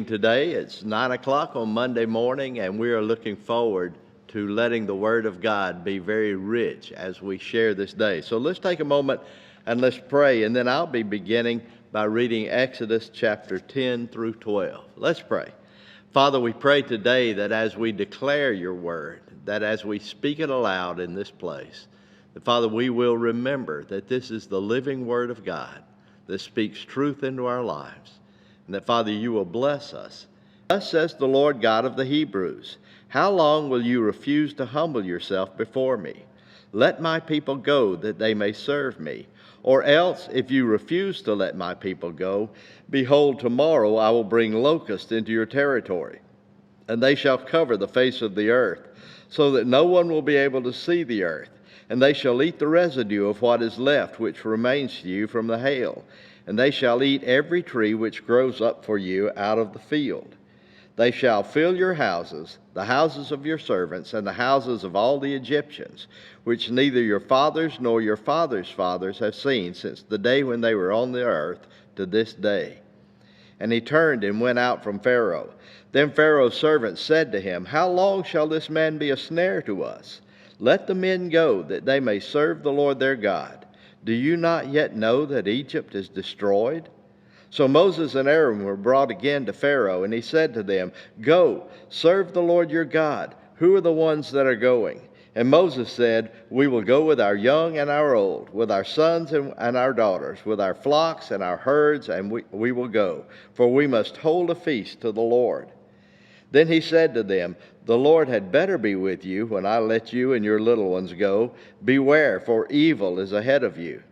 Today it's 9 o'clock on Monday morning, and we are looking forward to letting the Word of God be very rich as we share this day. So let's take a moment and let's pray, and then I'll be beginning by reading Exodus chapter 10 through 12. Let's pray. Father, we pray today that as we declare your Word, that as we speak it aloud in this place, that Father, we will remember that this is the living Word of God that speaks truth into our lives. And that, Father, you will bless us. Thus says the Lord God of the Hebrews, how long will you refuse to humble yourself before me? Let my people go that they may serve me. Or else, if you refuse to let my people go, behold, tomorrow I will bring locusts into your territory, and they shall cover the face of the earth, so that no one will be able to see the earth. And they shall eat the residue of what is left, which remains to you from the hail. And they shall eat every tree which grows up for you out of the field. They shall fill your houses, the houses of your servants, and the houses of all the Egyptians, which neither your fathers nor your fathers' fathers have seen since the day when they were on the earth to this day. And he turned and went out from Pharaoh. Then Pharaoh's servants said to him, how long shall this man be a snare to us? Let the men go, that they may serve the Lord their God. Do you not yet know that Egypt is destroyed? So Moses and Aaron were brought again to Pharaoh, and he said to them, go, serve the Lord your God. Who are the ones that are going? And Moses said, we will go with our young and our old, with our sons and our daughters, with our flocks and our herds, and we will go, for we must hold a feast to the Lord. Then he said to them, the Lord had better be with you when I let you and your little ones go. Beware, for evil is ahead of you.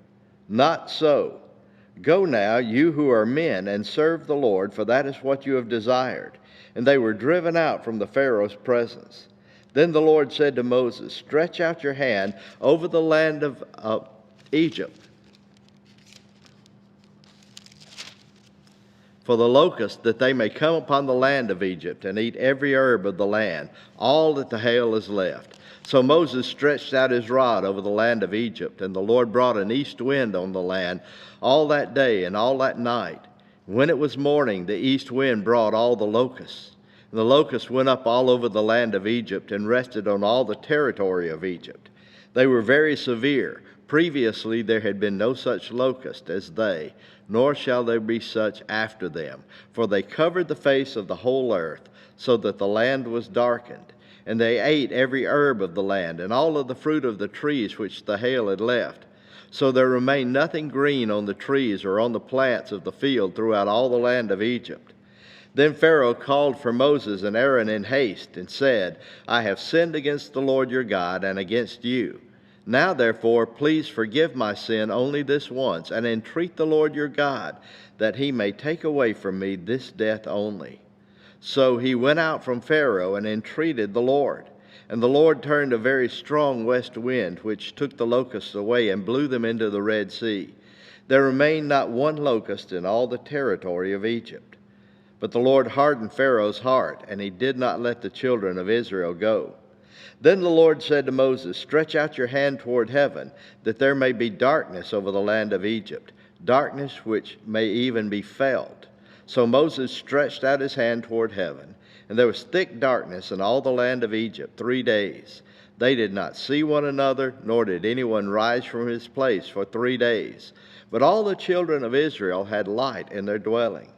Not so. Go now, you who are men, and serve the Lord, for that is what you have desired. And they were driven out from the Pharaoh's presence. Then the Lord said to Moses, stretch out your hand over the land of Egypt, for the locusts, that they may come upon the land of Egypt, and eat every herb of the land, all that the hail is left. So Moses stretched out his rod over the land of Egypt, and the Lord brought an east wind on the land all that day and all that night. When it was morning, the east wind brought all the locusts. And the locusts went up all over the land of Egypt, and rested on all the territory of Egypt. They were very severe. Previously there had been no such locust as they, nor shall there be such after them. For they covered the face of the whole earth, so that the land was darkened. And they ate every herb of the land, and all of the fruit of the trees which the hail had left. So there remained nothing green on the trees or on the plants of the field throughout all the land of Egypt. Then Pharaoh called for Moses and Aaron in haste, and said, I have sinned against the Lord your God and against you. Now, therefore, please forgive my sin only this once, and entreat the Lord your God, that he may take away from me this death only. So he went out from Pharaoh and entreated the Lord. And the Lord turned a very strong west wind, which took the locusts away and blew them into the Red Sea. There remained not one locust in all the territory of Egypt. But the Lord hardened Pharaoh's heart, and he did not let the children of Israel go. Then the Lord said to Moses, stretch out your hand toward heaven, that there may be darkness over the land of Egypt, darkness which may even be felt. So Moses stretched out his hand toward heaven, and there was thick darkness in all the land of Egypt 3 days. They did not see one another, nor did anyone rise from his place for 3 days. But all the children of Israel had light in their dwelling.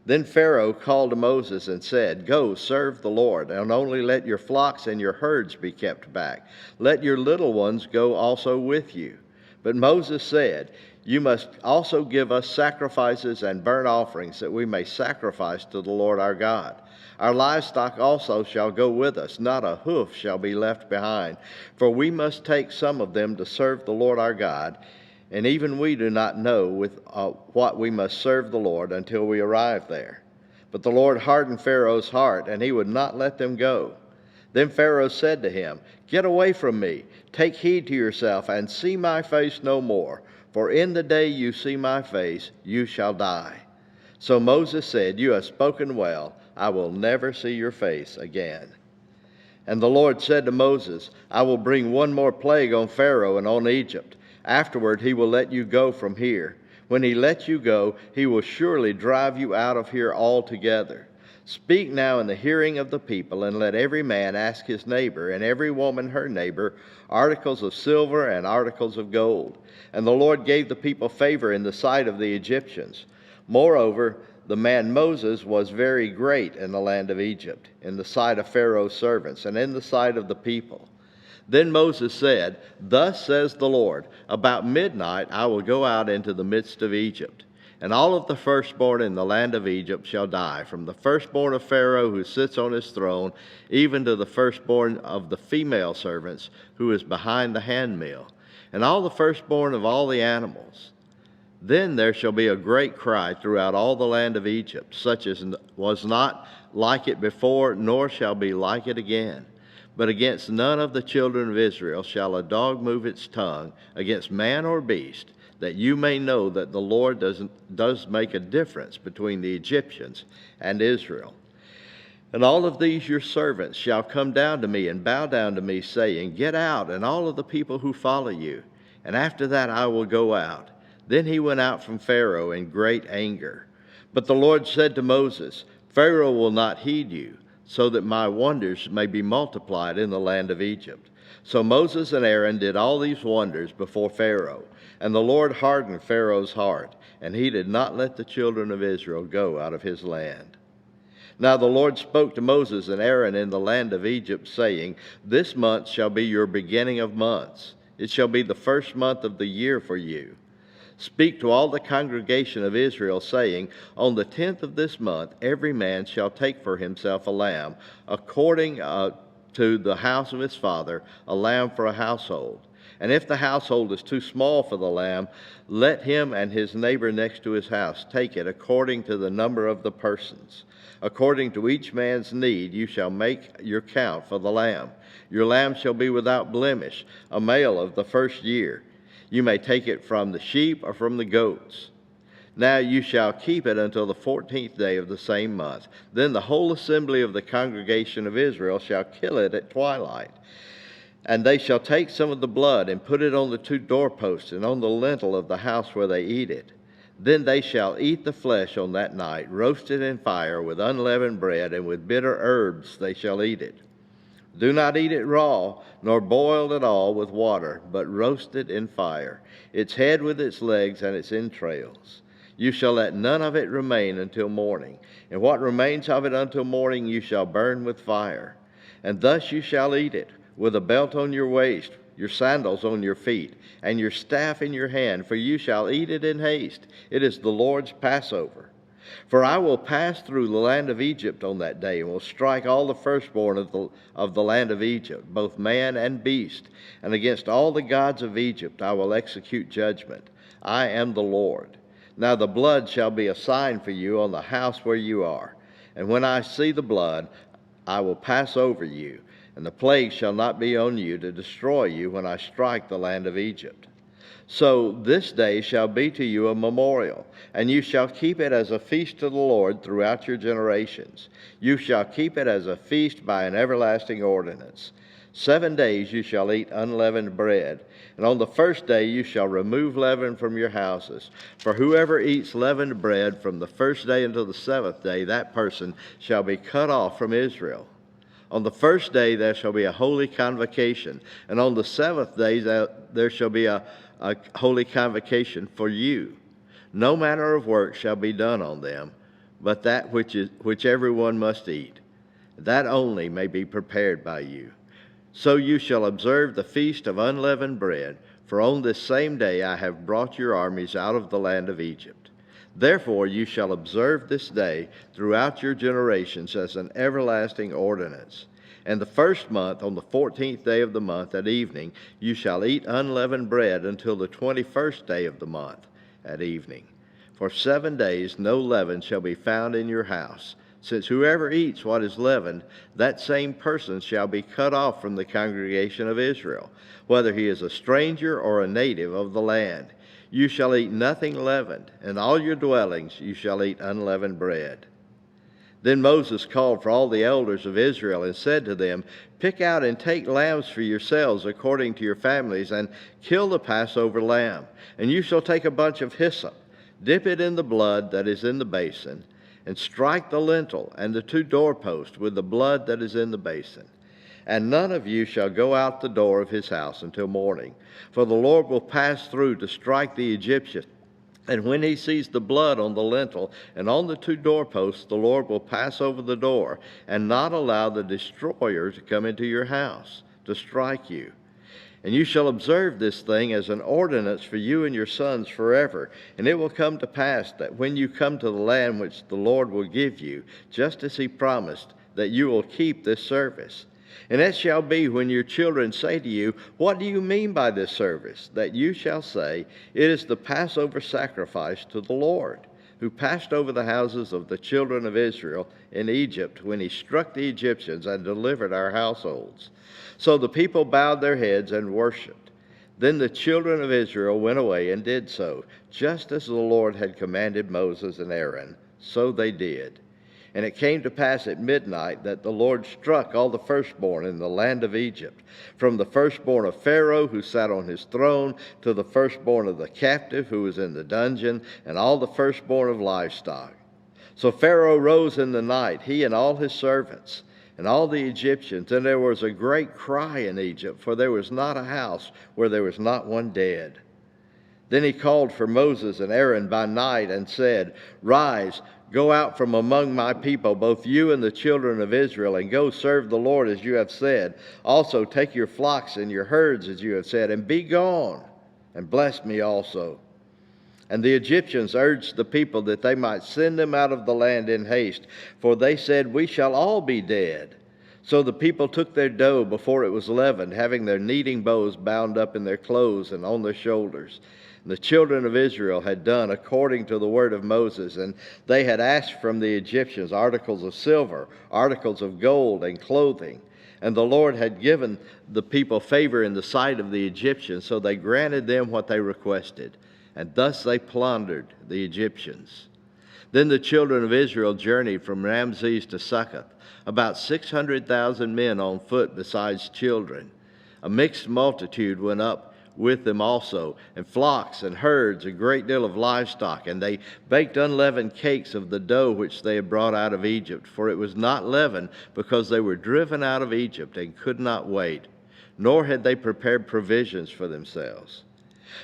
Then Pharaoh called to Moses and said, go, serve the Lord, and only let your flocks and your herds be kept back. Let your little ones go also with you. But Moses said, you must also give us sacrifices and burnt offerings, that we may sacrifice to the Lord our God. Our livestock also shall go with us, not a hoof shall be left behind, for we must take some of them to serve the Lord our God. And even we do not know with what we must serve the Lord until we arrive there. But the Lord hardened Pharaoh's heart, and he would not let them go. Then Pharaoh said to him, get away from me, take heed to yourself, and see my face no more. For in the day you see my face, you shall die. So Moses said, you have spoken well, I will never see your face again. And the Lord said to Moses, I will bring one more plague on Pharaoh and on Egypt. Afterward he will let you go from here. When he lets you go, he will surely drive you out of here altogether. Speak now in the hearing of the people, and let every man ask his neighbor, and every woman her neighbor, articles of silver and articles of gold. And the Lord gave the people favor in the sight of the Egyptians. Moreover, the man Moses was very great in the land of Egypt, in the sight of Pharaoh's servants, and in the sight of the people. Then Moses said, Thus says the Lord, about midnight I will go out into the midst of Egypt, and all of the firstborn in the land of Egypt shall die, from the firstborn of Pharaoh who sits on his throne, even to the firstborn of the female servants who is behind the handmill, and all the firstborn of all the animals. Then there shall be a great cry throughout all the land of Egypt, such as was not like it before, nor shall be like it again. But against none of the children of Israel shall a dog move its tongue, against man or beast, that you may know that the Lord does make a difference between the Egyptians and Israel. And all of these your servants shall come down to me and bow down to me, saying, Get out, and all of the people who follow you. And after that I will go out. Then he went out from Pharaoh in great anger. But the Lord said to Moses, Pharaoh will not heed you, so that my wonders may be multiplied in the land of Egypt. So Moses and Aaron did all these wonders before Pharaoh, and the Lord hardened Pharaoh's heart, and he did not let the children of Israel go out of his land. Now the Lord spoke to Moses and Aaron in the land of Egypt, saying, This month shall be your beginning of months. It shall be the first month of the year for you. Speak to all the congregation of Israel, saying, On the 10th of this month every man shall take for himself a lamb, according to the house of his father, a lamb for a household. And if the household is too small for the lamb, let him and his neighbor next to his house take it according to the number of the persons. According to each man's need you shall make your count for the lamb. Your lamb shall be without blemish, a male of the first year. You may take it from the sheep or from the goats. Now you shall keep it until the 14th day of the same month. Then the whole assembly of the congregation of Israel shall kill it at twilight. And they shall take some of the blood and put it on the 2 doorposts and on the lintel of the house where they eat it. Then they shall eat the flesh on that night, roasted in fire with unleavened bread, and with bitter herbs they shall eat it. Do not eat it raw, nor boiled at all with water, but roasted in fire, its head with its legs and its entrails. You shall let none of it remain until morning, and what remains of it until morning you shall burn with fire. And thus you shall eat it, with a belt on your waist, your sandals on your feet, and your staff in your hand, for you shall eat it in haste. It is the Lord's Passover. For I will pass through the land of Egypt on that day, and will strike all the firstborn of the land of Egypt, both man and beast. And against all the gods of Egypt I will execute judgment. I am the Lord. Now the blood shall be a sign for you on the house where you are. And when I see the blood, I will pass over you, and the plague shall not be on you to destroy you when I strike the land of Egypt. So this day shall be to you a memorial, and you shall keep it as a feast to the Lord throughout your generations. You shall keep it as a feast by an everlasting ordinance. 7 days you shall eat unleavened bread, and on the first day you shall remove leaven from your houses. For whoever eats leavened bread from the first day until the 7th day, that person shall be cut off from Israel. On the first day there shall be a holy convocation, and on the 7th day there shall be a holy convocation for you. No manner of work shall be done on them, but that which everyone must eat. That only may be prepared by you. So you shall observe the feast of unleavened bread, for on this same day I have brought your armies out of the land of Egypt. Therefore you shall observe this day throughout your generations as an everlasting ordinance. And the first month, on the 14th day of the month at evening, you shall eat unleavened bread until the 21st day of the month at evening. For 7 days no leaven shall be found in your house. Since whoever eats what is leavened, that same person shall be cut off from the congregation of Israel, whether he is a stranger or a native of the land. You shall eat nothing leavened, and all your dwellings you shall eat unleavened bread. Then Moses called for all the elders of Israel and said to them, Pick out and take lambs for yourselves according to your families, and kill the Passover lamb. And you shall take a bunch of hyssop, Dip it in the blood that is in the basin, and strike the lintel and the 2 doorposts with the blood that is in the basin. And none of you shall go out the door of his house until morning, for the Lord will pass through to strike the Egyptian. And when he sees the blood on the lintel and on the 2 doorposts, the Lord will pass over the door and not allow the destroyer to come into your house to strike you. And you shall observe this thing as an ordinance for you and your sons forever. And it will come to pass that when you come to the land which the Lord will give you, just as he promised, that you will keep this service. And it shall be when your children say to you, what do you mean by this service? That you shall say, it is the Passover sacrifice to the Lord, who passed over the houses of the children of Israel in Egypt when he struck the Egyptians and delivered our households. So the people bowed their heads and worshipped. Then the children of Israel went away and did so, just as the Lord had commanded Moses and Aaron. So they did. And it came to pass at midnight that the Lord struck all the firstborn in the land of Egypt, from the firstborn of Pharaoh who sat on his throne, to the firstborn of the captive who was in the dungeon, and all the firstborn of livestock. So Pharaoh rose in the night, he and all his servants, and all the Egyptians, and there was a great cry in Egypt, for there was not a house where there was not one dead. Then he called for Moses and Aaron by night and said, rise, go out from among my people, both you and the children of Israel, and go serve the Lord as you have said. Also take your flocks and your herds as you have said, and be gone, and bless me also. And the Egyptians urged the people that they might send them out of the land in haste, for they said, we shall all be dead. So the people took their dough before it was leavened, having their kneading bowls bound up in their clothes and on their shoulders. And the children of Israel had done according to the word of Moses, and they had asked from the Egyptians articles of silver, articles of gold, and clothing. And the Lord had given the people favor in the sight of the Egyptians, so they granted them what they requested. And thus they plundered the Egyptians. Then the children of Israel journeyed from Ramses to Succoth, about 600,000 men on foot besides children. A mixed multitude went up with them also, and flocks and herds, a great deal of livestock. And they baked unleavened cakes of the dough which they had brought out of Egypt, for it was not leavened, because they were driven out of Egypt and could not wait, nor had they prepared provisions for themselves.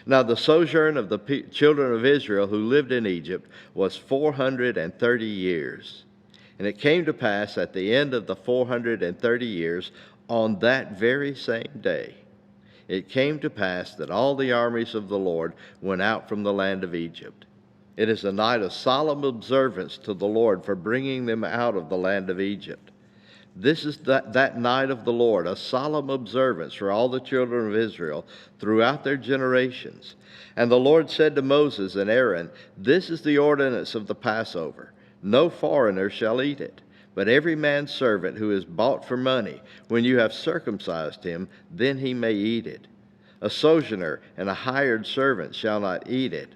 Now the sojourn of the children of Israel who lived in Egypt was 430 years. And it came to pass at the end of the 430 years, on that very same day, it came to pass that all the armies of the Lord went out from the land of Egypt. It is a night of solemn observance to the Lord for bringing them out of the land of Egypt. This is that night of the Lord, a solemn observance for all the children of Israel throughout their generations. And the Lord said to Moses and Aaron, this is the ordinance of the Passover. No foreigner shall eat it, but every man's servant who is bought for money, when you have circumcised him, then he may eat it. A sojourner and a hired servant shall not eat it.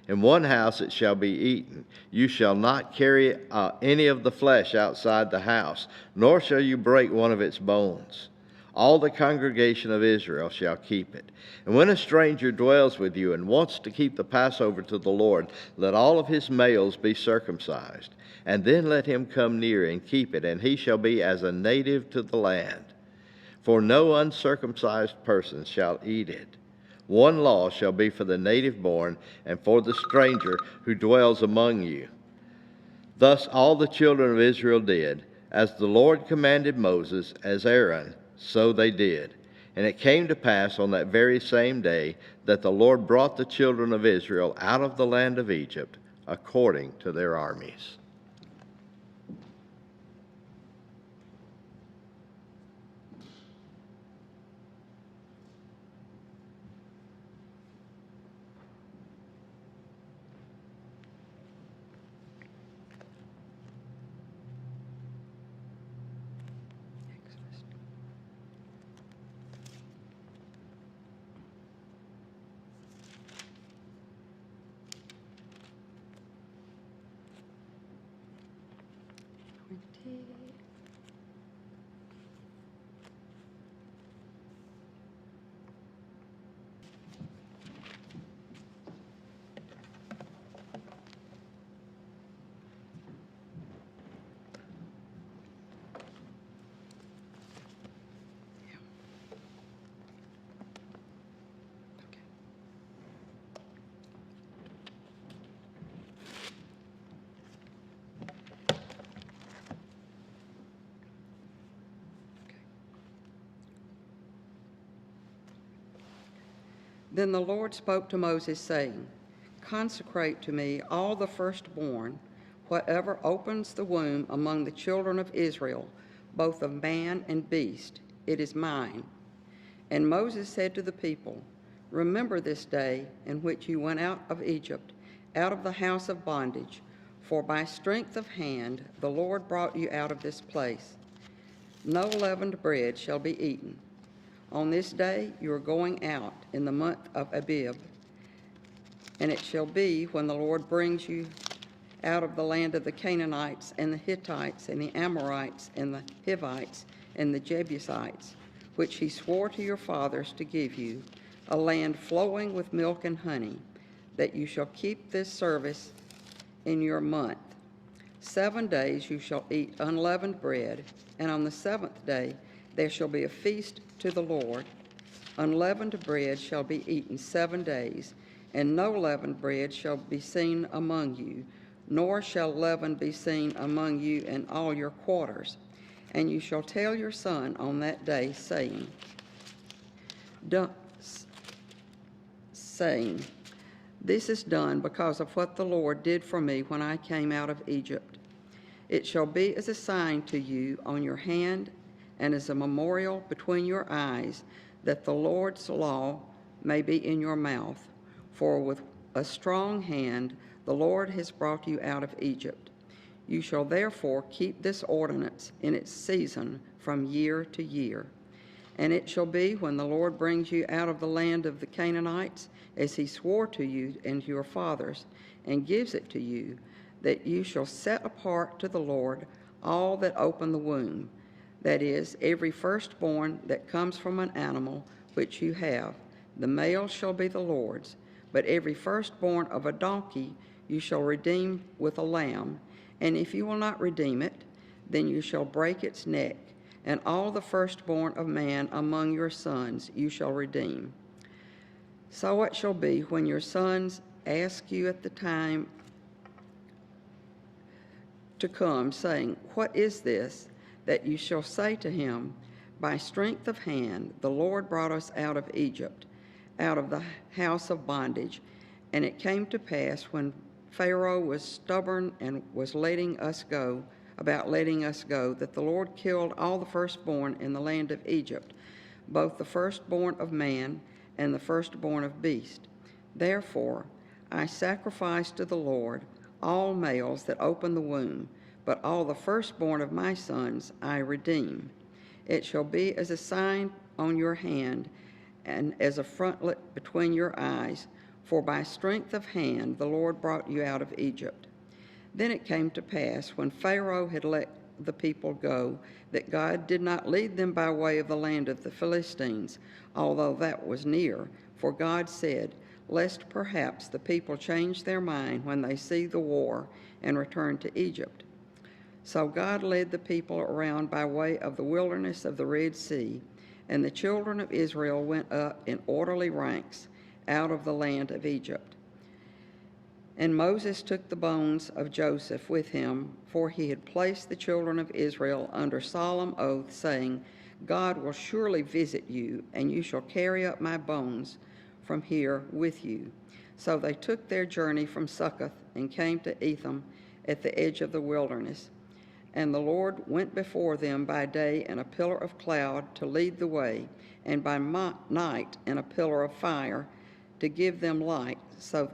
In one house it shall be eaten. You shall not carry any of the flesh outside the house, nor shall you break one of its bones. All the congregation of Israel shall keep it. And when a stranger dwells with you and wants to keep the Passover to the Lord, let all of his males be circumcised. And then let him come near and keep it, and he shall be as a native to the land. For no uncircumcised person shall eat it. One law shall be for the native born and for the stranger who dwells among you. Thus all the children of Israel did, as the Lord commanded Moses, as Aaron, so they did. And it came to pass on that very same day that the Lord brought the children of Israel out of the land of Egypt according to their armies. Then the Lord spoke to Moses, saying, Consecrate to me all the firstborn, whatever opens the womb among the children of Israel, both of man and beast. It is mine. And Moses said to the people, Remember this day in which you went out of Egypt, out of the house of bondage, for by strength of hand the Lord brought you out of this place. No leavened bread shall be eaten. On this day you are going out in the month of Abib, and it shall be when the Lord brings you out of the land of the Canaanites and the Hittites and the Amorites and the Hivites and the Jebusites, which he swore to your fathers to give you, a land flowing with milk and honey, that you shall keep this service in your month. 7 days you shall eat unleavened bread, and on the 7th day there shall be a feast to the Lord. Unleavened bread shall be eaten 7 days, and no leavened bread shall be seen among you, nor shall leaven be seen among you in all your quarters. And you shall tell your son on that day, saying, This is done because of what the Lord did for me when I came out of Egypt. It shall be as a sign to you on your hand and as a memorial between your eyes, that the Lord's law may be in your mouth. For with a strong hand the Lord has brought you out of Egypt. You shall therefore keep this ordinance in its season from year to year. And it shall be when the Lord brings you out of the land of the Canaanites, as he swore to you and to your fathers, and gives it to you, that you shall set apart to the Lord all that open the womb, that is, every firstborn that comes from an animal which you have. The male shall be the Lord's, but every firstborn of a donkey you shall redeem with a lamb, and if you will not redeem it, then you shall break its neck, and all the firstborn of man among your sons you shall redeem. So it shall be when your sons ask you at the time to come, saying, What is this? That you shall say to him, By strength of hand the Lord brought us out of Egypt, out of the house of bondage. And it came to pass when Pharaoh was stubborn and was letting us go, that the Lord killed all the firstborn in the land of Egypt, both the firstborn of man and the firstborn of beast. Therefore I sacrifice to the Lord all males that open the womb, but all the firstborn of my sons I redeem. It shall be as a sign on your hand and as a frontlet between your eyes, for by strength of hand the Lord brought you out of Egypt. Then it came to pass, when Pharaoh had let the people go, that God did not lead them by way of the land of the Philistines, although that was near. For God said, Lest perhaps the people change their mind when they see the war and return to Egypt. So God led the people around by way of the wilderness of the Red Sea, and the children of Israel went up in orderly ranks out of the land of Egypt. And Moses took the bones of Joseph with him, for he had placed the children of Israel under solemn oath, saying, God will surely visit you, and you shall carry up my bones from here with you. So they took their journey from Succoth and came to Etham at the edge of the wilderness. And the Lord went before them by day in a pillar of cloud to lead the way, and by night in a pillar of fire to give them light, so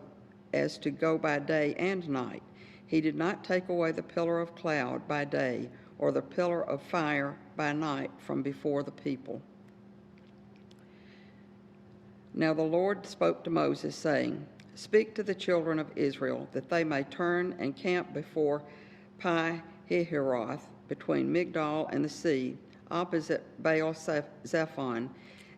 as to go by day and night. He did not take away the pillar of cloud by day or the pillar of fire by night from before the people. Now the Lord spoke to Moses, saying, Speak to the children of Israel, that they may turn and camp before Pi-hahiroth, between Migdol and the sea, opposite Baal-zephon,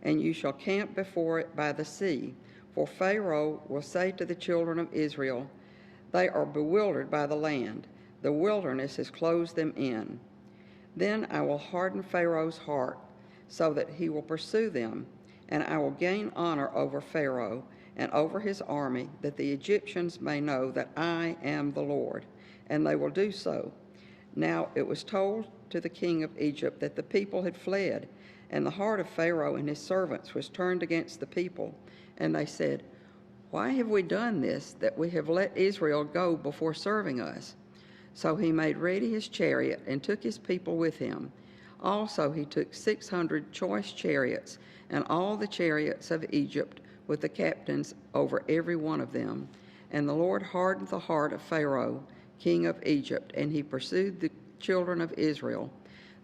and you shall camp before it by the sea. For Pharaoh will say to the children of Israel, They are bewildered by the land. The wilderness has closed them in. Then I will harden Pharaoh's heart, so that he will pursue them, and I will gain honor over Pharaoh and over his army, that the Egyptians may know that I am the Lord. And they will do so. Now it was told to the king of Egypt that the people had fled, and the heart of Pharaoh and his servants was turned against the people, And they said, "Why have we done this, that we have let Israel go before serving us?" So he made ready his chariot and took his people with him. Also he took 600 choice chariots and all the chariots of Egypt with the captains over every one of them. And the Lord hardened the heart of Pharaoh, king of Egypt, and he pursued the children of Israel.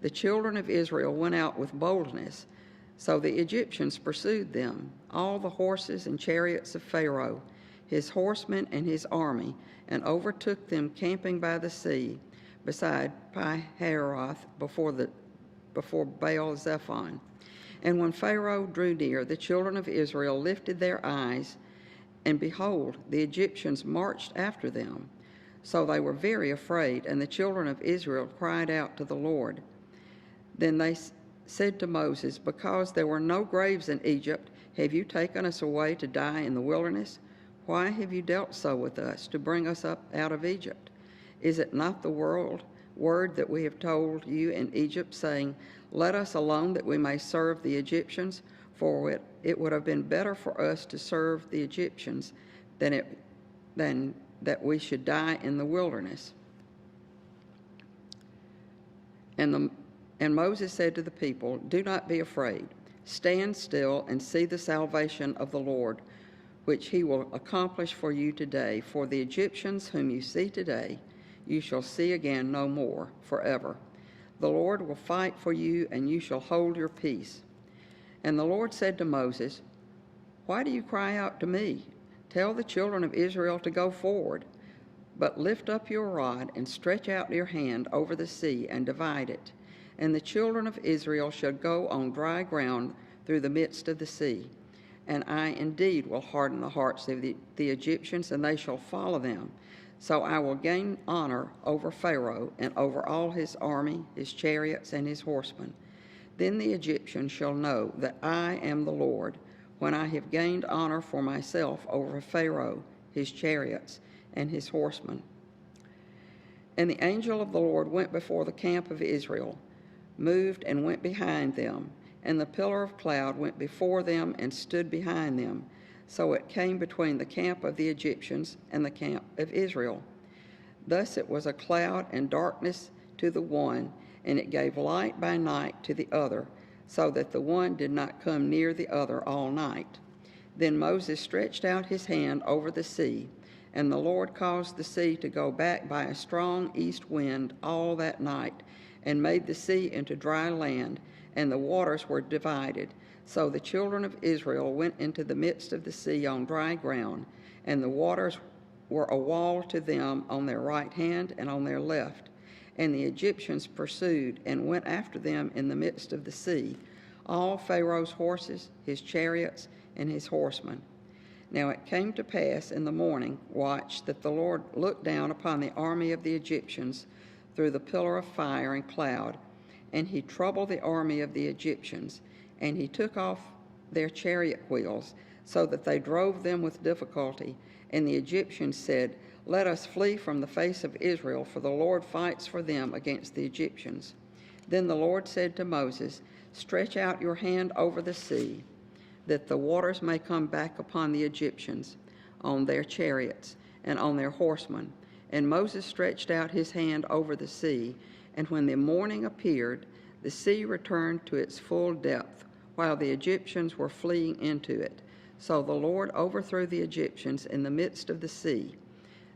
The children of Israel went out with boldness, so the Egyptians pursued them, all the horses and chariots of Pharaoh, his horsemen and his army, and overtook them camping by the sea, beside Pi-hahiroth, before Baal-zephon. And when Pharaoh drew near, the children of Israel lifted their eyes, and behold, the Egyptians marched after them. So they were very afraid, and the children of Israel cried out to the Lord. Then they said to Moses, "Because there were no graves in Egypt, have you taken us away to die in the wilderness? Why have you dealt so with us, to bring us up out of Egypt? Is it not the word that we have told you in Egypt, saying, 'Let us alone that we may serve the Egyptians'? For it would have been better for us to serve the Egyptians than that we should die in the wilderness." And Moses said to the people, "Do not be afraid. Stand still and see the salvation of the Lord, which he will accomplish for you today. For the Egyptians whom you see today, you shall see again no more forever. The Lord will fight for you, and you shall hold your peace." And the Lord said to Moses, "Why do you cry out to me? Tell the children of Israel to go forward. But lift up your rod and stretch out your hand over the sea and divide it. And the children of Israel shall go on dry ground through the midst of the sea. And I indeed will harden the hearts of the Egyptians, and they shall follow them. So I will gain honor over Pharaoh and over all his army, his chariots, and his horsemen. Then the Egyptians shall know that I am the Lord, when I have gained honor for myself over Pharaoh, his chariots, and his horsemen." And the angel of the Lord went before the camp of Israel, moved and went behind them, and the pillar of cloud went before them and stood behind them. So it came between the camp of the Egyptians and the camp of Israel. Thus it was a cloud and darkness to the one, and it gave light by night to the other, so that the one did not come near the other all night. Then Moses stretched out his hand over the sea, and the Lord caused the sea to go back by a strong east wind all that night, and made the sea into dry land, and the waters were divided. So the children of Israel went into the midst of the sea on dry ground, and the waters were a wall to them on their right hand and on their left. And the Egyptians pursued and went after them in the midst of the sea, all Pharaoh's horses, his chariots, and his horsemen. Now it came to pass in the morning watch that the Lord looked down upon the army of the Egyptians through the pillar of fire and cloud, and he troubled the army of the Egyptians, and he took off their chariot wheels, so that they drove them with difficulty. And the Egyptians said, "Let us flee from the face of Israel, for the Lord fights for them against the Egyptians." Then the Lord said to Moses, "Stretch out your hand over the sea, that the waters may come back upon the Egyptians, on their chariots, and on their horsemen." And Moses stretched out his hand over the sea, and when the morning appeared, the sea returned to its full depth, while the Egyptians were fleeing into it. So the Lord overthrew the Egyptians in the midst of the sea.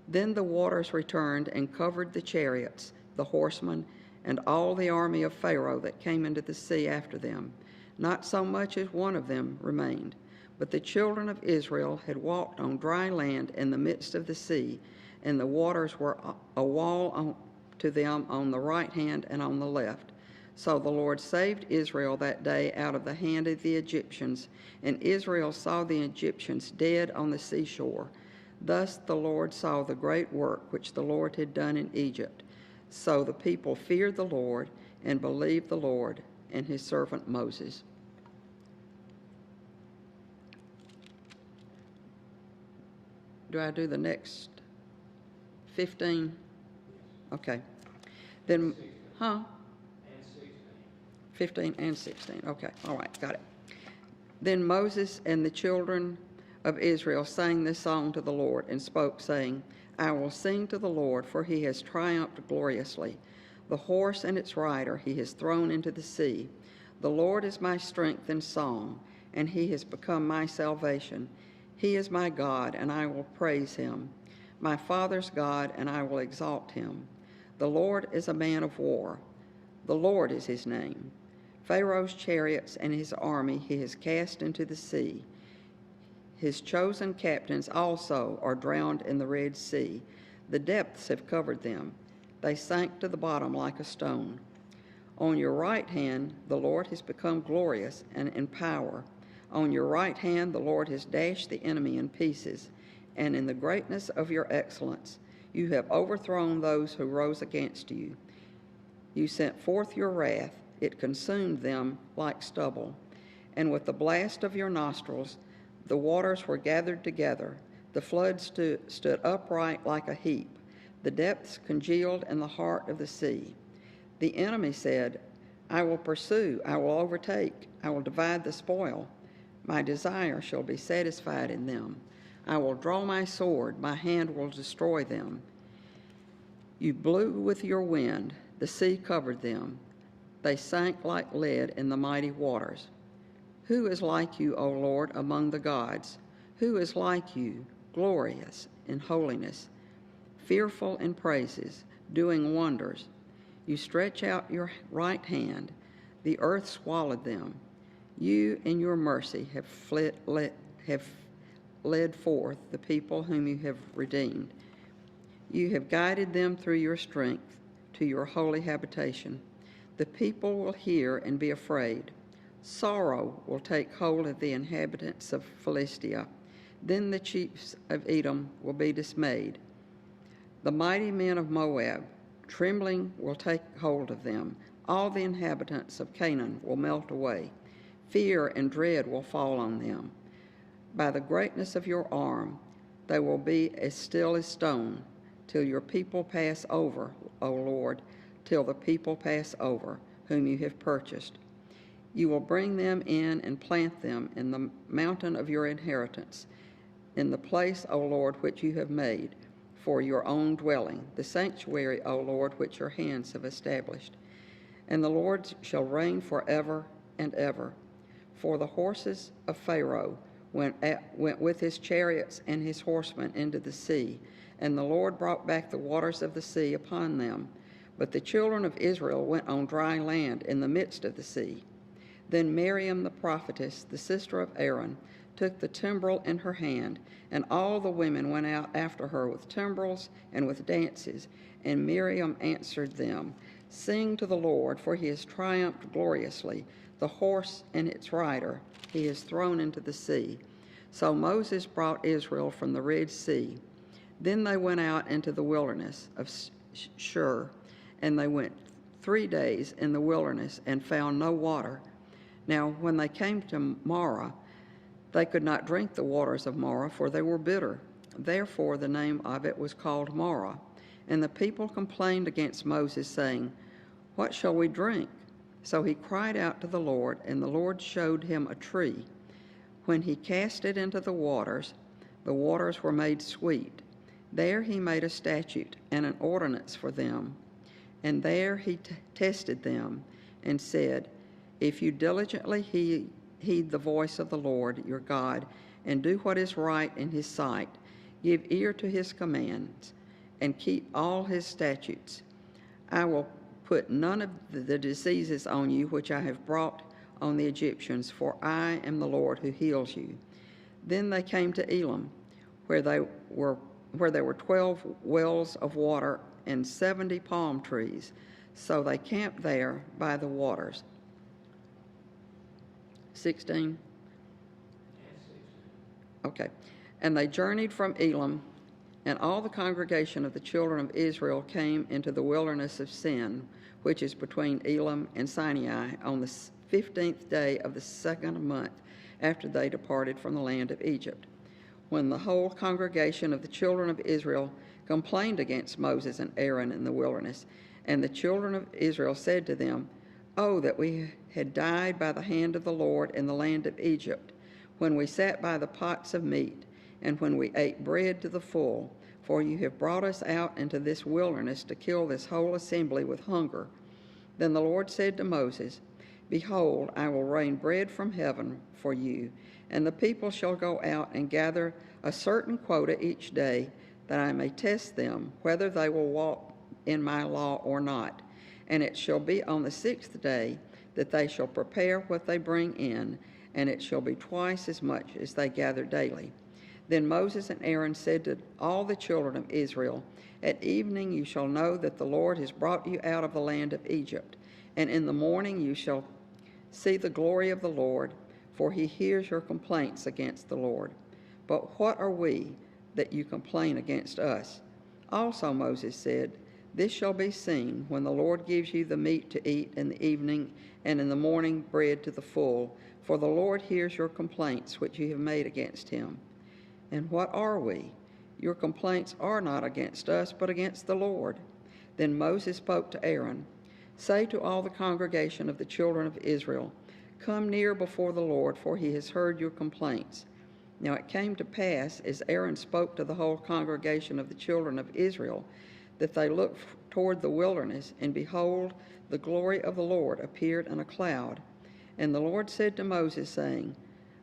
Then the waters returned and covered the chariots, the horsemen, and all the army of Pharaoh that came into the sea after them. Not so much as one of them remained. But the children of Israel had walked on dry land in the midst of the sea, and the waters were a wall to them on the right hand and on the left. So the Lord saved Israel that day out of the hand of the Egyptians, and Israel saw the Egyptians dead on the seashore. Thus the Lord saw the great work which the Lord had done in Egypt. So the people feared the Lord and believed the Lord and his servant Moses. Do I do the next 15? Okay. Then, 15 and 16. Okay, all right, got it. Then Moses and the children of Israel sang this song to the Lord and spoke, saying, I will sing to the Lord, for he has triumphed gloriously. The horse and its rider he has thrown into the sea. The Lord is my strength and song, and he has become my salvation. He is my God, and I will praise him, my father's God, and I will exalt him. The Lord is a man of war. The Lord is his name. Pharaoh's chariots and his army he has cast into the sea. His chosen captains also are drowned in the Red Sea. The depths have covered them. They sank to the bottom like a stone. On your right hand, the Lord has become glorious and in power. On your right hand, the Lord has dashed the enemy in pieces. And in the greatness of your excellence, you have overthrown those who rose against you. You sent forth your wrath. It consumed them like stubble. And with the blast of your nostrils, the waters were gathered together. The flood stood upright like a heap. The depths congealed in the heart of the sea. The enemy said, I will pursue, I will overtake, I will divide the spoil. My desire shall be satisfied in them. I will draw my sword, my hand will destroy them. You blew with your wind, the sea covered them. They sank like lead in the mighty waters. Who is like you, O Lord, among the gods? Who is like you, glorious in holiness, fearful in praises, doing wonders? You stretch out your right hand, the earth swallowed them. You in your mercy have led forth the people whom you have redeemed. You have guided them through your strength to your holy habitation. The people will hear and be afraid. Sorrow will take hold of the inhabitants of Philistia. Then the chiefs of Edom will be dismayed. The mighty men of Moab, trembling, will take hold of them. All the inhabitants of Canaan will melt away. Fear and dread will fall on them. By the greatness of your arm, they will be as still as stone, till your people pass over, O Lord, till the people pass over, whom you have purchased. You will bring them in and plant them in the mountain of your inheritance, in the place, O Lord, which you have made for your own dwelling, the sanctuary, O Lord, which your hands have established. And the Lord shall reign forever and ever. For the horses of Pharaoh went with his chariots and his horsemen into the sea, and the Lord brought back the waters of the sea upon them. But the children of Israel went on dry land in the midst of the sea. Then Miriam the prophetess, the sister of Aaron, took the timbrel in her hand, and all the women went out after her with timbrels and with dances. And Miriam answered them, Sing to the Lord, for he has triumphed gloriously. The horse and its rider he has thrown into the sea. So Moses brought Israel from the Red Sea. Then they went out into the wilderness of Shur, and they went 3 days in the wilderness and found no water. Now when they came to Marah, they could not drink the waters of Marah, for they were bitter. Therefore the name of it was called Marah. And the people complained against Moses, saying, What shall we drink? So he cried out to the Lord, and the Lord showed him a tree. When he cast it into the waters were made sweet. There he made a statute and an ordinance for them. And there he tested them and said, If you diligently heed the voice of the Lord your God, and do what is right in his sight, give ear to his commands, and keep all his statutes, I will put none of the diseases on you which I have brought on the Egyptians, for I am the Lord who heals you. Then they came to Elim, where there were 12 wells of water and 70 palm trees. So they camped there by the waters. 16? Okay. And they journeyed from Elim, and all the congregation of the children of Israel came into the wilderness of Sin, which is between Elim and Sinai, on the 15th day of the 2nd month after they departed from the land of Egypt. When the whole congregation of the children of Israel complained against Moses and Aaron in the wilderness, and the children of Israel said to them, Oh, that we had died by the hand of the Lord in the land of Egypt, when we sat by the pots of meat, and when we ate bread to the full. For you have brought us out into this wilderness to kill this whole assembly with hunger. Then the Lord said to Moses, Behold, I will rain bread from heaven for you, and the people shall go out and gather a certain quota each day, that I may test them, whether they will walk in my law or not. And it shall be on the 6th day that they shall prepare what they bring in, and it shall be twice as much as they gather daily. Then Moses and Aaron said to all the children of Israel, At evening you shall know that the Lord has brought you out of the land of Egypt, and in the morning you shall see the glory of the Lord, for he hears your complaints against the Lord. But what are we that you complain against us? Also Moses said, This shall be seen when the Lord gives you the meat to eat in the evening, and in the morning bread to the full, for the Lord hears your complaints which you have made against him. And what are we? Your complaints are not against us, but against the Lord. Then Moses spoke to Aaron, Say to all the congregation of the children of Israel, Come near before the Lord, for he has heard your complaints. Now it came to pass, as Aaron spoke to the whole congregation of the children of Israel, that they looked toward the wilderness, and behold, the glory of the Lord appeared in a cloud. And the Lord said to Moses, saying,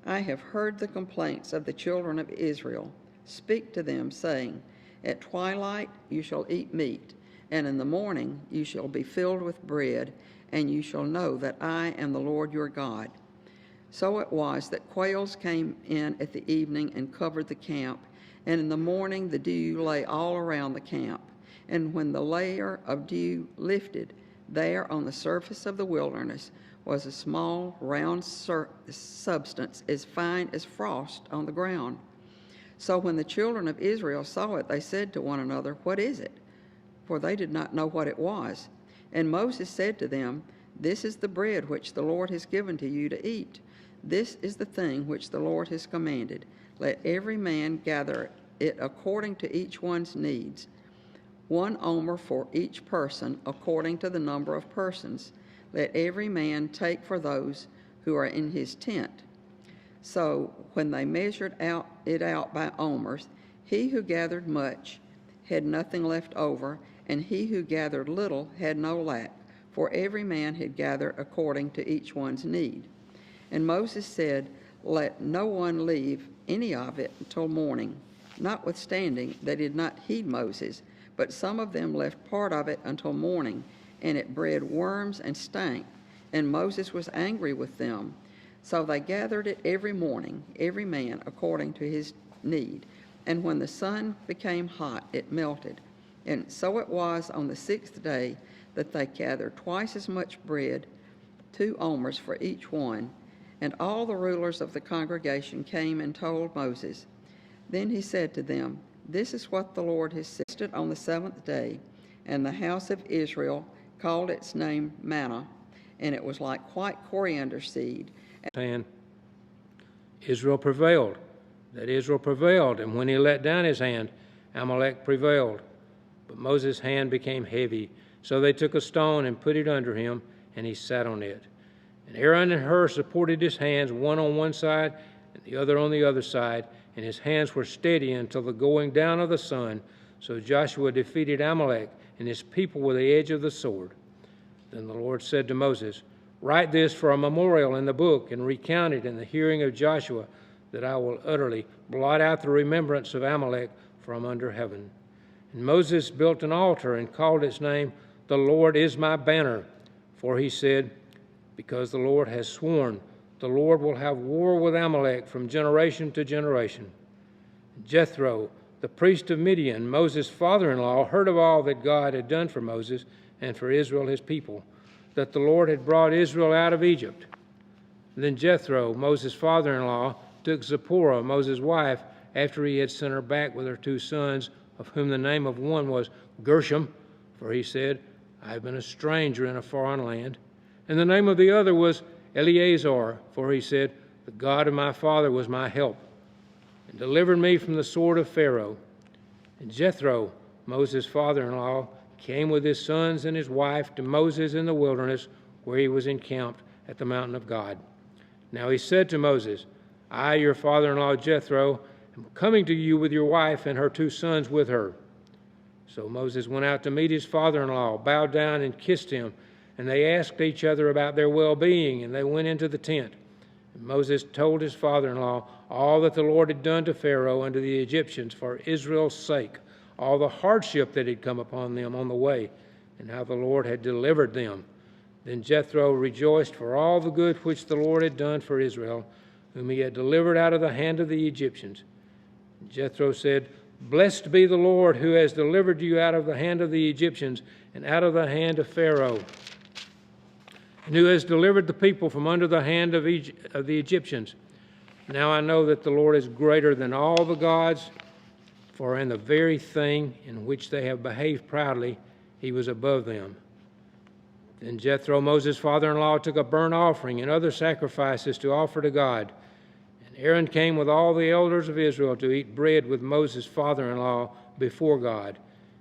I have heard the complaints of the children of Israel. Speak to them, saying, At twilight you shall eat meat, and in the morning you shall be filled with bread, and you shall know that I am the Lord your God. So it was that quails came in at the evening and covered the camp, and in the morning the dew lay all around the camp. And when the layer of dew lifted, there on the surface of the wilderness was a small round substance as fine as frost on the ground. So when the children of Israel saw it, they said to one another, What is it? For they did not know what it was. And Moses said to them, This is the bread which the Lord has given to you to eat. This is the thing which the Lord has commanded. Let every man gather it according to each one's needs, 1 omer for each person, according to the number of persons. Let every man take for those who are in his tent. So when they measured it out by omers, he who gathered much had nothing left over, and he who gathered little had no lack, for every man had gathered according to each one's need. And Moses said, Let no one leave any of it until morning. Notwithstanding, they did not heed Moses, but some of them left part of it until morning, and it bred worms and stank. And Moses was angry with them. So they gathered it every morning, every man according to his need. And when the sun became hot, it melted. And so it was on the 6th day that they gathered twice as much bread, 2 omers for each one. And all the rulers of the congregation came and told Moses. Then he said to them, This is what the Lord has said on the 7th day. And the house of Israel called its name manna, and it was like white coriander seed. And Israel prevailed. That Israel prevailed, and when he let down his hand, Amalek prevailed. But Moses' hand became heavy, so they took a stone and put it under him, and he sat on it. And Aaron and Hur supported his hands, one on one side and the other on the other side, and his hands were steady until the going down of the sun. So Joshua defeated Amalek and his people with the edge of the sword. Then the Lord said to Moses, Write this for a memorial in the book, and recount it in the hearing of Joshua, that I will utterly blot out the remembrance of Amalek from under heaven. And Moses built an altar and called its name, The Lord is my banner. For he said, Because the Lord has sworn, the Lord will have war with Amalek from generation to generation. Jethro, the priest of Midian, Moses' father-in-law, heard of all that God had done for Moses and for Israel his people, that the Lord had brought Israel out of Egypt. Then Jethro, Moses' father-in-law, took Zipporah, Moses' wife, after he had sent her back with her 2 sons, of whom the name of one was Gershom, for he said, I have been a stranger in a foreign land. And the name of the other was Eleazar, for he said, The God of my father was my help, and delivered me from the sword of Pharaoh. And Jethro, Moses' father-in-law, came with his sons and his wife to Moses in the wilderness, where he was encamped at the mountain of God. Now he said to Moses, I, your father-in-law Jethro, am coming to you with your wife and her 2 sons with her." So Moses went out to meet his father-in-law, bowed down and kissed him, and they asked each other about their well-being, and they went into the tent. And Moses told his father-in-law all that the Lord had done to Pharaoh and to the Egyptians for Israel's sake, all the hardship that had come upon them on the way, and how the Lord had delivered them. Then Jethro rejoiced for all the good which the Lord had done for Israel, whom he had delivered out of the hand of the Egyptians. And Jethro said, "Blessed be the Lord who has delivered you out of the hand of the Egyptians and out of the hand of Pharaoh, and who has delivered the people from under the hand of the Egyptians. Now I know that the Lord is greater than all the gods, for in the very thing in which they have behaved proudly, he was above them." Then Jethro, Moses' father-in-law, took a burnt offering and other sacrifices to offer to God. And Aaron came with all the elders of Israel to eat bread with Moses' father-in-law before God.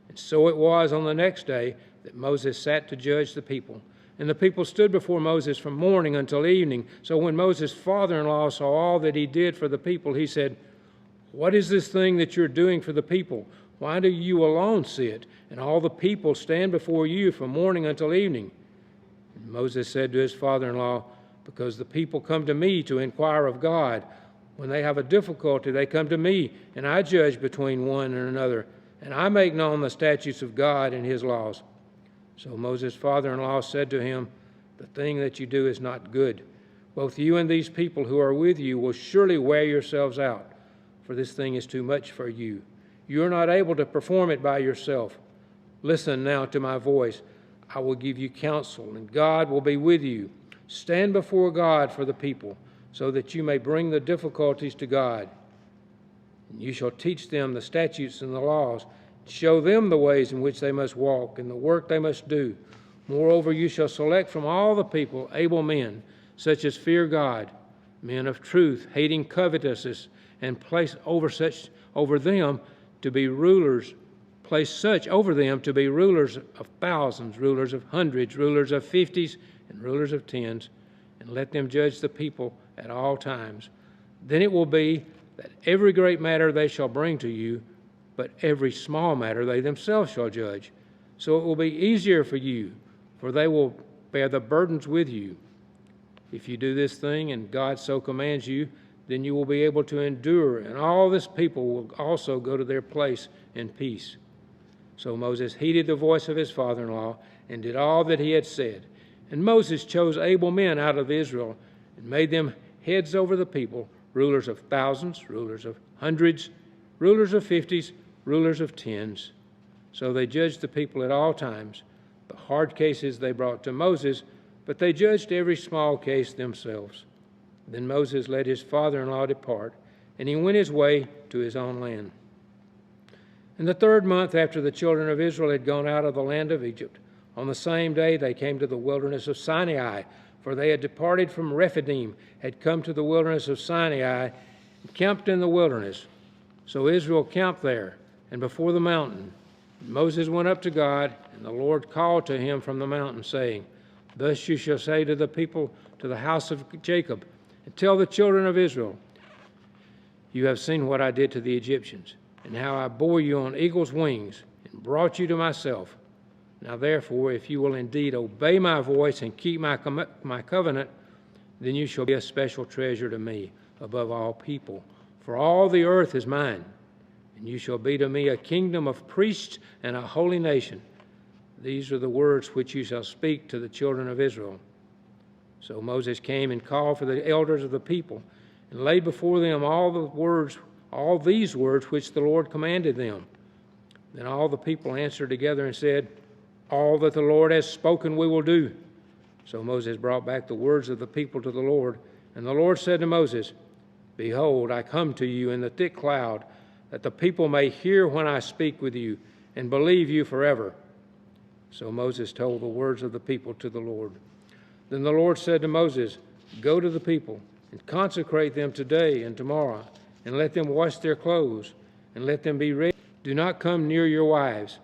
And so it was on the next day that Moses sat to judge the people. And the people stood before Moses from morning until evening. So when Moses' father-in-law saw all that he did for the people, he said, "What is this thing that you're doing for the people? Why do you alone sit, and all the people stand before you from morning until evening?" And Moses said to his father-in-law, "Because the people come to me to inquire of God. When they have a difficulty, they come to me, and I judge between one and another, and I make known the statutes of God and his laws." So Moses' father-in-law said to him, "The thing that you do is not good. Both you and these people who are with you will surely wear yourselves out, for this thing is too much for you. You are not able to perform it by yourself. Listen now to my voice. I will give you counsel, and God will be with you. Stand before God for the people, so that you may bring the difficulties to God. And you shall teach them the statutes and the laws, show them the ways in which they must walk and the work they must do. Moreover, you shall select from all the people able men, such as fear God, men of truth, hating covetousness, and place such over them to be rulers of thousands, rulers of hundreds, rulers of 50s, and rulers of 10s, and let them judge the people at all times. Then it will be that every great matter they shall bring to you, but every small matter they themselves shall judge. So it will be easier for you, for they will bear the burdens with you. If you do this thing, and God so commands you, then you will be able to endure, and all this people will also go to their place in peace." So Moses heeded the voice of his father-in-law and did all that he had said. And Moses chose able men out of Israel and made them heads over the people, rulers of thousands, rulers of hundreds, rulers of 50s, rulers of 10s. So they judged the people at all times. The hard cases they brought to Moses, but they judged every small case themselves. Then Moses let his father-in-law depart, and he went his way to his own land. In the 3rd month after the children of Israel had gone out of the land of Egypt, on the same day they came to the wilderness of Sinai, for they had departed from Rephidim, had come to the wilderness of Sinai, and camped in the wilderness. So Israel camped there, and before the mountain. Moses went up to God, and the Lord called to him from the mountain, saying, "Thus you shall say to the people, to the house of Jacob, and tell the children of Israel, you have seen what I did to the Egyptians, and how I bore you on eagle's wings, and brought you to myself. Now therefore, if you will indeed obey my voice and keep my covenant, then you shall be a special treasure to me above all people, for all the earth is mine. And you shall be to me a kingdom of priests and a holy nation. These are the words which you shall speak to the children of Israel." So Moses came and called for the elders of the people, and laid before them all these words which the Lord commanded them. Then all the people answered together and said, "All that the Lord has spoken we will do." So Moses brought back the words of the people to the Lord, and the Lord said to Moses, "Behold, I come to you in the thick cloud, that the people may hear when I speak with you, and believe you forever." So Moses told the words of the people to the Lord. Then the Lord said to Moses, "Go to the people, and consecrate them today and tomorrow, and let them wash their clothes, and let them be ready. Do not come near your wives."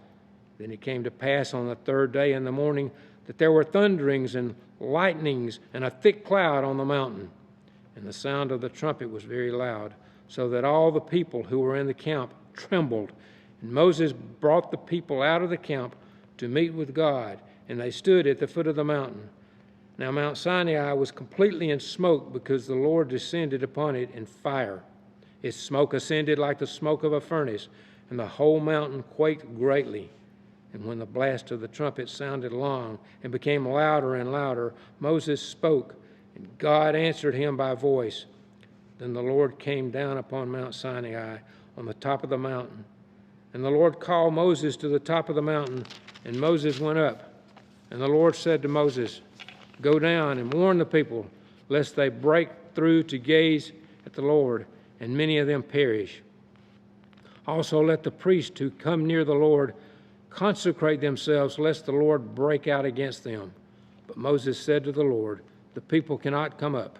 Then it came to pass on the 3rd day in the morning that there were thunderings and lightnings and a thick cloud on the mountain. and the sound of the trumpet was very loud, so that all the people who were in the camp trembled. And Moses brought the people out of the camp to meet with God, and they stood at the foot of the mountain. Now Mount Sinai was completely in smoke, because the Lord descended upon it in fire. Its smoke ascended like the smoke of a furnace, and the whole mountain quaked greatly. And when the blast of the trumpet sounded long and became louder and louder, Moses spoke, and God answered him by voice. Then the Lord came down upon Mount Sinai on the top of the mountain. And the Lord called Moses to the top of the mountain, and Moses went up. And the Lord said to Moses, "Go down and warn the people, lest they break through to gaze at the Lord, and many of them perish. Also let the priests who come near the Lord consecrate themselves, lest the Lord break out against them." But Moses said to the Lord, "The people cannot come up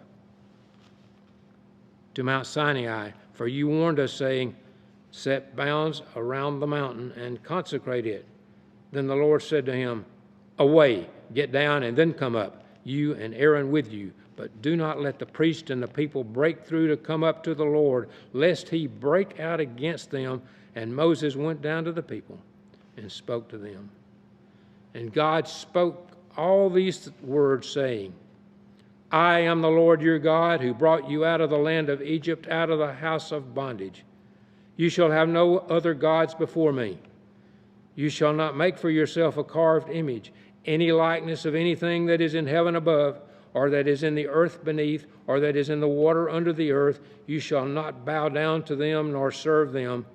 to Mount Sinai, for you warned us, saying, 'Set bounds around the mountain and consecrate it.'" Then the Lord said to him, "Away, get down and then come up, you and Aaron with you. But do not let the priest and the people break through to come up to the Lord, lest he break out against them." And Moses went down to the people and spoke to them. And God spoke all these words, saying, "I am the Lord your God, who brought you out of the land of Egypt, out of the house of bondage. You shall have no other gods before me. You shall not make for yourself a carved image, any likeness of anything that is in heaven above, or that is in the earth beneath, or that is in the water under the earth. You shall not bow down to them nor serve them.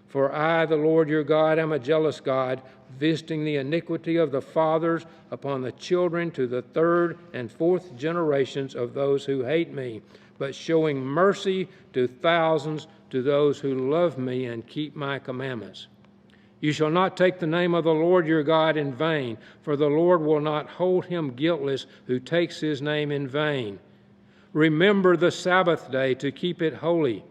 For I, the Lord your God, am a jealous God, visiting the iniquity of the fathers upon the children to the third and fourth generations of those who hate me, but showing mercy to thousands, to those who love me and keep my commandments. You shall not take the name of the Lord your God in vain, for the Lord will not hold him guiltless who takes his name in vain. Remember the Sabbath day to keep it holy.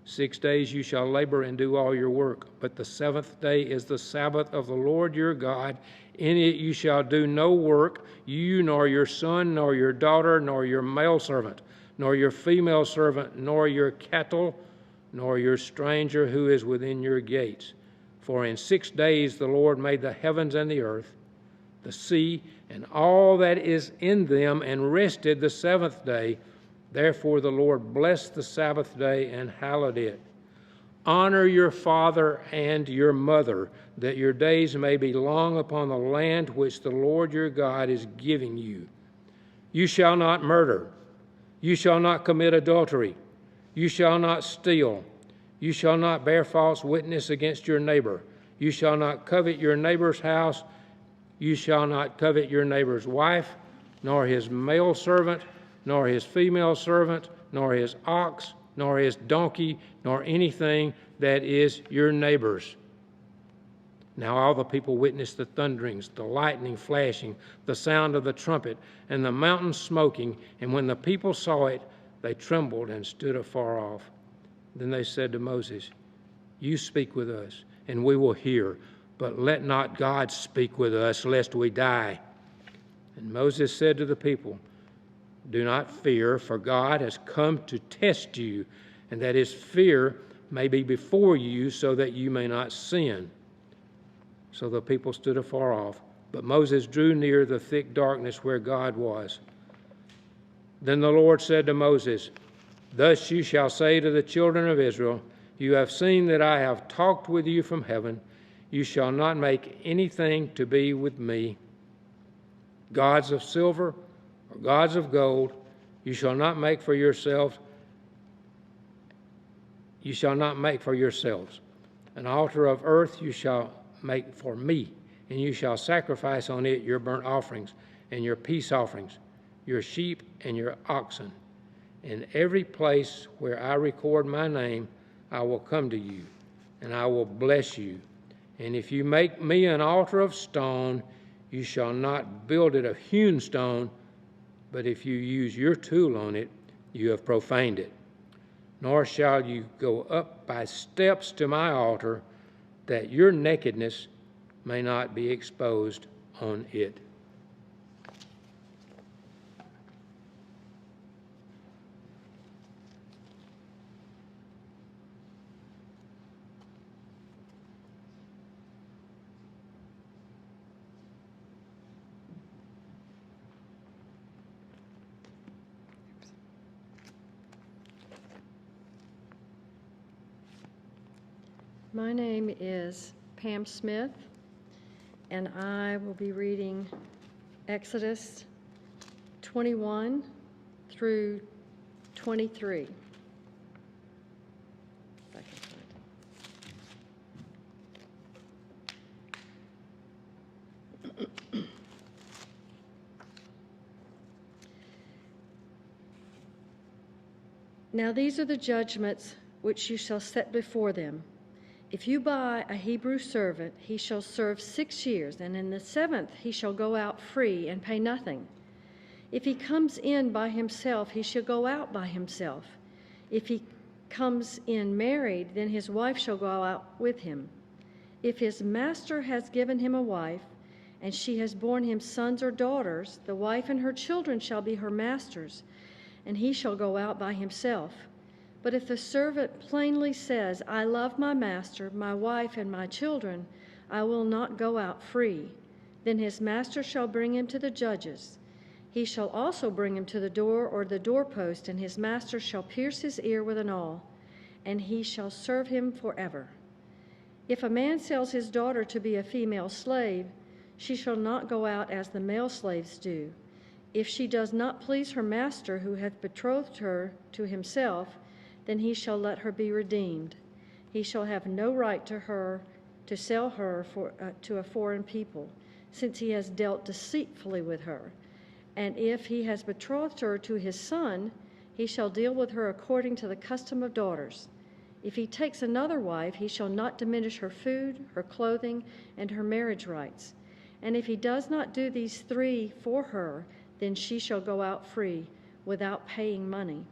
6 days you shall labor and do all your work, but the seventh day is the Sabbath of the Lord your God. In it you shall do no work, you nor your son, nor your daughter, nor your male servant, nor your female servant, nor your cattle, nor your stranger who is within your gates. For in 6 days the Lord made the heavens and the earth, the sea, and all that is in them, and rested the seventh day. Therefore the Lord blessed the Sabbath day and hallowed it. Honor your father and your mother, that your days may be long upon the land which the Lord your God is giving you. You shall not murder. You shall not commit adultery. You shall not steal. You shall not bear false witness against your neighbor. You shall not covet your neighbor's house. You shall not covet your neighbor's wife, nor his male servant, nor his female servant, nor his ox, nor his donkey, nor anything that is your neighbor's. Now all the people witnessed the thunderings, the lightning flashing, the sound of the trumpet, and the mountain smoking. And when the people saw it, they trembled and stood afar off. Then they said to Moses, "You speak with us, and we will hear, but let not God speak with us, lest we die." And Moses said to the people, "Do not fear, for God has come to test you, and that his fear may be before you, so that you may not sin." So the people stood afar off, but Moses drew near the thick darkness where God was. Then the Lord said to Moses, "Thus you shall say to the children of Israel, you have seen that I have talked with you from heaven. You shall not make anything to be with me, gods of silver or gods of gold. You shall not make for yourselves. You shall not make for yourselves. An altar of earth you shall make for me, and you shall sacrifice on it your burnt offerings and your peace offerings, your sheep and your oxen. In every place where I record my name, I will come to you, and I will bless you. And if you make me an altar of stone, you shall not build it of hewn stone, but if you use your tool on it, you have profaned it. Nor shall you go up by steps to my altar, that your nakedness may not be exposed on it." My name is Pam Smith, and I will be reading Exodus 21 through 23. If I can find it. Now these are the judgments which you shall set before them. If you buy a Hebrew servant, he shall serve 6 years, and in the 7th he shall go out free and pay nothing. If he comes in by himself, he shall go out by himself. If he comes in married, then his wife shall go out with him. If his master has given him a wife, and she has borne him sons or daughters, the wife and her children shall be her master's, and he shall go out by himself. But if the servant plainly says, I love my master, my wife, and my children, I will not go out free, then his master shall bring him to the judges. He shall also bring him to the door or the doorpost, and his master shall pierce his ear with an awl, and he shall serve him forever. If a man sells his daughter to be a female slave, she shall not go out as the male slaves do. If she does not please her master who hath betrothed her to himself, then he shall let her be redeemed. He shall have no right to her to sell her to a foreign people, since he has dealt deceitfully with her. And if he has betrothed her to his son, he shall deal with her according to the custom of daughters. If he takes another wife, he shall not diminish her food, her clothing, and her marriage rights. And if he does not do these 3 for her, then she shall go out free, without paying money.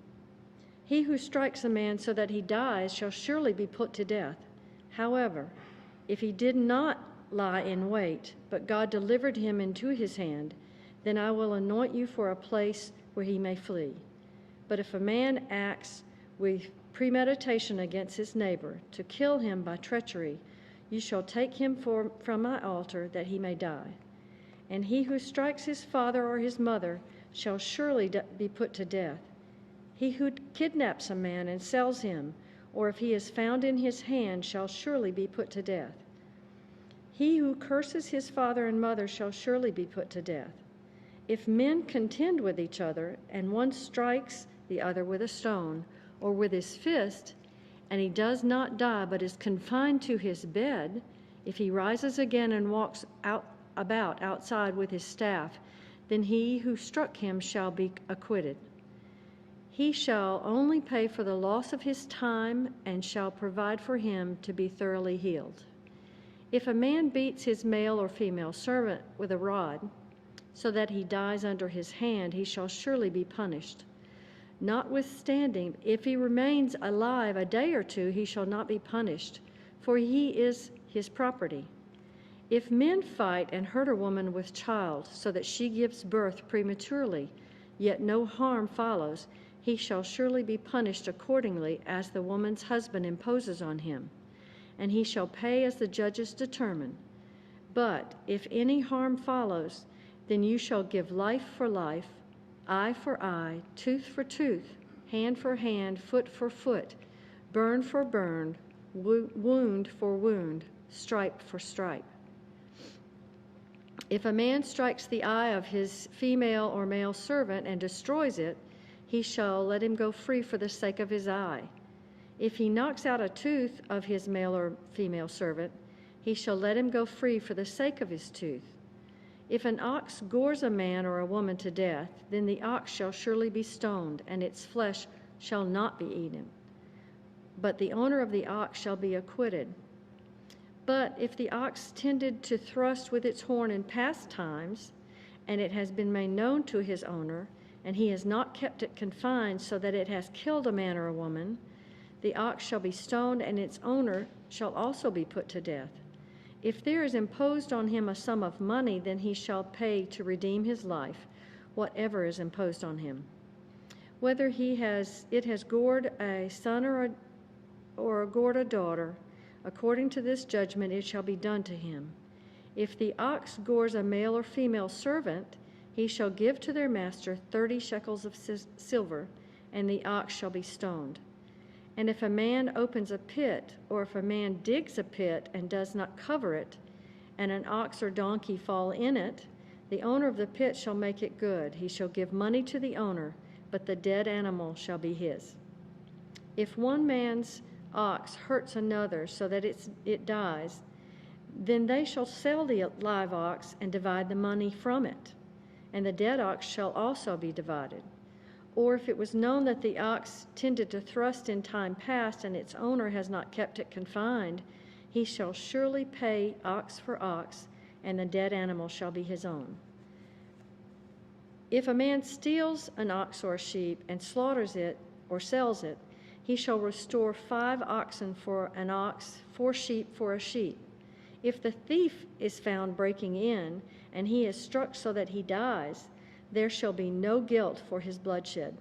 He who strikes a man so that he dies shall surely be put to death. However, if he did not lie in wait, but God delivered him into his hand, then I will anoint you for a place where he may flee. But if a man acts with premeditation against his neighbor to kill him by treachery, you shall take him from my altar that he may die. And he who strikes his father or his mother shall surely be put to death. He who kidnaps a man and sells him, or if he is found in his hand, shall surely be put to death. He who curses his father and mother shall surely be put to death. If men contend with each other, and one strikes the other with a stone or with his fist, and he does not die but is confined to his bed, if he rises again and walks about outside with his staff, then he who struck him shall be acquitted. He shall only pay for the loss of his time and shall provide for him to be thoroughly healed. If a man beats his male or female servant with a rod, so that he dies under his hand, he shall surely be punished. Notwithstanding, if he remains alive a day or 2, he shall not be punished, for he is his property. If men fight and hurt a woman with child, so that she gives birth prematurely, yet no harm follows, he shall surely be punished accordingly as the woman's husband imposes on him, and he shall pay as the judges determine. But if any harm follows, then you shall give life for life, eye for eye, tooth for tooth, hand for hand, foot for foot, burn for burn, wound for wound, stripe for stripe. If a man strikes the eye of his female or male servant and destroys it, he shall let him go free for the sake of his eye. If he knocks out a tooth of his male or female servant, he shall let him go free for the sake of his tooth. If an ox gores a man or a woman to death, then the ox shall surely be stoned, and its flesh shall not be eaten. But the owner of the ox shall be acquitted. But if the ox tended to thrust with its horn in past times, and it has been made known to his owner, and he has not kept it confined so that it has killed a man or a woman, the ox shall be stoned, and its owner shall also be put to death. If there is imposed on him a sum of money, then he shall pay to redeem his life, whatever is imposed on him. Whether it has gored a son or gored a daughter, according to this judgment it shall be done to him. If the ox gores a male or female servant, he shall give to their master 30 shekels of silver, and the ox shall be stoned. And if a man opens a pit, or if a man digs a pit and does not cover it, and an ox or donkey fall in it, the owner of the pit shall make it good. He shall give money to the owner, but the dead animal shall be his. If one man's ox hurts another so that it dies, then they shall sell the live ox and divide the money from it, and the dead ox shall also be divided. Or if it was known that the ox tended to thrust in time past, and its owner has not kept it confined, he shall surely pay ox for ox, and the dead animal shall be his own. If a man steals an ox or a sheep and slaughters it or sells it, he shall restore 5 oxen for an ox, 4 sheep for a sheep. If the thief is found breaking in, and he is struck so that he dies, there shall be no guilt for his bloodshed.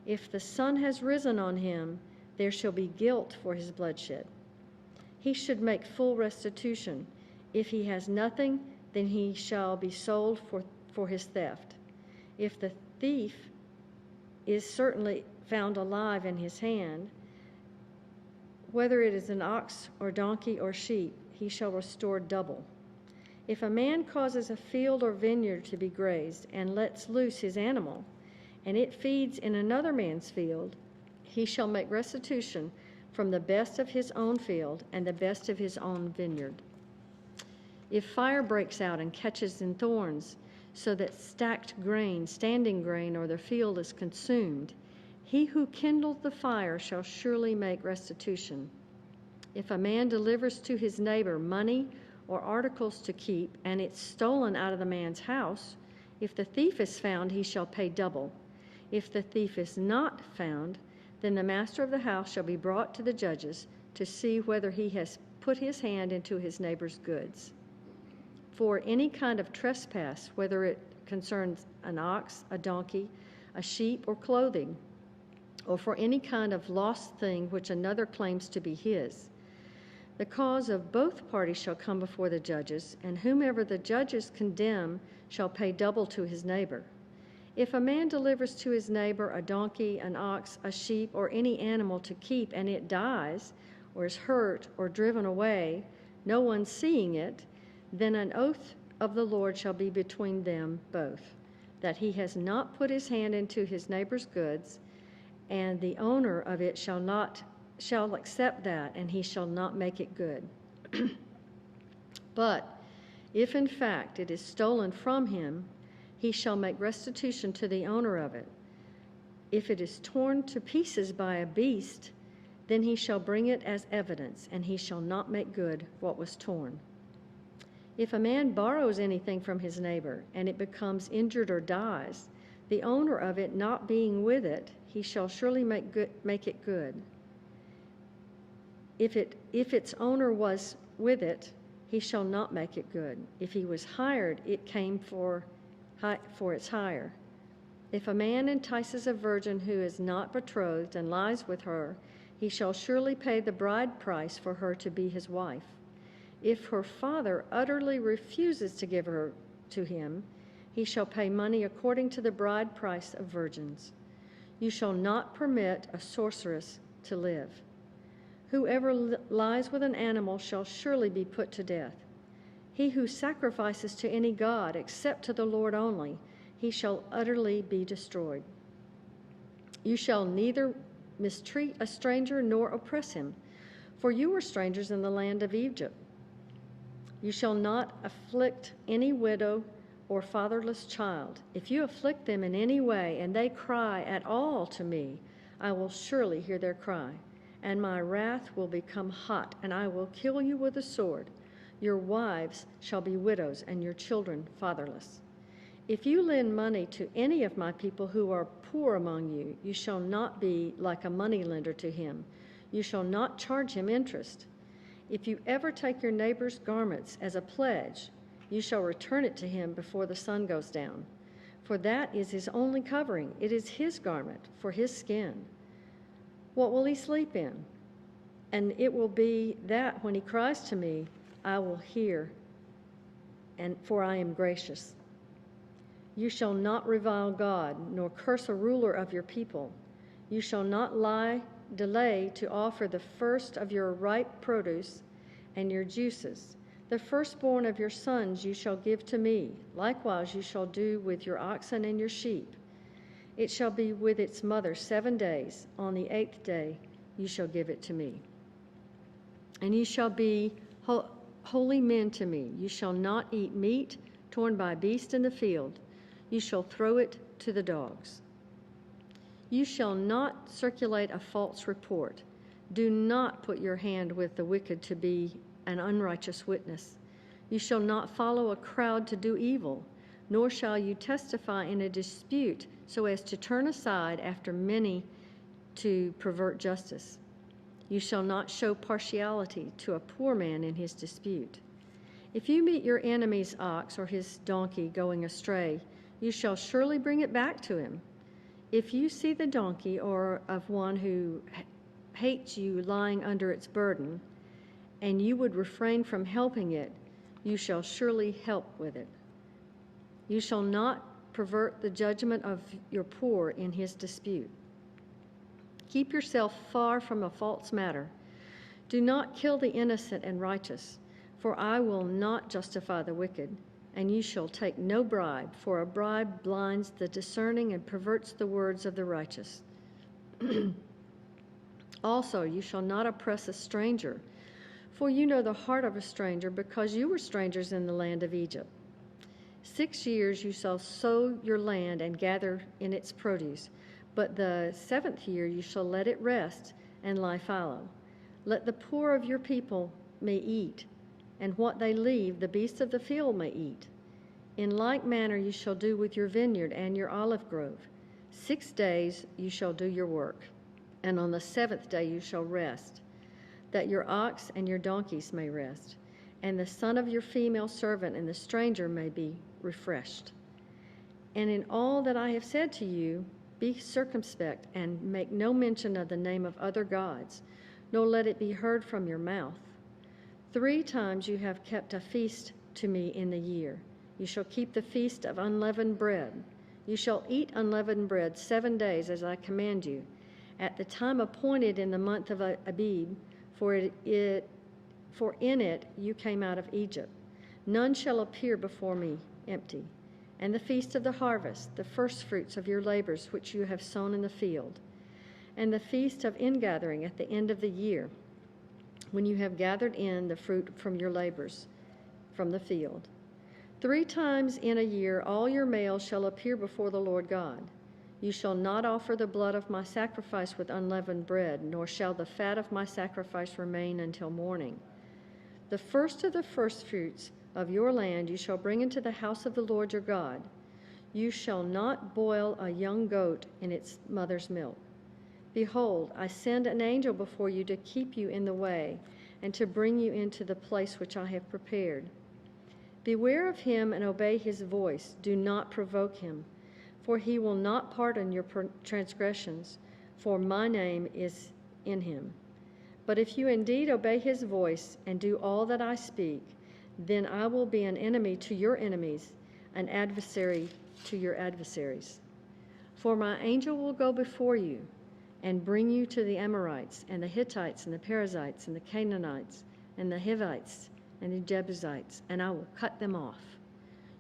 If the sun has risen on him, there shall be guilt for his bloodshed. He should make full restitution. If he has nothing, then he shall be sold for his theft. If the thief is certainly found alive in his hand, whether it is an ox or donkey or sheep, he shall restore double. If a man causes a field or vineyard to be grazed and lets loose his animal, and it feeds in another man's field, he shall make restitution from the best of his own field and the best of his own vineyard. If fire breaks out and catches in thorns, so that stacked grain, standing grain, or the field is consumed, he who kindled the fire shall surely make restitution. If a man delivers to his neighbor money or articles to keep, and it's stolen out of the man's house, if the thief is found, he shall pay double. If the thief is not found, then the master of the house shall be brought to the judges to see whether he has put his hand into his neighbor's goods. For any kind of trespass, whether it concerns an ox, a donkey, a sheep, or clothing, or for any kind of lost thing which another claims to be his, the cause of both parties shall come before the judges, and whomever the judges condemn shall pay double to his neighbor. If a man delivers to his neighbor a donkey, an ox, a sheep, or any animal to keep, and it dies, or is hurt, or driven away, no one seeing it, then an oath of the Lord shall be between them both, that he has not put his hand into his neighbor's goods, and the owner of it shall accept that, and he shall not make it good. But if in fact it is stolen from him, he shall make restitution to the owner of it. If it is torn to pieces by a beast, then he shall bring it as evidence, and he shall not make good what was torn. If a man borrows anything from his neighbor, and it becomes injured or dies, the owner of it not being with it, he shall surely make it good. If its owner was with it, he shall not make it good. If he was hired, it came for its hire. If a man entices a virgin who is not betrothed and lies with her, he shall surely pay the bride price for her to be his wife. If her father utterly refuses to give her to him, he shall pay money according to the bride price of virgins. You shall not permit a sorceress to live. Whoever lies with an animal shall surely be put to death. He who sacrifices to any god except to the Lord only, he shall utterly be destroyed. You shall neither mistreat a stranger nor oppress him, for you were strangers in the land of Egypt. You shall not afflict any widow or fatherless child. If you afflict them in any way, and they cry at all to me, I will surely hear their cry, and my wrath will become hot, and I will kill you with a sword. Your wives shall be widows, and your children fatherless. If you lend money to any of my people who are poor among you, you shall not be like a moneylender to him. You shall not charge him interest. If you ever take your neighbor's garments as a pledge, you shall return it to him before the sun goes down. For that is his only covering. It is his garment for his skin. What will he sleep in? And it will be that when he cries to me, I will hear, and for I am gracious. You shall not revile God, nor curse a ruler of your people. You shall not lie delay to offer the first of your ripe produce and your juices. The firstborn of your sons you shall give to me. Likewise you shall do with your oxen and your sheep. It shall be with its mother 7 days. On the 8th day you shall give it to me. And you shall be holy men to me. You shall not eat meat torn by beast in the field. You shall throw it to the dogs. You shall not circulate a false report. Do not put your hand with the wicked to be an unrighteous witness. You shall not follow a crowd to do evil, nor shall you testify in a dispute so as to turn aside after many to pervert justice. You shall not show partiality to a poor man in his dispute. If you meet your enemy's ox or his donkey going astray, you shall surely bring it back to him. If you see the donkey or of one who hates you lying under its burden, and you would refrain from helping it, you shall surely help with it. You shall not pervert the judgment of your poor in his dispute. Keep yourself far from a false matter. Do not kill the innocent and righteous, for I will not justify the wicked. And you shall take no bribe, for a bribe blinds the discerning and perverts the words of the righteous. Also, you shall not oppress a stranger, for you know the heart of a stranger, because you were strangers in the land of Egypt. 6 years you shall sow your land and gather in its produce, but the 7th year you shall let it rest and lie fallow. Let the poor of your people may eat, and what they leave the beasts of the field may eat. In like manner you shall do with your vineyard and your olive grove. 6 days you shall do your work, and on the 7th day you shall rest, that your ox and your donkeys may rest, and the son of your female servant and the stranger may be refreshed. And in all that I have said to you, be circumspect and make no mention of the name of other gods, nor let it be heard from your mouth. 3 times you have kept a feast to me in the year. You shall keep the feast of unleavened bread. You shall eat unleavened bread 7 days, as I command you, at the time appointed in the month of Abib, for in it you came out of Egypt. None shall appear before me empty. And the feast of the harvest, the firstfruits of your labors which you have sown in the field, and the feast of ingathering at the end of the year, when you have gathered in the fruit from your labors from the field. 3 times in a year all your males shall appear before the Lord God. You shall not offer the blood of my sacrifice with unleavened bread, nor shall the fat of my sacrifice remain until morning. The first of the firstfruits of your land you shall bring into the house of the Lord your God. You shall not boil a young goat in its mother's milk. Behold, I send an angel before you to keep you in the way and to bring you into the place which I have prepared. Beware of him and obey his voice. Do not provoke him, for he will not pardon your transgressions, for my name is in him. But if you indeed obey his voice and do all that I speak, then I will be an enemy to your enemies, an adversary to your adversaries. For my angel will go before you and bring you to the Amorites and the Hittites and the Perizzites and the Canaanites and the Hivites and the Jebusites, and I will cut them off.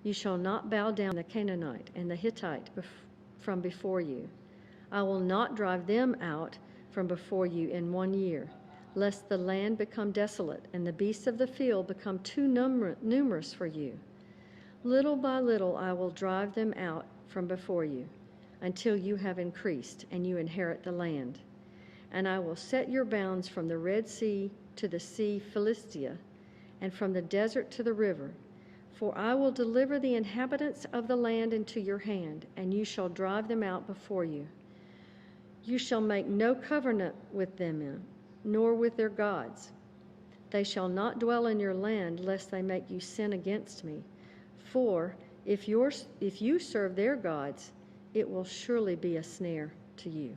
You shall not bow down the Canaanite and the Hittite from before you. I will not drive them out from before you in 1 year, lest the land become desolate and the beasts of the field become too numerous for you. Little by little I will drive them out from before you, until you have increased and you inherit the land. And I will set your bounds from the Red Sea to the sea Philistia, and from the desert to the river. For I will deliver the inhabitants of the land into your hand, and you shall drive them out before you. You shall make no covenant with them, nor with their gods. They shall not dwell in your land, lest they make you sin against me. For if you serve their gods, it will surely be a snare to you.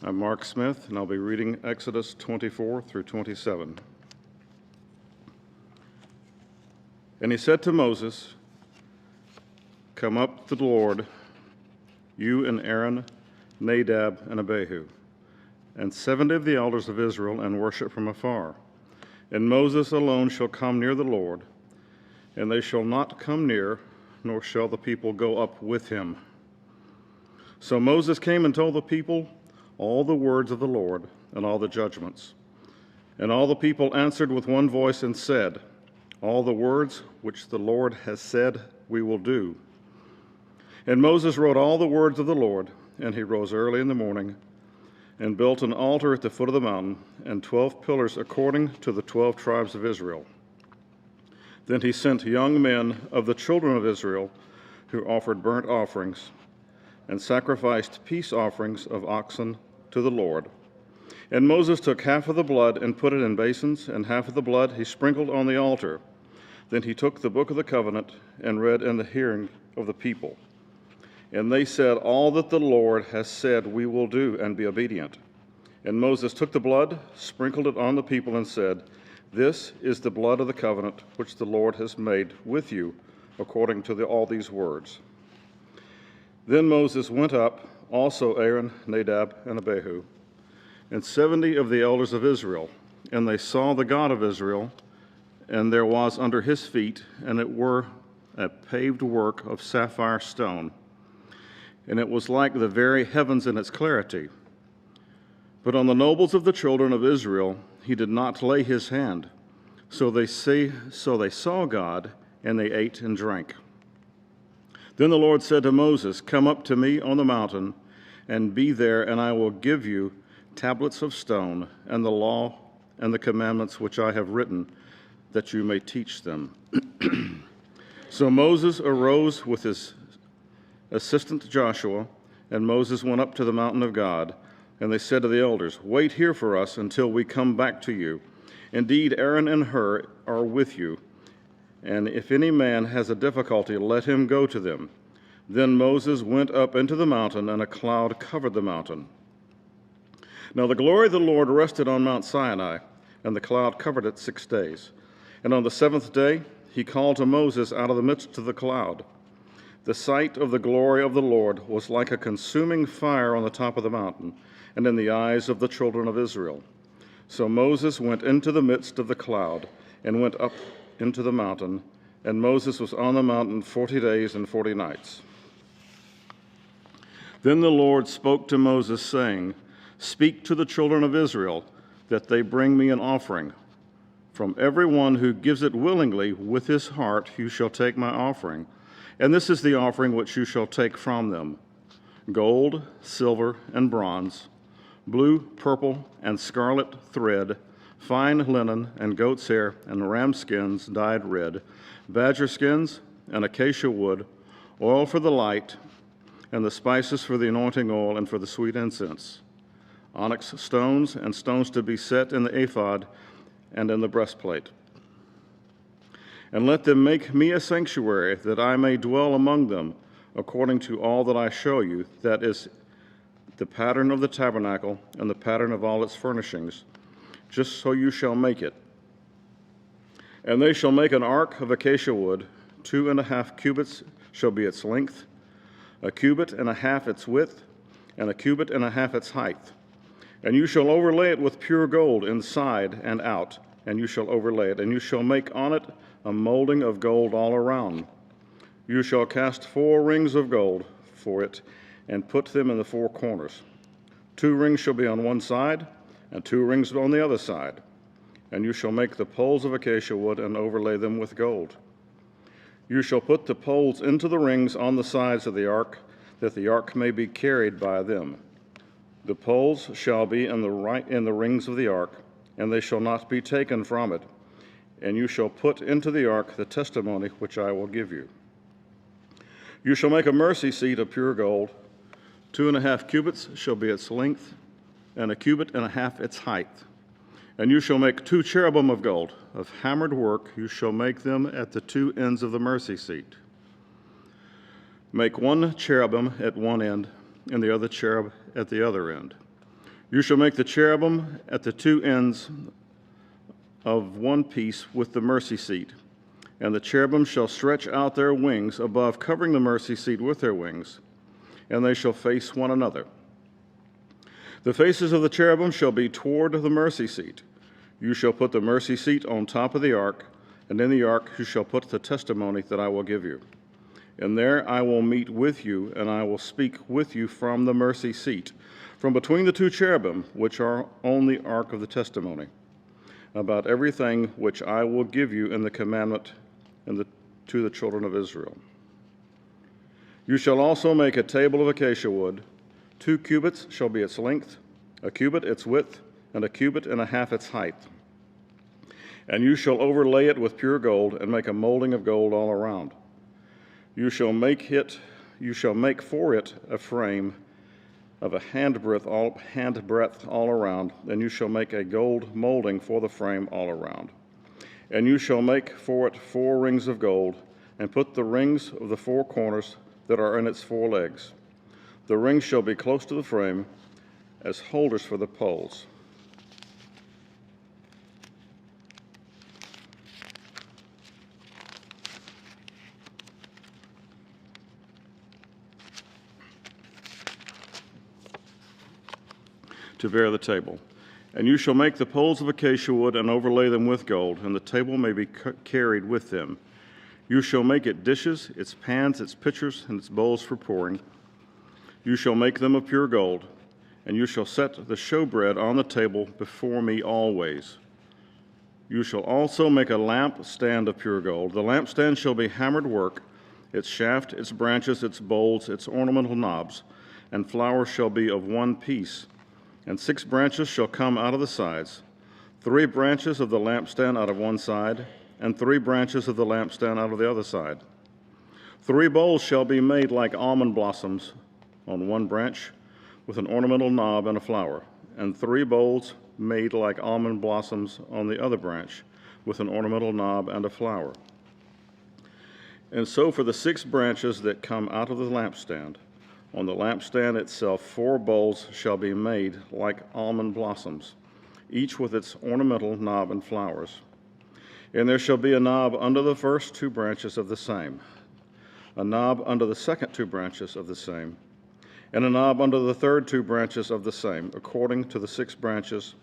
I'm Mark Smith, and I'll be reading Exodus 24 through 27. And he said to Moses, "Come up to the Lord, you and Aaron, Nadab, and Abihu, and 70 of the elders of Israel, and worship from afar. And Moses alone shall come near the Lord, and they shall not come near, nor shall the people go up with him." So Moses came and told the people all the words of the Lord and all the judgments. And all the people answered with one voice and said, "All the words which the Lord has said we will do." And Moses wrote all the words of the Lord, and he rose early in the morning and built an altar at the foot of the mountain and 12 pillars according to the 12 tribes of Israel. Then he sent young men of the children of Israel who offered burnt offerings and sacrificed peace offerings of oxen to the Lord. And Moses took half of the blood and put it in basins, and half of the blood he sprinkled on the altar. Then he took the book of the covenant and read in the hearing of the people. And they said, "All that the Lord has said we will do, and be obedient." And Moses took the blood, sprinkled it on the people, and said, "This is the blood of the covenant which the Lord has made with you according to all these words." Then Moses went up, also Aaron, Nadab, and Abihu, and 70 of the elders of Israel. And they saw the God of Israel, and there was under his feet, and it were a paved work of sapphire stone, and it was like the very heavens in its clarity. But on the nobles of the children of Israel he did not lay his hand. So they saw God, and they ate and drank. Then the Lord said to Moses, "Come up to me on the mountain, and be there, and I will give you tablets of stone, and the law and the commandments which I have written, that you may teach them." So Moses arose with his assistant Joshua, and Moses went up to the mountain of God. And they said to the elders, "Wait here for us until we come back to you. Indeed, Aaron and Hur are with you, and if any man has a difficulty, let him go to them." Then Moses went up into the mountain, and a cloud covered the mountain. Now the glory of the Lord rested on Mount Sinai, and the cloud covered it 6 days. And on the 7th day he called to Moses out of the midst of the cloud. The sight of the glory of the Lord was like a consuming fire on the top of the mountain, and in the eyes of the children of Israel. So Moses went into the midst of the cloud, and went up into the mountain, and Moses was on the mountain 40 days and 40 nights. Then the Lord spoke to Moses, saying, "Speak to the children of Israel, that they bring me an offering. From every one who gives it willingly with his heart you shall take my offering. And this is the offering which you shall take from them: gold, silver, and bronze, blue, purple, and scarlet thread, fine linen, and goat's hair, and ram skins dyed red, badger skins, and acacia wood, oil for the light, and the spices for the anointing oil and for the sweet incense, onyx stones, and stones to be set in the ephod and in the breastplate. And let them make me a sanctuary, that I may dwell among them, according to all that I show you, that is the pattern of the tabernacle and the pattern of all its furnishings, just so you shall make it. And they shall make an ark of acacia wood, 2.5 cubits shall be its length, 1.5 cubits its width, and 1.5 cubits its height. And you shall overlay it with pure gold inside and out, and you shall overlay it, and you shall make on it a molding of gold all around. You shall cast 4 rings of gold for it, and put them in the 4 corners. 2 rings shall be on one side, and 2 rings on the other side. And you shall make the poles of acacia wood, and overlay them with gold. You shall put the poles into the rings on the sides of the ark, that the ark may be carried by them. The poles shall be in the rings of the ark, and they shall not be taken from it. And you shall put into the ark the testimony which I will give you. You shall make a mercy seat of pure gold. 2.5 cubits shall be its length, and 1.5 cubits its height. And you shall make 2 cherubim of gold, of hammered work. You shall make them at the 2 ends of the mercy seat. Make 1 cherubim at one end, and the other cherub at the other end. You shall make the cherubim at the two ends of one piece with the mercy seat, and the cherubim shall stretch out their wings above, covering the mercy seat with their wings, and they shall face one another. The faces of the cherubim shall be toward the mercy seat. You shall put the mercy seat on top of the ark, and in the ark you shall put the testimony that I will give you. And there I will meet with you, and I will speak with you from the mercy seat, from between the two cherubim which are on the ark of the testimony, about everything which I will give you in the commandment to the children of Israel. You shall also make a table of acacia wood. 2 cubits shall be its length, a cubit its width, and a cubit and a half its height. And you shall overlay it with pure gold, and make a molding of gold all around. You shall make for it a frame of a handbreadth all around, and you shall make a gold molding for the frame all around. And you shall make for it 4 rings of gold, and put the rings of the 4 corners that are in its 4 legs. The rings shall be close to the frame as holders for the poles. To bear the table. And you shall make the poles of acacia wood and overlay them with gold, and the table may be carried with them. You shall make it dishes, its pans, its pitchers, and its bowls for pouring. You shall make them of pure gold, and you shall set the showbread on the table before me always. You shall also make a lamp stand of pure gold. The lampstand shall be hammered work, its shaft, its branches, its bowls, its ornamental knobs, and flowers shall be of one piece. And 6 branches shall come out of the sides, 3 branches of the lampstand out of one side, and 3 branches of the lampstand out of the other side. 3 bowls shall be made like almond blossoms on one branch, with an ornamental knob and a flower, and 3 bowls made like almond blossoms on the other branch, with an ornamental knob and a flower. And so for the 6 branches that come out of the lampstand, on the lampstand itself 4 bowls shall be made like almond blossoms, each with its ornamental knob and flowers. And there shall be a knob under the first 2 branches of the same, a knob under the second 2 branches of the same, and a knob under the third 2 branches of the same, according to the 6 branches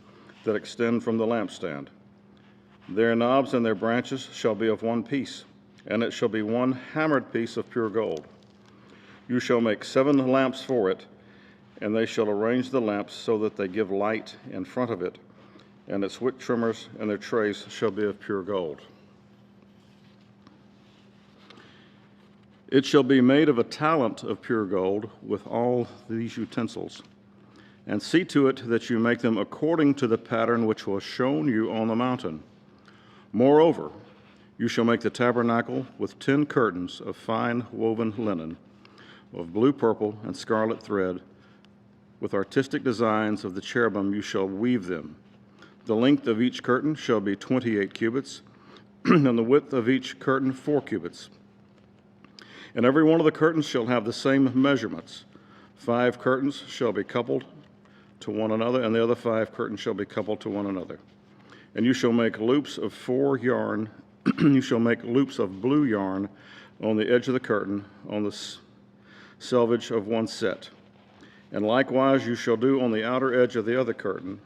that extend from the lampstand. Their knobs and their branches shall be of one piece, and it shall be one hammered piece of pure gold. You shall make 7 lamps for it, and they shall arrange the lamps so that they give light in front of it, and its wick trimmers and their trays shall be of pure gold. It shall be made of a talent of pure gold with all these utensils. And see to it that you make them according to the pattern which was shown you on the mountain. Moreover, you shall make the tabernacle with 10 curtains of fine woven linen, of blue, purple, and scarlet thread. With artistic designs of the cherubim you shall weave them. The length of each curtain shall be 28 cubits, and the width of each curtain 4 cubits. And every one of the curtains shall have the same measurements. 5 curtains shall be coupled to one another, and the other 5 curtains shall be coupled to one another. And you shall make loops of 4 yarn. You shall make loops of blue yarn on the edge of the curtain, on the selvage of one set. And likewise you shall do on the outer edge of the other curtain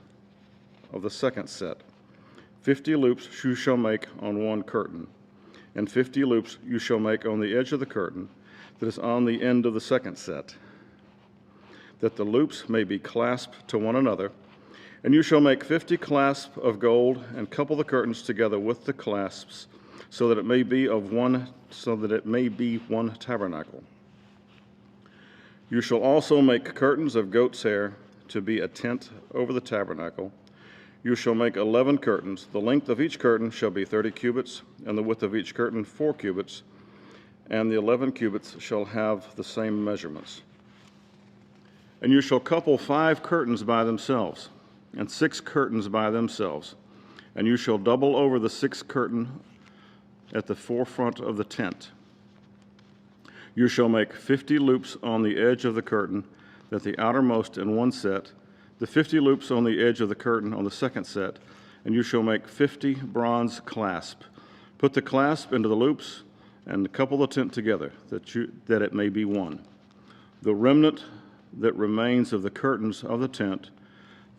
of the second set. 50 loops you shall make on one curtain, and 50 loops you shall make on the edge of the curtain that is on the end of the second set, that the loops may be clasped to one another. And you shall make 50 clasps of gold, and couple the curtains together with the clasps, so that it may be one tabernacle. You shall also make curtains of goat's hair to be a tent over the tabernacle. You shall make 11 curtains. The length of each curtain shall be 30 cubits, and the width of each curtain 4 cubits, and the 11 cubits shall have the same measurements. And you shall couple 5 curtains by themselves, and 6 curtains by themselves, and you shall double over the 6th curtain at the forefront of the tent. You shall make 50 loops on the edge of the curtain, that the outermost in one set the 50 loops on the edge of the curtain on the second set, and you shall make 50 bronze clasps. Put the clasp into the loops and couple the tent together, that it may be one. The remnant that remains of the curtains of the tent,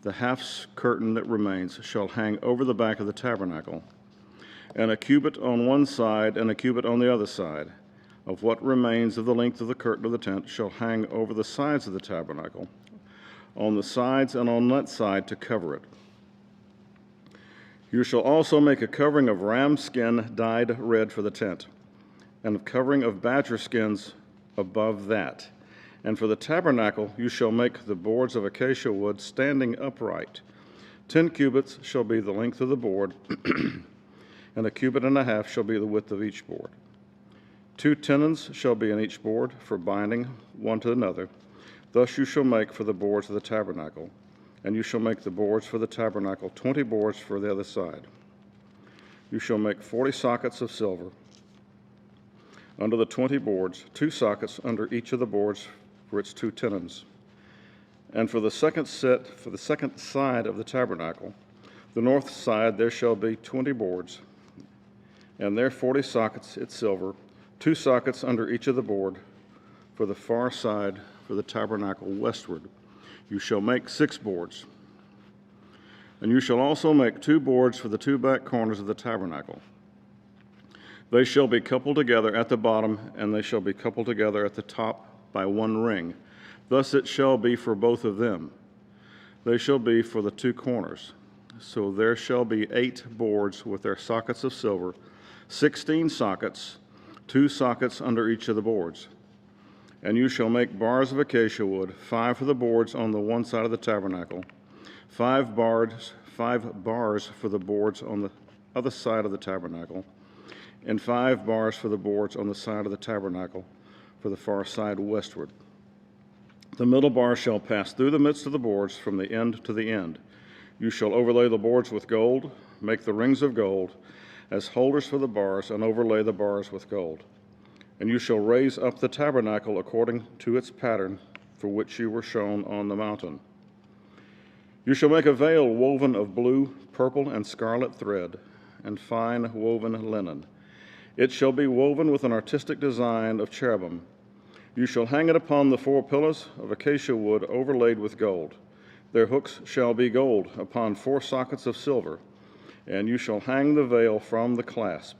the half curtain that remains, shall hang over the back of the tabernacle, and a cubit on one side and a cubit on the other side of what remains of the length of the curtain of the tent shall hang over the sides of the tabernacle, on the sides and on that side to cover it. You shall also make a covering of ram skin dyed red for the tent, and a covering of badger skins above that. And for the tabernacle you shall make the boards of acacia wood standing upright. 10 cubits shall be the length of the board, and a cubit and a half shall be the width of each board. 2 tenons shall be in each board for binding one to another. Thus you shall make for the boards of the tabernacle, and you shall make the boards for the tabernacle 20 boards for the other side. You shall make 40 sockets of silver under the 20 boards, 2 sockets under each of the boards for its 2 tenons. And for the second side of the tabernacle, the north side, there shall be 20 boards, and there 40 sockets, its silver, 2 sockets under each of the board for the far side for the tabernacle westward. You shall make 6 boards. And you shall also make 2 boards for the 2 back corners of the tabernacle. They shall be coupled together at the bottom, and they shall be coupled together at the top by 1 ring. Thus it shall be for both of them. They shall be for the 2 corners. So there shall be 8 boards with their sockets of silver, 16 sockets, 2 sockets under each of the boards. And you shall make bars of acacia wood, 5 for the boards on the one side of the tabernacle, 5 bars for the boards on the other side of the tabernacle, and 5 bars for the boards on the side of the tabernacle for the far side westward. The middle bar shall pass through the midst of the boards from the end to the end. You shall overlay the boards with gold, make the rings of gold as holders for the bars, and overlay the bars with gold. And you shall raise up the tabernacle according to its pattern for which you were shown on the mountain. You shall make a veil woven of blue, purple, and scarlet thread, and fine woven linen. It shall be woven with an artistic design of cherubim. You shall hang it upon the 4 pillars of acacia wood overlaid with gold. Their hooks shall be gold upon 4 sockets of silver, and you shall hang the veil from the clasp.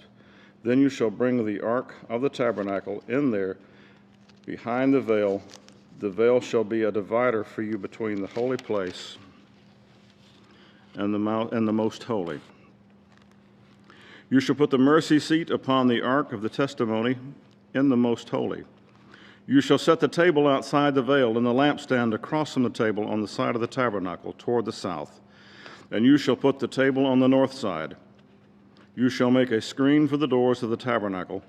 Then you shall bring the ark of the tabernacle in there behind the veil. The veil shall be a divider for you between the holy place and the most holy. You shall put the mercy seat upon the ark of the testimony in the most holy. You shall set the table outside the veil and the lampstand across from the table on the side of the tabernacle toward the south. And you shall put the table on the north side. You shall make a screen for the doors of the tabernacle,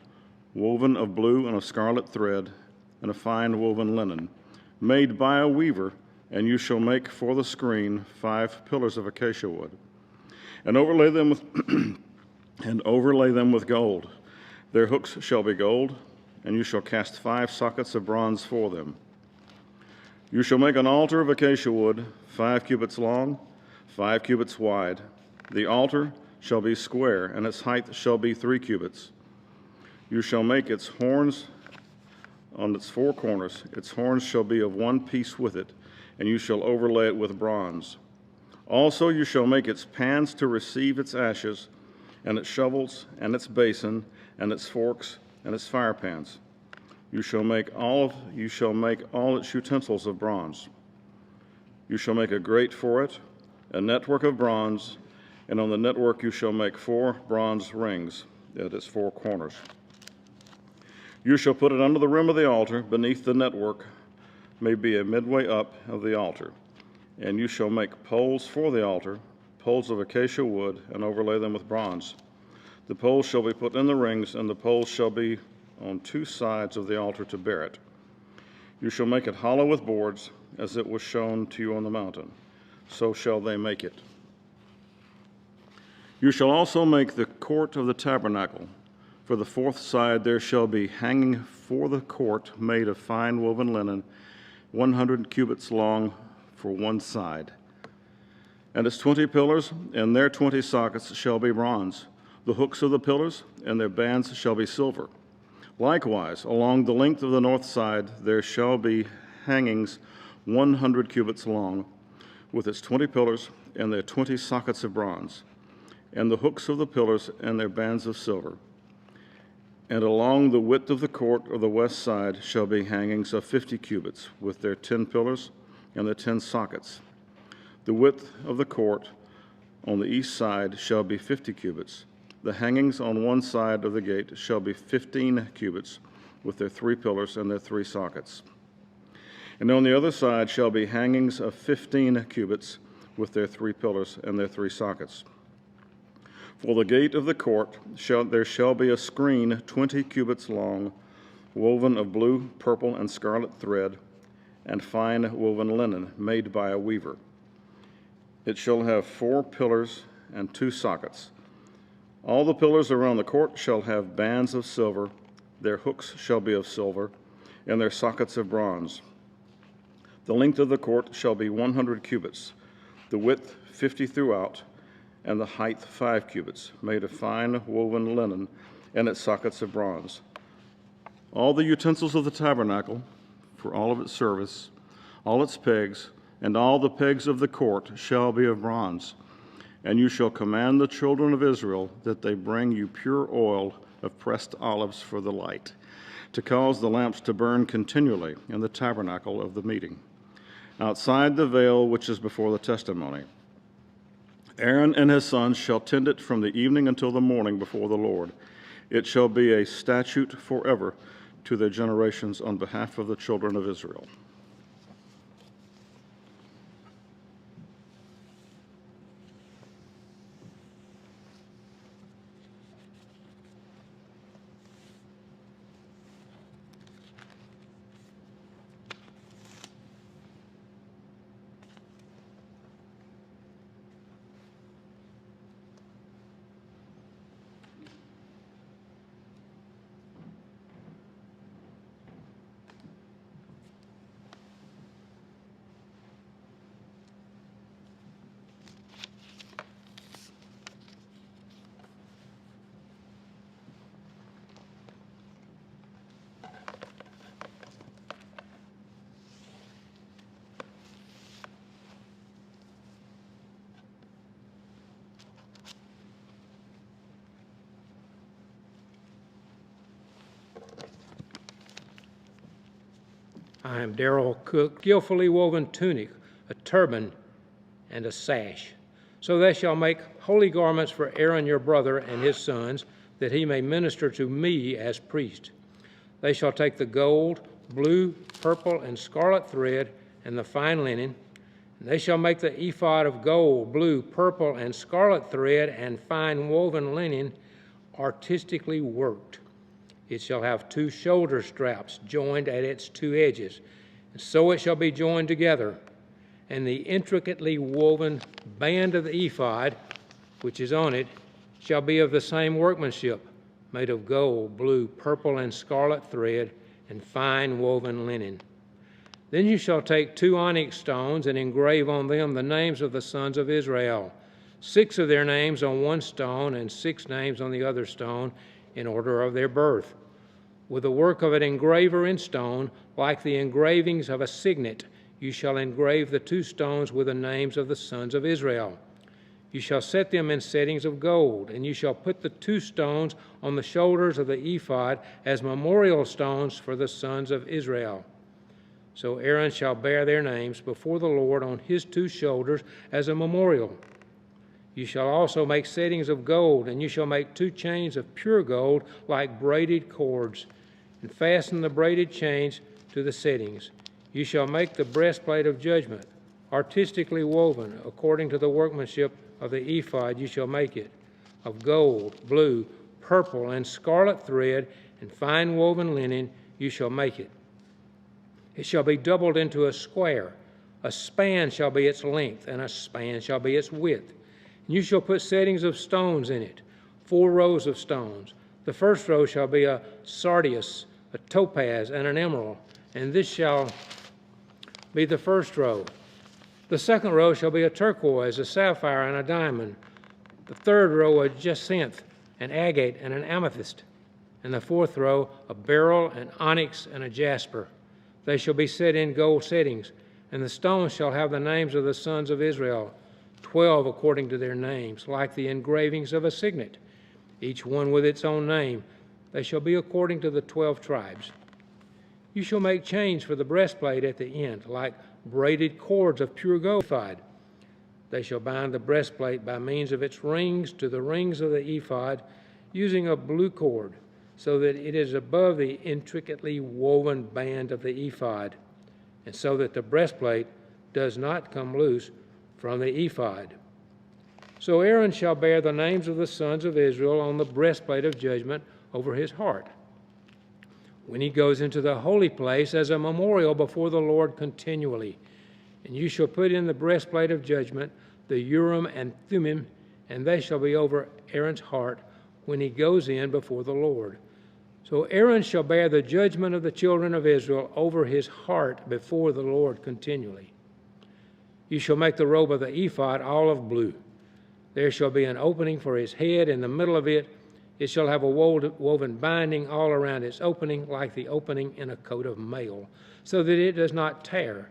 woven of blue and of scarlet thread, and a fine woven linen, made by a weaver, and you shall make for the screen 5 pillars of acacia wood, and overlay them with gold. Their hooks shall be gold, and you shall cast 5 sockets of bronze for them. You shall make an altar of acacia wood, 5 cubits long, 5 cubits wide. The altar shall be square, and its height shall be 3 cubits. You shall make its horns on its 4 corners. Its horns shall be of one piece with it, and you shall overlay it with bronze. Also you shall make its pans to receive its ashes, and its shovels, and its basin, and its forks, and its fire pans. You shall make all its utensils of bronze. You shall make a grate for it, a network of bronze, and on the network you shall make 4 bronze rings at its 4 corners. You shall put it under the rim of the altar, beneath the network, may be a midway up of the altar. And you shall make poles for the altar, poles of acacia wood, and overlay them with bronze. The poles shall be put in the rings, and the poles shall be on 2 sides of the altar to bear it. You shall make it hollow with boards, as it was shown to you on the mountain. So shall they make it. You shall also make the court of the tabernacle. For the 4th side there shall be hanging for the court made of fine woven linen, 100 cubits long for one side. And its 20 pillars and their 20 sockets shall be bronze. The hooks of the pillars and their bands shall be silver. Likewise, along the length of the north side there shall be hangings 100 cubits long, with its 20 pillars and their 20 sockets of bronze, and the hooks of the pillars and their bands of silver. And along the width of the court of the west side shall be hangings of 50 cubits, with their 10 pillars and their 10 sockets. The width of the court on the east side shall be 50 cubits. The hangings on one side of the gate shall be 15 cubits, with their 3 pillars and their 3 sockets. And on the other side shall be hangings of 15 cubits, with their 3 pillars and their 3 sockets. For the gate of the court there shall be a screen 20 cubits long, woven of blue, purple, and scarlet thread, and fine woven linen, made by a weaver. It shall have 4 pillars and 2 sockets. All the pillars around the court shall have bands of silver. Their hooks shall be of silver, and their sockets of bronze. The length of the court shall be 100 cubits, the width 50 throughout, and the height 5 cubits, made of fine woven linen, and its sockets of bronze. All the utensils of the tabernacle, for all of its service, all its pegs, and all the pegs of the court shall be of bronze. And you shall command the children of Israel that they bring you pure oil of pressed olives for the light, to cause the lamps to burn continually in the tabernacle of the meeting, outside the veil which is before the testimony. Aaron and his sons shall tend it from the evening until the morning before the Lord. It shall be a statute forever to their generations on behalf of the children of Israel. I am Darrell Cook, skillfully woven tunic, a turban, and a sash. So they shall make holy garments for Aaron your brother and his sons, that he may minister to me as priest. They shall take the gold, blue, purple, and scarlet thread, and the fine linen, and they shall make the ephod of gold, blue, purple, and scarlet thread, and fine woven linen, artistically worked. It shall have 2 shoulder straps joined at its 2 edges, and so it shall be joined together. And the intricately woven band of the ephod, which is on it, shall be of the same workmanship, made of gold, blue, purple, and scarlet thread, and fine woven linen. Then you shall take 2 onyx stones and engrave on them the names of the sons of Israel, 6 of their names on one stone and 6 names on the other stone, in order of their birth, with the work of an engraver in stone, like the engravings of a signet. You shall engrave the 2 stones with the names of the sons of Israel. You shall set them in settings of gold, and you shall put the 2 stones on the shoulders of the ephod as memorial stones for the sons of Israel. So Aaron shall bear their names before the Lord on his 2 shoulders as a memorial. You shall also make settings of gold, and you shall make 2 chains of pure gold like braided cords, and fasten the braided chains to the settings. You shall make the breastplate of judgment, artistically woven, according to the workmanship of the ephod you shall make it, of gold, blue, purple, and scarlet thread, and fine woven linen you shall make it. It shall be doubled into a square. A span shall be its length, and a span shall be its width. And you shall put settings of stones in it, 4 rows of stones. The first row shall be a sardius, a topaz, and an emerald, and this shall be the first row. The second row shall be a turquoise, a sapphire, and a diamond. The third row a jacinth, an agate, and an amethyst. And the fourth row a beryl, an onyx, and a jasper. They shall be set in gold settings, and the stones shall have the names of the sons of Israel, 12 according to their names, like the engravings of a signet, each one with its own name. They shall be according to the 12 tribes. You shall make chains for the breastplate at the end, like braided cords of pure gold. They shall bind the breastplate by means of its rings to the rings of the ephod, using a blue cord, so that it is above the intricately woven band of the ephod, and so that the breastplate does not come loose from the ephod. So Aaron shall bear the names of the sons of Israel on the breastplate of judgment over his heart, when he goes into the holy place as a memorial before the Lord continually. And you shall put in the breastplate of judgment the Urim and Thummim, and they shall be over Aaron's heart when he goes in before the Lord. So Aaron shall bear the judgment of the children of Israel over his heart before the Lord continually. You shall make the robe of the ephod olive blue. There shall be an opening for his head in the middle of it. It shall have a woven binding all around its opening, like the opening in a coat of mail, so that it does not tear.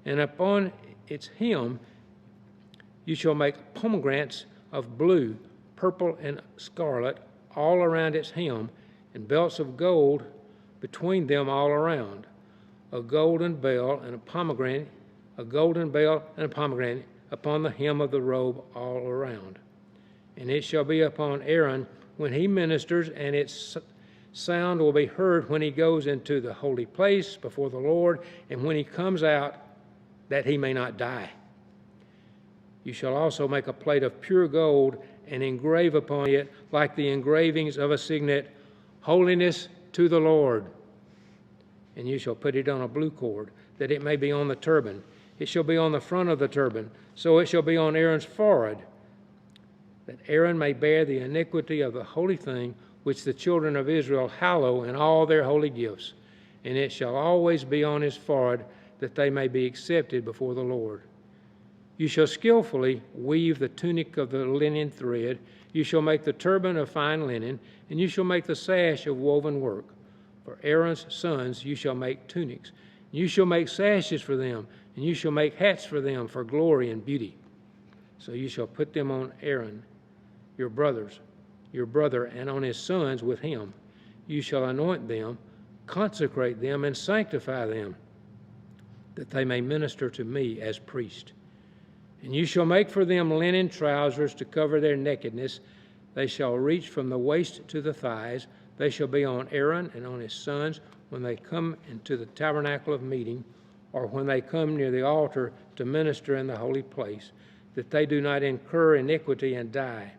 And upon its hem you shall make pomegranates of blue, purple, and scarlet all around its hem, and belts of gold between them all around, a golden bell and a pomegranate, a golden bell and a pomegranate upon the hem of the robe all around. And it shall be upon Aaron when he ministers, and its sound will be heard when he goes into the holy place before the Lord, and when he comes out, that he may not die. You shall also make a plate of pure gold and engrave upon it, like the engravings of a signet, holiness to the Lord. And you shall put it on a blue cord, that it may be on the turban. It shall be on the front of the turban, so it shall be on Aaron's forehead, that Aaron may bear the iniquity of the holy thing which the children of Israel hallow in all their holy gifts. And it shall always be on his forehead, that they may be accepted before the Lord. You shall skillfully weave the tunic of the linen thread. You shall make the turban of fine linen, and you shall make the sash of woven work. For Aaron's sons you shall make tunics. You shall make sashes for them, and you shall make hats for them for glory and beauty. So you shall put them on Aaron, your brother, and on his sons with him. You shall anoint them, consecrate them, and sanctify them, that they may minister to me as priest. And you shall make for them linen trousers to cover their nakedness. They shall reach from the waist to the thighs. They shall be on Aaron and on his sons when they come into the tabernacle of meeting, or when they come near the altar to minister in the holy place, that they do not incur iniquity and die.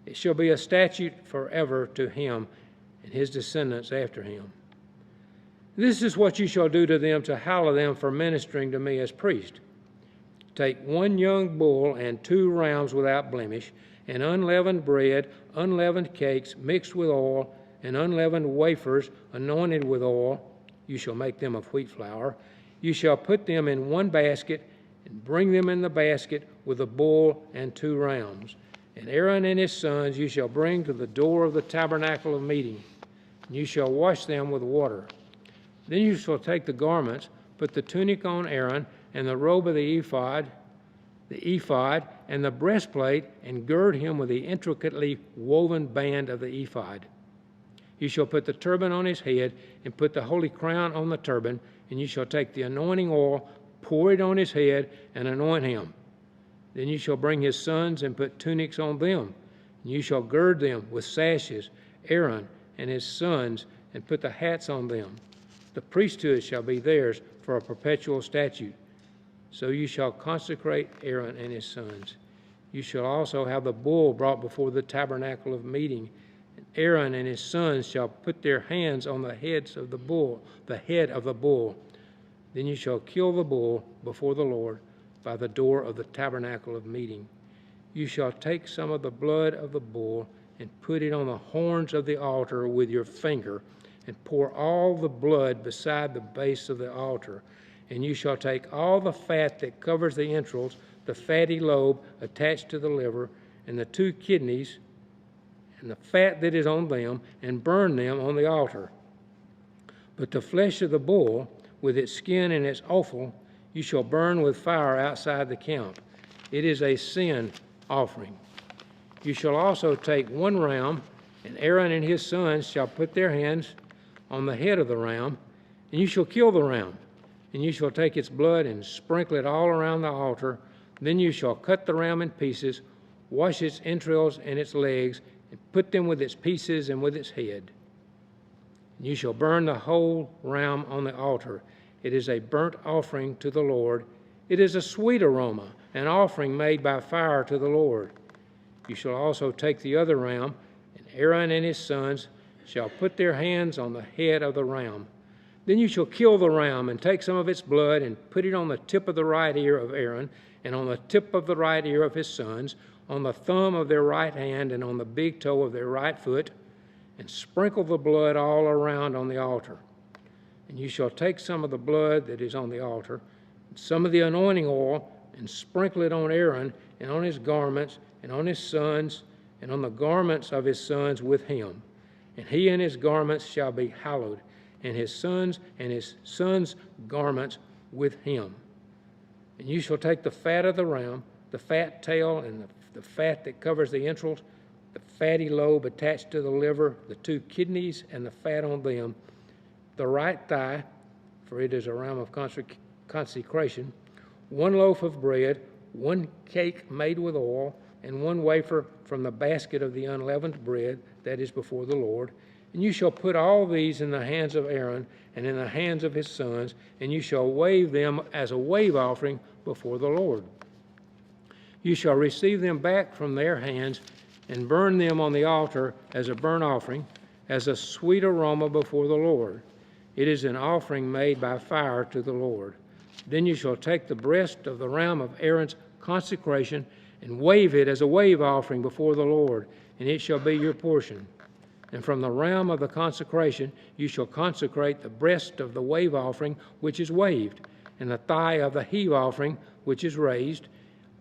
It shall be a statute forever to him and his descendants after him. This is what you shall do to them to hallow them for ministering to me as priest. Take one young bull and 2 rams without blemish, and unleavened bread, unleavened cakes mixed with oil, and unleavened wafers anointed with oil. You shall make them of wheat flour. You shall put them in one basket, and bring them in the basket with the bull and 2 rams. And Aaron and his sons you shall bring to the door of the tabernacle of meeting, and you shall wash them with water. Then you shall take the garments, put the tunic on Aaron, and the robe of the ephod, and the breastplate, and gird him with the intricately woven band of the ephod. You shall put the turban on his head, and put the holy crown on the turban, and you shall take the anointing oil, pour it on his head, and anoint him. Then you shall bring his sons and put tunics on them, and you shall gird them with sashes, Aaron and his sons, and put the hats on them. The priesthood shall be theirs for a perpetual statute. So you shall consecrate Aaron and his sons. You shall also have the bull brought before the tabernacle of meeting. And Aaron and his sons shall put their hands on the head of the bull. Then you shall kill the bull before the Lord by the door of the tabernacle of meeting. You shall take some of the blood of the bull and put it on the horns of the altar with your finger, and pour all the blood beside the base of the altar. And you shall take all the fat that covers the entrails, the fatty lobe attached to the liver, and the 2 kidneys, and the fat that is on them, and burn them on the altar. But the flesh of the bull, with its skin and its offal, you shall burn with fire outside the camp. It is a sin offering. You shall also take 1 ram, and Aaron and his sons shall put their hands on the head of the ram, and you shall kill the ram. And you shall take its blood and sprinkle it all around the altar. Then you shall cut the ram in pieces, wash its entrails and its legs, and put them with its pieces and with its head. And you shall burn the whole ram on the altar. It is a burnt offering to the Lord. It is a sweet aroma, an offering made by fire to the Lord. You shall also take the other ram, and Aaron and his sons shall put their hands on the head of the ram. Then you shall kill the ram, and take some of its blood, and put it on the tip of the right ear of Aaron, and on the tip of the right ear of his sons, on the thumb of their right hand, and on the big toe of their right foot, and sprinkle the blood all around on the altar. And you shall take some of the blood that is on the altar, and some of the anointing oil, and sprinkle it on Aaron, and on his garments, and on his sons, and on the garments of his sons with him. And he and his garments shall be hallowed, and his sons' garments with him. And you shall take the fat of the ram, the fat tail, and the fat that covers the entrails, the fatty lobe attached to the liver, the 2 kidneys, and the fat on them, the right thigh, for it is a ram of consecration, 1 loaf of bread, 1 cake made with oil, and 1 wafer from the basket of the unleavened bread that is before the Lord. And you shall put all these in the hands of Aaron and in the hands of his sons, and you shall wave them as a wave offering before the Lord. You shall receive them back from their hands and burn them on the altar as a burnt offering, as a sweet aroma before the Lord. It is an offering made by fire to the Lord. Then you shall take the breast of the ram of Aaron's consecration and wave it as a wave offering before the Lord, and it shall be your portion. And from the ram of the consecration you shall consecrate the breast of the wave offering which is waved, and the thigh of the heave offering which is raised,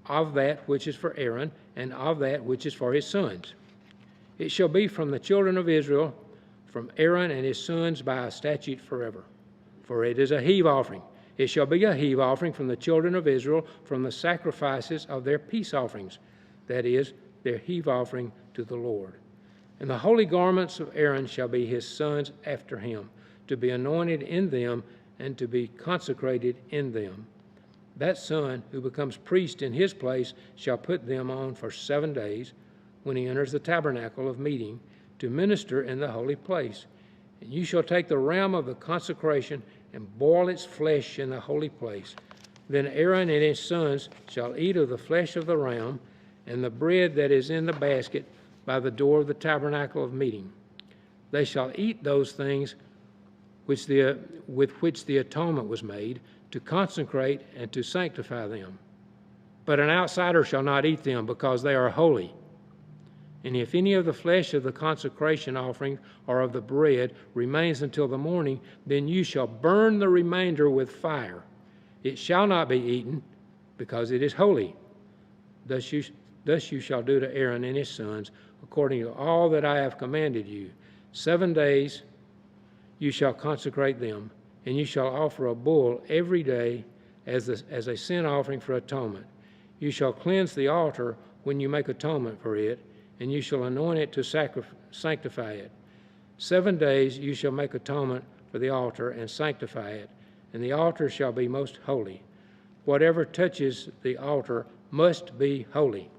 of that which is for Aaron, and of that which is for his sons. It shall be from the children of Israel, from Aaron and his sons by a statute forever. For it is a heave offering. It shall be a heave offering from the children of Israel, from the sacrifices of their peace offerings, that is, their heave offering to the Lord. And the holy garments of Aaron shall be his sons after him, to be anointed in them and to be consecrated in them. That son who becomes priest in his place shall put them on for 7 days when he enters the tabernacle of meeting to minister in the holy place. And you shall take the ram of the consecration and boil its flesh in the holy place. Then Aaron and his sons shall eat of the flesh of the ram and the bread that is in the basket by the door of the tabernacle of meeting. They shall eat those things with which the atonement was made, to consecrate and to sanctify them. But an outsider shall not eat them, because they are holy. And if any of the flesh of the consecration offering or of the bread remains until the morning, then you shall burn the remainder with fire. It shall not be eaten, because it is holy. Thus you shall do to Aaron and his sons, according to all that I have commanded you. 7 days you shall consecrate them, and you shall offer a bull every day as a sin offering for atonement. You shall cleanse the altar when you make atonement for it, and you shall anoint it to sanctify it. 7 days you shall make atonement for the altar and sanctify it, and the altar shall be most holy. Whatever touches the altar must be holy.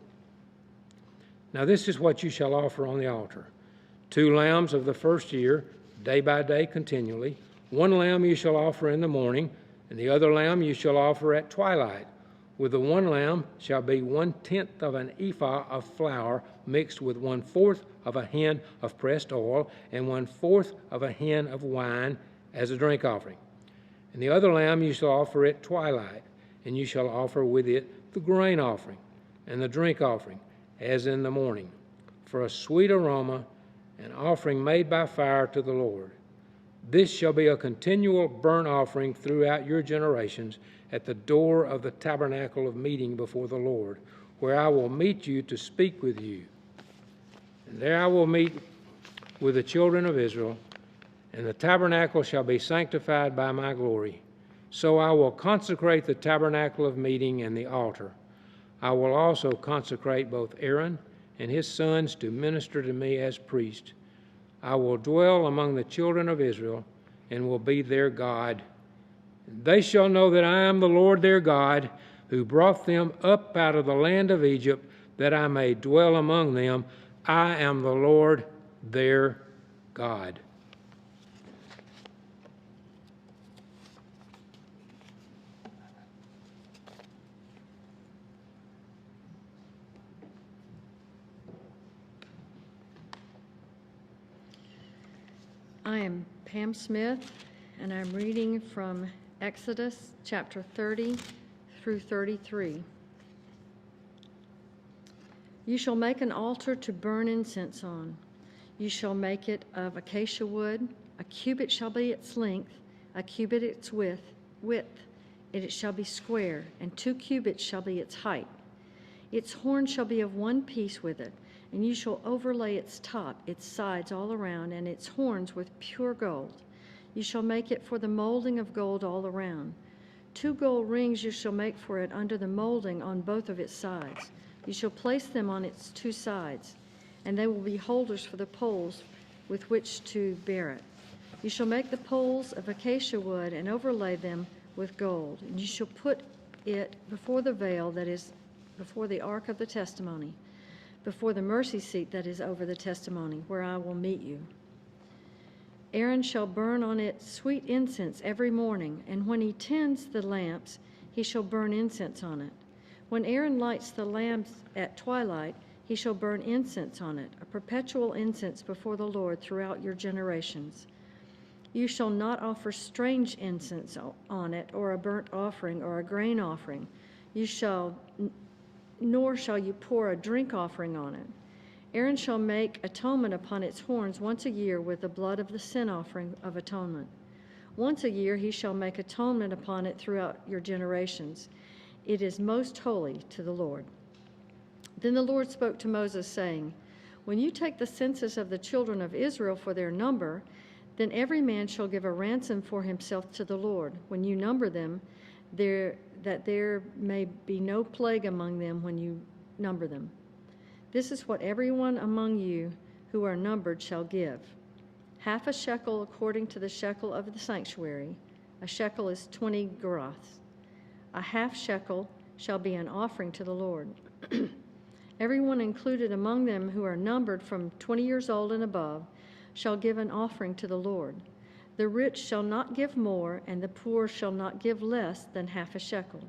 Now this is what you shall offer on the altar: 2 lambs of the first year, day by day continually. 1 lamb you shall offer in the morning, and the other lamb you shall offer at twilight. With the 1 lamb shall be 1/10 of an ephah of flour mixed with 1/4 of a hin of pressed oil, and 1/4 of a hin of wine as a drink offering. And the other lamb you shall offer at twilight, and you shall offer with it the grain offering and the drink offering, as in the morning, for a sweet aroma, an offering made by fire to the Lord. This shall be a continual burnt offering throughout your generations at the door of the tabernacle of meeting before the Lord, where I will meet you to speak with you. And there I will meet with the children of Israel, and the tabernacle shall be sanctified by my glory. So I will consecrate the tabernacle of meeting and the altar. I will also consecrate both Aaron and his sons to minister to me as priests. I will dwell among the children of Israel and will be their God. They shall know that I am the Lord their God, who brought them up out of the land of Egypt, that I may dwell among them. I am the Lord their God. I am Pam Smith, and I'm reading from Exodus chapter 30 through 33. You shall make an altar to burn incense on. You shall make it of acacia wood. A cubit shall be its length, a cubit its width. It shall be square, and 2 cubits shall be its height. Its horn shall be of one piece with it, and you shall overlay its top, its sides all around, and its horns with pure gold. You shall make it for the molding of gold all around. 2 gold rings you shall make for it under the molding on both of its sides. You shall place them on its 2 sides, and they will be holders for the poles with which to bear it. You shall make the poles of acacia wood and overlay them with gold. And you shall put it before the veil that is before the ark of the testimony, before the mercy seat that is over the testimony, where I will meet you. Aaron shall burn on it sweet incense every morning, and when he tends the lamps, he shall burn incense on it. When Aaron lights the lamps at twilight, he shall burn incense on it, a perpetual incense before the Lord throughout your generations. You shall not offer strange incense on it, or a burnt offering, or a grain offering. Nor shall you pour a drink offering on it. Aaron shall make atonement upon its horns once a year with the blood of the sin offering of atonement. Once a year he shall make atonement upon it throughout your generations. It is most holy to the Lord. Then the Lord spoke to Moses, saying, When you take the census of the children of Israel for their number, then every man shall give a ransom for himself to the Lord. When you number them, that there may be no plague among them when you number them. This is what everyone among you who are numbered shall give. Half a shekel according to the shekel of the sanctuary. A shekel is 20 gerahs. A half shekel shall be an offering to the Lord. Everyone included among them who are numbered from 20 years old and above shall give an offering to the Lord. The rich shall not give more, and the poor shall not give less than half a shekel,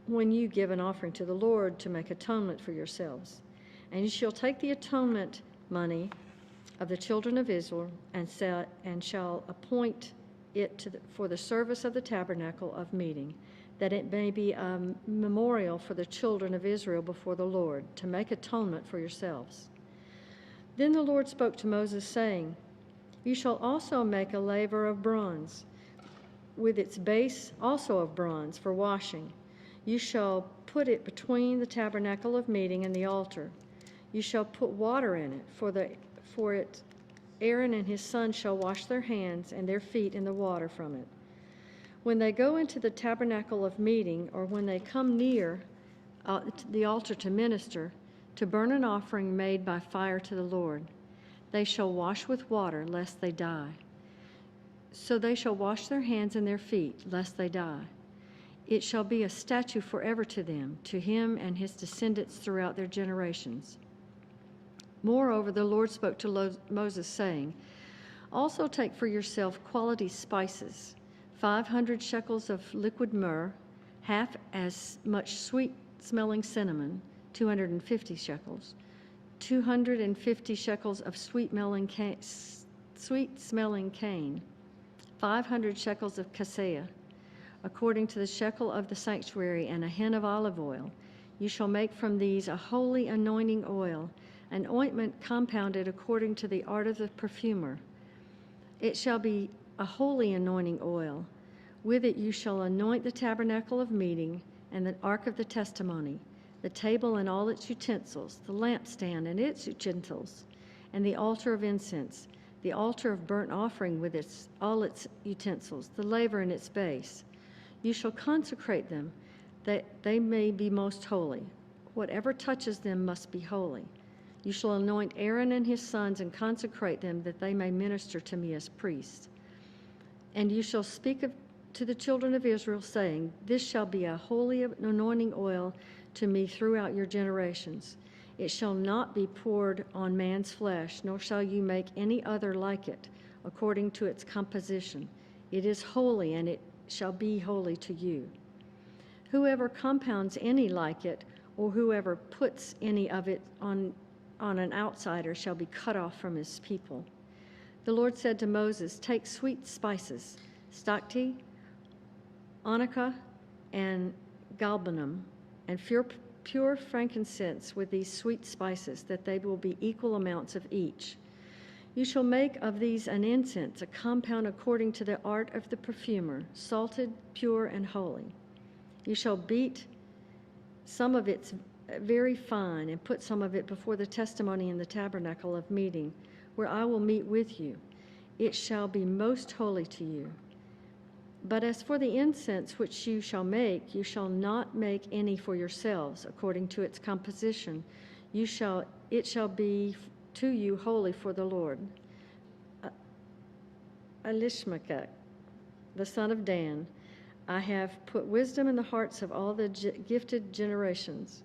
when you give an offering to the Lord to make atonement for yourselves. And you shall take the atonement money of the children of Israel and shall appoint it for the service of the tabernacle of meeting, that it may be a memorial for the children of Israel before the Lord, to make atonement for yourselves. Then the Lord spoke to Moses, saying, You shall also make a laver of bronze, with its base also of bronze for washing. You shall put it between the tabernacle of meeting and the altar. You shall put water in it. For it Aaron and his sons shall wash their hands and their feet in the water from it. When they go into the tabernacle of meeting, or when they come near the altar to minister, to burn an offering made by fire to the Lord, they shall wash with water, lest they die. So they shall wash their hands and their feet, lest they die. It shall be a statute forever to them, to him and his descendants throughout their generations. Moreover, the Lord spoke to Moses, saying, Also take for yourself quality spices, 500 shekels of liquid myrrh, half as much sweet-smelling cinnamon, 250 shekels, 250 shekels of sweet-smelling cane, 500 shekels of cassia, according to the shekel of the sanctuary, and a hin of olive oil. You shall make from these a holy anointing oil, an ointment compounded according to the art of the perfumer. It shall be a holy anointing oil. With it you shall anoint the tabernacle of meeting and the ark of the testimony, the table and all its utensils, the lampstand and its utensils, and the altar of incense, the altar of burnt offering with all its utensils, the laver and its base. You shall consecrate them, that they may be most holy. Whatever touches them must be holy. You shall anoint Aaron and his sons and consecrate them, that they may minister to me as priests. And you shall speak to the children of Israel, saying, This shall be a holy anointing oil to me throughout your generations. It shall not be poured on man's flesh, nor shall you make any other like it, according to its composition. It is holy, and it shall be holy to you. Whoever compounds any like it, or whoever puts any of it on an outsider shall be cut off from his people. The Lord said to Moses, Take sweet spices, stacte, onycha, and galbanum, and pure frankincense with these sweet spices, that they will be equal amounts of each. You shall make of these an incense, a compound according to the art of the perfumer, salted, pure, and holy. You shall beat some of it very fine, and put some of it before the testimony in the tabernacle of meeting, where I will meet with you. It shall be most holy to you. But as for the incense which you shall not make any for yourselves, according to its composition. It shall be to you holy for the Lord. Elishmachah, the son of Dan, I have put wisdom in the hearts of all the gifted generations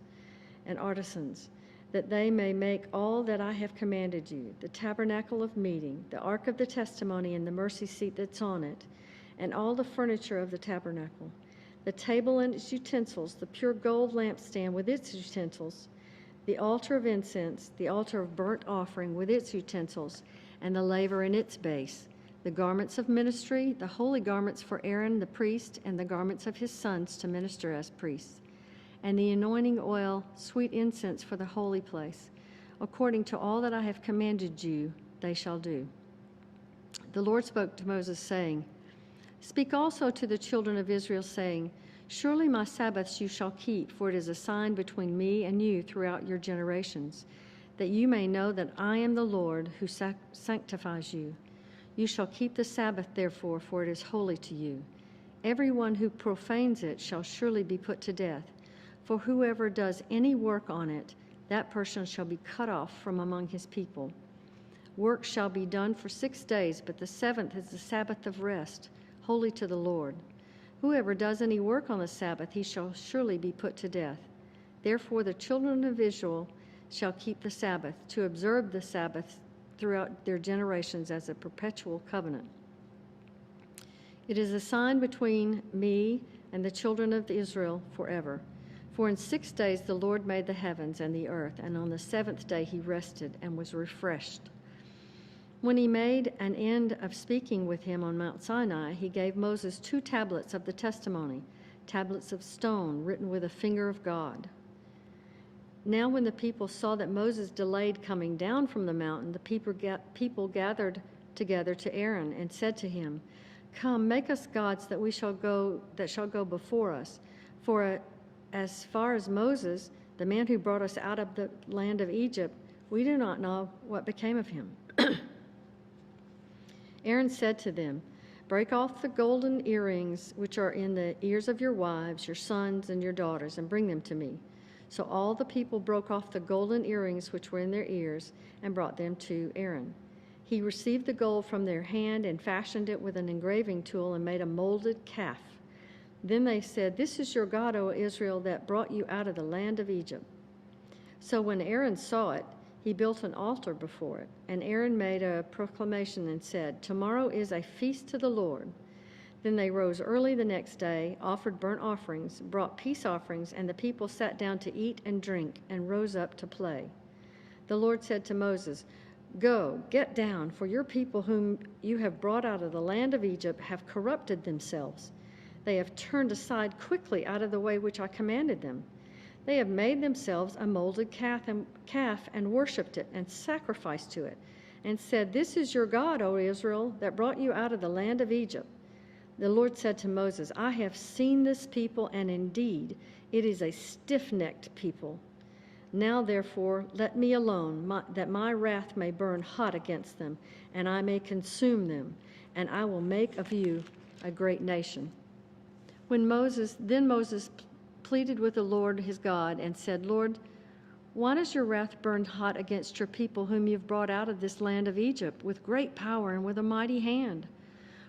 and artisans, that they may make all that I have commanded you, the tabernacle of meeting, the ark of the testimony, and the mercy seat that's on it, and all the furniture of the tabernacle, the table and its utensils, the pure gold lampstand with its utensils, the altar of incense, the altar of burnt offering with its utensils, and the laver in its base, the garments of ministry, the holy garments for Aaron the priest, and the garments of his sons to minister as priests, and the anointing oil, sweet incense for the holy place. According to all that I have commanded you, they shall do. The Lord spoke to Moses, saying, Speak also to the children of Israel, saying, Surely my Sabbaths you shall keep, for it is a sign between me and you throughout your generations, that you may know that I am the Lord who sanctifies you. You shall keep the Sabbath, therefore, for it is holy to you. Everyone who profanes it shall surely be put to death. For whoever does any work on it, that person shall be cut off from among his people. Work shall be done for 6 days, but the seventh is the Sabbath of rest, holy to the Lord. Whoever does any work on the Sabbath, he shall surely be put to death. Therefore the children of Israel shall keep the Sabbath, to observe the Sabbath throughout their generations as a perpetual covenant. It is a sign between me and the children of Israel forever. For in 6 days the Lord made the heavens and the earth, and on the seventh day he rested and was refreshed. When he made an end of speaking with him on Mount Sinai, he gave Moses 2 tablets of the testimony, tablets of stone written with a finger of God. Now when the people saw that Moses delayed coming down from the mountain, the people gathered together to Aaron and said to him, Come, make us gods that shall go before us. For as far as Moses, the man who brought us out of the land of Egypt, we do not know what became of him. Aaron said to them, Break off the golden earrings which are in the ears of your wives, your sons, and your daughters, and bring them to me. So all the people broke off the golden earrings which were in their ears and brought them to Aaron. He received the gold from their hand and fashioned it with an engraving tool and made a molded calf. Then they said, This is your God, O Israel, that brought you out of the land of Egypt. So when Aaron saw it, he built an altar before it. And Aaron made a proclamation and said, Tomorrow is a feast to the Lord. Then they rose early the next day, offered burnt offerings, brought peace offerings, and the people sat down to eat and drink and rose up to play. The Lord said to Moses, Go, get down, for your people whom you have brought out of the land of Egypt have corrupted themselves. They have turned aside quickly out of the way which I commanded them. They have made themselves a molded calf and worshipped it and sacrificed to it. and said, "This is your God, O Israel, that brought you out of the land of Egypt." The Lord said to Moses, "I have seen this people, and indeed it is a stiff-necked people. Now, therefore, let me alone, that my wrath may burn hot against them, and I may consume them, and I will make of you a great nation." Then Moses pleaded with the Lord his God and said, "Lord, why does your wrath burn hot against your people whom you've brought out of this land of Egypt with great power and with a mighty hand?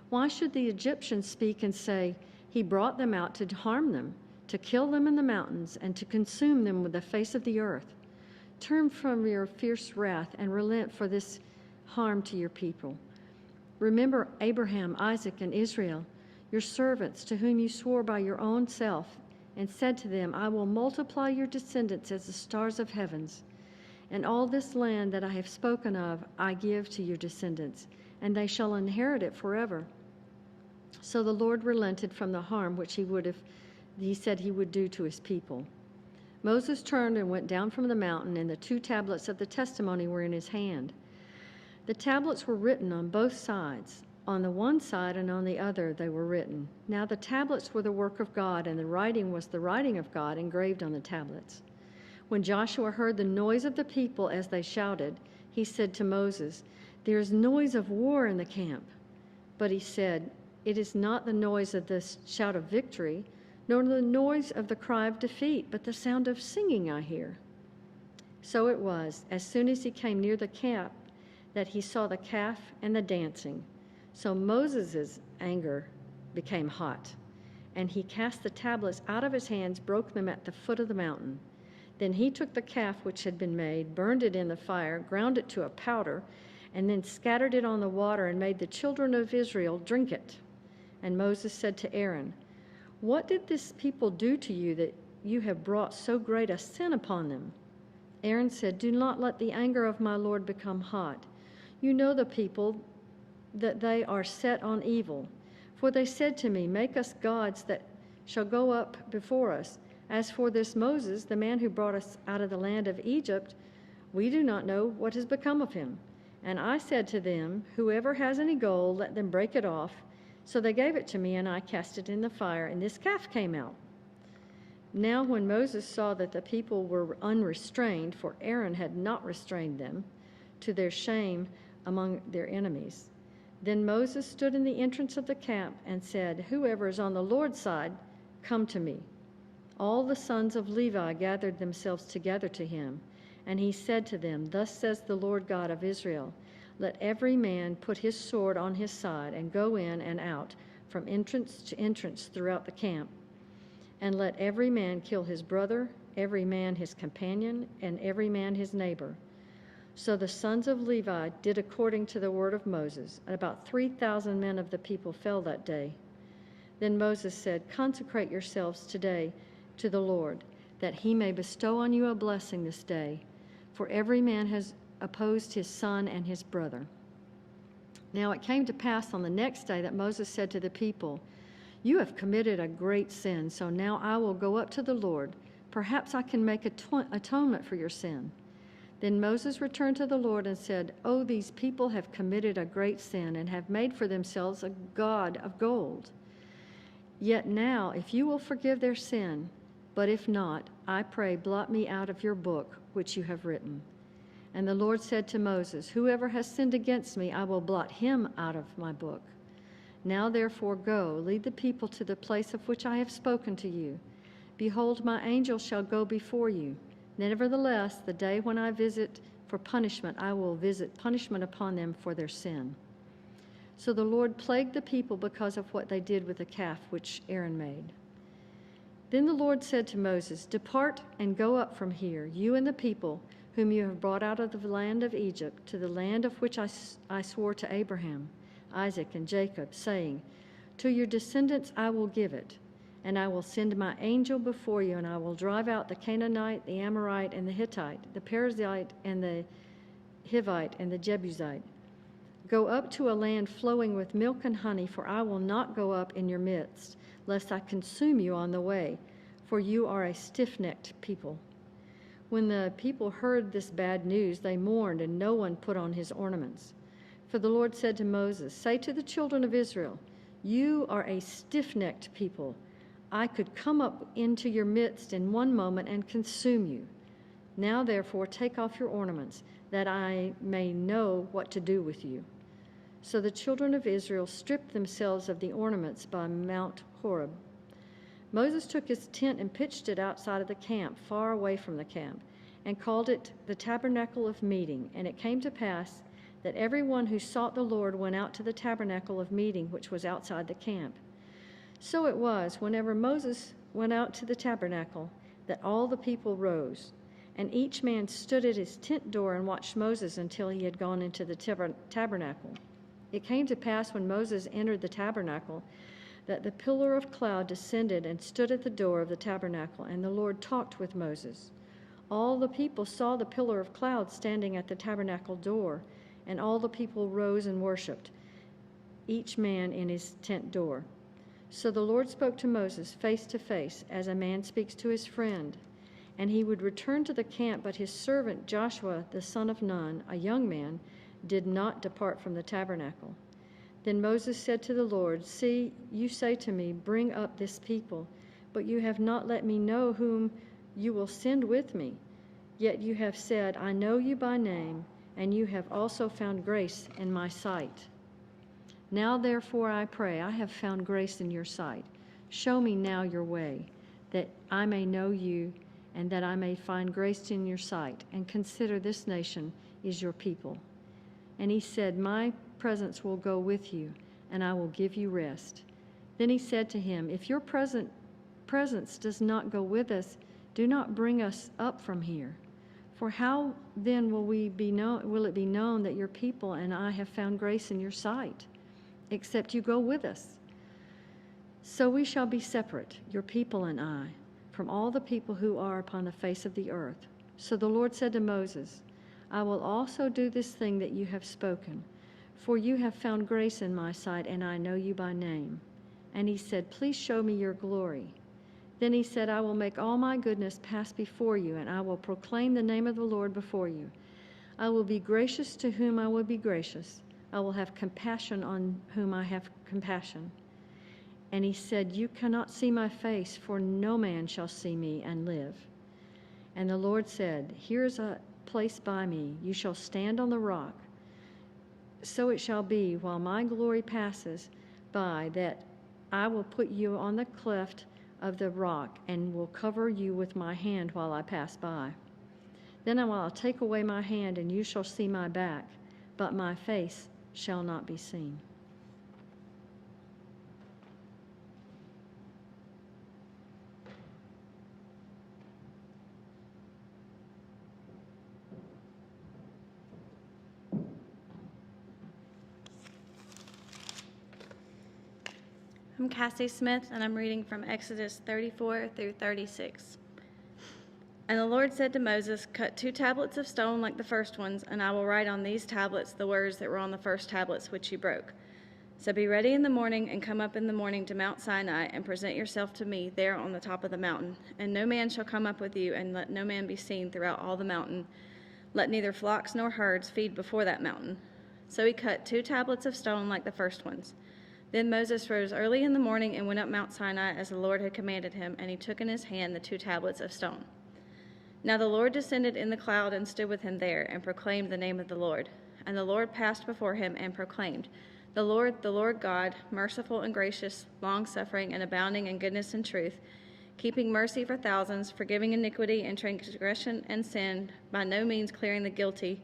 Why should the Egyptians speak and say, 'He brought them out to harm them, to kill them in the mountains, and to consume them with the face of the earth'? Turn from your fierce wrath and relent for this harm to your people. Remember Abraham, Isaac, and Israel, your servants, to whom you swore by your own self, and said to them, 'I will multiply your descendants as the stars of heavens.' And all this land that I have spoken of I give to your descendants, and they shall inherit it forever." So the Lord relented from the harm which he said he would do to his people. Moses turned and went down from the mountain, and the 2 tablets of the testimony were in his hand. The tablets were written on both sides. On the one side and on the other they were written. Now the tablets were the work of God, and the writing was the writing of God engraved on the tablets. When Joshua heard the noise of the people as they shouted, he said to Moses, "There is noise of war in the camp." But he said, "It is not the noise of the shout of victory, nor the noise of the cry of defeat, but the sound of singing I hear." So it was, as soon as he came near the camp, that he saw the calf and the dancing. So Moses' anger became hot, and he cast the tablets out of his hands, broke them at the foot of the mountain. Then he took the calf which had been made, burned it in the fire, ground it to a powder, and then scattered it on the water and made the children of Israel drink it. And Moses said to Aaron, "What did this people do to you that you have brought so great a sin upon them?" Aaron said, "Do not let the anger of my Lord become hot. You know the people, that they are set on evil. For they said to me, 'Make us gods that shall go up before us.' As for this Moses, the man who brought us out of the land of Egypt, we do not know what has become of him." And I said to them, "Whoever has any gold, let them break it off." So they gave it to me, and I cast it in the fire, and this calf came out. Now when Moses saw that the people were unrestrained, for Aaron had not restrained them, to their shame among their enemies, then Moses stood in the entrance of the camp and said, "Whoever is on the Lord's side, come to me." All the sons of Levi gathered themselves together to him, and he said to them, "Thus says the Lord God of Israel, let every man put his sword on his side and go in and out from entrance to entrance throughout the camp. And let every man kill his brother, every man his companion, and every man his neighbor." So the sons of Levi did according to the word of Moses, and about 3,000 men of the people fell that day. Then Moses said, "Consecrate yourselves today to the Lord, that he may bestow on you a blessing this day, for every man has opposed his son and his brother." Now it came to pass on the next day that Moses said to the people, "You have committed a great sin, so now I will go up to the Lord. Perhaps I can make atonement for your sin." Then Moses returned to the Lord and said, "Oh, these people have committed a great sin and have made for themselves a god of gold. Yet now, if you will forgive their sin, but if not, I pray, blot me out of your book which you have written." And the Lord said to Moses, "Whoever has sinned against me, I will blot him out of my book. Now therefore go, lead the people to the place of which I have spoken to you. Behold, my angel shall go before you. Nevertheless, the day when I visit for punishment, I will visit punishment upon them for their sin." So the Lord plagued the people because of what they did with the calf which Aaron made. Then the Lord said to Moses, "Depart and go up from here, you and the people whom you have brought out of the land of Egypt, to the land of which I swore to Abraham, Isaac, and Jacob, saying, 'To your descendants I will give it.' And I will send my angel before you, and I will drive out the Canaanite, the Amorite, and the Hittite, the Perizzite, and the Hivite, and the Jebusite. Go up to a land flowing with milk and honey, for I will not go up in your midst, lest I consume you on the way, for you are a stiff-necked people. When the people heard this bad news, they mourned, and no one put on his ornaments. For the Lord said to Moses, "Say to the children of Israel, you are a stiff-necked people. I could come up into your midst in one moment and consume you. Now, therefore, take off your ornaments, that I may know what to do with you." So the children of Israel stripped themselves of the ornaments by Mount Horeb. Moses took his tent and pitched it outside of the camp, far away from the camp, and called it the tabernacle of meeting. And it came to pass that everyone who sought the Lord went out to the tabernacle of meeting, which was outside the camp. So it was, whenever Moses went out to the tabernacle, that all the people rose, and each man stood at his tent door and watched Moses until he had gone into the tabernacle. It came to pass when Moses entered the tabernacle that the pillar of cloud descended and stood at the door of the tabernacle, and the Lord talked with Moses. All the people saw the pillar of cloud standing at the tabernacle door, and all the people rose and worshipped, each man in his tent door. So the Lord spoke to Moses face to face, as a man speaks to his friend. And he would return to the camp, but his servant Joshua, the son of Nun, a young man, did not depart from the tabernacle. Then Moses said to the Lord, "See, you say to me, 'Bring up this people,' but you have not let me know whom you will send with me. Yet you have said, 'I know you by name,' and you have also found grace in my sight. Now therefore I pray, I have found grace in your sight. Show me now your way, that I may know you, and that I may find grace in your sight, and consider this nation is your people." And he said, "My presence will go with you, and I will give you rest." Then he said to him, "If your presence does not go with us, do not bring us up from here. For how then will it be known that your people and I have found grace in your sight, except you go with us? So we shall be separate, your people and I, from all the people who are upon the face of the earth." So the Lord said to Moses, "I will also do this thing that you have spoken, for you have found grace in my sight, and I know you by name." And he said, "Please show me your glory." Then he said, "I will make all my goodness pass before you, and I will proclaim the name of the Lord before you. I will be gracious to whom I will be gracious. I will have compassion on whom I have compassion." And he said, "You cannot see my face, for no man shall see me and live." And the Lord said, "Here is a place by me. You shall stand on the rock. So it shall be, while my glory passes by, that I will put you on the cleft of the rock, and will cover you with my hand while I pass by. Then I will take away my hand, and you shall see my back, but my face shall not be seen." I'm Cassie Smith, and I'm reading from Exodus 34 through 36. And the Lord said to Moses, "Cut 2 tablets of stone like the first ones, and I will write on these tablets the words that were on the first tablets which you broke. So be ready in the morning, and come up in the morning to Mount Sinai, and present yourself to me there on the top of the mountain. And no man shall come up with you, and let no man be seen throughout all the mountain. Let neither flocks nor herds feed before that mountain." So he cut 2 tablets of stone like the first ones. Then Moses rose early in the morning and went up Mount Sinai as the Lord had commanded him, and he took in his hand the 2 tablets of stone. Now the Lord descended in the cloud and stood with him there, and proclaimed the name of the Lord. And the Lord passed before him and proclaimed, the Lord God, merciful and gracious, long-suffering and abounding in goodness and truth, keeping mercy for thousands, forgiving iniquity and transgression and sin, by no means clearing the guilty,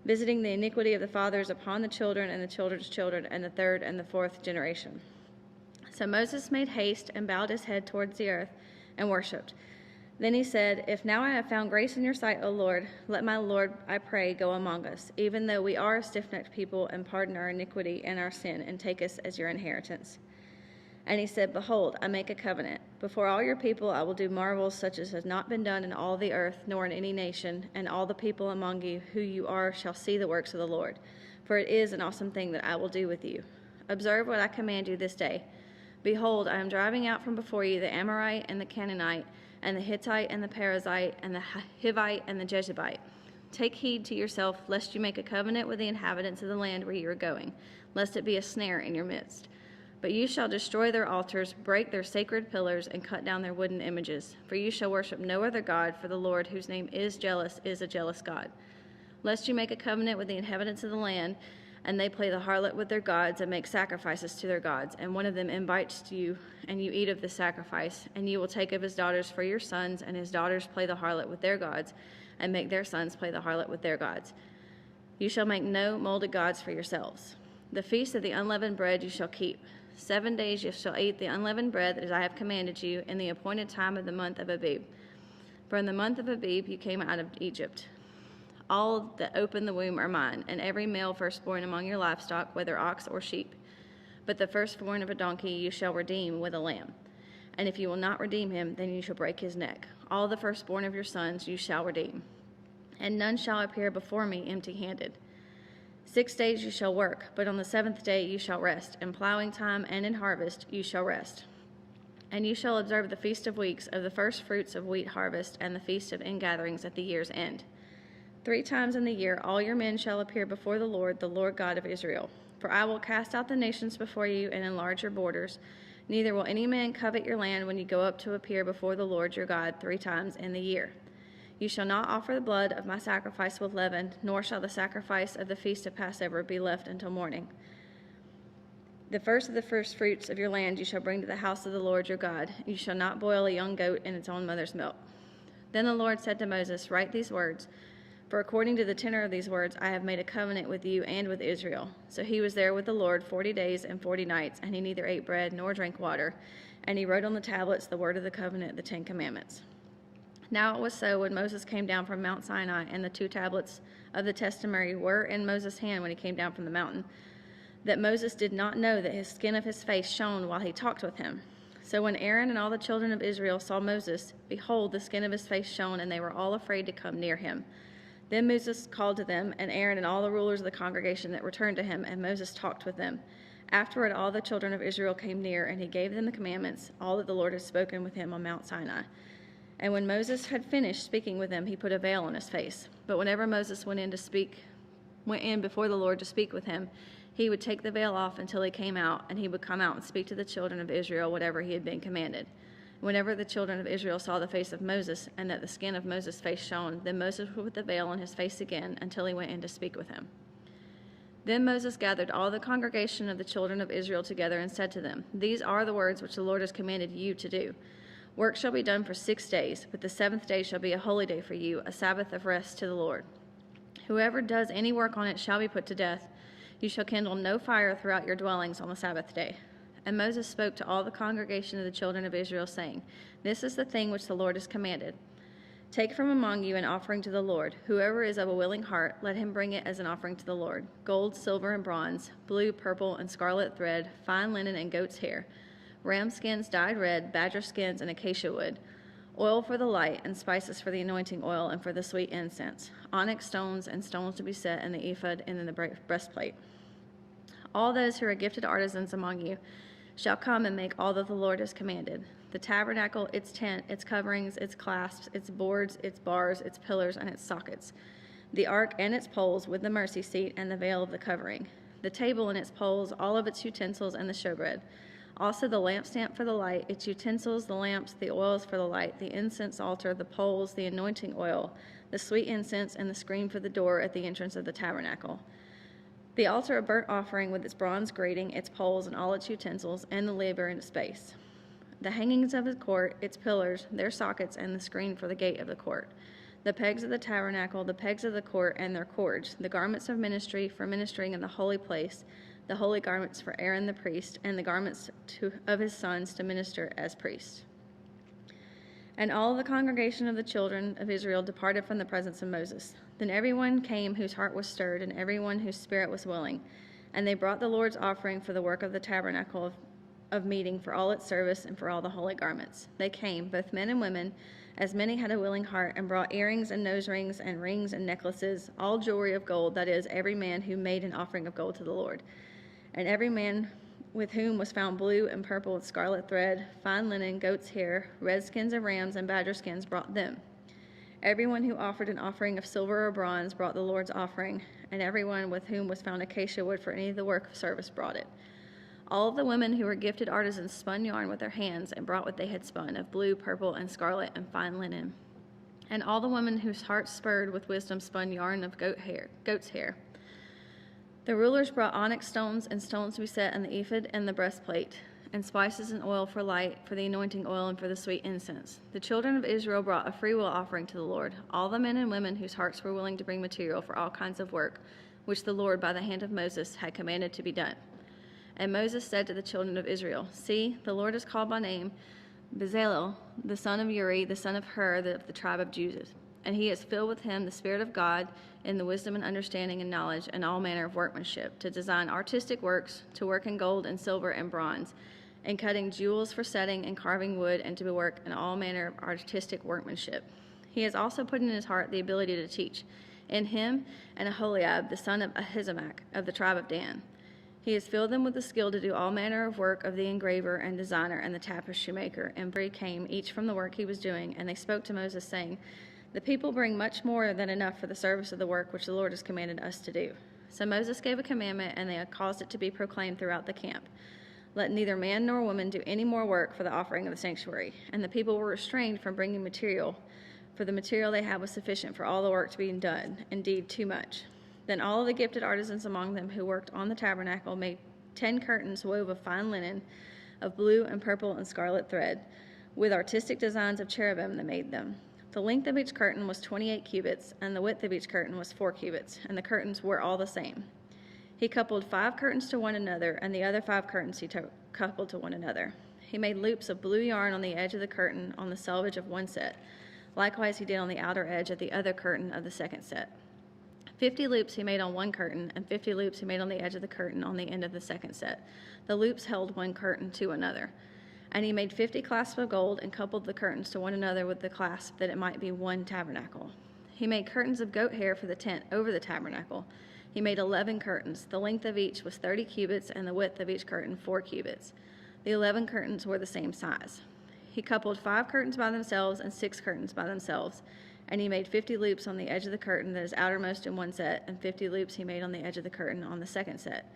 visiting the iniquity of the fathers upon the children and the children's children, and the 3rd and the 4th generation. So Moses made haste and bowed his head towards the earth and worshipped. Then he said, "If now I have found grace in your sight, O Lord, let my Lord, I pray, go among us, even though we are a stiff-necked people, and pardon our iniquity and our sin, and take us as your inheritance." And he said, "Behold, I make a covenant. Before all your people I will do marvels such as has not been done in all the earth, nor in any nation, and all the people among you who you are shall see the works of the Lord. For it is an awesome thing that I will do with you. Observe what I command you this day. Behold, I am driving out from before you the Amorite and the Canaanite, and the Hittite, and the Perizzite, and the Hivite, and the Jebusite. Take heed to yourself, lest you make a covenant with the inhabitants of the land where you are going, lest it be a snare in your midst. But you shall destroy their altars, break their sacred pillars, and cut down their wooden images. For you shall worship no other God, for the Lord, whose name is a jealous God. Lest you make a covenant with the inhabitants of the land, and they play the harlot with their gods, and make sacrifices to their gods, and one of them invites you, and you eat of the sacrifice, and you will take of his daughters for your sons, and his daughters play the harlot with their gods, and make their sons play the harlot with their gods. You shall make no molded gods for yourselves. The feast of the unleavened bread you shall keep. 7 days you shall eat the unleavened bread as I have commanded you in the appointed time of the month of Abib. For in the month of Abib you came out of Egypt. All that open the womb are mine, and every male firstborn among your livestock, whether ox or sheep. But the firstborn of a donkey you shall redeem with a lamb. And if you will not redeem him, then you shall break his neck. All the firstborn of your sons you shall redeem. And none shall appear before me empty-handed. 6 days you shall work, but on the 7th day you shall rest. In plowing time and in harvest you shall rest. And you shall observe the feast of weeks, of the first fruits of wheat harvest, and the feast of ingatherings at the year's end. 3 times in the year all your men shall appear before the Lord God of Israel. For I will cast out the nations before you and enlarge your borders. Neither will any man covet your land when you go up to appear before the Lord your God 3 times in the year. You shall not offer the blood of my sacrifice with leaven, nor shall the sacrifice of the feast of Passover be left until morning. The first of the first fruits of your land you shall bring to the house of the Lord your God. You shall not boil a young goat in its own mother's milk. Then the Lord said to Moses, write these words, for according to the tenor of these words I have made a covenant with you and with Israel. So he was there with the Lord 40 days and 40 nights, and he neither ate bread nor drank water. And he wrote on the tablets the word of the covenant, the 10 Commandments. Now it was so when Moses came down from Mount Sinai, and the 2 tablets of the testimony were in Moses' hand when he came down from the mountain, that Moses did not know that his skin of his face shone while he talked with him. So when Aaron and all the children of Israel saw Moses, behold, the skin of his face shone, and they were all afraid to come near him. Then Moses called to them, and Aaron and all the rulers of the congregation that returned to him, and Moses talked with them. Afterward all the children of Israel came near, and he gave them the commandments, all that the Lord had spoken with him on Mount Sinai. And when Moses had finished speaking with them, he put a veil on his face. But whenever Moses went in before the Lord to speak with him, he would take the veil off until he came out, and he would come out and speak to the children of Israel whatever he had been commanded. Whenever the children of Israel saw the face of Moses, and that the skin of Moses' face shone, then Moses would put the veil on his face again until he went in to speak with him. Then Moses gathered all the congregation of the children of Israel together and said to them, these are the words which the Lord has commanded you to do. Work shall be done for 6 days, but the 7th day shall be a holy day for you, a Sabbath of rest to the Lord. Whoever does any work on it shall be put to death. You shall kindle no fire throughout your dwellings on the Sabbath day. And Moses spoke to all the congregation of the children of Israel, saying, this is the thing which the Lord has commanded. Take from among you an offering to the Lord. Whoever is of a willing heart, let him bring it as an offering to the Lord. Gold, silver, and bronze, blue, purple, and scarlet thread, fine linen, and goat's hair, ram skins dyed red, badger skins, and acacia wood, oil for the light, and spices for the anointing oil and for the sweet incense, onyx stones and stones to be set in the ephod and in the breastplate. All those who are gifted artisans among you shall come and make all that the Lord has commanded: the tabernacle, its tent, its coverings, its clasps, its boards, its bars, its pillars, and its sockets, the ark and its poles with the mercy seat and the veil of the covering, the table and its poles, all of its utensils, and the showbread. Also the lampstand for the light, its utensils, the lamps, the oils for the light, the incense altar, the poles, the anointing oil, the sweet incense, and the screen for the door at the entrance of the tabernacle. The altar of burnt offering with its bronze grating, its poles, and all its utensils, and the laver and its base. The hangings of the court, its pillars, their sockets, and the screen for the gate of the court. The pegs of the tabernacle, the pegs of the court, and their cords, the garments of ministry for ministering in the holy place, the holy garments for Aaron the priest, and the garments of his sons to minister as priests. And all the congregation of the children of Israel departed from the presence of Moses. Then everyone came whose heart was stirred, and everyone whose spirit was willing. And they brought the Lord's offering for the work of the tabernacle of meeting, for all its service, and for all the holy garments. They came, both men and women, as many had a willing heart, and brought earrings and nose rings and rings and necklaces, all jewelry of gold, that is, every man who made an offering of gold to the Lord. And every man with whom was found blue and purple and scarlet thread, fine linen, goat's hair, red skins of rams, and badger skins brought them. Everyone who offered an offering of silver or bronze brought the Lord's offering, and everyone with whom was found acacia wood for any of the work of service brought it. All of the women who were gifted artisans spun yarn with their hands and brought what they had spun of blue, purple, and scarlet and fine linen. And all the women whose hearts spurred with wisdom spun yarn of goat's hair. The rulers brought onyx stones and stones to be set in the ephod and the breastplate, and spices and oil for light, for the anointing oil, and for the sweet incense. The children of Israel brought a freewill offering to the Lord, all the men and women whose hearts were willing to bring material for all kinds of work, which the Lord by the hand of Moses had commanded to be done. And Moses said to the children of Israel, See, the Lord has called by name Bezalel, the son of Uri, the son of Hur, of the tribe of Judah. And he has filled with him the Spirit of God in the wisdom and understanding and knowledge and all manner of workmanship, to design artistic works, to work in gold and silver and bronze, and cutting jewels for setting and carving wood, and to work in all manner of artistic workmanship. He has also put in his heart the ability to teach, in him and Aholiab, the son of Ahisamach, of the tribe of Dan. He has filled them with the skill to do all manner of work of the engraver and designer and the tapestry maker. And three came, each from the work he was doing, and they spoke to Moses, saying, The people bring much more than enough for the service of the work which the Lord has commanded us to do. So Moses gave a commandment, and they caused it to be proclaimed throughout the camp. Let neither man nor woman do any more work for the offering of the sanctuary. And the people were restrained from bringing material, for the material they had was sufficient for all the work to be done, indeed too much. Then all of the gifted artisans among them who worked on the tabernacle made 10 curtains wove of fine linen, of blue and purple and scarlet thread, with artistic designs of cherubim that made them. The length of each curtain was 28 cubits, and the width of each curtain was 4 cubits, and the curtains were all the same. He coupled 5 curtains to one another, and the other 5 curtains he coupled to one another. He made loops of blue yarn on the edge of the curtain on the selvage of one set. Likewise he did on the outer edge of the other curtain of the second set. 50 loops he made on one curtain, and 50 loops he made on the edge of the curtain on the end of the second set. The loops held one curtain to another. And he made 50 clasps of gold and coupled the curtains to one another with the clasp, that it might be one tabernacle. He made curtains of goat hair for the tent over the tabernacle. He made 11 curtains. The length of each was 30 cubits, and the width of each curtain 4 cubits. The 11 curtains were the same size. He coupled 5 curtains by themselves and 6 curtains by themselves. And he made 50 loops on the edge of the curtain that is outermost in one set, and 50 loops he made on the edge of the curtain on the second set.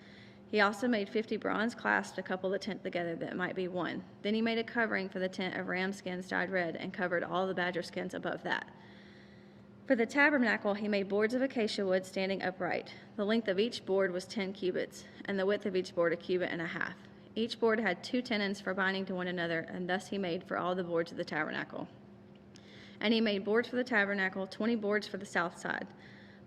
He also made 50 bronze clasps to couple the tent together that it might be one. Then he made a covering for the tent of ram skins dyed red, and covered all the badger skins above that. For the tabernacle he made boards of acacia wood standing upright. The length of each board was 10 cubits, and the width of each board 1.5 cubits. Each board had 2 tenons for binding to one another, and thus he made for all the boards of the tabernacle. And he made boards for the tabernacle, 20 boards for the south side.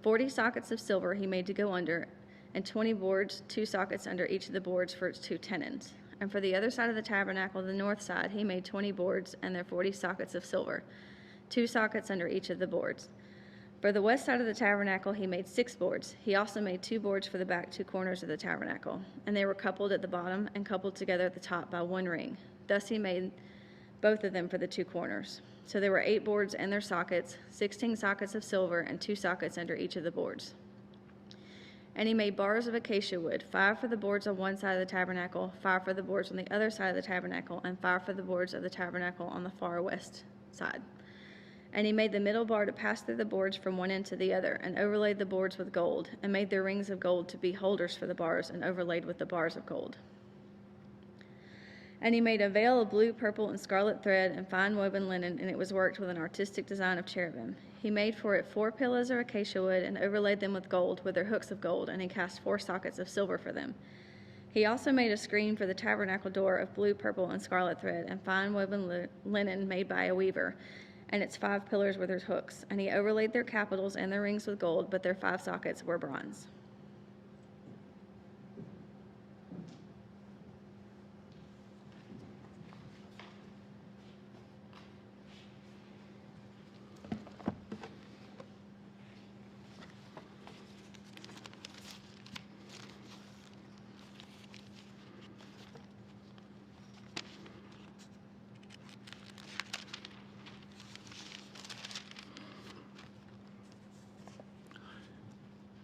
40 sockets of silver he made to go under, and 20 boards, 2 sockets under each of the boards for its 2 tenons. And for the other side of the tabernacle, the north side, he made 20 boards and their 40 sockets of silver, 2 sockets under each of the boards. For the west side of the tabernacle, he made 6 boards. He also made 2 boards for the back 2 corners of the tabernacle, and they were coupled at the bottom and coupled together at the top by 1 ring. Thus he made both of them for the 2 corners. So there were 8 boards and their sockets, 16 sockets of silver, and 2 sockets under each of the boards. And he made bars of acacia wood, 5 for the boards on one side of the tabernacle, 5 for the boards on the other side of the tabernacle, and 5 for the boards of the tabernacle on the far west side. And he made the middle bar to pass through the boards from one end to the other, and overlaid the boards with gold, and made their rings of gold to be holders for the bars, and overlaid with the bars of gold. And he made a veil of blue, purple, and scarlet thread and fine woven linen, and it was worked with an artistic design of cherubim. He made for it 4 pillars of acacia wood, and overlaid them with gold, with their hooks of gold, and he cast 4 sockets of silver for them. He also made a screen for the tabernacle door of blue, purple, and scarlet thread, and fine woven linen made by a weaver, and its 5 pillars with their hooks. And he overlaid their capitals and their rings with gold, but their 5 sockets were bronze.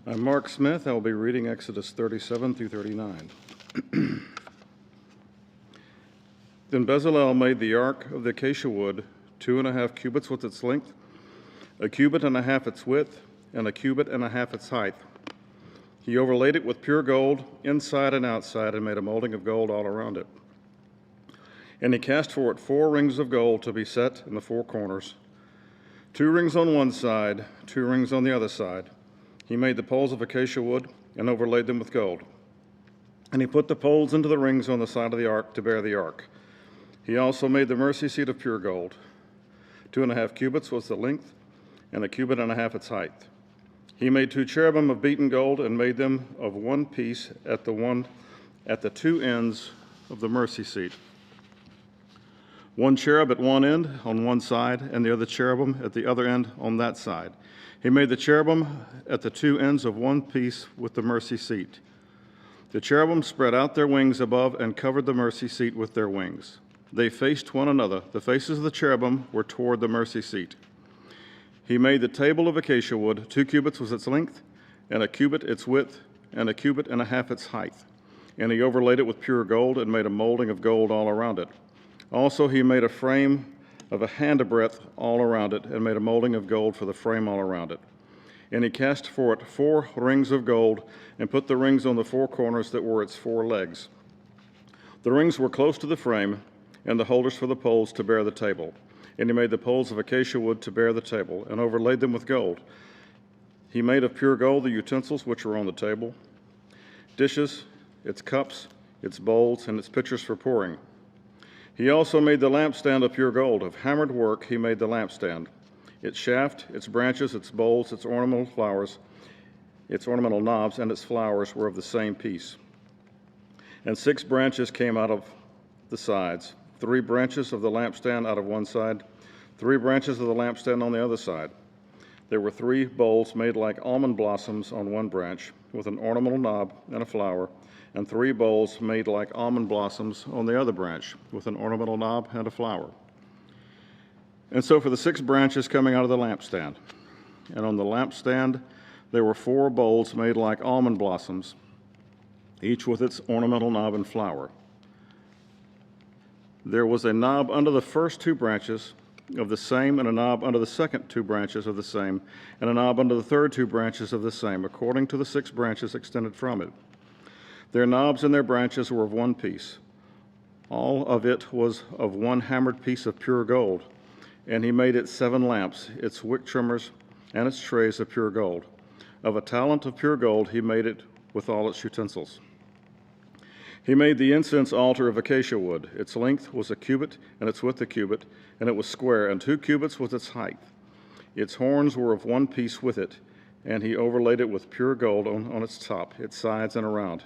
I'm Mark Smith. I will be reading Exodus 37 through 39. Then Bezalel made the ark of the acacia wood, 2.5 cubits with its length, 1.5 cubits its width, and 1.5 cubits its height. He overlaid it with pure gold inside and outside, and made a molding of gold all around it. And he cast for it 4 rings of gold to be set in the 4 corners, 2 rings on one side, 2 rings on the other side. He made the poles of acacia wood and overlaid them with gold. And he put the poles into the rings on the side of the ark to bear the ark. He also made the mercy seat of pure gold. 2.5 cubits was the length, and 1.5 cubits its height. He made 2 cherubim of beaten gold and made them of one piece at the 2 ends of the mercy seat. 1 cherub at one end on one side, and the other cherubim at the other end on that side. He made the cherubim at the 2 ends of one piece with the mercy seat. The cherubim spread out their wings above and covered the mercy seat with their wings. They faced one another. The faces of the cherubim were toward the mercy seat. He made the table of acacia wood. 2 cubits was its length, and 1 cubit its width, and 1.5 cubits its height. And he overlaid it with pure gold and made a molding of gold all around it. Also he made a frame of a handbreadth all around it, and made a molding of gold for the frame all around it. And he cast for it 4 rings of gold, and put the rings on the 4 corners that were its 4 legs. The rings were close to the frame, and the holders for the poles to bear the table. And he made the poles of acacia wood to bear the table, and overlaid them with gold. He made of pure gold the utensils which were on the table, dishes, its cups, its bowls, and its pitchers for pouring. He also made the lampstand of pure gold. Of hammered work he made the lampstand. Its shaft, its branches, its bowls, its ornamental flowers, its ornamental knobs, and its flowers were of the same piece. And 6 branches came out of the sides, 3 branches of the lampstand out of one side, 3 branches of the lampstand on the other side. There were 3 bowls made like almond blossoms on one branch, with an ornamental knob and a flower, and 3 bowls made like almond blossoms on the other branch, with an ornamental knob and a flower. And so for the 6 branches coming out of the lampstand. And on the lampstand there were 4 bowls made like almond blossoms, each with its ornamental knob and flower. There was a knob under the first 2 branches of the same, and a knob under the second 2 branches of the same, and a knob under the third 2 branches of the same, according to the 6 branches extended from it. Their knobs and their branches were of one piece. All of it was of one hammered piece of pure gold. And he made it 7 lamps, its wick trimmers, and its trays of pure gold. Of a talent of pure gold he made it with all its utensils. He made the incense altar of acacia wood. Its length was 1 cubit, and its width 1 cubit, and it was square, and 2 cubits was its height. Its horns were of one piece with it, and he overlaid it with pure gold on its top, its sides, and around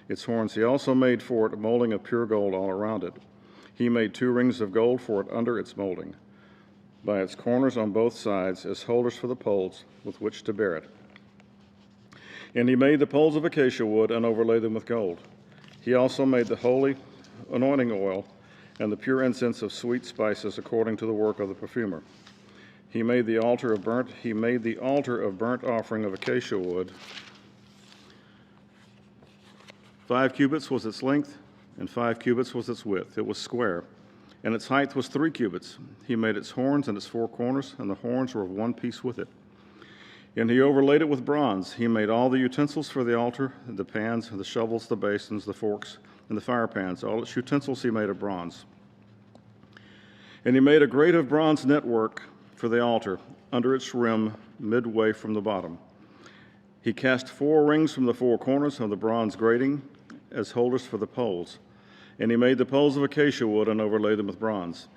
its horns. He also made for it a molding of pure gold all around it. He made 2 rings of gold for it under its molding, by its corners on both sides, as holders for the poles with which to bear it. And he made the poles of acacia wood and overlaid them with gold. He also made the holy anointing oil and the pure incense of sweet spices according to the work of the perfumer. He made the altar of burnt offering of acacia wood. 5 cubits was its length, and 5 cubits was its width. It was square, and its height was 3 cubits. He made its horns and its 4 corners, and the horns were of one piece with it. And he overlaid it with bronze. He made all the utensils for the altar, the pans, the shovels, the basins, the forks, and the fire pans. All its utensils he made of bronze. And he made a grate of bronze network for the altar, under its rim, midway from the bottom. He cast 4 rings from the 4 corners of the bronze grating as holders for the poles. And he made the poles of acacia wood and overlaid them with bronze.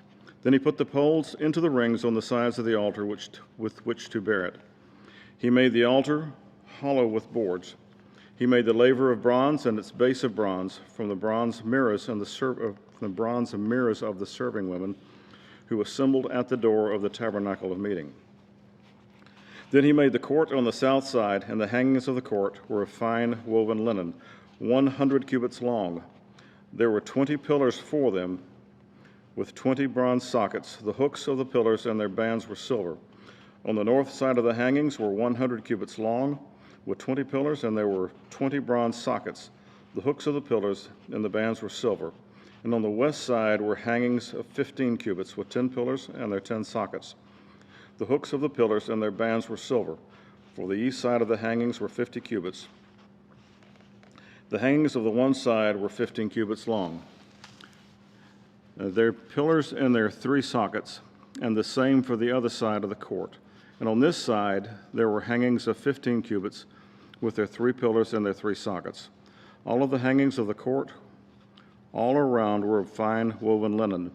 Then he put the poles into the rings on the sides of the altar with which to bear it. He made the altar hollow with boards. He made the laver of bronze and its base of bronze from the bronze mirrors and the bronze mirrors of the serving women who assembled at the door of the tabernacle of meeting. Then he made the court on the south side, and the hangings of the court were of fine woven linen, 100 cubits long. There were 20 pillars for them, with 20 bronze sockets. The hooks of the pillars and their bands were silver. On the north side of the hangings were 100 cubits long, with 20 pillars, and there were 20 bronze sockets. The hooks of the pillars and the bands were silver. And on the west side were hangings of 15 cubits with 10 pillars and their 10 sockets. The hooks of the pillars and their bands were silver. For the east side of the hangings were 50 cubits. The hangings of the one side were 15 cubits long. Their pillars and their 3 sockets, and the same for the other side of the court. And on this side there were hangings of 15 cubits with their 3 pillars and their 3 sockets. All of the hangings of the court all around were of fine woven linen.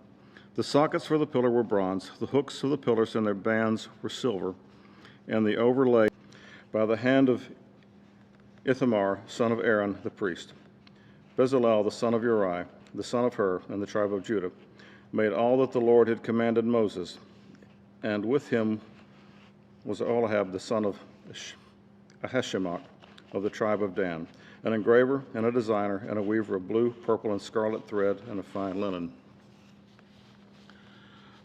The sockets for the pillar were bronze, the hooks of the pillars and their bands were silver, and the overlay by the hand of Ithamar, son of Aaron, the priest. Bezalel, the son of Uri, the son of Hur, and the tribe of Judah, made all that the Lord had commanded Moses, and with him was Oholiab, the son of Ahishemach, of the tribe of Dan, an engraver and a designer and a weaver of blue, purple, and scarlet thread and of fine linen.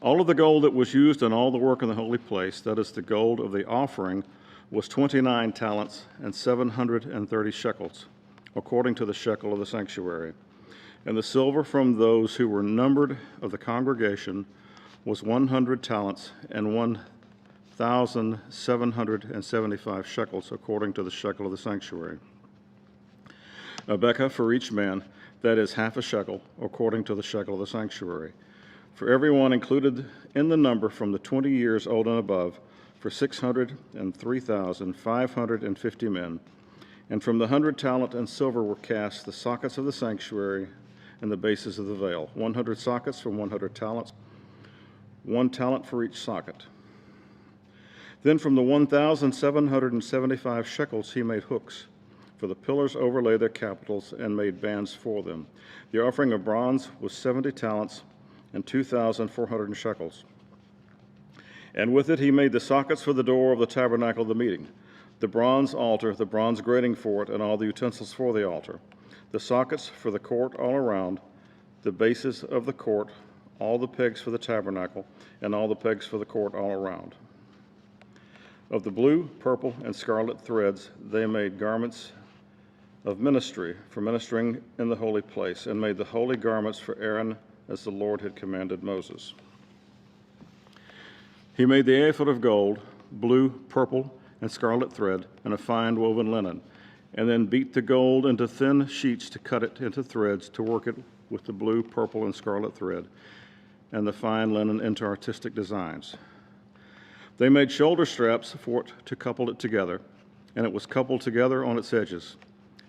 All of the gold that was used in all the work in the holy place, that is the gold of the offering, was 29 talents and 730 shekels, according to the shekel of the sanctuary. And the silver from those who were numbered of the congregation was 100 talents and 1,775 shekels, according to the shekel of the sanctuary. A bekah for each man, that is half a shekel, according to the shekel of the sanctuary. For everyone included in the number from the 20 years old and above, for 603,550 men. And from the 100 talent and silver were cast the sockets of the sanctuary and the bases of the veil, 100 sockets from 100 talents, 1 talent for each socket. Then from the 1,775 shekels he made hooks, for the pillars overlay their capitals and made bands for them. The offering of bronze was 70 talents and 2,400 shekels. And with it he made the sockets for the door of the tabernacle of the meeting, the bronze altar, the bronze grating for it, and all the utensils for the altar, the sockets for the court all around, the bases of the court, all the pegs for the tabernacle, and all the pegs for the court all around. Of the blue, purple, and scarlet threads they made garments of ministry for ministering in the holy place, and made the holy garments for Aaron as the Lord had commanded Moses. He made the ephod of gold, blue, purple, and scarlet thread, and a fine woven linen, and then beat the gold into thin sheets to cut it into threads, to work it with the blue, purple, and scarlet thread, and the fine linen into artistic designs. They made shoulder straps for it to couple it together, and it was coupled together on its edges.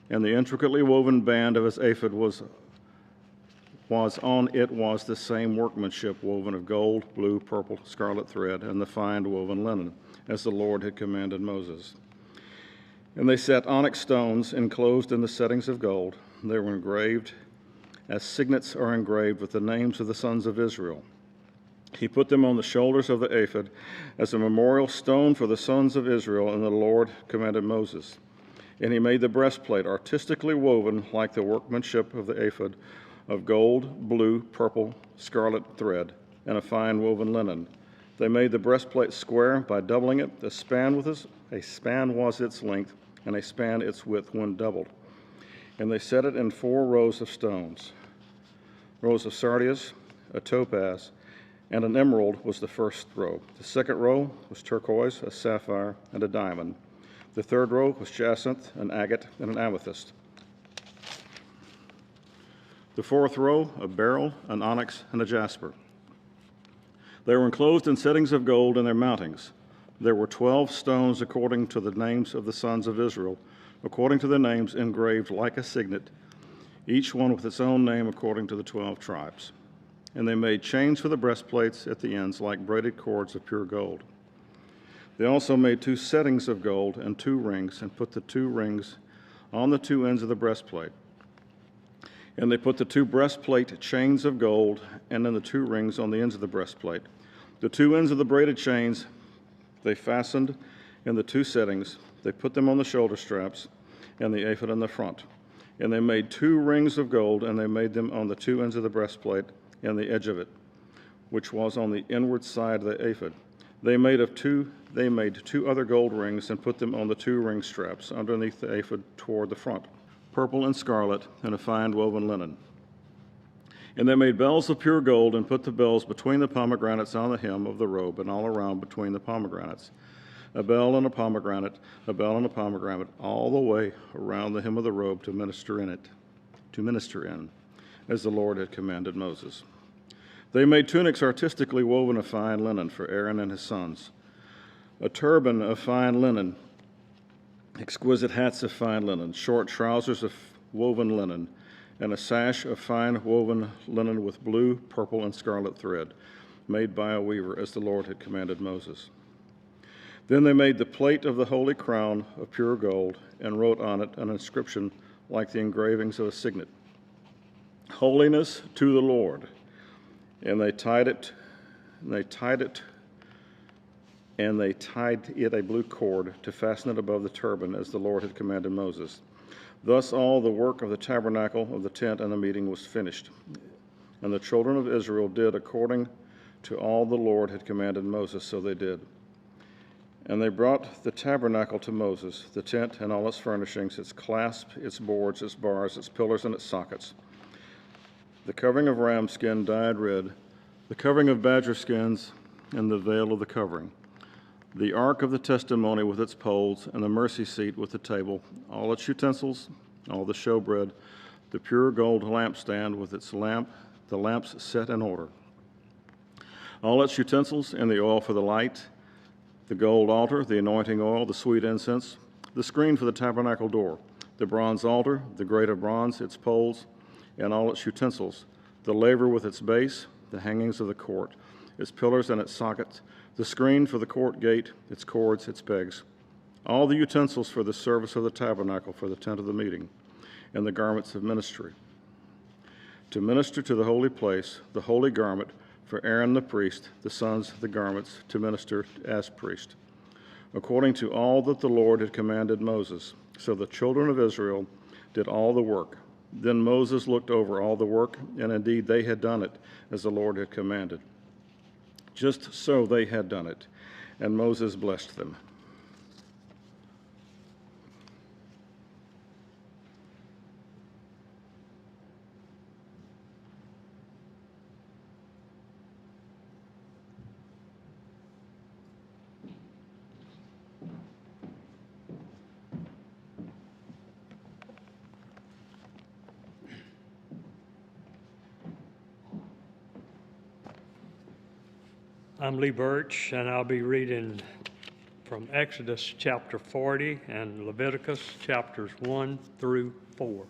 And the intricately woven band of his ephod was the same workmanship woven of gold, blue, purple, scarlet thread, and the fine woven linen, as the Lord had commanded Moses. And they set onyx stones enclosed in the settings of gold. They were engraved as signets are engraved with the names of the sons of Israel. He put them on the shoulders of the ephod as a memorial stone for the sons of Israel, and the Lord commanded Moses. And he made the breastplate artistically woven like the workmanship of the ephod, of gold, blue, purple, scarlet thread, and a fine woven linen. They made the breastplate square by doubling it. A span was its length, and a span its width when doubled. And they set it in 4 rows of stones. Rows of sardius, a topaz, and an emerald was the first row. The second row was turquoise, a sapphire, and a diamond. The third row was jacinth, an agate, and an amethyst. The fourth row, a beryl, an onyx, and a jasper. They were enclosed in settings of gold in their mountings. There were 12 stones according to the names of the sons of Israel, according to their names engraved like a signet, each one with its own name according to the 12 tribes. And they made chains for the breastplates at the ends like braided cords of pure gold. They also made 2 settings of gold and 2 rings, and put the 2 rings on the 2 ends of the breastplate. And they put the 2 breastplate chains of gold and then the 2 rings on the ends of the breastplate. The 2 ends of the braided chains they fastened in the 2 settings. They put them on the shoulder straps and the ephod in the front. And they made 2 rings of gold, and they made them on the 2 ends of the breastplate and the edge of it, which was on the inward side of the ephod. They made 2 other gold rings and put them on the 2 ring straps underneath the ephod toward the front, purple and scarlet, and a fine woven linen. And they made bells of pure gold and put the bells between the pomegranates on the hem of the robe and all around between the pomegranates. A bell and a pomegranate, a bell and a pomegranate, all the way around the hem of the robe to minister in, as the Lord had commanded Moses. They made tunics artistically woven of fine linen for Aaron and his sons, a turban of fine linen, exquisite hats of fine linen, short trousers of woven linen, and a sash of fine woven linen with blue, purple, and scarlet thread, made by a weaver, as the Lord had commanded Moses. Then they made the plate of the holy crown of pure gold and wrote on it an inscription like the engravings of a signet, "Holiness to the Lord." And they tied it a blue cord to fasten it above the turban, as the Lord had commanded Moses. Thus all the work of the tabernacle, of the tent, and the meeting was finished. And the children of Israel did according to all the Lord had commanded Moses, so they did. And they brought the tabernacle to Moses, the tent and all its furnishings, its clasp, its boards, its bars, its pillars, and its sockets, the covering of ram skin dyed red, the covering of badger skins, and the veil of the covering, the ark of the testimony with its poles, and the mercy seat with the table, all its utensils, all the showbread, the pure gold lampstand with its lamp, the lamps set in order, all its utensils, and the oil for the light, the gold altar, the anointing oil, the sweet incense, the screen for the tabernacle door, the bronze altar, the grate of bronze, its poles, and all its utensils, the laver with its base, the hangings of the court, its pillars and its sockets, the screen for the court gate, its cords, its pegs, all the utensils for the service of the tabernacle, for the tent of the meeting, and the garments of ministry, to minister to the holy place, the holy garment for Aaron the priest, the sons, the garments to minister as priest, according to all that the Lord had commanded Moses. So the children of Israel did all the work. Then Moses looked over all the work, and indeed they had done it as the Lord had commanded. Just so they had done it, and Moses blessed them. I'm Lee Birch, and I'll be reading from Exodus chapter 40 and Leviticus chapters 1 through 4.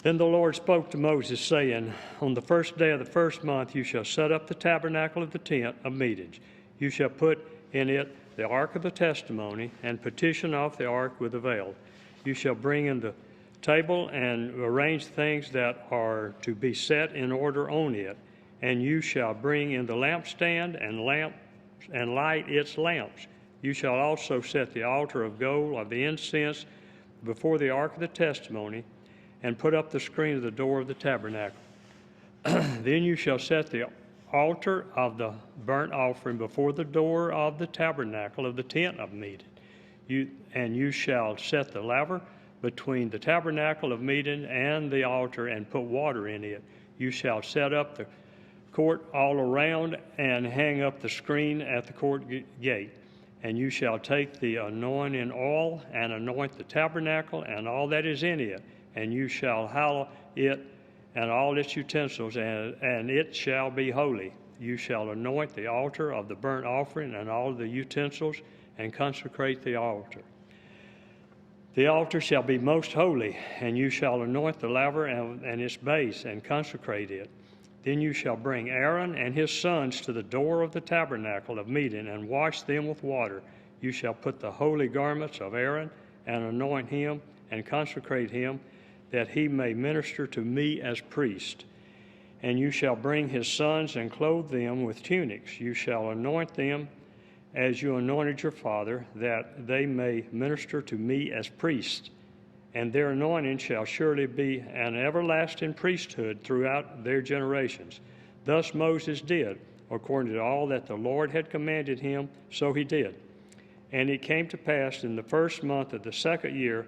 Then the Lord spoke to Moses, saying, On the first day of the first month you shall set up the tabernacle of the tent of meetings. You shall put in it the ark of the testimony, and petition off the ark with a veil. You shall bring in the table and arrange things that are to be set in order on it. And you shall bring in the lampstand and light its lamps. You shall also set the altar of gold of the incense before the ark of the testimony, and put up the screen of the door of the tabernacle. Then you shall set the altar of the burnt offering before the door of the tabernacle of the tent of meeting. You shall set the laver between the tabernacle of meeting and the altar, and put water in it. You shall set up the court all around, and hang up the screen at the court gate. And you shall take the anointing oil and anoint the tabernacle and all that is in it, and you shall hallow it and all its utensils, and it shall be holy. You shall anoint the altar of the burnt offering and all the utensils, and consecrate the altar. The altar shall be most holy, and you shall anoint the laver and its base, and consecrate it. Then you shall bring Aaron and his sons to the door of the tabernacle of meeting, and wash them with water. You shall put the holy garments of Aaron, and anoint him, and consecrate him, that he may minister to me as priest. And you shall bring his sons, and clothe them with tunics. You shall anoint them as you anointed your father, that they may minister to me as priests. And their anointing shall surely be an everlasting priesthood throughout their generations. Thus Moses did, according to all that the Lord had commanded him, so he did. And it came to pass in the first month of the second year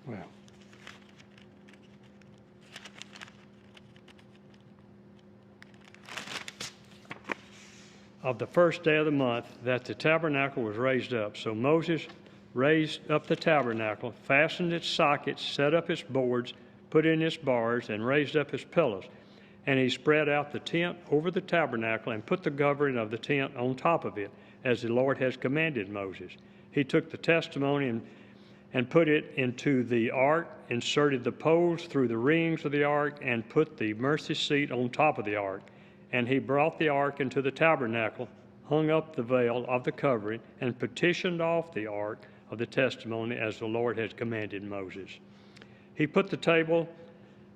Well, of the first day of the month that the tabernacle was raised up. So Moses raised up the tabernacle, fastened its sockets, set up its boards, put in its bars, and raised up its pillars. And he spread out the tent over the tabernacle and put the covering of the tent on top of it, as the Lord has commanded Moses. He took the testimony and put it into the ark, inserted the poles through the rings of the ark, and put the mercy seat on top of the ark. And he brought the ark into the tabernacle, hung up the veil of the covering, and petitioned off the ark of the testimony as the Lord had commanded Moses. He put the table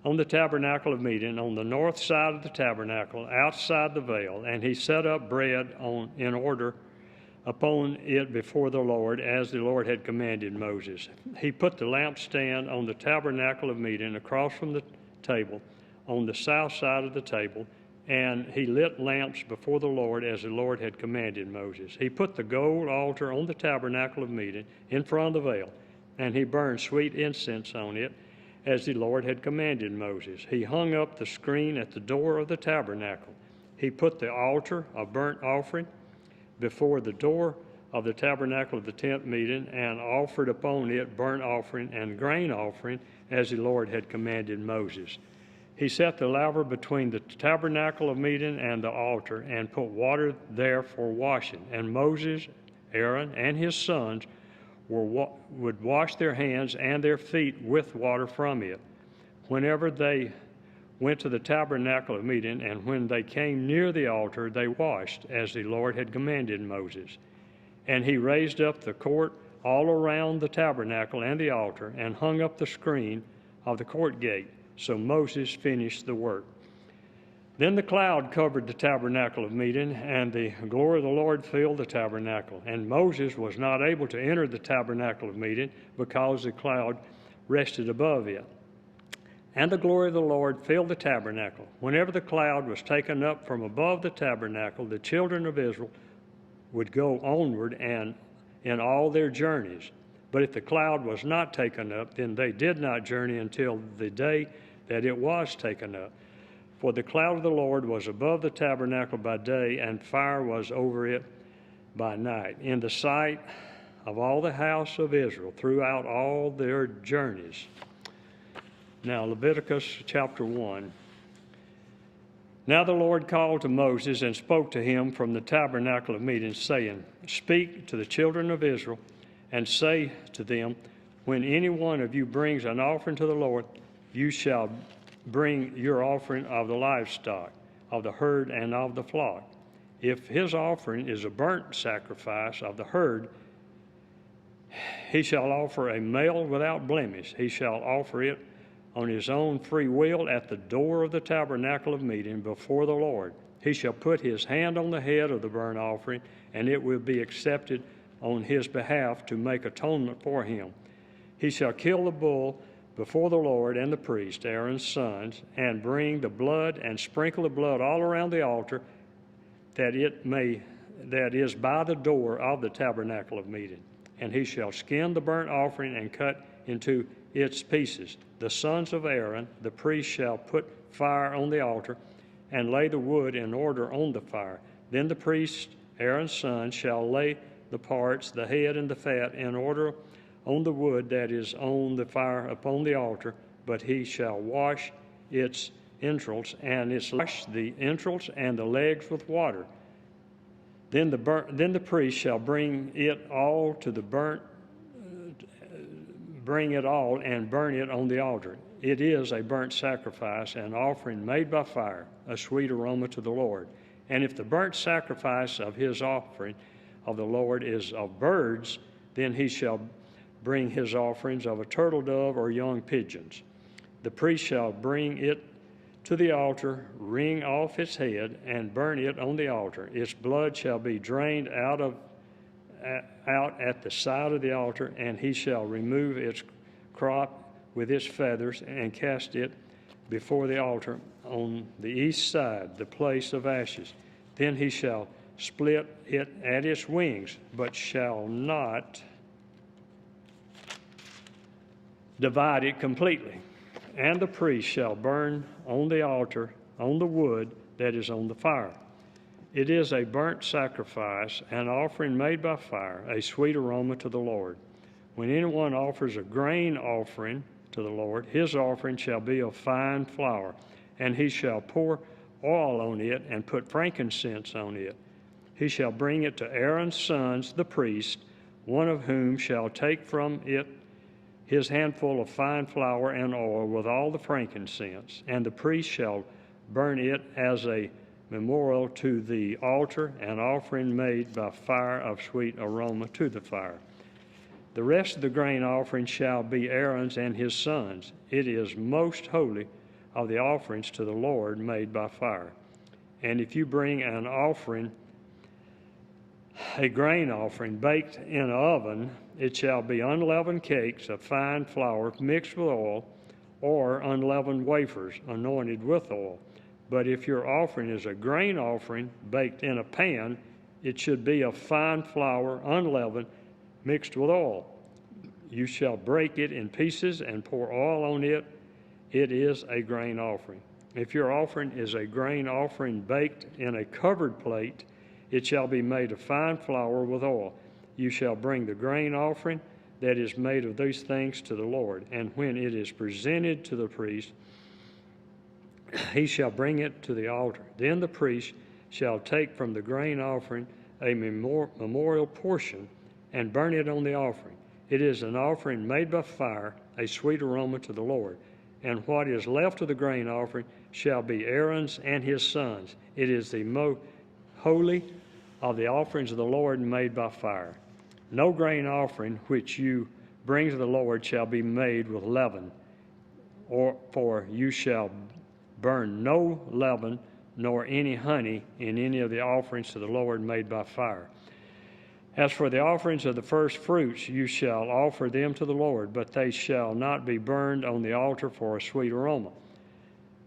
on the tabernacle of meeting on the north side of the tabernacle, outside the veil, and he set up bread in order upon it before the Lord, as the Lord had commanded Moses. He put the lampstand on the tabernacle of meeting across from the table on the south side of the table, and he lit lamps before the Lord as the Lord had commanded Moses. He put the gold altar on the tabernacle of meeting in front of the veil, and he burned sweet incense on it as the Lord had commanded Moses. He hung up the screen at the door of the tabernacle. He put the altar of burnt offering before the door of the tabernacle of the tent meeting, and offered upon it burnt offering and grain offering as the Lord had commanded Moses. He set the laver between the tabernacle of meeting and the altar, and put water there for washing. And Moses, Aaron, and his sons would wash their hands and their feet with water from it whenever they went to the tabernacle of meeting, and when they came near the altar, they washed, as the Lord had commanded Moses. And he raised up the court all around the tabernacle and the altar, and hung up the screen of the court gate. So Moses finished the work. Then the cloud covered the tabernacle of meeting, and the glory of the Lord filled the tabernacle. And Moses was not able to enter the tabernacle of meeting, because the cloud rested above it. And the glory of the Lord filled the tabernacle. Whenever the cloud was taken up from above the tabernacle, the children of Israel would go onward and in all their journeys. But if the cloud was not taken up, then they did not journey until the day that it was taken up. For the cloud of the Lord was above the tabernacle by day, and fire was over it by night, in the sight of all the house of Israel throughout all their journeys. Now, Leviticus chapter 1. Now the Lord called to Moses and spoke to him from the tabernacle of meeting, saying, Speak to the children of Israel, and say to them, When any one of you brings an offering to the Lord, you shall bring your offering of the livestock, of the herd, and of the flock. If his offering is a burnt sacrifice of the herd, he shall offer a male without blemish. He shall offer it on his own free will at the door of the tabernacle of meeting before the Lord. He shall put his hand on the head of the burnt offering, and it will be accepted on his behalf to make atonement for him. He shall kill the bull before the Lord and the priest, Aaron's sons, and bring the blood and sprinkle the blood all around the altar that is by the door of the tabernacle of meeting. And he shall skin the burnt offering and cut into its pieces. The sons of Aaron, the priest, shall put fire on the altar and lay the wood in order on the fire. Then the priest, Aaron's son, shall lay the parts, the head and the fat, in order on the wood that is on the fire upon the altar, but he shall wash its entrails and the entrails and the legs with water. Then the priest shall bring it all and burn it on the altar. It is a burnt sacrifice, an offering made by fire, a sweet aroma to the Lord. And if the burnt sacrifice of his offering of the Lord is of birds, then he shall bring his offerings of a turtle dove or young pigeons. The priest shall bring it to the altar, wring off its head, and burn it on the altar. Its blood shall be drained out at the side of the altar, and he shall remove its crop with its feathers and cast it before the altar on the east side, the place of ashes. Then he shall split it at its wings, but shall not divide it completely. And the priest shall burn on the altar on the wood that is on the fire. It is a burnt sacrifice, an offering made by fire, a sweet aroma to the Lord. When anyone offers a grain offering to the Lord, his offering shall be of fine flour, and he shall pour oil on it and put frankincense on it. He shall bring it to Aaron's sons, the priest, one of whom shall take from it his handful of fine flour and oil with all the frankincense, and the priest shall burn it as a memorial to the altar, an offering made by fire of sweet aroma to the fire. The rest of the grain offering shall be Aaron's and his sons. It is most holy of the offerings to the Lord made by fire. And if you bring an offering, a grain offering baked in an oven, it shall be unleavened cakes of fine flour mixed with oil, or unleavened wafers anointed with oil. But if your offering is a grain offering baked in a pan, it should be of fine flour, unleavened, mixed with oil. You shall break it in pieces and pour oil on it. It is a grain offering. If your offering is a grain offering baked in a covered plate, it shall be made of fine flour with oil. You shall bring the grain offering that is made of these things to the Lord. And when it is presented to the priest, he shall bring it to the altar. Then the priest shall take from the grain offering a memorial portion and burn it on the offering. It is an offering made by fire, a sweet aroma to the Lord. And what is left of the grain offering shall be Aaron's and his sons. It is the most holy of the offerings of the Lord made by fire. No grain offering which you bring to the Lord shall be made with leaven, for you shall burn no leaven nor any honey in any of the offerings to the Lord made by fire. As for the offerings of the first fruits, you shall offer them to the Lord, but they shall not be burned on the altar for a sweet aroma.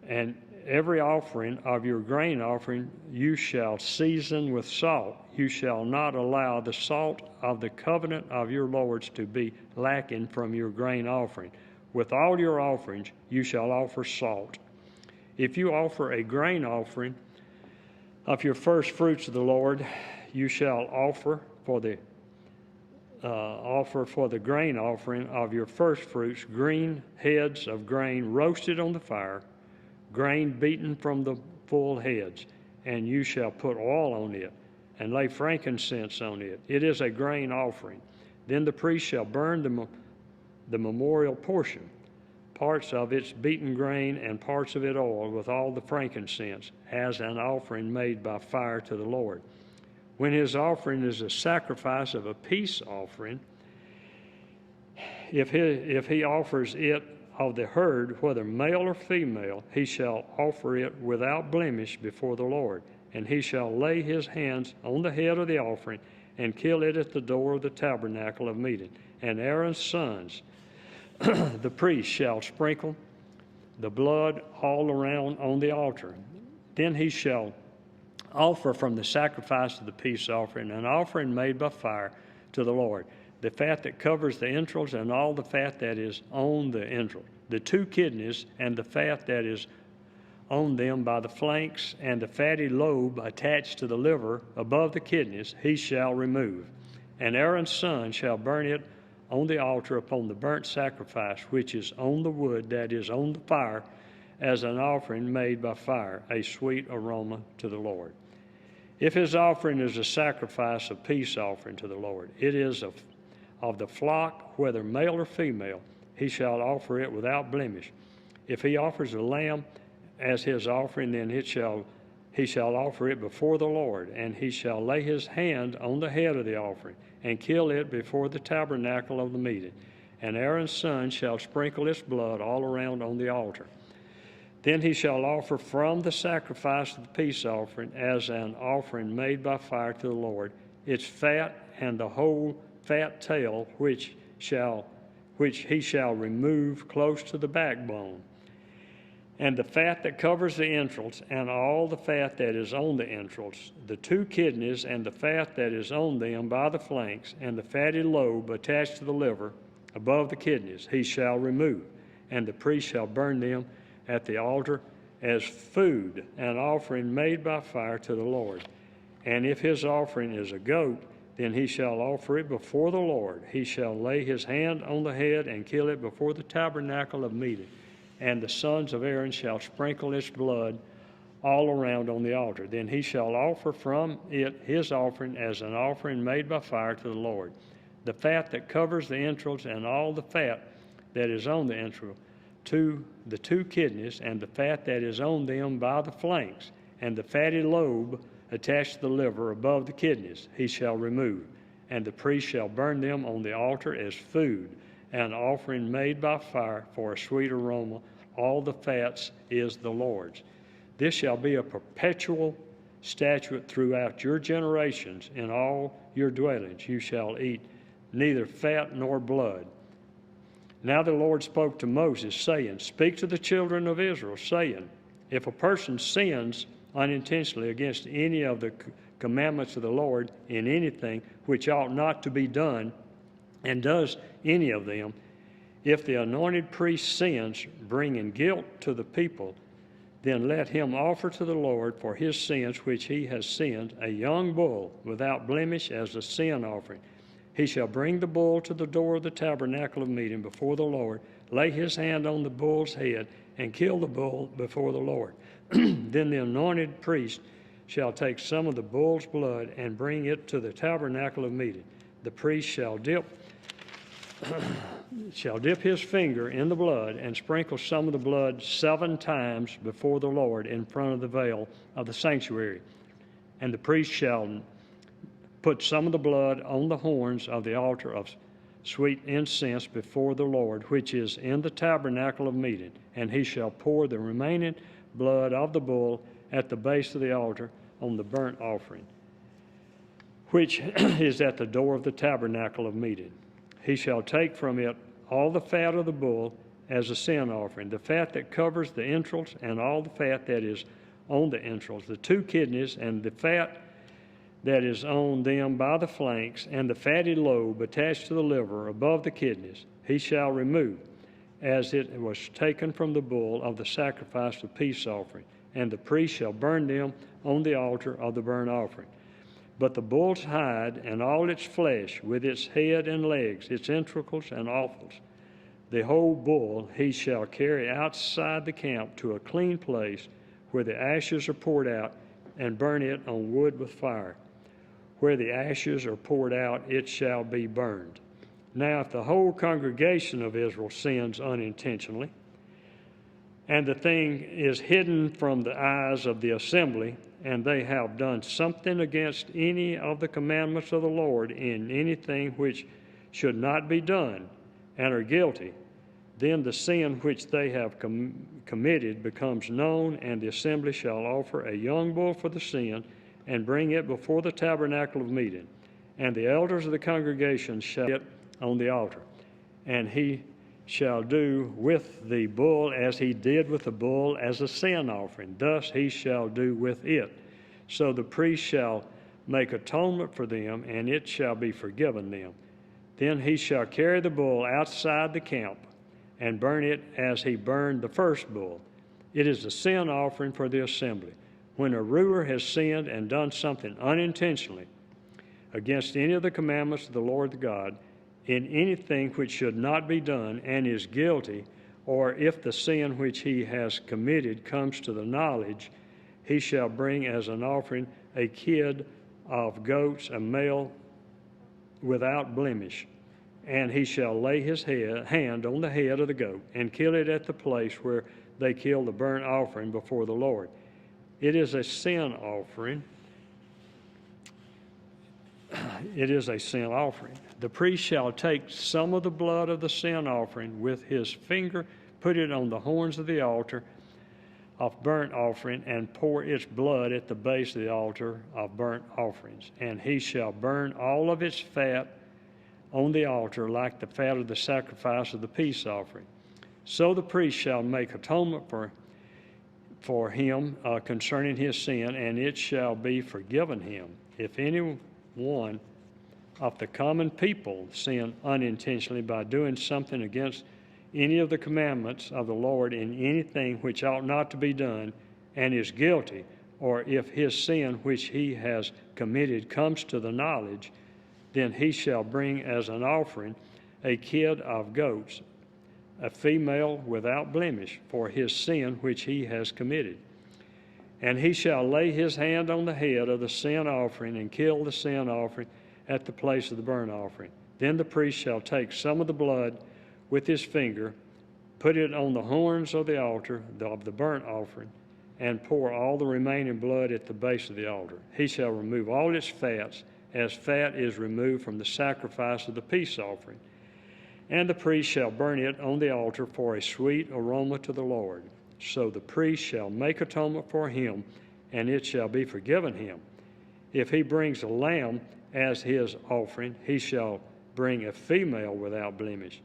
And every offering of your grain offering you shall season with salt. You shall not allow the salt of the covenant of your lords to be lacking from your grain offering. With all your offerings you shall offer salt. If you offer a grain offering of your first fruits to the Lord, you shall offer for the grain offering of your first fruits green heads of grain roasted on the fire, grain beaten from the full heads, and you shall put oil on it and lay frankincense on it. It is a grain offering. Then the priest shall burn the memorial portion, parts of its beaten grain and parts of it oil with all the frankincense, as an offering made by fire to the Lord. When his offering is a sacrifice of a peace offering, if he offers it of the herd, whether male or female, he shall offer it without blemish before the Lord. And he shall lay his hands on the head of the offering and kill it at the door of the tabernacle of meeting. And Aaron's sons, the priest, shall sprinkle the blood all around on the altar. Then he shall offer from the sacrifice of the peace offering an offering made by fire to the Lord, the fat that covers the entrails and all the fat that is on the entrail, the 2 kidneys and the fat that is on them by the flanks, and the fatty lobe attached to the liver above the kidneys he shall remove. And Aaron's son shall burn it on the altar upon the burnt sacrifice which is on the wood that is on the fire, as an offering made by fire, a sweet aroma to the Lord. If his offering is a sacrifice of peace offering to the Lord, it is of the flock, whether male or female, he shall offer it without blemish. If he offers a lamb as his offering, then he shall offer it before the Lord, and he shall lay his hand on the head of the offering and kill it before the tabernacle of the meeting. And Aaron's son shall sprinkle its blood all around on the altar. Then he shall offer from the sacrifice of the peace offering as an offering made by fire to the Lord its fat and the whole fat tail, which he shall remove close to the backbone, and the fat that covers the entrails, and all the fat that is on the entrails, the 2 kidneys and the fat that is on them by the flanks, and the fatty lobe attached to the liver above the kidneys he shall remove, and the priest shall burn them at the altar as food, an offering made by fire to the Lord. And if his offering is a goat, then he shall offer it before the Lord. He shall lay his hand on the head and kill it before the tabernacle of meeting. And the sons of Aaron shall sprinkle its blood all around on the altar. Then he shall offer from it his offering as an offering made by fire to the Lord. The fat that covers the entrails and all the fat that is on the entrail, the two kidneys, and the fat that is on them by the flanks, and the fatty lobe attached to the liver above the kidneys, he shall remove. And the priest shall burn them on the altar as food, an offering made by fire for a sweet aroma. All the fats is the Lord's. This shall be a perpetual statute throughout your generations. In all your dwellings you shall eat neither fat nor blood. Now the Lord spoke to Moses, saying, Speak to the children of Israel, saying, If a person sins unintentionally against any of the commandments of the Lord in anything which ought not to be done, and does any of them, if the anointed priest sins, bringing guilt to the people, then let him offer to the Lord for his sins which he has sinned a young bull without blemish as a sin offering. He shall bring the bull to the door of the tabernacle of meeting before the Lord, lay his hand on the bull's head, and kill the bull before the Lord. Then the anointed priest shall take some of the bull's blood and bring it to the tabernacle of meeting. The priest shall dip his finger in the blood and sprinkle some of the blood 7 times before the Lord in front of the veil of the sanctuary. And the priest shall put some of the blood on the horns of the altar of sweet incense before the Lord, which is in the tabernacle of meeting. And he shall pour the remaining blood of the bull at the base of the altar on the burnt offering, which is at the door of the tabernacle of meeting. He shall take from it all the fat of the bull as a sin offering, the fat that covers the entrails and all the fat that is on the entrails, the 2 kidneys and the fat that is on them by the flanks, and the fatty lobe attached to the liver above the kidneys, he shall remove, as it was taken from the bull of the sacrifice of peace offering, and the priest shall burn them on the altar of the burnt offering. But the bull's hide and all its flesh, with its head and legs, its entrails and offals, the whole bull he shall carry outside the camp to a clean place where the ashes are poured out, and burn it on wood with fire. Where the ashes are poured out, it shall be burned. Now, if the whole congregation of Israel sins unintentionally, and the thing is hidden from the eyes of the assembly, and they have done something against any of the commandments of the Lord in anything which should not be done, and are guilty, then the sin which they have committed becomes known, and the assembly shall offer a young bull for the sin, and bring it before the tabernacle of meeting. And the elders of the congregation shall it on the altar. And he shall do with the bull as he did with the bull as a sin offering. Thus he shall do with it. So the priest shall make atonement for them, and it shall be forgiven them. Then he shall carry the bull outside the camp and burn it as he burned the first bull. It is a sin offering for the assembly. When a ruler has sinned and done something unintentionally against any of the commandments of the Lord God in anything which should not be done, and is guilty, or if the sin which he has committed comes to the knowledge, he shall bring as an offering a kid of goats, a male without blemish. And he shall lay his hand on the head of the goat and kill it at the place where they kill the burnt offering before the Lord. It is a sin offering. It is a sin offering. The priest shall take some of the blood of the sin offering with his finger, put it on the horns of the altar of burnt offering, and pour its blood at the base of the altar of burnt offerings. And he shall burn all of its fat on the altar like the fat of the sacrifice of the peace offering. So the priest shall make atonement for him concerning his sin, and it shall be forgiven him. If anyone of the common people sin unintentionally by doing something against any of the commandments of the Lord in anything which ought not to be done, and is guilty, or if his sin which he has committed comes to the knowledge, then he shall bring as an offering a kid of goats, a female without blemish, for his sin which he has committed. And he shall lay his hand on the head of the sin offering and kill the sin offering at the place of the burnt offering. Then the priest shall take some of the blood with his finger, put it on the horns of the altar of the burnt offering, and pour all the remaining blood at the base of the altar. He shall remove all its fats, as fat is removed from the sacrifice of the peace offering. And the priest shall burn it on the altar for a sweet aroma to the Lord. So the priest shall make atonement for him, and it shall be forgiven him. If he brings a lamb as his offering, he shall bring a female without blemish.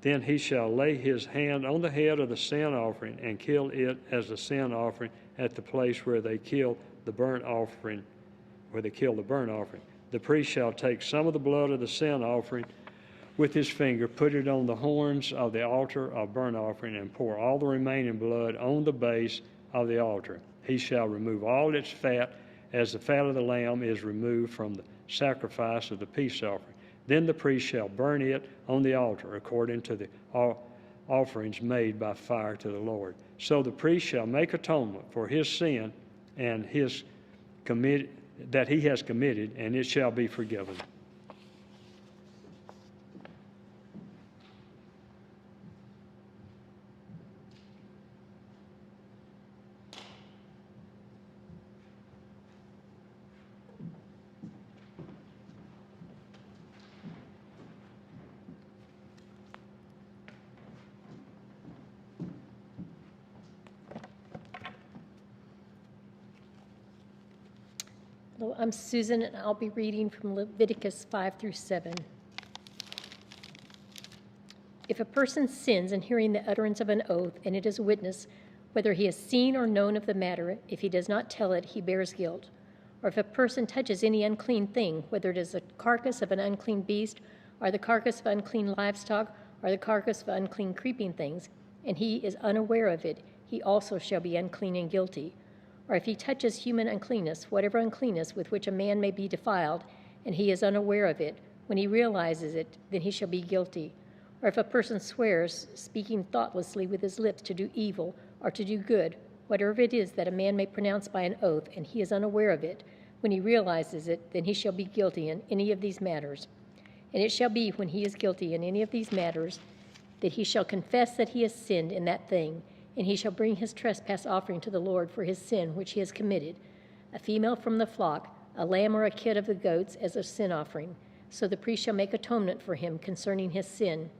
Then he shall lay his hand on the head of the sin offering and kill it as the sin offering at the place where they kill the burnt offering, The priest shall take some of the blood of the sin offering with his finger, put it on the horns of the altar of burnt offering, and pour all the remaining blood on the base of the altar. He shall remove all its fat, as the fat of the lamb is removed from the sacrifice of the peace offering. Then the priest shall burn it on the altar according to the offerings made by fire to the Lord. So the priest shall make atonement for his sin and that he has committed, and it shall be forgiven. Hello, I'm Susan, and I'll be reading from Leviticus 5 through 7. If a person sins in hearing the utterance of an oath, and it is a witness, whether he has seen or known of the matter, if he does not tell it, he bears guilt. Or if a person touches any unclean thing, whether it is a carcass of an unclean beast, or the carcass of unclean livestock, or the carcass of unclean creeping things, and he is unaware of it, he also shall be unclean and guilty. Or if he touches human uncleanness, whatever uncleanness with which a man may be defiled, and he is unaware of it, when he realizes it, then he shall be guilty. Or if a person swears, speaking thoughtlessly with his lips to do evil or to do good, whatever it is that a man may pronounce by an oath, and he is unaware of it, when he realizes it, then he shall be guilty in any of these matters. And it shall be, when he is guilty in any of these matters, that he shall confess that he has sinned in that thing, and he shall bring his trespass offering to the Lord for his sin which he has committed, a female from the flock, a lamb or a kid of the goats as a sin offering. So the priest shall make atonement for him concerning his sin.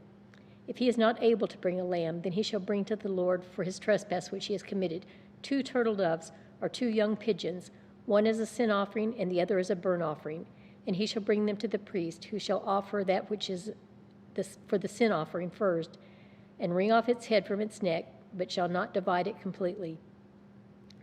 If he is not able to bring a lamb, then he shall bring to the Lord for his trespass which he has committed 2 turtle doves or 2 young pigeons, one as a sin offering and the other as a burnt offering. And he shall bring them to the priest, who shall offer that which is for the sin offering first, and wring off its head from its neck, but shall not divide it completely.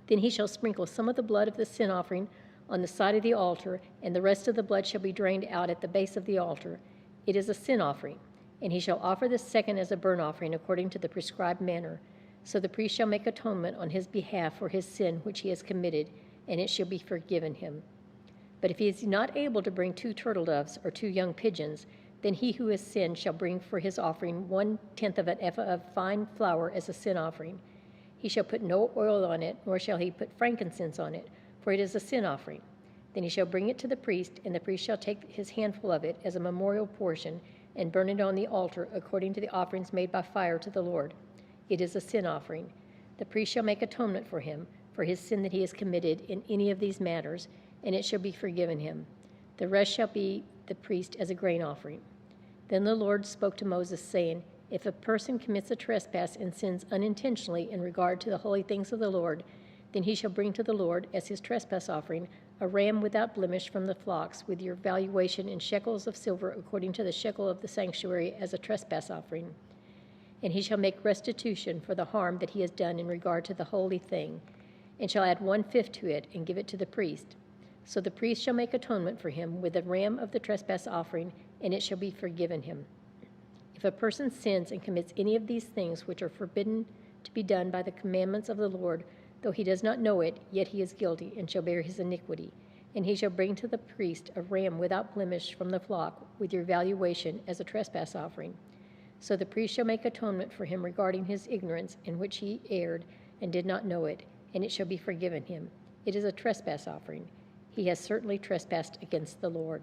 Then he shall sprinkle some of the blood of the sin offering on the side of the altar, and the rest of the blood shall be drained out at the base of the altar. It is a sin offering. And he shall offer the second as a burnt offering according to the prescribed manner. So the priest shall make atonement on his behalf for his sin which he has committed, and it shall be forgiven him. But if he is not able to bring 2 turtle doves or 2 young pigeons, then he who has sinned shall bring for his offering 1/10 of an ephah of fine flour as a sin offering. He shall put no oil on it, nor shall he put frankincense on it, for it is a sin offering. Then he shall bring it to the priest, and the priest shall take his handful of it as a memorial portion and burn it on the altar according to the offerings made by fire to the Lord. It is a sin offering. The priest shall make atonement for him for his sin that he has committed in any of these matters, and it shall be forgiven him. The rest shall be the priest as a grain offering. Then the Lord spoke to Moses, saying, If a person commits a trespass and sins unintentionally in regard to the holy things of the Lord, then he shall bring to the Lord as his trespass offering a ram without blemish from the flocks, with your valuation in shekels of silver according to the shekel of the sanctuary as a trespass offering. And he shall make restitution for the harm that he has done in regard to the holy thing, and shall add 1/5 to it and give it to the priest. So the priest shall make atonement for him with a ram of the trespass offering, and it shall be forgiven him. If a person sins and commits any of these things which are forbidden to be done by the commandments of the Lord, though he does not know it, yet he is guilty, and shall bear his iniquity. And he shall bring to the priest a ram without blemish from the flock, with your valuation as a trespass offering. So the priest shall make atonement for him regarding his ignorance, in which he erred and did not know it, and it shall be forgiven him. It is a trespass offering. He has certainly trespassed against the Lord.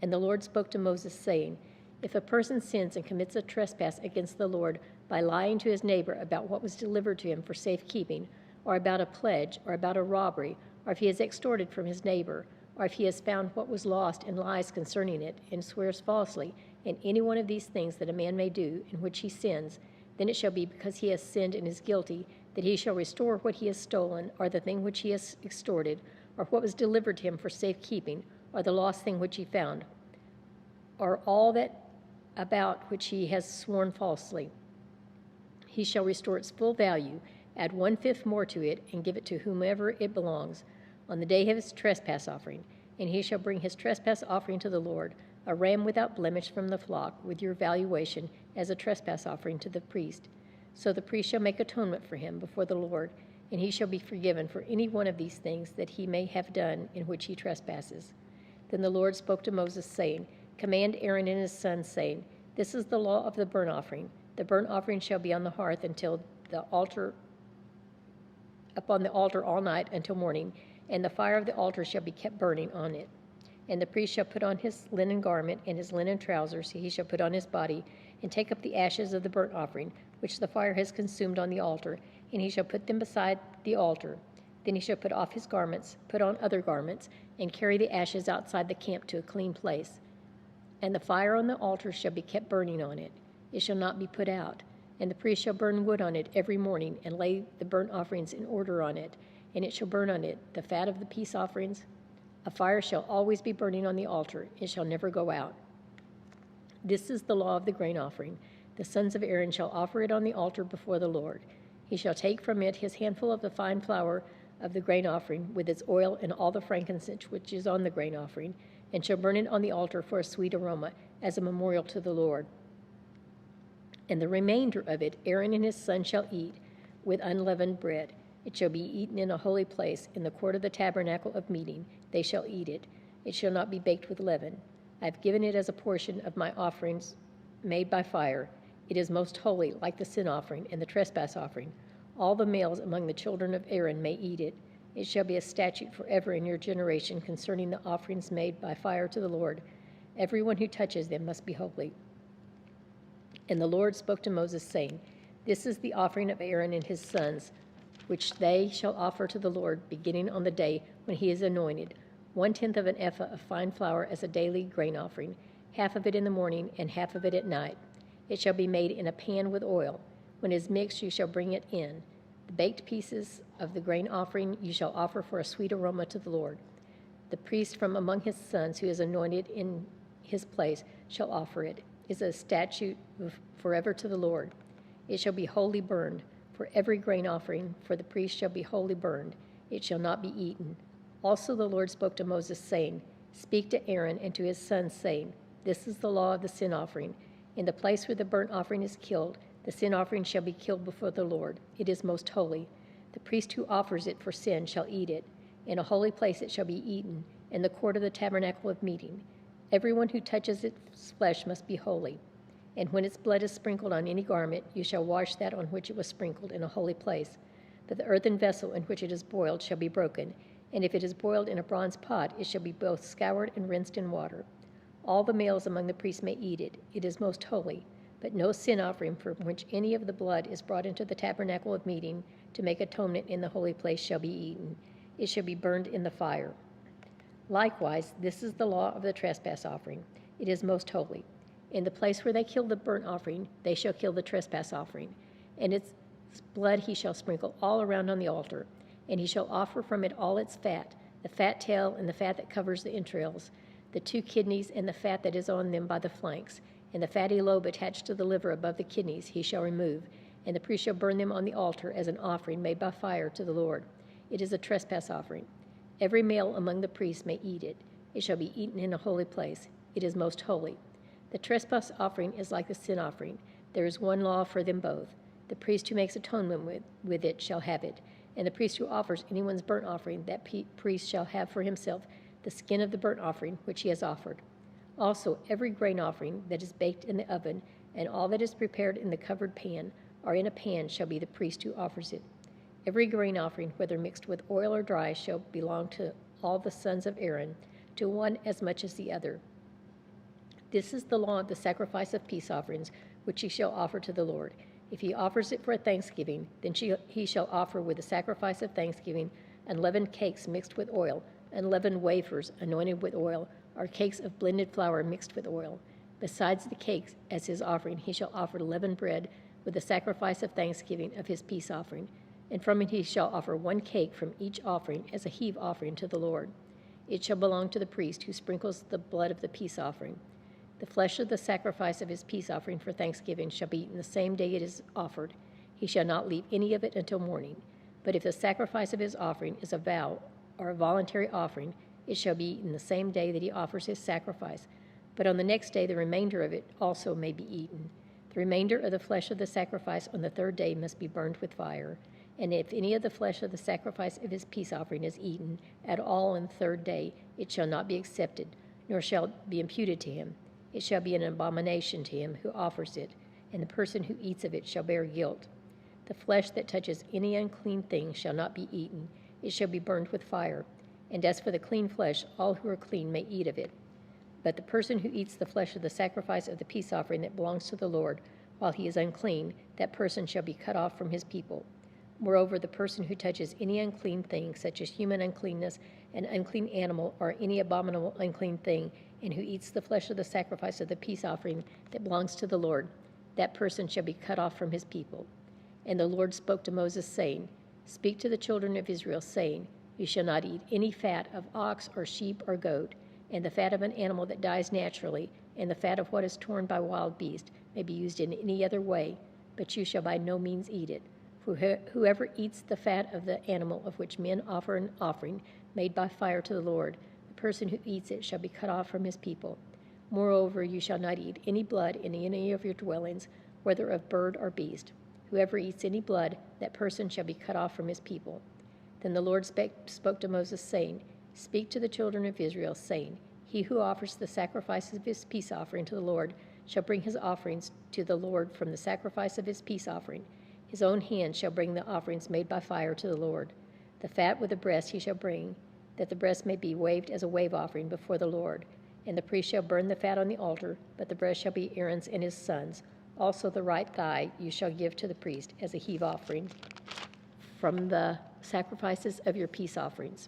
And the Lord spoke to Moses, saying, If a person sins and commits a trespass against the Lord by lying to his neighbor about what was delivered to him for safekeeping, or about a pledge, or about a robbery, or if he has extorted from his neighbor, or if he has found what was lost and lies concerning it, and swears falsely, in any one of these things that a man may do, in which he sins, then it shall be because he has sinned and is guilty, that he shall restore what he has stolen, or the thing which he has extorted, or what was delivered to him for safekeeping, or the lost thing which he found, or all that about which he has sworn falsely. He shall restore its full value, add 1/5 more to it, and give it to whomever it belongs, on the day of his trespass offering. And he shall bring his trespass offering to the Lord, a ram without blemish from the flock, with your valuation as a trespass offering to the priest. So the priest shall make atonement for him before the Lord, and he shall be forgiven for any one of these things that he may have done in which he trespasses. Then the Lord spoke to Moses, saying, Command Aaron and his sons, saying, This is the law of the burnt offering. The burnt offering shall be on the hearth upon the altar all night until morning, and the fire of the altar shall be kept burning on it. And the priest shall put on his linen garment and his linen trousers, he shall put on his body, and take up the ashes of the burnt offering, which the fire has consumed on the altar, and he shall put them beside the altar. Then he shall put off his garments, put on other garments, and carry the ashes outside the camp to a clean place. And the fire on the altar shall be kept burning on it. It shall not be put out. And the priest shall burn wood on it every morning, and lay the burnt offerings in order on it, and it shall burn on it the fat of the peace offerings. A fire shall always be burning on the altar, it shall never go out. This is the law of the grain offering. The sons of Aaron shall offer it on the altar before the Lord. He shall take from it his handful of the fine flour of the grain offering, with its oil and all the frankincense which is on the grain offering, and shall burn it on the altar for a sweet aroma, as a memorial to the Lord. And the remainder of it Aaron and his son shall eat with unleavened bread. It shall be eaten in a holy place, in the court of the tabernacle of meeting. They shall eat it. It shall not be baked with leaven. I have given it as a portion of my offerings made by fire. It is most holy, like the sin offering and the trespass offering. All the males among the children of Aaron may eat it. It shall be a statute forever in your generation concerning the offerings made by fire to the Lord. Everyone who touches them must be holy. And the Lord spoke to Moses, saying, This is the offering of Aaron and his sons, which they shall offer to the Lord, beginning on the day when he is anointed, 1/10 of an ephah of fine flour as a daily grain offering, half of it in the morning and half of it at night. It shall be made in a pan with oil. When it is mixed, you shall bring it in. The baked pieces of the grain offering you shall offer for a sweet aroma to the Lord. The priest from among his sons who is anointed in his place shall offer it. It is a statute forever to the Lord. It shall be wholly burned. For every grain offering for the priest shall be wholly burned. It shall not be eaten. Also the Lord spoke to Moses, saying, Speak to Aaron and to his sons, saying, This is the law of the sin offering. In the place where the burnt offering is killed, the sin offering shall be killed before the Lord. It is most holy. The priest who offers it for sin shall eat it. In a holy place it shall be eaten, in the court of the tabernacle of meeting. Everyone who touches its flesh must be holy. And when its blood is sprinkled on any garment, you shall wash that on which it was sprinkled in a holy place. But the earthen vessel in which it is boiled shall be broken, and if it is boiled in a bronze pot, it shall be both scoured and rinsed in water. All the males among the priests may eat it. It is most holy. But no sin offering from which any of the blood is brought into the tabernacle of meeting to make atonement in the holy place shall be eaten. It shall be burned in the fire. Likewise, this is the law of the trespass offering. It is most holy. In the place where they kill the burnt offering, they shall kill the trespass offering. And its blood he shall sprinkle all around on the altar. And he shall offer from it all its fat, the fat tail and the fat that covers the entrails, the 2 kidneys and the fat that is on them by the flanks, and the fatty lobe attached to the liver above the kidneys he shall remove, and the priest shall burn them on the altar as an offering made by fire to the Lord. It is a trespass offering. Every male among the priests may eat it. It shall be eaten in a holy place. It is most holy. The trespass offering is like the sin offering. There is one law for them both. The priest who makes atonement with it shall have it, and the priest who offers anyone's burnt offering, that priest shall have for himself the skin of the burnt offering which he has offered. Also, every grain offering that is baked in the oven, and all that is prepared in the covered pan, or in a pan, shall be the priest who offers it. Every grain offering, whether mixed with oil or dry, shall belong to all the sons of Aaron, to one as much as the other. This is the law of the sacrifice of peace offerings, which he shall offer to the Lord. If he offers it for a thanksgiving, then he shall offer with the sacrifice of thanksgiving unleavened cakes mixed with oil, unleavened wafers anointed with oil, or cakes of blended flour mixed with oil. Besides the cakes, as his offering, he shall offer leavened bread with the sacrifice of thanksgiving of his peace offering. And from it he shall offer one cake from each offering as a heave offering to the Lord. It shall belong to the priest who sprinkles the blood of the peace offering. The flesh of the sacrifice of his peace offering for thanksgiving shall be eaten the same day it is offered. He shall not leave any of it until morning. But if the sacrifice of his offering is a vow or a voluntary offering, it shall be eaten the same day that he offers his sacrifice. But on the next day the remainder of it also may be eaten. The remainder of the flesh of the sacrifice on the third day must be burned with fire. And if any of the flesh of the sacrifice of his peace offering is eaten at all on the third day, it shall not be accepted, nor shall be imputed to him. It shall be an abomination to him who offers it, and the person who eats of it shall bear guilt. The flesh that touches any unclean thing shall not be eaten. It shall be burned with fire. And as for the clean flesh, all who are clean may eat of it. But the person who eats the flesh of the sacrifice of the peace offering that belongs to the Lord, while he is unclean, that person shall be cut off from his people. Moreover, the person who touches any unclean thing, such as human uncleanness, an unclean animal, or any abominable unclean thing, and who eats the flesh of the sacrifice of the peace offering that belongs to the Lord, that person shall be cut off from his people. And the Lord spoke to Moses, saying, Speak to the children of Israel, saying, You shall not eat any fat of ox or sheep or goat, and the fat of an animal that dies naturally, and the fat of what is torn by wild beast may be used in any other way, but you shall by no means eat it. For whoever eats the fat of the animal of which men offer an offering made by fire to the Lord, the person who eats it shall be cut off from his people. Moreover, you shall not eat any blood in any of your dwellings, whether of bird or beast. Whoever eats any blood, that person shall be cut off from his people. Then the Lord spoke to Moses, saying, Speak to the children of Israel, saying, He who offers the sacrifice of his peace offering to the Lord shall bring his offerings to the Lord from the sacrifice of his peace offering. His own hand shall bring the offerings made by fire to the Lord. The fat with the breast he shall bring, that the breast may be waved as a wave offering before the Lord. And the priest shall burn the fat on the altar, but the breast shall be Aaron's and his sons'. Also the right thigh you shall give to the priest as a heave offering from the sacrifices of your peace offerings.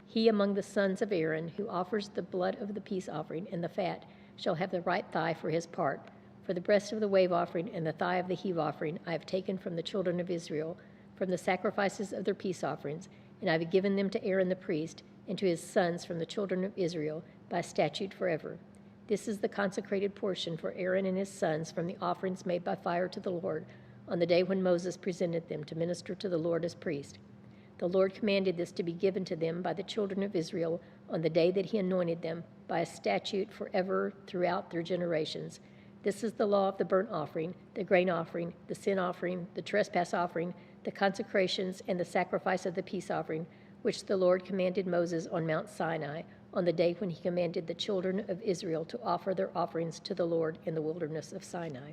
He among the sons of Aaron who offers the blood of the peace offering and the fat shall have the right thigh for his part. For the breast of the wave offering and the thigh of the heave offering I have taken from the children of Israel, from the sacrifices of their peace offerings, and I have given them to Aaron the priest and to his sons from the children of Israel by statute forever. This is the consecrated portion for Aaron and his sons from the offerings made by fire to the Lord on the day when Moses presented them to minister to the Lord as priest. The Lord commanded this to be given to them by the children of Israel on the day that he anointed them by a statute forever throughout their generations. This is the law of the burnt offering, the grain offering, the sin offering, the trespass offering, the consecrations, and the sacrifice of the peace offering, which the Lord commanded Moses on Mount Sinai on the day when he commanded the children of Israel to offer their offerings to the Lord in the wilderness of Sinai.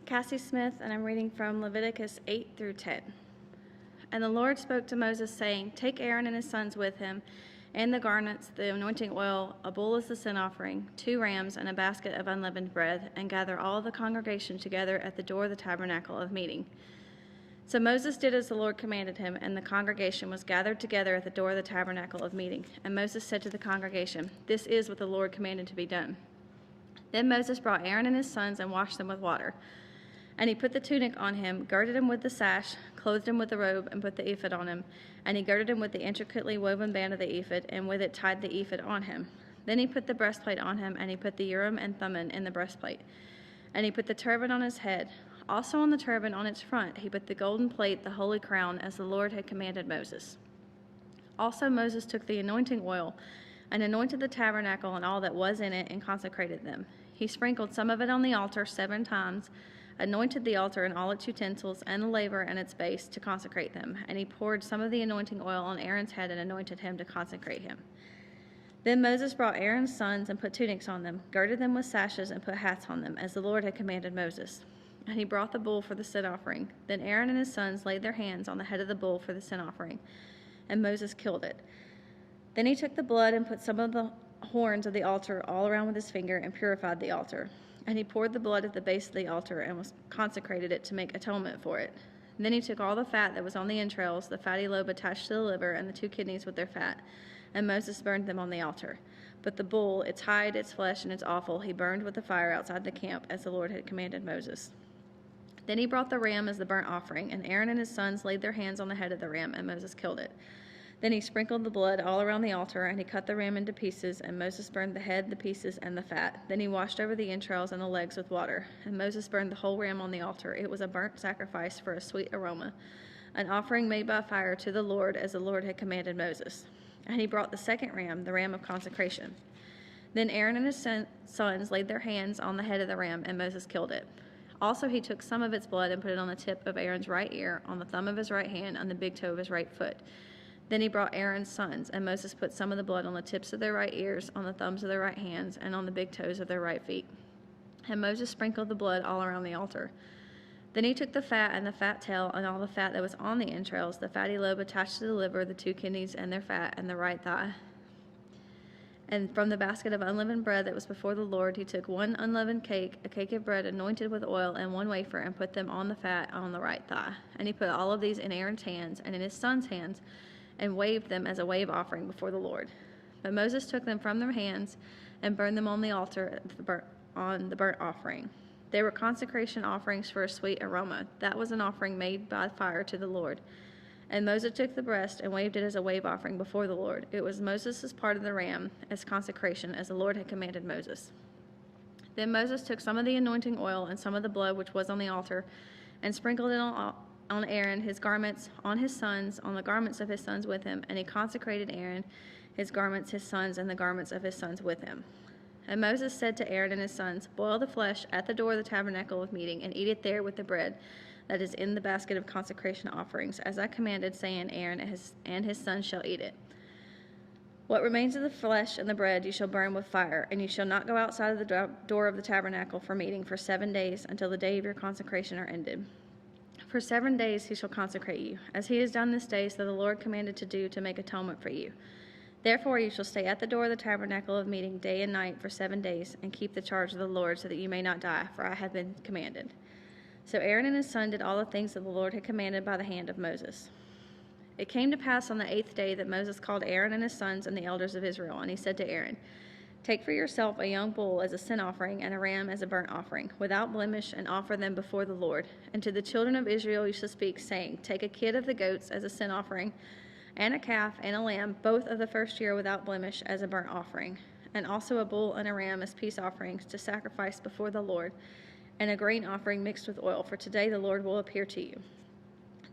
Cassie Smith, and I'm reading from Leviticus 8 through 10. And the Lord spoke to Moses, saying, Take Aaron and his sons with him, and the garments, the anointing oil, a bull as the sin offering, 2 rams, and a basket of unleavened bread, and gather all the congregation together at the door of the tabernacle of meeting. So Moses did as the Lord commanded him, and the congregation was gathered together at the door of the tabernacle of meeting. And Moses said to the congregation, This is what the Lord commanded to be done. Then Moses brought Aaron and his sons and washed them with water. And he put the tunic on him, girded him with the sash, clothed him with the robe, and put the ephod on him. And he girded him with the intricately woven band of the ephod, and with it tied the ephod on him. Then he put the breastplate on him, and he put the Urim and Thummim in the breastplate. And he put the turban on his head. Also on the turban on its front he put the golden plate, the holy crown, as the Lord had commanded Moses. Also Moses took the anointing oil and anointed the tabernacle and all that was in it, and consecrated them. He sprinkled some of it on the altar 7 times, anointed the altar and all its utensils, and the laver and its base, to consecrate them. And he poured some of the anointing oil on Aaron's head and anointed him to consecrate him. Then Moses brought Aaron's sons and put tunics on them, girded them with sashes, and put hats on them, as the Lord had commanded Moses. And he brought the bull for the sin offering. Then Aaron and his sons laid their hands on the head of the bull for the sin offering, and Moses killed it. Then he took the blood and put some of the horns of the altar all around with his finger, and purified the altar. And he poured the blood at the base of the altar, and consecrated it to make atonement for it. Then he took all the fat that was on the entrails, the fatty lobe attached to the liver, and the 2 kidneys with their fat, and Moses burned them on the altar. But the bull, its hide, its flesh, and its offal, he burned with the fire outside the camp, as the Lord had commanded Moses. Then he brought the ram as the burnt offering, and Aaron and his sons laid their hands on the head of the ram, and Moses killed it. Then he sprinkled the blood all around the altar, and he cut the ram into pieces, and Moses burned the head, the pieces, and the fat. Then he washed over the entrails and the legs with water, and Moses burned the whole ram on the altar. It was a burnt sacrifice for a sweet aroma, an offering made by fire to the Lord, as the Lord had commanded Moses. And he brought the second ram, the ram of consecration. Then Aaron and his sons laid their hands on the head of the ram, and Moses killed it. Also he took some of its blood and put it on the tip of Aaron's right ear, on the thumb of his right hand, on the big toe of his right foot. Then he brought Aaron's sons, and Moses put some of the blood on the tips of their right ears, on the thumbs of their right hands, and on the big toes of their right feet. And Moses sprinkled the blood all around the altar. Then he took the fat and the fat tail, and all the fat that was on the entrails, the fatty lobe attached to the liver, the 2 kidneys and their fat, and the right thigh. And from the basket of unleavened bread that was before the Lord, he took 1 unleavened cake, a cake of bread anointed with oil, and 1 wafer, and put them on the fat on the right thigh. And he put all of these in Aaron's hands and in his sons' hands, and waved them as a wave offering before the Lord. But Moses took them from their hands and burned them on the altar on the burnt offering. They were consecration offerings for a sweet aroma. That was an offering made by fire to the Lord. And Moses took the breast and waved it as a wave offering before the Lord. It was Moses' part of the ram as consecration, as the Lord had commanded Moses. Then Moses took some of the anointing oil and some of the blood which was on the altar, and sprinkled it on Aaron, his garments, on his sons, on the garments of his sons with him, and he consecrated Aaron, his garments, his sons, and the garments of his sons with him. And Moses said to Aaron and his sons, "Boil the flesh at the door of the tabernacle of meeting, and eat it there with the bread that is in the basket of consecration offerings, as I commanded, saying, Aaron and his sons shall eat it. What remains of the flesh and the bread you shall burn with fire, and you shall not go outside of the door of the tabernacle for meeting for 7 days, until the day of your consecration are ended. For 7 days he shall consecrate you, as he has done this day, so the Lord commanded to do, to make atonement for you. Therefore you shall stay at the door of the tabernacle of meeting day and night for 7 days, and keep the charge of the Lord, so that you may not die, for I have been commanded." So Aaron and his son did all the things that the Lord had commanded by the hand of Moses. It came to pass on the 8th day that Moses called Aaron and his sons and the elders of Israel, and he said to Aaron, "Take for yourself a young bull as a sin offering and a ram as a burnt offering, without blemish, and offer them before the Lord. And to the children of Israel you shall speak, saying, Take a kid of the goats as a sin offering, and a calf and a lamb, both of the first year without blemish, as a burnt offering, and also a bull and a ram as peace offerings to sacrifice before the Lord, and a grain offering mixed with oil, for today the Lord will appear to you."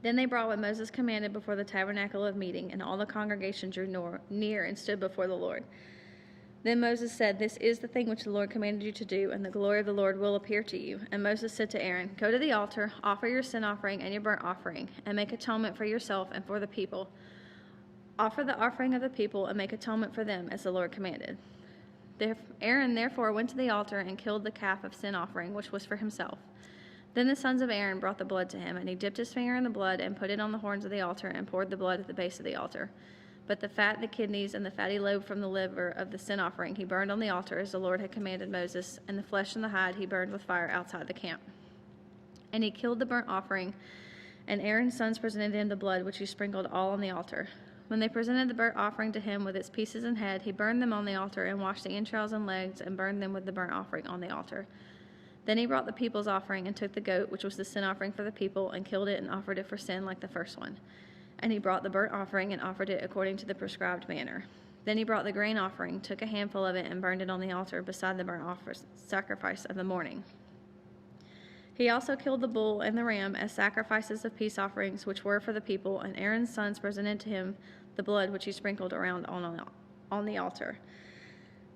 Then they brought what Moses commanded before the tabernacle of meeting, and all the congregation drew near and stood before the Lord. Then Moses said, "This is the thing which the Lord commanded you to do, and the glory of the Lord will appear to you." And Moses said to Aaron, "Go to the altar, offer your sin offering and your burnt offering, and make atonement for yourself and for the people. Offer the offering of the people and make atonement for them, as the Lord commanded." Aaron therefore went to the altar and killed the calf of sin offering, which was for himself. Then the sons of Aaron brought the blood to him, and he dipped his finger in the blood and put it on the horns of the altar and poured the blood at the base of the altar. But the fat, the kidneys, and the fatty lobe from the liver of the sin offering he burned on the altar, as the Lord had commanded Moses, and the flesh and the hide he burned with fire outside the camp. And he killed the burnt offering, and Aaron's sons presented him the blood, which he sprinkled all on the altar. When they presented the burnt offering to him with its pieces and head, he burned them on the altar, and washed the entrails and legs, and burned them with the burnt offering on the altar. Then he brought the people's offering and took the goat, which was the sin offering for the people, and killed it and offered it for sin like the first one. And he brought the burnt offering and offered it according to the prescribed manner. Then he brought the grain offering, took a handful of it, and burned it on the altar beside the burnt sacrifice of the morning. He also killed the bull and the ram as sacrifices of peace offerings, which were for the people, and Aaron's sons presented to him the blood which he sprinkled around on the altar.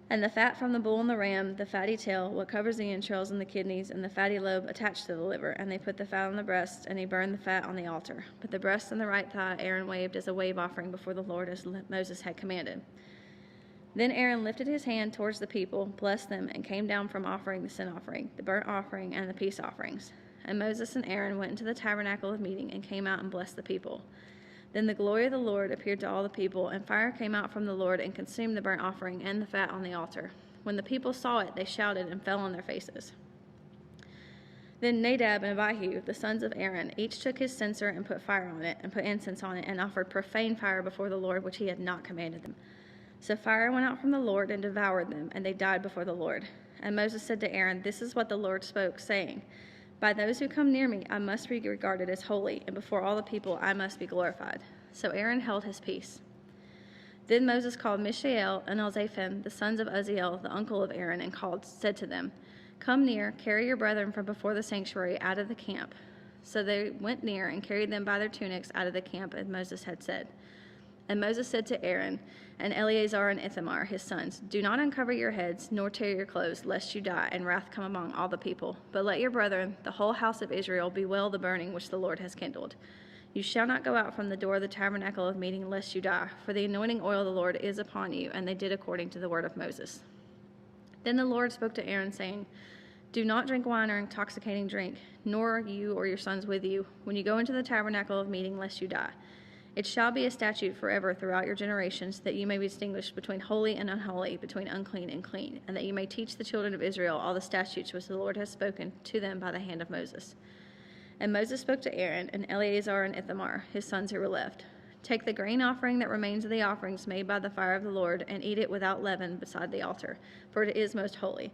And the fat from the bull and the ram, the fatty tail, what covers the entrails and the kidneys, and the fatty lobe attached to the liver, and they put the fat on the breast, and he burned the fat on the altar. But the breast and the right thigh Aaron waved as a wave offering before the Lord, as Moses had commanded. Then Aaron lifted his hand towards the people, blessed them, and came down from offering the sin offering, the burnt offering, and the peace offerings. And Moses and Aaron went into the tabernacle of meeting and came out and blessed the people. Then the glory of the Lord appeared to all the people, and fire came out from the Lord and consumed the burnt offering and the fat on the altar. When the people saw it, they shouted and fell on their faces. Then Nadab and Abihu, the sons of Aaron, each took his censer and put fire on it, and put incense on it, and offered profane fire before the Lord, which he had not commanded them. So fire went out from the Lord and devoured them, and they died before the Lord. And Moses said to Aaron, "This is what the Lord spoke, saying, by those who come near me I must be regarded as holy, and before all the people I must be glorified." So Aaron held his peace. Then Moses called Mishael and Elzaphan, the sons of Uzziel, the uncle of Aaron, and said to them, "Come near, carry your brethren from before the sanctuary out of the camp." So they went near and carried them by their tunics out of the camp, as Moses had said. And Moses said to Aaron and Eleazar and Ithamar, his sons, "Do not uncover your heads, nor tear your clothes, lest you die, and wrath come among all the people. But let your brethren, the whole house of Israel, bewail the burning which the Lord has kindled. You shall not go out from the door of the tabernacle of meeting, lest you die, for the anointing oil of the Lord is upon you." And they did according to the word of Moses. Then the Lord spoke to Aaron, saying, "Do not drink wine or intoxicating drink, nor you or your sons with you, when you go into the tabernacle of meeting, lest you die. It shall be a statute forever throughout your generations, that you may distinguish between holy and unholy, between unclean and clean, and that you may teach the children of Israel all the statutes which the Lord has spoken to them by the hand of Moses." And Moses spoke to Aaron and Eleazar and Ithamar, his sons who were left, "Take the grain offering that remains of the offerings made by the fire of the Lord, and eat it without leaven beside the altar, for it is most holy.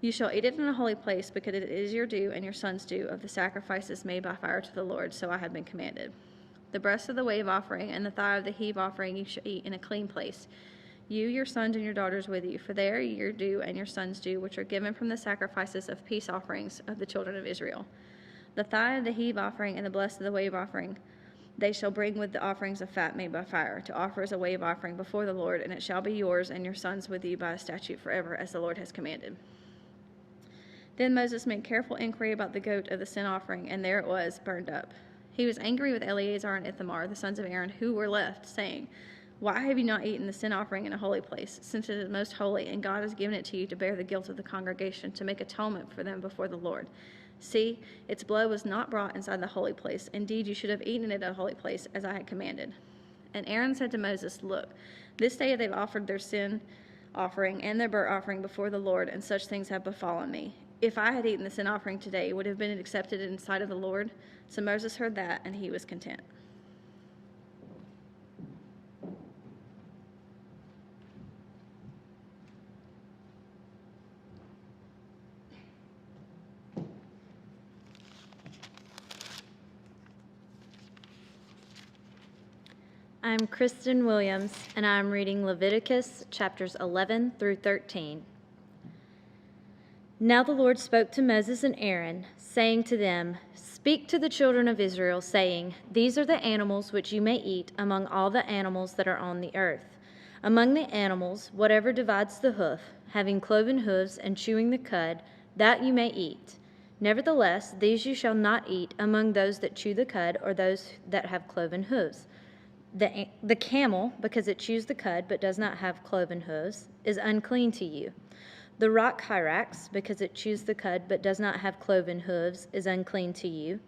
You shall eat it in a holy place, because it is your due and your sons' due of the sacrifices made by fire to the Lord, so I have been commanded. The breast of the wave offering and the thigh of the heave offering you shall eat in a clean place, you, your sons, and your daughters with you, for they are your due and your sons' due, which are given from the sacrifices of peace offerings of the children of Israel. The thigh of the heave offering and the breast of the wave offering they shall bring with the offerings of fat made by fire, to offer as a wave offering before the Lord, and it shall be yours and your sons with you by a statute forever, as the Lord has commanded." Then Moses made careful inquiry about the goat of the sin offering, and there it was, burned up. He was angry with Eleazar and Ithamar, the sons of Aaron, who were left, saying, "Why have you not eaten the sin offering in a holy place, since it is most holy, and God has given it to you to bear the guilt of the congregation, to make atonement for them before the Lord? See, its blood was not brought inside the holy place. Indeed, you should have eaten it at a holy place, as I had commanded." And Aaron said to Moses, "Look, this day they've offered their sin offering and their burnt offering before the Lord, and such things have befallen me. If I had eaten the sin offering today, would it have been accepted in the sight of the Lord?" So Moses heard that, and he was content. I'm Kristen Williams, and I'm reading Leviticus chapters 11 through 13. Now the Lord spoke to Moses and Aaron, saying to them, "Speak to the children of Israel, saying, These are the animals which you may eat among all the animals that are on the earth. Among the animals, whatever divides the hoof, having cloven hooves and chewing the cud, that you may eat. Nevertheless, these you shall not eat among those that chew the cud or those that have cloven hooves. The camel, because it chews the cud but does not have cloven hooves, is unclean to you. The rock hyrax, because it chews the cud but does not have cloven hooves, is unclean to you.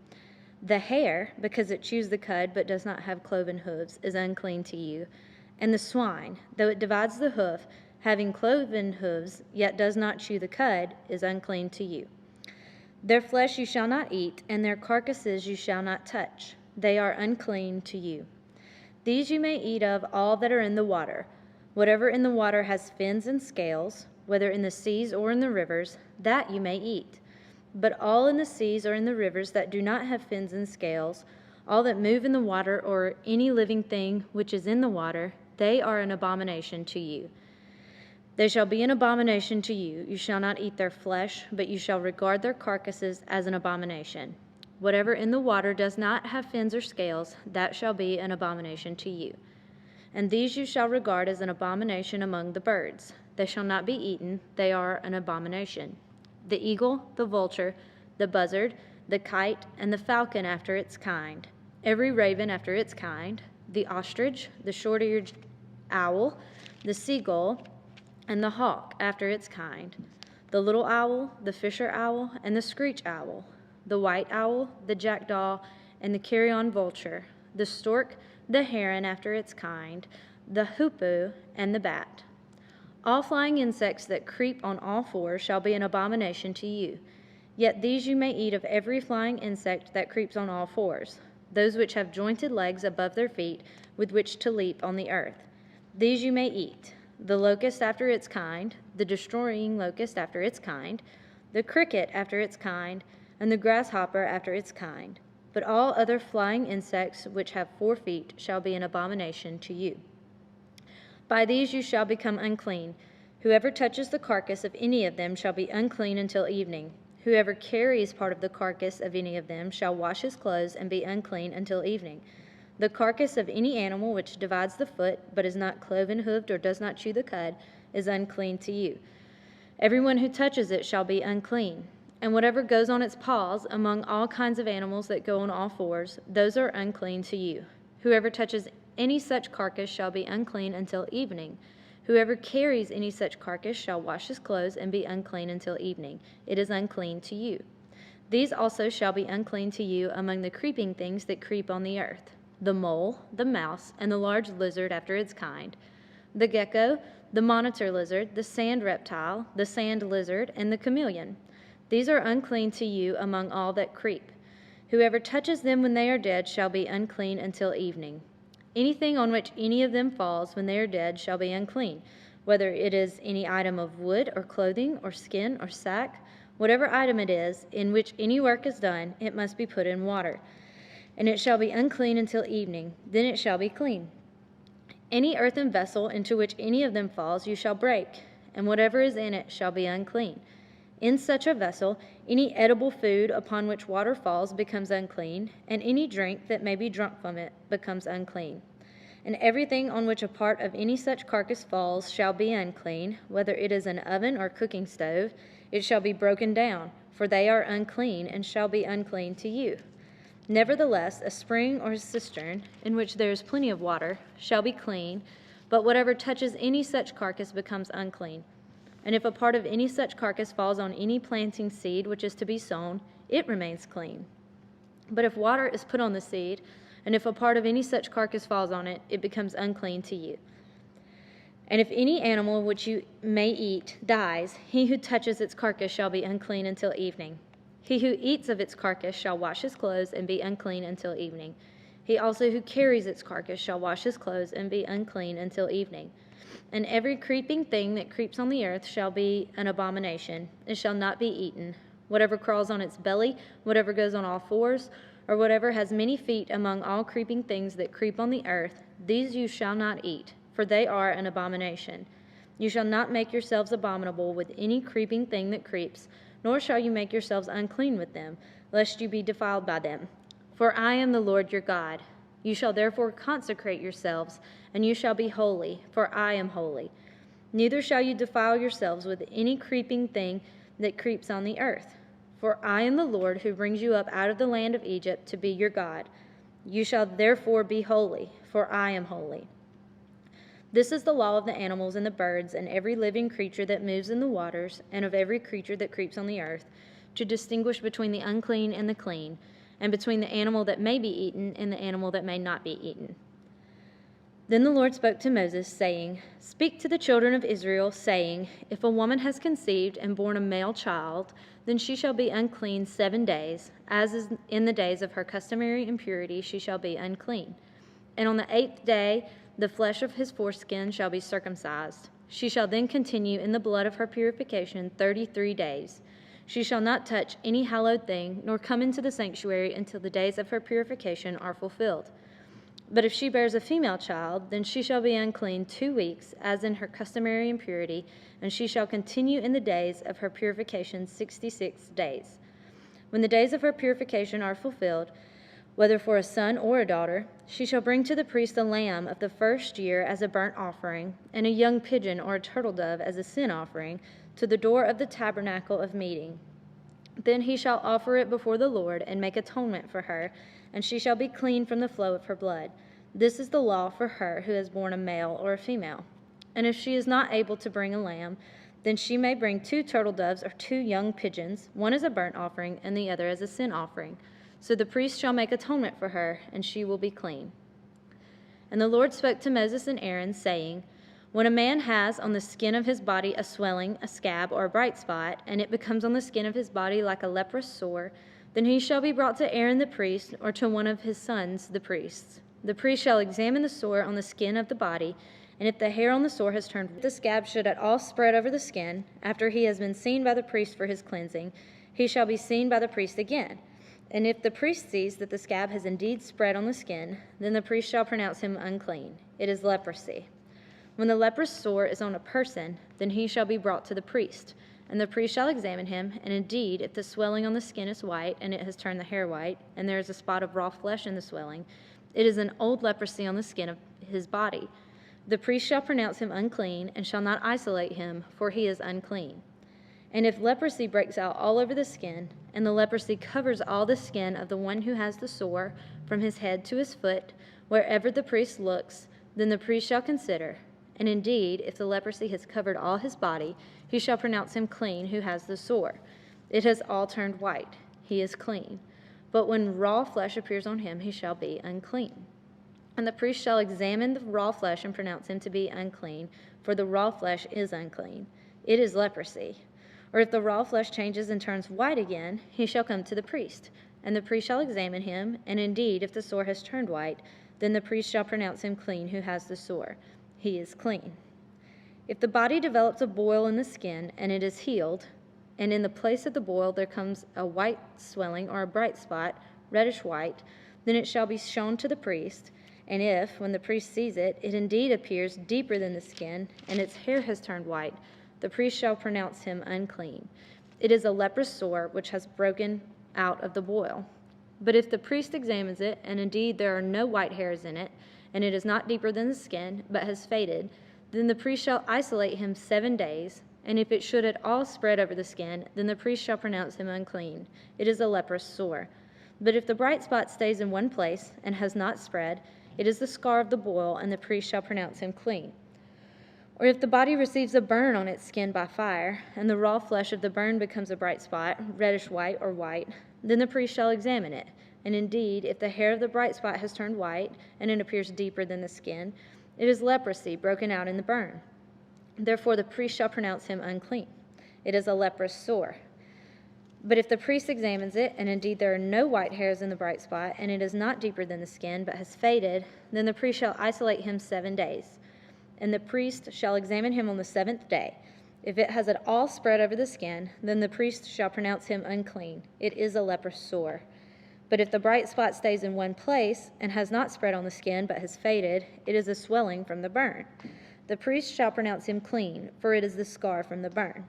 The hare, because it chews the cud but does not have cloven hooves, is unclean to you. And the swine, though it divides the hoof, having cloven hooves, yet does not chew the cud, is unclean to you. Their flesh you shall not eat, and their carcasses you shall not touch. They are unclean to you. These you may eat of all that are in the water. Whatever in the water has fins and scales, whether in the seas or in the rivers, that you may eat. But all in the seas or in the rivers that do not have fins and scales, all that move in the water, or any living thing which is in the water, they are an abomination to you. They shall be an abomination to you. You shall not eat their flesh, but you shall regard their carcasses as an abomination. Whatever in the water does not have fins or scales, that shall be an abomination to you. And these you shall regard as an abomination among the birds. They shall not be eaten, they are an abomination. The eagle, the vulture, the buzzard, the kite, and the falcon after its kind, every raven after its kind, the ostrich, the short-eared owl, the seagull, and the hawk after its kind, the little owl, the fisher owl, and the screech owl, the white owl, the jackdaw, and the carrion vulture, the stork, the heron after its kind, the hoopoe, and the bat. All flying insects that creep on all fours shall be an abomination to you. Yet these you may eat of every flying insect that creeps on all fours, those which have jointed legs above their feet with which to leap on the earth. These you may eat, the locust after its kind, the destroying locust after its kind, the cricket after its kind, and the grasshopper after its kind. But all other flying insects which have 4 feet shall be an abomination to you. By these you shall become unclean. Whoever touches the carcass of any of them shall be unclean until evening. Whoever carries part of the carcass of any of them shall wash his clothes and be unclean until evening. The carcass of any animal which divides the foot, but is not cloven-hooved or does not chew the cud, is unclean to you. Everyone who touches it shall be unclean. And whatever goes on its paws, among all kinds of animals that go on all fours, those are unclean to you. Whoever touches any such carcass shall be unclean until evening. Whoever carries any such carcass shall wash his clothes and be unclean until evening. It is unclean to you. These also shall be unclean to you among the creeping things that creep on the earth: the mole, the mouse, and the large lizard after its kind, the gecko, the monitor lizard, the sand reptile, the sand lizard, and the chameleon. These are unclean to you among all that creep. Whoever touches them when they are dead shall be unclean until evening. Anything on which any of them falls when they are dead shall be unclean, whether it is any item of wood or clothing or skin or sack. Whatever item it is in which any work is done, it must be put in water, and it shall be unclean until evening. Then it shall be clean. Any earthen vessel into which any of them falls you shall break, and whatever is in it shall be unclean. In such a vessel, any edible food upon which water falls becomes unclean, and any drink that may be drunk from it becomes unclean. And everything on which a part of any such carcass falls shall be unclean, whether it is an oven or cooking stove. It shall be broken down, for they are unclean, and shall be unclean to you. Nevertheless, a spring or a cistern, in which there is plenty of water, shall be clean, but whatever touches any such carcass becomes unclean. And if a part of any such carcass falls on any planting seed which is to be sown, it remains clean. But if water is put on the seed, and if a part of any such carcass falls on it, it becomes unclean to you. And if any animal which you may eat dies, he who touches its carcass shall be unclean until evening. He who eats of its carcass shall wash his clothes and be unclean until evening. He also who carries its carcass shall wash his clothes and be unclean until evening. And every creeping thing that creeps on the earth shall be an abomination. It shall not be eaten. Whatever crawls on its belly, whatever goes on all fours, or whatever has many feet among all creeping things that creep on the earth, these you shall not eat, for they are an abomination. You shall not make yourselves abominable with any creeping thing that creeps, nor shall you make yourselves unclean with them, lest you be defiled by them. For I am the Lord your God. You shall therefore consecrate yourselves, and you shall be holy, for I am holy. Neither shall you defile yourselves with any creeping thing that creeps on the earth. For I am the Lord who brings you up out of the land of Egypt to be your God. You shall therefore be holy, for I am holy. This is the law of the animals and the birds and every living creature that moves in the waters, and of every creature that creeps on the earth, to distinguish between the unclean and the clean, and between the animal that may be eaten and the animal that may not be eaten. Then the Lord spoke to Moses, saying, Speak to the children of Israel, saying, If a woman has conceived and borne a male child, then she shall be unclean 7 days, as is in the days of her customary impurity she shall be unclean. And on the 8th day the flesh of his foreskin shall be circumcised. She shall then continue in the blood of her purification 33 days. She shall not touch any hallowed thing, nor come into the sanctuary until the days of her purification are fulfilled. But if she bears a female child, then she shall be unclean 2 weeks, as in her customary impurity, and she shall continue in the days of her purification 66 days. When the days of her purification are fulfilled, whether for a son or a daughter, she shall bring to the priest a lamb of the first year as a burnt offering, and a young pigeon or a turtle dove as a sin offering, to the door of the tabernacle of meeting. Then he shall offer it before the Lord and make atonement for her, and she shall be clean from the flow of her blood. This is the law for her who has borne a male or a female. And if she is not able to bring a lamb, then she may bring 2 turtle doves or 2 young pigeons, one as a burnt offering and the other as a sin offering. So the priest shall make atonement for her, and she will be clean. And the Lord spoke to Moses and Aaron, saying, when a man has on the skin of his body a swelling, a scab, or a bright spot, and it becomes on the skin of his body like a leprous sore, then he shall be brought to Aaron the priest, or to one of his sons the priests. The priest shall examine the sore on the skin of the body, and if the hair on the sore has turned, the scab should at all spread over the skin, after he has been seen by the priest for his cleansing, he shall be seen by the priest again. And if the priest sees that the scab has indeed spread on the skin, then the priest shall pronounce him unclean. It is leprosy. When the leprous sore is on a person, then he shall be brought to the priest, and the priest shall examine him, and indeed, if the swelling on the skin is white, and it has turned the hair white, and there is a spot of raw flesh in the swelling, it is an old leprosy on the skin of his body. The priest shall pronounce him unclean, and shall not isolate him, for he is unclean. And if leprosy breaks out all over the skin, and the leprosy covers all the skin of the one who has the sore, from his head to his foot, wherever the priest looks, then the priest shall consider. And indeed, if the leprosy has covered all his body, he shall pronounce him clean who has the sore. It has all turned white. He is clean. But when raw flesh appears on him, he shall be unclean. And the priest shall examine the raw flesh and pronounce him to be unclean, for the raw flesh is unclean. It is leprosy. Or if the raw flesh changes and turns white again, he shall come to the priest. And the priest shall examine him, and indeed, if the sore has turned white, then the priest shall pronounce him clean who has the sore. He is clean. If the body develops a boil in the skin, and it is healed, and in the place of the boil there comes a white swelling or a bright spot, reddish white, then it shall be shown to the priest. And if, when the priest sees it, it indeed appears deeper than the skin, and its hair has turned white, the priest shall pronounce him unclean. It is a leprous sore which has broken out of the boil. But if the priest examines it, and indeed there are no white hairs in it, and it is not deeper than the skin, but has faded, then the priest shall isolate him 7 days, and if it should at all spread over the skin, then the priest shall pronounce him unclean. It is a leprous sore. But if the bright spot stays in one place and has not spread, it is the scar of the boil, and the priest shall pronounce him clean. Or if the body receives a burn on its skin by fire, and the raw flesh of the burn becomes a bright spot, reddish white or white, then the priest shall examine it. And indeed, if the hair of the bright spot has turned white, and it appears deeper than the skin, it is leprosy broken out in the burn. Therefore the priest shall pronounce him unclean. It is a leprous sore. But if the priest examines it, and indeed there are no white hairs in the bright spot, and it is not deeper than the skin, but has faded, then the priest shall isolate him 7 days. And the priest shall examine him on the 7th day. If it has at all spread over the skin, then the priest shall pronounce him unclean. It is a leprous sore. But if the bright spot stays in one place, and has not spread on the skin, but has faded, it is a swelling from the burn. The priest shall pronounce him clean, for it is the scar from the burn.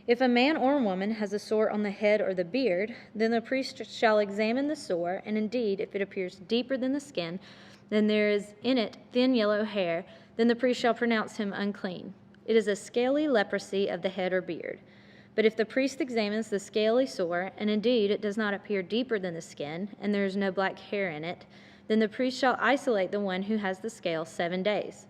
If a man or a woman has a sore on the head or the beard, then the priest shall examine the sore, and indeed, if it appears deeper than the skin, then there is in it thin yellow hair, then the priest shall pronounce him unclean. It is a scaly leprosy of the head or beard. But if the priest examines the scaly sore, and indeed it does not appear deeper than the skin, and there is no black hair in it, then the priest shall isolate the one who has the scale 7 days.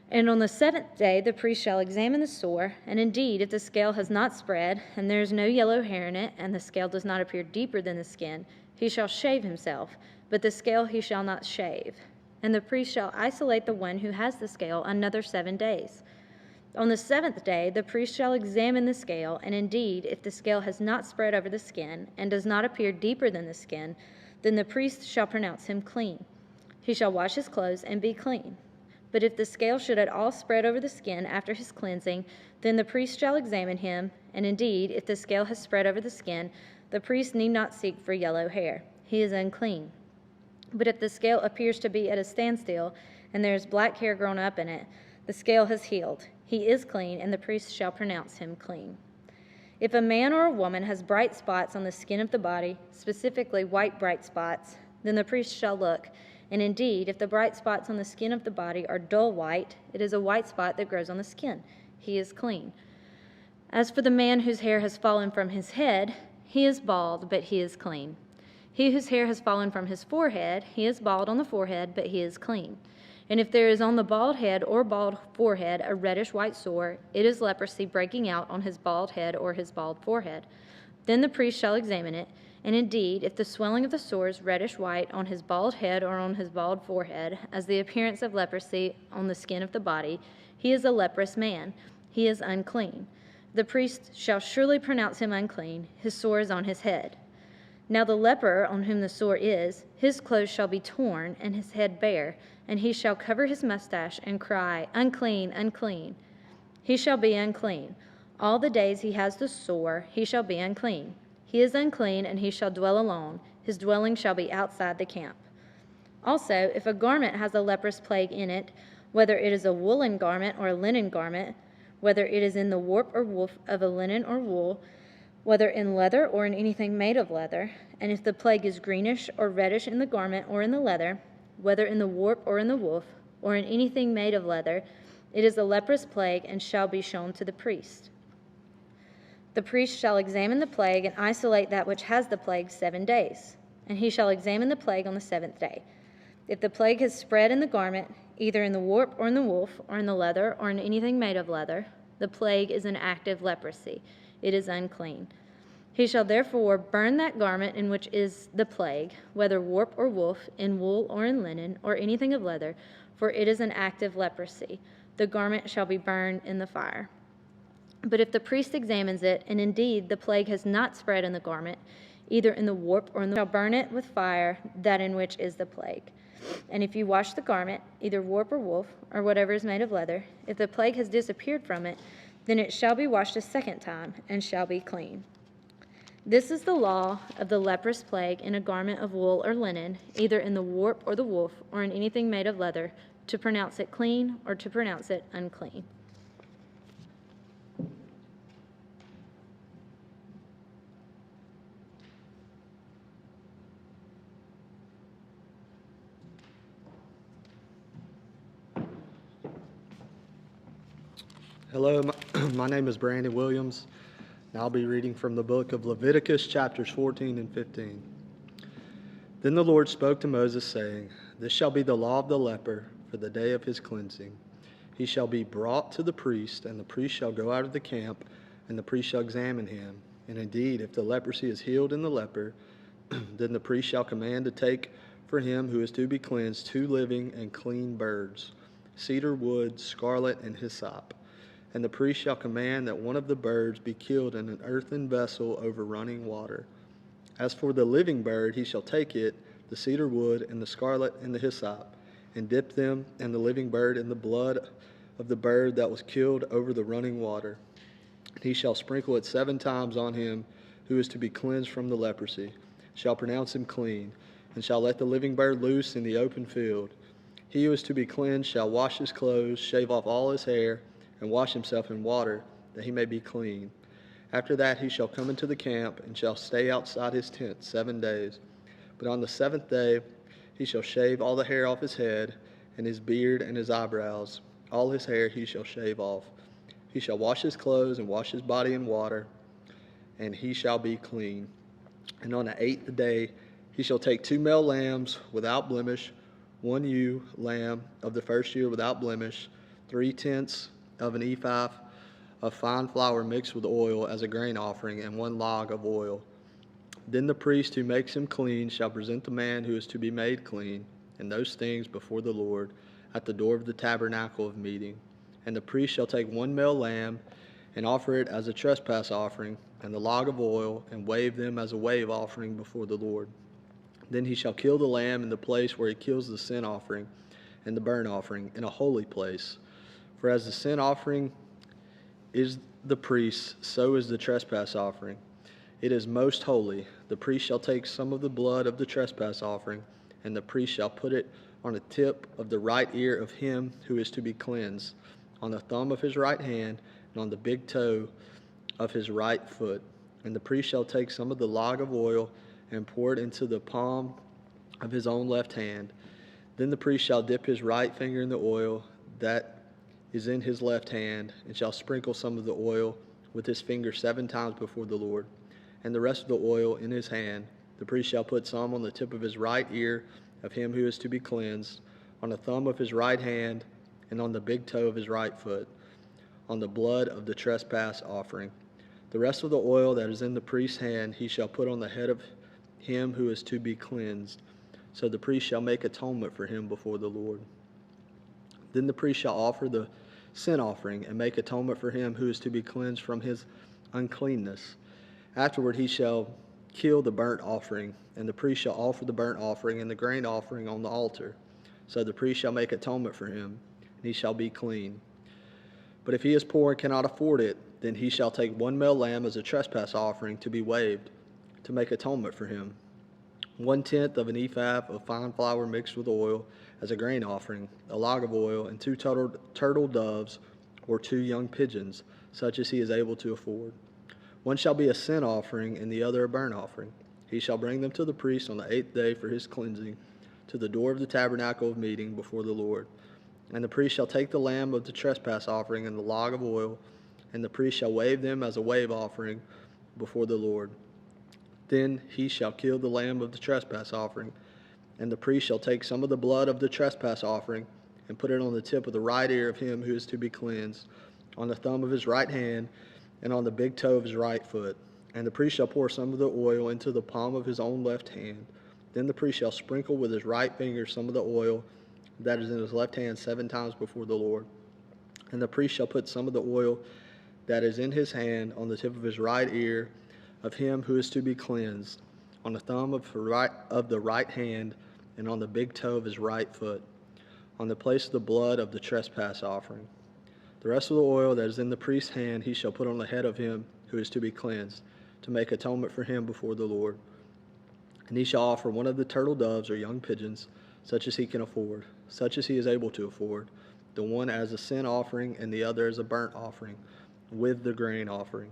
And on the 7th day the priest shall examine the sore, and indeed if the scale has not spread, and there is no yellow hair in it, and the scale does not appear deeper than the skin, he shall shave himself, but the scale he shall not shave. And the priest shall isolate the one who has the scale another 7 days. On the 7th day the priest shall examine the scale, and indeed if the scale has not spread over the skin, and does not appear deeper than the skin, then the priest shall pronounce him clean. He shall wash his clothes and be clean. But if the scale should at all spread over the skin after his cleansing, then the priest shall examine him, and indeed, if the scale has spread over the skin, the priest need not seek for yellow hair. He is unclean. But if the scale appears to be at a standstill, and there is black hair grown up in it, the scale has healed. He is clean, and the priest shall pronounce him clean. If a man or a woman has bright spots on the skin of the body, specifically white bright spots, then the priest shall look. And indeed, if the bright spots on the skin of the body are dull white, it is a white spot that grows on the skin. He is clean. As for the man whose hair has fallen from his head, he is bald, but he is clean. He whose hair has fallen from his forehead, he is bald on the forehead, but he is clean. And if there is on the bald head or bald forehead a reddish white sore, it is leprosy breaking out on his bald head or his bald forehead. Then the priest shall examine it, and indeed, if the swelling of the sore is reddish white on his bald head or on his bald forehead, as the appearance of leprosy on the skin of the body, he is a leprous man. He is unclean. The priest shall surely pronounce him unclean. His sore is on his head. Now the leper on whom the sore is, his clothes shall be torn and his head bare, and he shall cover his mustache and cry, Unclean, unclean. He shall be unclean. All the days he has the sore, he shall be unclean. He is unclean, and he shall dwell alone. His dwelling shall be outside the camp. Also, if a garment has a leprous plague in it, whether it is a woolen garment or a linen garment, whether it is in the warp or woof of a linen or wool, whether in leather or in anything made of leather, and if the plague is greenish or reddish in the garment or in the leather, whether in the warp or in the woof, or in anything made of leather, it is a leprous plague and shall be shown to the priest. The priest shall examine the plague and isolate that which has the plague 7 days, and he shall examine the plague on the 7th day. If the plague has spread in the garment, either in the warp or in the woof, or in the leather, or in anything made of leather, the plague is an active leprosy. It is unclean. He shall therefore burn that garment in which is the plague, whether warp or woof, in wool or in linen, or anything of leather, for it is an active leprosy. The garment shall be burned in the fire. But if the priest examines it, and indeed the plague has not spread in the garment, either in the warp or in the shall burn it with fire, that in which is the plague. And if you wash the garment, either warp or woof, or whatever is made of leather, if the plague has disappeared from it, then it shall be washed a second time, and shall be clean. This is the law of the leprous plague in a garment of wool or linen, either in the warp or the woof, or in anything made of leather, to pronounce it clean or to pronounce it unclean. Hello, my name is Brandon Williams, and I'll be reading from the book of Leviticus, chapters 14 and 15. Then the Lord spoke to Moses, saying, This shall be the law of the leper for the day of his cleansing. He shall be brought to the priest, and the priest shall go out of the camp, and the priest shall examine him. And indeed, if the leprosy is healed in the leper, then the priest shall command to take for him who is to be cleansed 2 living and clean birds, cedar wood, scarlet, and hyssop. And the priest shall command that one of the birds be killed in an earthen vessel over running water. As for the living bird, he shall take it, the cedar wood, and the scarlet, and the hyssop, and dip them and the living bird in the blood of the bird that was killed over the running water. And he shall sprinkle it 7 times on him who is to be cleansed from the leprosy, shall pronounce him clean, and shall let the living bird loose in the open field. He who is to be cleansed shall wash his clothes, shave off all his hair, and wash himself in water, that he may be clean. After that he shall come into the camp, and shall stay outside his tent 7 days. But on the 7th day he shall shave all the hair off his head, and his beard and his eyebrows. All his hair he shall shave off. He shall wash his clothes, and wash his body in water, and he shall be clean. And on the 8th day he shall take 2 male lambs without blemish, 1 ewe lamb of the first year without blemish, 3/10 of an ephah of fine flour mixed with oil as a grain offering, and 1 log of oil. Then the priest who makes him clean shall present the man who is to be made clean, and those things before the Lord at the door of the tabernacle of meeting. And the priest shall take 1 male lamb and offer it as a trespass offering, and the log of oil, and wave them as a wave offering before the Lord. Then he shall kill the lamb in the place where he kills the sin offering and the burnt offering, in a holy place. For as the sin offering is the priest, so is the trespass offering. It is most holy. The priest shall take some of the blood of the trespass offering, and the priest shall put it on the tip of the right ear of him who is to be cleansed, on the thumb of his right hand, and on the big toe of his right foot. And the priest shall take some of the log of oil and pour it into the palm of his own left hand. Then the priest shall dip his right finger in the oil that is in his left hand, and shall sprinkle some of the oil with his finger 7 times before the Lord. And the rest of the oil in his hand, the priest shall put some on the tip of his right ear of him who is to be cleansed, on the thumb of his right hand, and on the big toe of his right foot, on the blood of the trespass offering. The rest of the oil that is in the priest's hand he shall put on the head of him who is to be cleansed. So the priest shall make atonement for him before the Lord. Then the priest shall offer the sin offering and make atonement for him who is to be cleansed from his uncleanness. Afterward he shall kill the burnt offering, and the priest shall offer the burnt offering and the grain offering on the altar. So the priest shall make atonement for him, and he shall be clean. But if he is poor and cannot afford it, then he shall take 1 male lamb as a trespass offering to be waved, to make atonement for him. 1/10 of an ephah of fine flour mixed with oil as a grain offering, a log of oil, and 2 turtle doves or 2 young pigeons, such as he is able to afford. One shall be a sin offering and the other a burnt offering. He shall bring them to the priest on the 8th day for his cleansing, to the door of the tabernacle of meeting before the Lord. And the priest shall take the lamb of the trespass offering and the log of oil, and the priest shall wave them as a wave offering before the Lord. Then he shall kill the lamb of the trespass offering, and the priest shall take some of the blood of the trespass offering and put it on the tip of the right ear of him who is to be cleansed, on the thumb of his right hand, and on the big toe of his right foot. And the priest shall pour some of the oil into the palm of his own left hand. Then the priest shall sprinkle with his right finger some of the oil that is in his left hand 7 times before the Lord. And the priest shall put some of the oil that is in his hand on the tip of his right ear of him who is to be cleansed, on the thumb of the right hand, and on the big toe of his right foot, on the place of the blood of the trespass offering. The rest of the oil that is in the priest's hand he shall put on the head of him who is to be cleansed, to make atonement for him before the Lord. And he shall offer 1 of the turtle doves or young pigeons, such as he can afford, such as he is able to afford, the one as a sin offering and the other as a burnt offering, with the grain offering.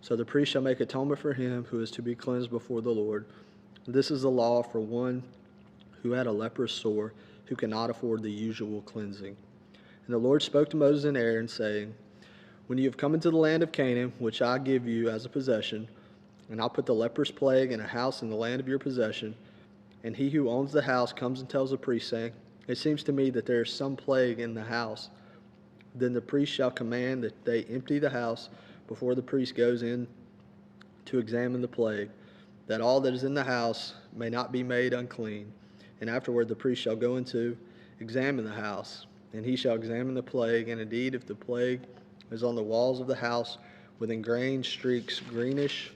So the priest shall make atonement for him who is to be cleansed before the Lord. This is the law for one who had a leprous sore, who cannot afford the usual cleansing. And the Lord spoke to Moses and Aaron, saying, When you have come into the land of Canaan, which I give you as a possession, and I'll put the leprous plague in a house in the land of your possession, and he who owns the house comes and tells the priest, saying, It seems to me that there is some plague in the house. Then the priest shall command that they empty the house before the priest goes in to examine the plague, that all that is in the house may not be made unclean. And afterward the priest shall go in to examine the house, and he shall examine the plague, and indeed if the plague is on the walls of the house with ingrained streaks, greenish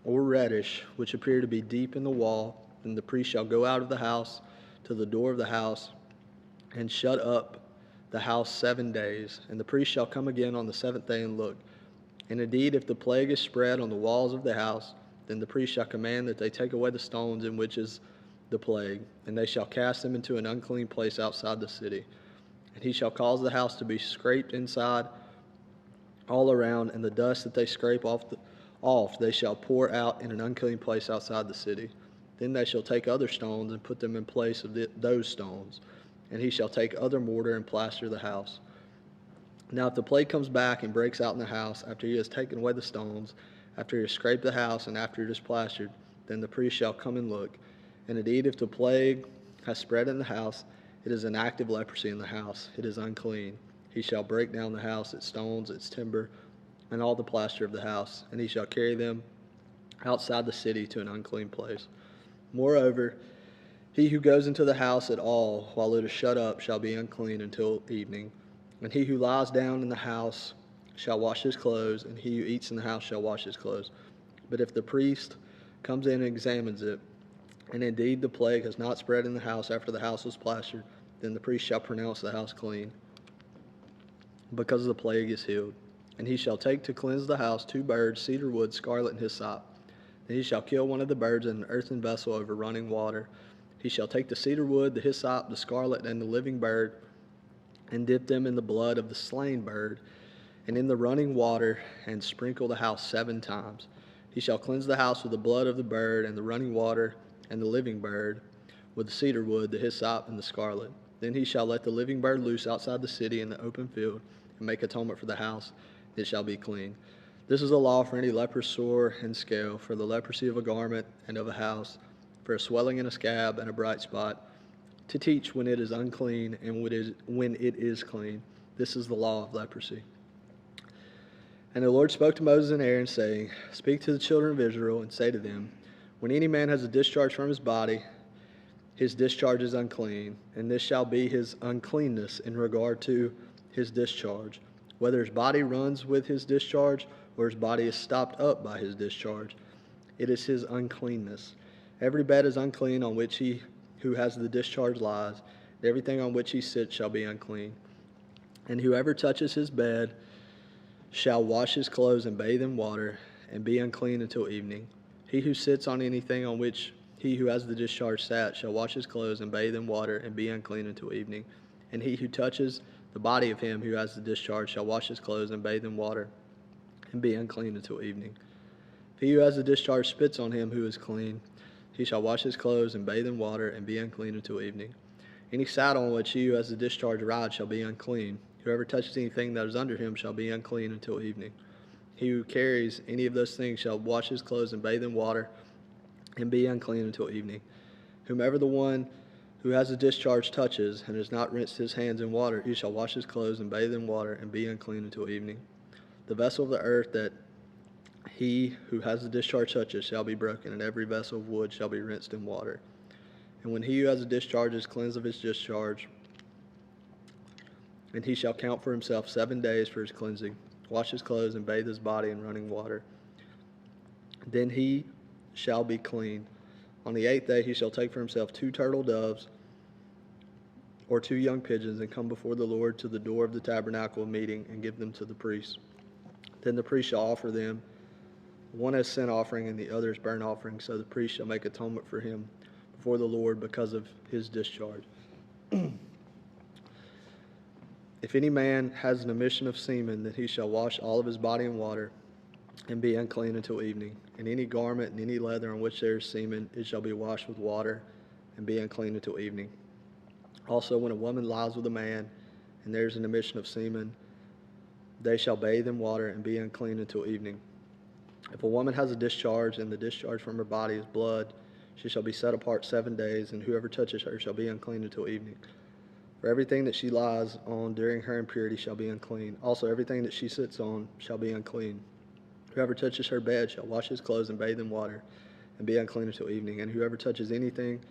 or reddish, which appear to be deep in the wall, then the priest shall go out of the house to the door of the house and shut up the house 7 days. And the priest shall come again on the 7th day and look. And indeed, if the plague is spread on the walls of the house, then the priest shall command that they take away the stones in which is the plague, and they shall cast them into an unclean place outside the city. And he shall cause the house to be scraped inside all around, and the dust that they scrape off they shall pour out in an unclean place outside the city. Then they shall take other stones and put them in place of those stones. And he shall take other mortar and plaster the house. Now if the plague comes back and breaks out in the house, after he has taken away the stones, after he has scraped the house, and after it is plastered, then the priest shall come and look. And indeed, if the plague has spread in the house, it is an active leprosy in the house. It is unclean. He shall break down the house, its stones, its timber, and all the plaster of the house, and he shall carry them outside the city to an unclean place. Moreover, he who goes into the house at all while it is shut up shall be unclean until evening. And he who lies down in the house shall wash his clothes, and he who eats in the house shall wash his clothes. But if the priest comes in and examines it, and indeed the plague has not spread in the house after the house was plastered, then the priest shall pronounce the house clean, because the plague is healed. And he shall take to cleanse the house 2 birds, cedar wood, scarlet, and hyssop. Then he shall kill one of the birds in an earthen vessel over running water. He shall take the cedar wood, the hyssop, the scarlet, and the living bird, and dip them in the blood of the slain bird, and in the running water, and sprinkle the house 7 times. He shall cleanse the house with the blood of the bird, and the running water, and the living bird, with the cedar wood, the hyssop, and the scarlet. Then he shall let the living bird loose outside the city in the open field, and make atonement for the house. It shall be clean. This is a law for any leper, sore, and scale, for the leprosy of a garment and of a house, for a swelling and a scab and a bright spot, to teach when it is unclean and when it is clean. This is the law of leprosy. And the Lord spoke to Moses and Aaron, saying, Speak to the children of Israel, and say to them, When any man has a discharge from his body, his discharge is unclean, and this shall be his uncleanness in regard to his discharge, whether his body runs with his discharge, or his body is stopped up by his discharge. It is his uncleanness. Every bed is unclean on which he who has the discharge lies, and everything on which he sits shall be unclean. And whoever touches his bed shall wash his clothes and bathe in water, and be unclean until evening. He who sits on anything on which he who has the discharge sat shall wash his clothes and bathe in water, and be unclean until evening. And he who touches the body of him who has the discharge shall wash his clothes and bathe in water, and be unclean until evening. If he who has the discharge spits on him who is clean, he shall wash his clothes and bathe in water, and be unclean until evening. Any saddle on which he who has the discharge rides shall be unclean. Whoever touches anything that is under him shall be unclean until evening. He who carries any of those things shall wash his clothes and bathe in water, and be unclean until evening. Whomever the one who has the discharge touches, and has not rinsed his hands in water, he shall wash his clothes and bathe in water, and be unclean until evening. The vessel of the earth that he who has the discharge touches shall be broken, and every vessel of wood shall be rinsed in water. And when he who has the discharge is cleansed of his discharge, and he shall count for himself 7 days for his cleansing, wash his clothes, and bathe his body in running water. Then he shall be clean. On the 8th day he shall take for himself 2 turtle doves, or 2 young pigeons, and come before the Lord to the door of the tabernacle of meeting, and give them to the priest. Then the priest shall offer them, one as sin offering and the other as burnt offering, so the priest shall make atonement for him before the Lord because of his discharge. If any man has an emission of semen, then he shall wash all of his body in water, and be unclean until evening. And any garment and any leather on which there is semen, it shall be washed with water, and be unclean until evening. Also, when a woman lies with a man, and there is an emission of semen, they shall bathe in water, and be unclean until evening. If a woman has a discharge, and the discharge from her body is blood, she shall be set apart 7 days, and whoever touches her shall be unclean until evening. For everything that she lies on during her impurity shall be unclean. Also, everything that she sits on shall be unclean. Whoever touches her bed shall wash his clothes and bathe in water, and be unclean until evening. And whoever touches anything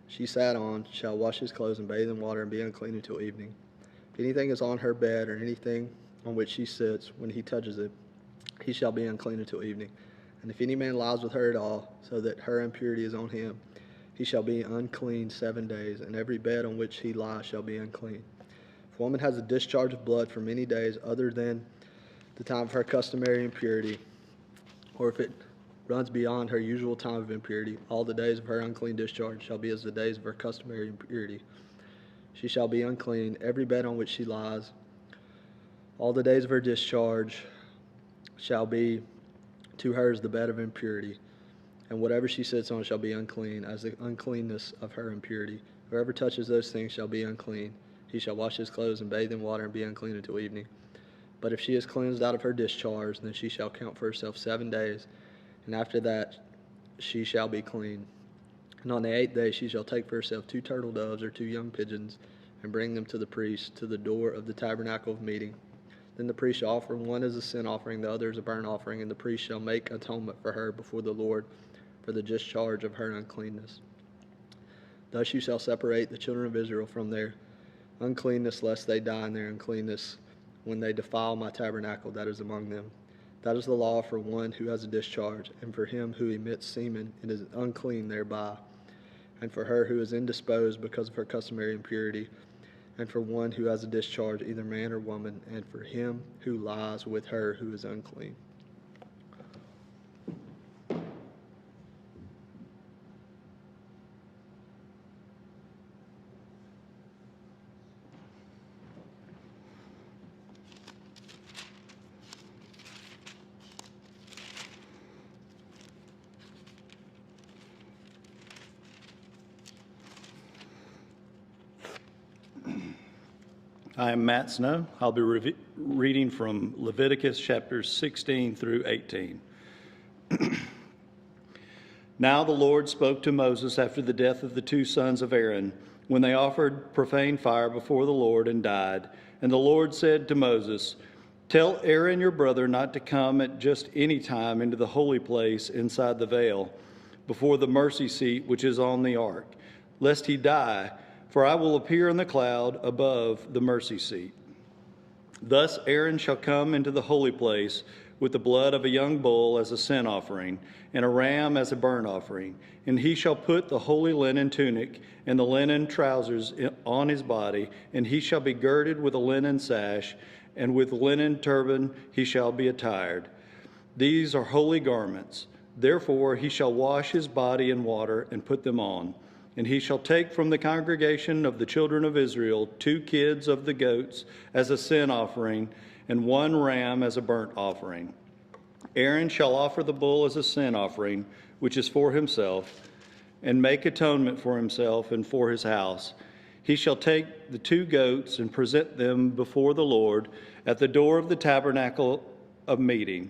she sat on shall wash his clothes and bathe in water, and be unclean until evening. If anything is on her bed, or anything on which she sits, when he touches it, he shall be unclean until evening. And if any man lies with her at all, so that her impurity is on him, he shall be unclean 7 days, and every bed on which he lies shall be unclean. If a woman has a discharge of blood for many days other than the time of her customary impurity, or if it runs beyond her usual time of impurity, all the days of her unclean discharge shall be as the days of her customary impurity. She shall be unclean, every bed on which she lies. All the days of her discharge shall be to her as the bed of impurity, and whatever she sits on shall be unclean, as the uncleanness of her impurity. Whoever touches those things shall be unclean. He shall wash his clothes and bathe in water, and be unclean until evening. But if she is cleansed out of her discharge, then she shall count for herself 7 days, and after that she shall be clean. And on the 8th day she shall take for herself 2 turtle doves or 2 young pigeons, and bring them to the priest to the door of the tabernacle of meeting. Then the priest shall offer one as a sin offering, the other as a burnt offering, and the priest shall make atonement for her before the Lord for the discharge of her uncleanness. Thus you shall separate the children of Israel from their uncleanness, lest they die in their uncleanness when they defile my tabernacle that is among them. That is the law for one who has a discharge, and for him who emits semen and is unclean thereby, and for her who is indisposed because of her customary impurity, and for one who has a discharge, either man or woman, and for him who lies with her who is unclean. I am Matt Snow. I'll be reading from Leviticus chapters 16 through 18. Now the Lord spoke to Moses after the death of the two sons of Aaron, when they offered profane fire before the Lord and died. And the Lord said to Moses, "Tell Aaron your brother not to come at just any time into the holy place inside the veil, before the mercy seat which is on the ark, lest he die, for I will appear in the cloud above the mercy seat. Thus Aaron shall come into the holy place with the blood of a young bull as a sin offering, and a ram as a burnt offering. And he shall put the holy linen tunic and the linen trousers on his body, and he shall be girded with a linen sash, and with linen turban he shall be attired. These are holy garments. Therefore he shall wash his body in water and put them on. And he shall take from the congregation of the children of Israel 2 kids of the goats as a sin offering, and 1 ram as a burnt offering. Aaron shall offer the bull as a sin offering, which is for himself, and make atonement for himself and for his house. He shall take the 2 goats and present them before the Lord at the door of the tabernacle of meeting.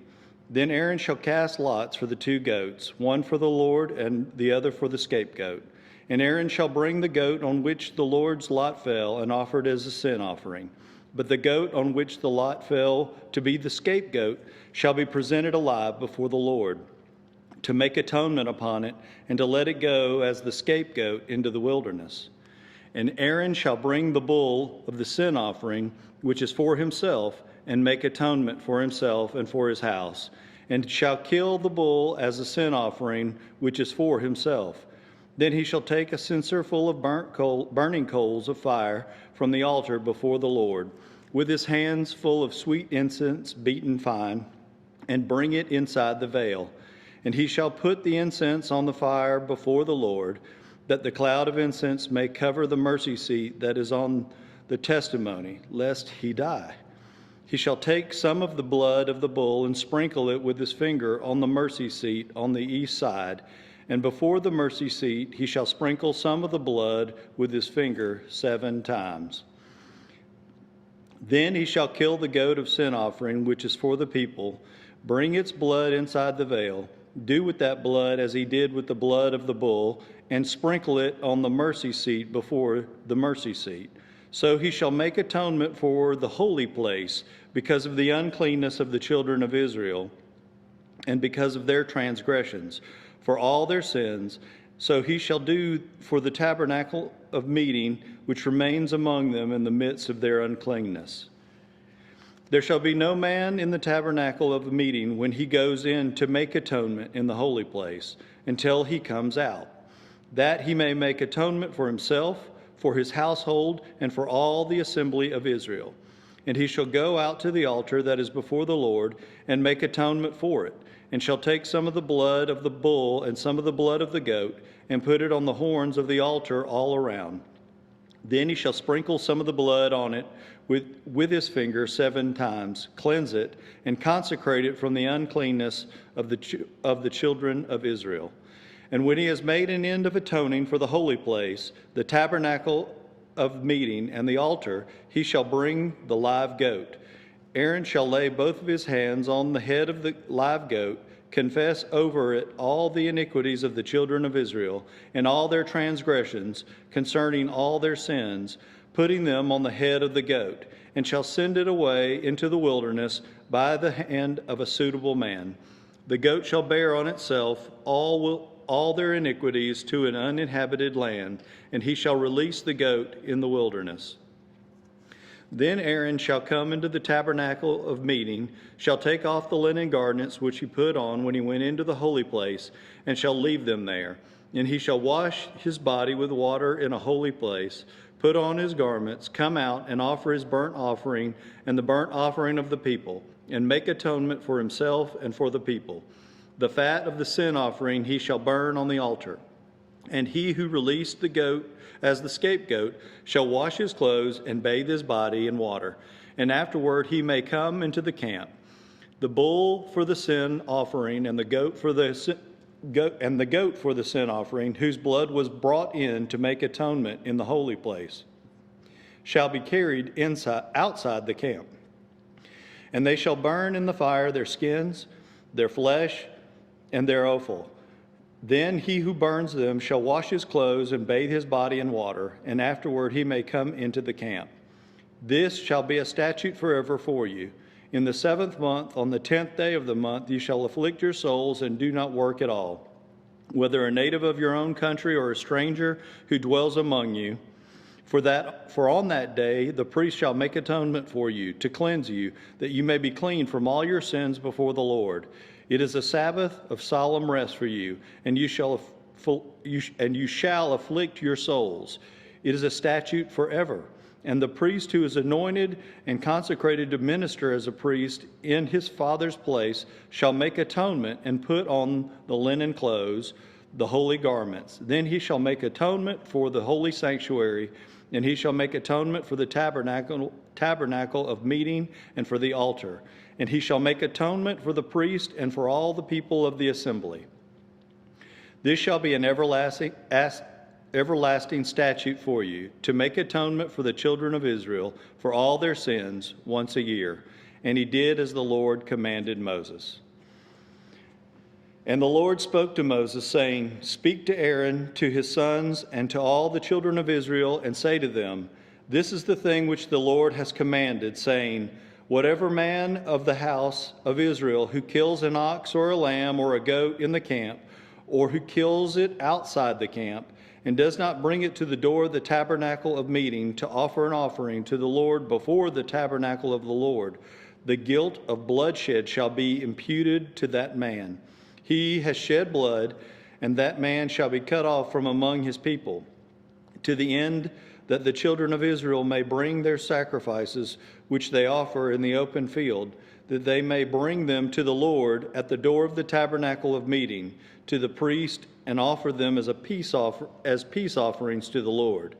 Then Aaron shall cast lots for the 2 goats, one for the Lord and the other for the scapegoat. And Aaron shall bring the goat on which the Lord's lot fell and offer it as a sin offering. But the goat on which the lot fell to be the scapegoat shall be presented alive before the Lord, to make atonement upon it, and to let it go as the scapegoat into the wilderness. And Aaron shall bring the bull of the sin offering, which is for himself, and make atonement for himself and for his house, and shall kill the bull as a sin offering, which is for himself. Then he shall take a censer full of burning coals of fire from the altar before the Lord, with his hands full of sweet incense beaten fine, and bring it inside the veil. And he shall put the incense on the fire before the Lord, that the cloud of incense may cover the mercy seat that is on the testimony, lest he die. He shall take some of the blood of the bull and sprinkle it with his finger on the mercy seat on the east side. And before the mercy seat he shall sprinkle some of the blood with his finger 7 times. Then he shall kill the goat of sin offering, which is for the people, bring its blood inside the veil, do with that blood as he did with the blood of the bull, and sprinkle it on the mercy seat before the mercy seat. So he shall make atonement for the holy place because of the uncleanness of the children of Israel, and because of their transgressions, for all their sins. So he shall do for the tabernacle of meeting, which remains among them in the midst of their uncleanness. There shall be no man in the tabernacle of meeting when he goes in to make atonement in the holy place, until he comes out, that he may make atonement for himself, for his household, and for all the assembly of Israel. And he shall go out to the altar that is before the Lord, and make atonement for it, and shall take some of the blood of the bull and some of the blood of the goat, and put it on the horns of the altar all around. Then he shall sprinkle some of the blood on it with his finger 7 times, cleanse it, and consecrate it from the uncleanness of the children of Israel. And when he has made an end of atoning for the holy place, the tabernacle of meeting, and the altar, he shall bring the live goat. Aaron shall lay both of his hands on the head of the live goat, confess over it all the iniquities of the children of Israel, and all their transgressions concerning all their sins, putting them on the head of the goat, and shall send it away into the wilderness by the hand of a suitable man. The goat shall bear on itself all their iniquities to an uninhabited land, and he shall release the goat in the wilderness. Then Aaron shall come into the tabernacle of meeting, shall take off the linen garments which he put on when he went into the holy place, and shall leave them there. And he shall wash his body with water in a holy place, put on his garments, come out and offer his burnt offering and the burnt offering of the people, and make atonement for himself and for the people. The fat of the sin offering he shall burn on the altar. And he who released the goat as the scapegoat shall wash his clothes and bathe his body in water, and afterward he may come into the camp. The bull for the sin offering and the goat for the sin offering, whose blood was brought in to make atonement in the holy place, shall be carried outside the camp. And they shall burn in the fire their skins, their flesh, and their offal. Then he who burns them shall wash his clothes and bathe his body in water, and afterward he may come into the camp. This shall be a statute forever for you. In the 7th month, on the 10th day of the month, you shall afflict your souls and do not work at all, whether a native of your own country or a stranger who dwells among you. For on that day the priest shall make atonement for you, to cleanse you, that you may be clean from all your sins before the Lord. It is a Sabbath of solemn rest for you, and you shall afflict your souls. It is a statute forever. And the priest who is anointed and consecrated to minister as a priest in his father's place shall make atonement and put on the linen clothes, the holy garments. Then he shall make atonement for the holy sanctuary, and he shall make atonement for the tabernacle of meeting and for the altar. And he shall make atonement for the priest and for all the people of the assembly. This shall be an everlasting statute for you, to make atonement for the children of Israel for all their sins once a year. And he did as the Lord commanded Moses. And the Lord spoke to Moses, saying, Speak to Aaron, to his sons, and to all the children of Israel, and say to them, This is the thing which the Lord has commanded, saying, Whatever man of the house of Israel who kills an ox or a lamb or a goat in the camp, or who kills it outside the camp, and does not bring it to the door of the tabernacle of meeting to offer an offering to the Lord before the tabernacle of the Lord, the guilt of bloodshed shall be imputed to that man. He has shed blood, and that man shall be cut off from among his people, to the end that the children of Israel may bring their sacrifices which they offer in the open field, that they may bring them to the Lord at the door of the tabernacle of meeting, to the priest, and offer them as peace offerings to the Lord.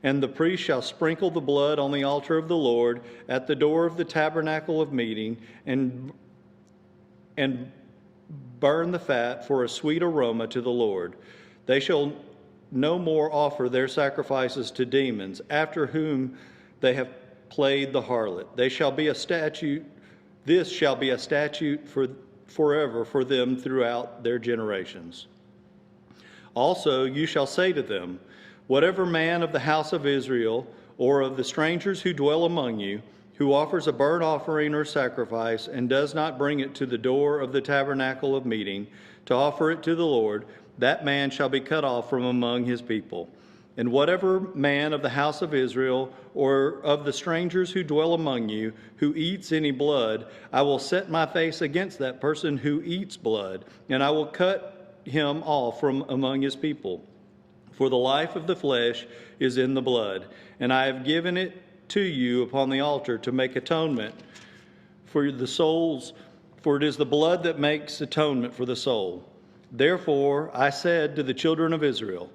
And the priest shall sprinkle the blood on the altar of the Lord at the door of the tabernacle of meeting, and burn the fat for a sweet aroma to the Lord. They shall no more offer their sacrifices to demons, after whom they have played the harlot. This shall be a statute forever for them throughout their generations. Also you shall say to them, Whatever man of the house of Israel, or of the strangers who dwell among you, who offers a burnt offering or sacrifice, and does not bring it to the door of the tabernacle of meeting to offer it to the Lord, that man shall be cut off from among his people. And whatever man of the house of Israel, or of the strangers who dwell among you, who eats any blood, I will set my face against that person who eats blood, and I will cut him off from among his people. For the life of the flesh is in the blood, and I have given it to you upon the altar to make atonement for the souls, for it is the blood that makes atonement for the soul. Therefore I said to the children of Israel,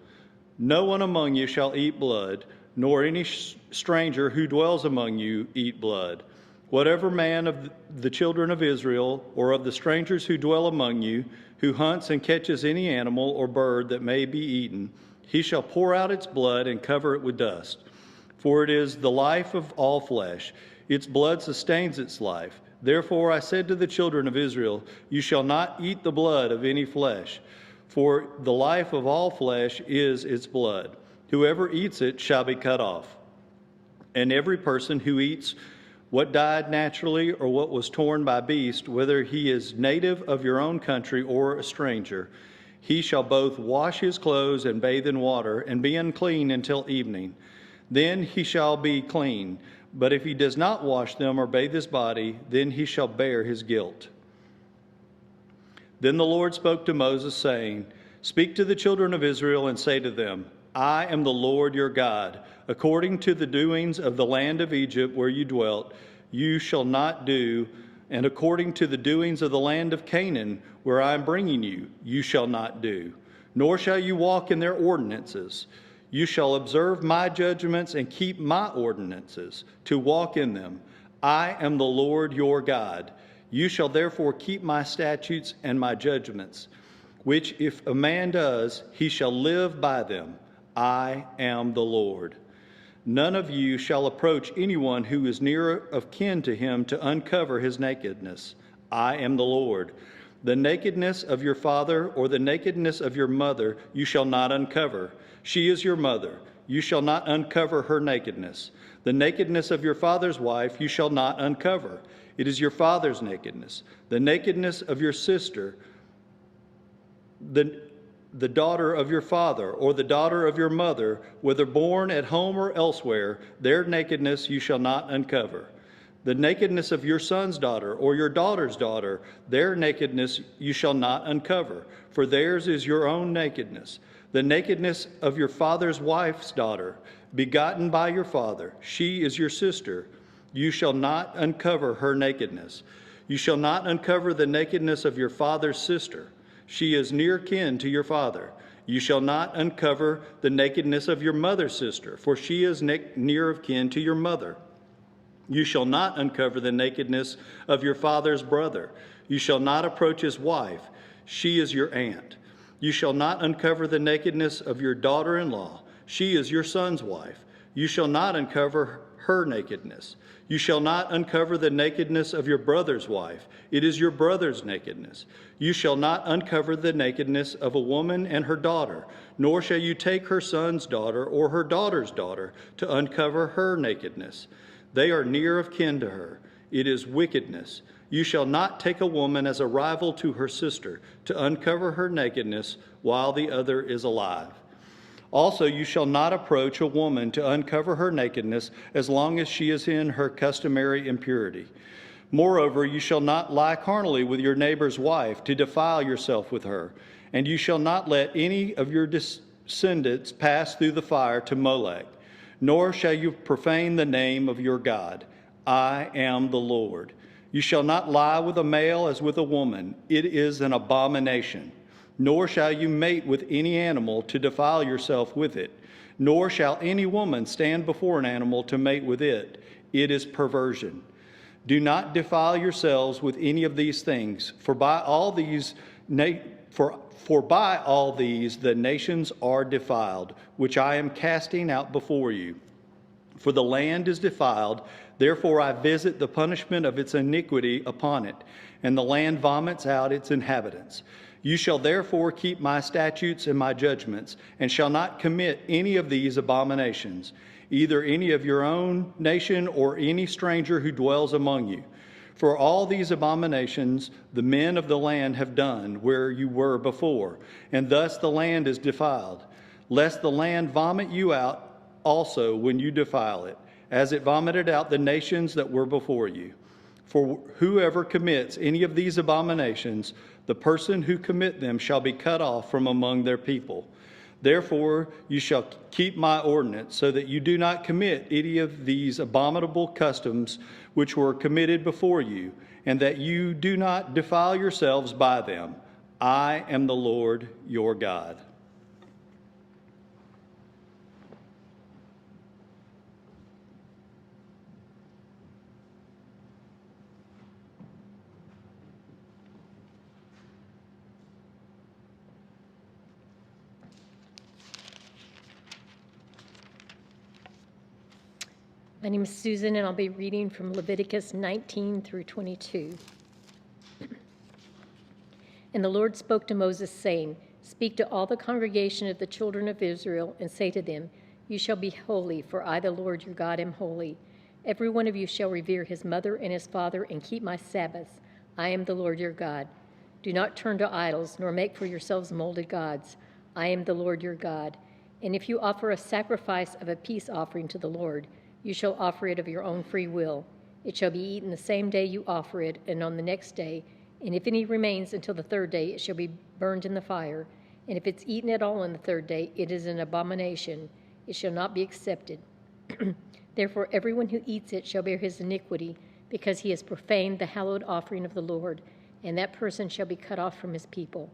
No one among you shall eat blood, nor any stranger who dwells among you eat blood. Whatever man of the children of Israel, or of the strangers who dwell among you, who hunts and catches any animal or bird that may be eaten, he shall pour out its blood and cover it with dust. For it is the life of all flesh. Its blood sustains its life. Therefore I said to the children of Israel, You shall not eat the blood of any flesh, for the life of all flesh is its blood. Whoever eats it shall be cut off. And every person who eats what died naturally or what was torn by beast, whether he is native of your own country or a stranger, he shall both wash his clothes and bathe in water, and be unclean until evening. Then he shall be clean. But if he does not wash them or bathe his body, then he shall bear his guilt. Then the Lord spoke to Moses, saying, Speak to the children of Israel and say to them, I am the Lord your God. According to the doings of the land of Egypt where you dwelt, you shall not do, and according to the doings of the land of Canaan where I am bringing you, you shall not do, nor shall you walk in their ordinances. You shall observe my judgments and keep my ordinances, to walk in them. I am the Lord your God. You shall therefore keep my statutes and my judgments, which if a man does, he shall live by them. I am the Lord. None of you shall approach anyone who is near of kin to him to uncover his nakedness. I am the Lord. The nakedness of your father or the nakedness of your mother you shall not uncover. She is your mother. You shall not uncover her nakedness. The nakedness of your father's wife you shall not uncover. It is your father's nakedness. The nakedness of your sister, the daughter of your father or the daughter of your mother, whether born at home or elsewhere, their nakedness you shall not uncover. The nakedness of your son's daughter or your daughter's daughter, their nakedness you shall not uncover, for theirs is your own nakedness. The nakedness of your father's wife's daughter, begotten by your father, she is your sister. You shall not uncover her nakedness. You shall not uncover the nakedness of your father's sister. She is near kin to your father. You shall not uncover the nakedness of your mother's sister, for she is near of kin to your mother. You shall not uncover the nakedness of your father's brother. You shall not approach his wife. She is your aunt. You shall not uncover the nakedness of your daughter-in-law. She is your son's wife. You shall not uncover her nakedness. You shall not uncover the nakedness of your brother's wife. It is your brother's nakedness. You shall not uncover the nakedness of a woman and her daughter, nor shall you take her son's daughter or her daughter's daughter to uncover her nakedness. They are near of kin to her. It is wickedness. You shall not take a woman as a rival to her sister to uncover her nakedness while the other is alive. Also, you shall not approach a woman to uncover her nakedness as long as she is in her customary impurity. Moreover, you shall not lie carnally with your neighbor's wife to defile yourself with her, and you shall not let any of your descendants pass through the fire to Molech, nor shall you profane the name of your God. I am the Lord. You shall not lie with a male as with a woman. It is an abomination. Nor shall you mate with any animal to defile yourself with it, nor shall any woman stand before an animal to mate with it. It is perversion. Do not defile yourselves with any of these things, for by all these the nations are defiled, which I am casting out before you. For the land is defiled, therefore I visit the punishment of its iniquity upon it, and the land vomits out its inhabitants. You shall therefore keep my statutes and my judgments, and shall not commit any of these abominations, either any of your own nation or any stranger who dwells among you. For all these abominations the men of the land have done where you were before, and thus the land is defiled, lest the land vomit you out also when you defile it, as it vomited out the nations that were before you. For whoever commits any of these abominations, the person who commit them shall be cut off from among their people. Therefore you shall keep my ordinance, so that you do not commit any of these abominable customs which were committed before you, and that you do not defile yourselves by them. I am the Lord your God. My name is Susan, and I'll be reading from Leviticus 19 through 22. And the Lord spoke to Moses, saying, Speak to all the congregation of the children of Israel, and say to them, You shall be holy, for I, the Lord your God, am holy. Every one of you shall revere his mother and his father, and keep my Sabbaths. I am the Lord your God. Do not turn to idols, nor make for yourselves molded gods. I am the Lord your God. And if you offer a sacrifice of a peace offering to the Lord, you shall offer it of your own free will. It shall be eaten the same day you offer it, and on the next day. And if any remains until the third day, it shall be burned in the fire. And if it's eaten at all on the third day, it is an abomination. It shall not be accepted. Therefore, everyone who eats it shall bear his iniquity, because he has profaned the hallowed offering of the Lord, and that person shall be cut off from his people.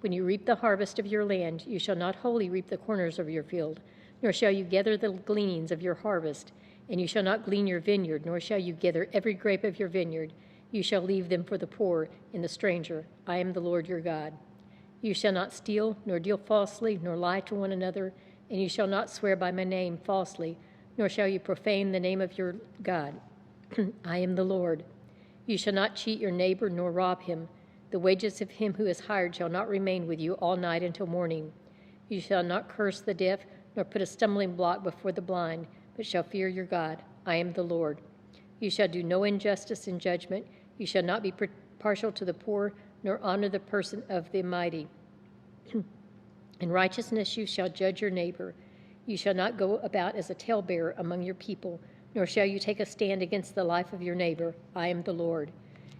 When you reap the harvest of your land, you shall not wholly reap the corners of your field, nor shall you gather the gleanings of your harvest. And you shall not glean your vineyard, nor shall you gather every grape of your vineyard. You shall leave them for the poor and the stranger. I am the Lord your God. You shall not steal, nor deal falsely, nor lie to one another, and you shall not swear by my name falsely, nor shall you profane the name of your God. I am the Lord. You shall not cheat your neighbor, nor rob him. The wages of him who is hired shall not remain with you all night until morning. You shall not curse the deaf, nor put a stumbling block before the blind, but shall fear your God. I am the Lord. You shall do no injustice in judgment. You shall not be partial to the poor, nor honor the person of the mighty. In righteousness you shall judge your neighbor. You shall not go about as a talebearer among your people, nor shall you take a stand against the life of your neighbor. I am the Lord.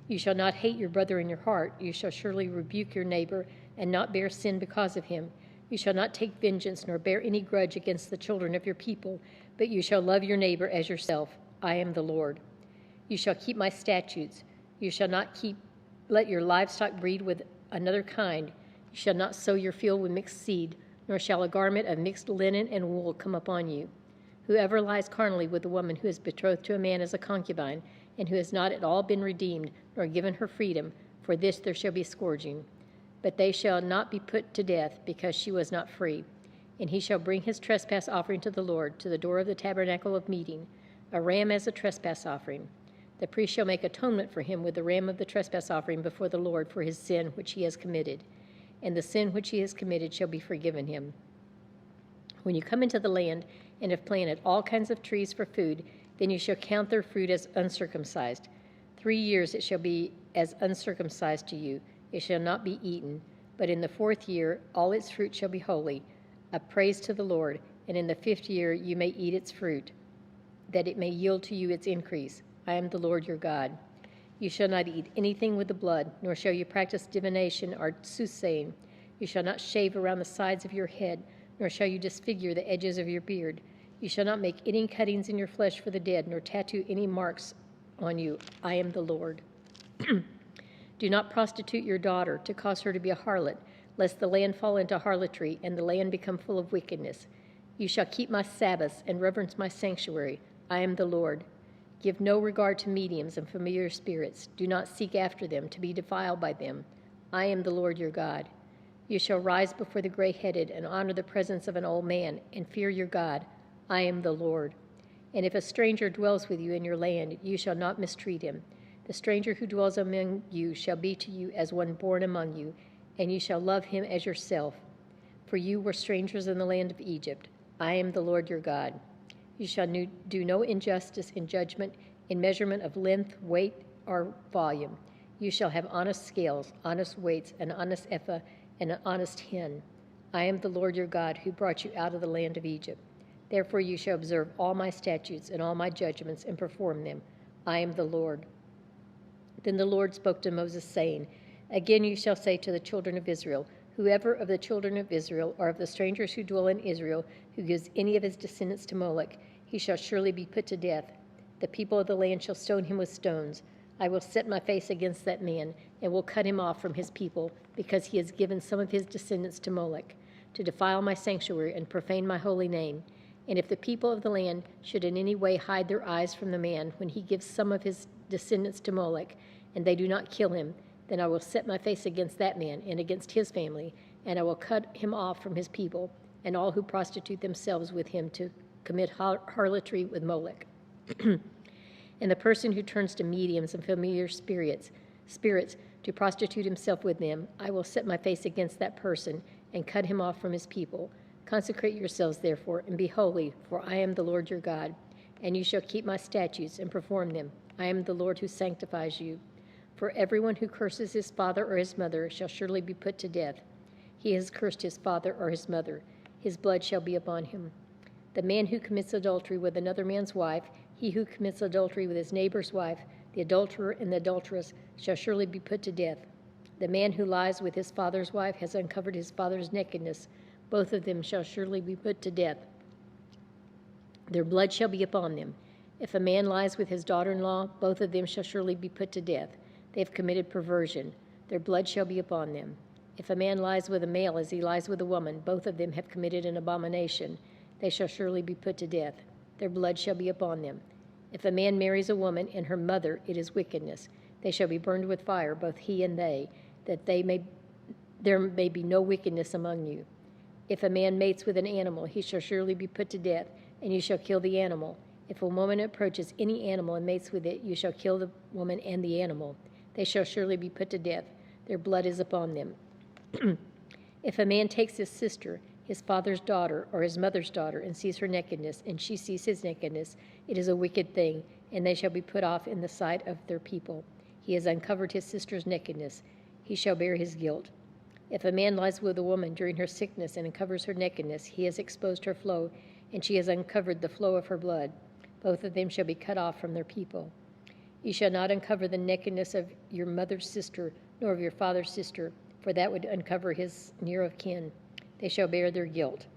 You shall not hate your brother in your heart. You shall surely rebuke your neighbor and not bear sin because of him. You shall not take vengeance nor bear any grudge against the children of your people, but you shall love your neighbor as yourself. I am the Lord. You shall keep my statutes. You shall not let your livestock breed with another kind. You shall not sow your field with mixed seed, nor shall a garment of mixed linen and wool come upon you. Whoever lies carnally with a woman who is betrothed to a man as a concubine, and who has not at all been redeemed, nor given her freedom, for this there shall be scourging. But they shall not be put to death, because she was not free. And he shall bring his trespass offering to the Lord, to the door of the tabernacle of meeting, a ram as a trespass offering. The priest shall make atonement for him with the ram of the trespass offering before the Lord for his sin which he has committed. And the sin which he has committed shall be forgiven him. When you come into the land and have planted all kinds of trees for food, then you shall count their fruit as uncircumcised. 3 years it shall be as uncircumcised to you. It shall not be eaten. But in the 4th year all its fruit shall be holy, a praise to the Lord. And in the 5th year you may eat its fruit, that it may yield to you its increase. I am the Lord your God. You shall not eat anything with the blood, nor shall you practice divination or soothsaying. You shall not shave around the sides of your head, nor shall you disfigure the edges of your beard. You shall not make any cuttings in your flesh for the dead, nor tattoo any marks on you. I am the Lord. Do not prostitute your daughter to cause her to be a harlot, lest the land fall into harlotry and the land become full of wickedness. You shall keep my Sabbaths and reverence my sanctuary. I am the Lord. Give no regard to mediums and familiar spirits. Do not seek after them to be defiled by them. I am the Lord your God. You shall rise before the gray-headed and honor the presence of an old man and fear your God. I am the Lord. And if a stranger dwells with you in your land, you shall not mistreat him. The stranger who dwells among you shall be to you as one born among you, and you shall love him as yourself. For you were strangers in the land of Egypt. I am the Lord your God. You shall do no injustice in judgment, in measurement of length, weight, or volume. You shall have honest scales, honest weights, an honest ephah, and an honest hin. I am the Lord your God, who brought you out of the land of Egypt. Therefore you shall observe all my statutes and all my judgments and perform them. I am the Lord. Then the Lord spoke to Moses, saying, Again you shall say to the children of Israel, Whoever of the children of Israel or of the strangers who dwell in Israel who gives any of his descendants to Moloch, he shall surely be put to death. The people of the land shall stone him with stones. I will set my face against that man and will cut him off from his people, because he has given some of his descendants to Moloch, to defile my sanctuary and profane my holy name. And if the people of the land should in any way hide their eyes from the man when he gives some of his descendants to Moloch, and they do not kill him, then I will set my face against that man and against his family, and I will cut him off from his people, and all who prostitute themselves with him to commit harlotry with Moloch. And the person who turns to mediums and familiar spirits to prostitute himself with them, I will set my face against that person and cut him off from his people. Consecrate yourselves, therefore, and be holy, for I am the Lord your God, and you shall keep my statutes and perform them. I am the Lord who sanctifies you. For everyone who curses his father or his mother shall surely be put to death. He has cursed his father or his mother. His blood shall be upon him. The man who commits adultery with another man's wife, he who commits adultery with his neighbor's wife, the adulterer and the adulteress shall surely be put to death. The man who lies with his father's wife has uncovered his father's nakedness. Both of them shall surely be put to death. Their blood shall be upon them. If a man lies with his daughter-in-law, both of them shall surely be put to death. They have committed perversion. Their blood shall be upon them. If a man lies with a male as he lies with a woman, both of them have committed an abomination. They shall surely be put to death. Their blood shall be upon them. If a man marries a woman and her mother, it is wickedness. They shall be burned with fire, both he and they, that there may be no wickedness among you. If a man mates with an animal, he shall surely be put to death, and you shall kill the animal. If a woman approaches any animal and mates with it, you shall kill the woman and the animal. They shall surely be put to death. Their blood is upon them. If a man takes his sister, his father's daughter, or his mother's daughter, and sees her nakedness, and she sees his nakedness, it is a wicked thing, and they shall be put off in the sight of their people. He has uncovered his sister's nakedness. He shall bear his guilt. If a man lies with a woman during her sickness and uncovers her nakedness, he has exposed her flow, and she has uncovered the flow of her blood. Both of them shall be cut off from their people. You shall not uncover the nakedness of your mother's sister, nor of your father's sister, for that would uncover his near of kin. They shall bear their guilt.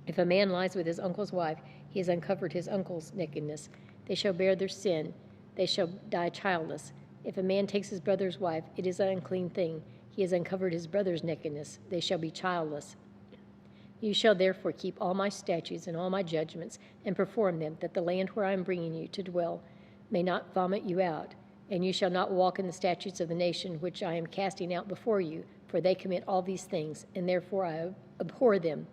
If a man lies with his uncle's wife, he has uncovered his uncle's nakedness. They shall bear their sin. They shall die childless. If a man takes his brother's wife, it is an unclean thing. He has uncovered his brother's nakedness. They shall be childless. You shall therefore keep all my statutes and all my judgments and perform them, that the land where I am bringing you to dwell may not vomit you out. And you shall not walk in the statutes of the nation which I am casting out before you, for they commit all these things, and therefore I abhor them.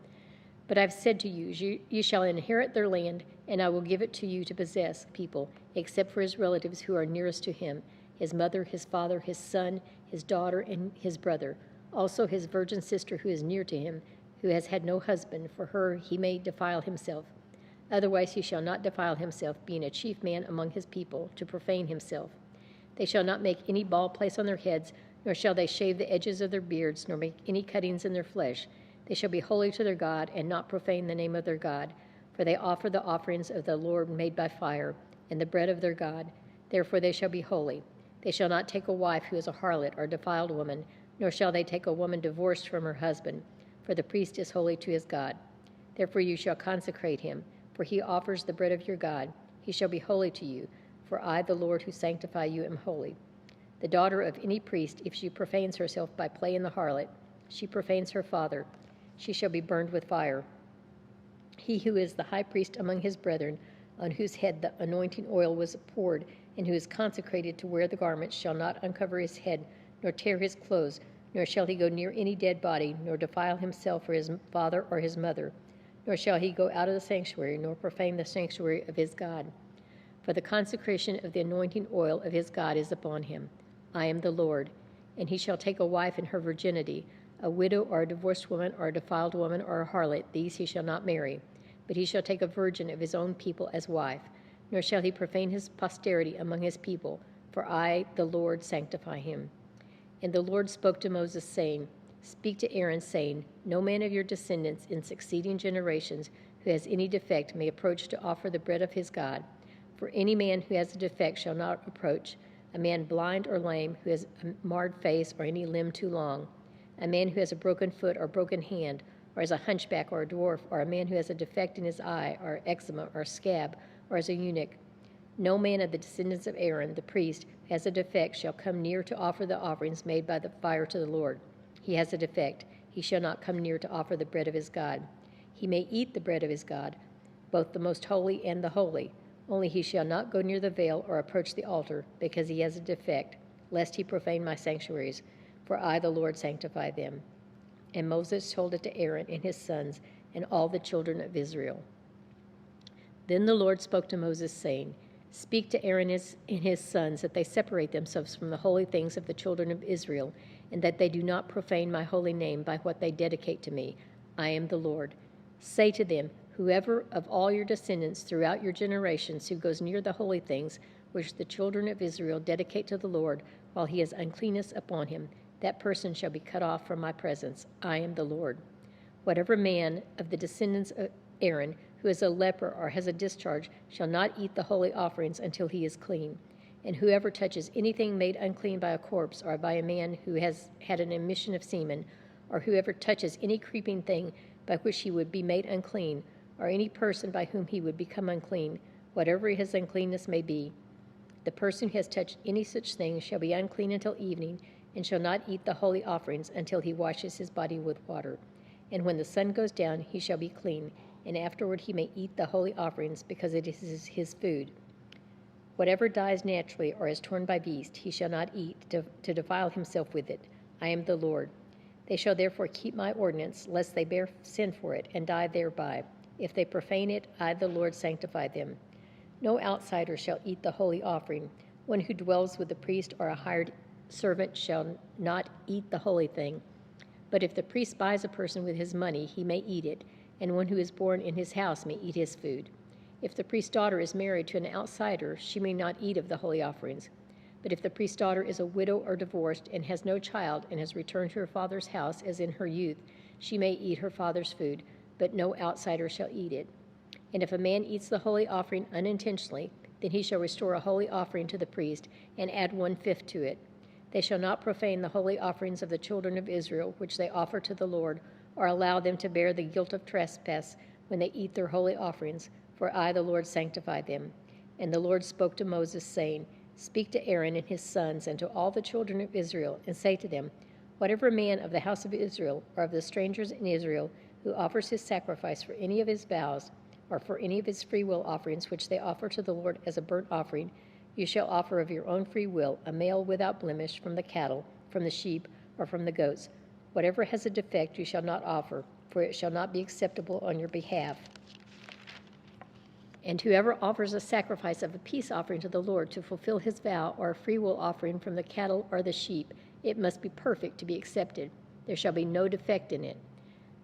But I have said to you, you shall inherit their land, and I will give it to you to possess people, except for his relatives who are nearest to him, his mother, his father, his son, his daughter, and his brother, also his virgin sister who is near to him, who has had no husband. For her he may defile himself. Otherwise he shall not defile himself, being a chief man among his people, to profane himself. They shall not make any bald place on their heads, nor shall they shave the edges of their beards, nor make any cuttings in their flesh. They shall be holy to their God, and not profane the name of their God. For they offer the offerings of the Lord made by fire, and the bread of their God. Therefore they shall be holy. They shall not take a wife who is a harlot or defiled woman, nor shall they take a woman divorced from her husband, for the priest is holy to his God. Therefore you shall consecrate him, for he offers the bread of your God. He shall be holy to you, for I, the Lord who sanctify you, am holy. The daughter of any priest, if she profanes herself by play in the harlot, she profanes her father. She shall be burned with fire. He who is the high priest among his brethren, on whose head the anointing oil was poured, and who is consecrated to wear the garment, shall not uncover his head, nor tear his clothes, nor shall he go near any dead body, nor defile himself or his father or his mother, nor shall he go out of the sanctuary, nor profane the sanctuary of his God. For the consecration of the anointing oil of his God is upon him. I am the Lord. And he shall take a wife in her virginity, a widow or a divorced woman or a defiled woman or a harlot. These he shall not marry. But he shall take a virgin of his own people as wife, nor shall he profane his posterity among his people, for I, the Lord, sanctify him. And the Lord spoke to Moses, saying, Speak to Aaron, saying, No man of your descendants in succeeding generations who has any defect may approach to offer the bread of his God. For any man who has a defect shall not approach, a man blind or lame who has a marred face or any limb too long, a man who has a broken foot or broken hand, or as a hunchback or a dwarf, or a man who has a defect in his eye, or eczema, or scab, or as a eunuch. No man of the descendants of Aaron, the priest, who has a defect shall come near to offer the offerings made by the fire to the Lord. He has a defect. He shall not come near to offer the bread of his God. He may eat the bread of his God, both the most holy and the holy. Only he shall not go near the veil or approach the altar, because he has a defect, lest he profane my sanctuaries. For I, the Lord, sanctify them. And Moses told it to Aaron and his sons and all the children of Israel. Then the Lord spoke to Moses, saying, Speak to Aaron and his sons that they separate themselves from the holy things of the children of Israel, and that they do not profane my holy name by what they dedicate to me. I am the Lord. Say to them, Whoever of all your descendants throughout your generations who goes near the holy things which the children of Israel dedicate to the Lord while he has uncleanness upon him, that person shall be cut off from my presence. I am the Lord. Whatever man of the descendants of Aaron who is a leper or has a discharge shall not eat the holy offerings until he is clean. And whoever touches anything made unclean by a corpse, or by a man who has had an emission of semen, or whoever touches any creeping thing by which he would be made unclean, or any person by whom he would become unclean, whatever his uncleanness may be, the person who has touched any such thing shall be unclean until evening, and shall not eat the holy offerings until he washes his body with water. And when the sun goes down, he shall be clean, and afterward he may eat the holy offerings, because it is his food. Whatever dies naturally or is torn by beast, he shall not eat to defile himself with it. I am the Lord. They shall therefore keep my ordinance, lest they bear sin for it and die thereby. If they profane it, I, the Lord, sanctify them. No outsider shall eat the holy offering. One who dwells with the priest or a hired servant shall not eat the holy thing. But if the priest buys a person with his money, he may eat it, and one who is born in his house may eat his food. If the priest's daughter is married to an outsider, she may not eat of the holy offerings. But if the priest's daughter is a widow or divorced and has no child and has returned to her father's house as in her youth, she may eat her father's food, but no outsider shall eat it. And if a man eats the holy offering unintentionally, then he shall restore a holy offering to the priest and add 1/5 to it. They shall not profane the holy offerings of the children of Israel, which they offer to the Lord, or allow them to bear the guilt of trespass when they eat their holy offerings, for I, the Lord, sanctify them. And the Lord spoke to Moses, saying, Speak to Aaron and his sons and to all the children of Israel, and say to them, Whatever man of the house of Israel or of the strangers in Israel who offers his sacrifice for any of his vows or for any of his freewill offerings which they offer to the Lord as a burnt offering, you shall offer of your own free will a male without blemish from the cattle, from the sheep, or from the goats. Whatever has a defect you shall not offer, for it shall not be acceptable on your behalf. And whoever offers a sacrifice of a peace offering to the Lord to fulfill his vow, or a freewill offering from the cattle or the sheep, it must be perfect to be accepted. There shall be no defect in it.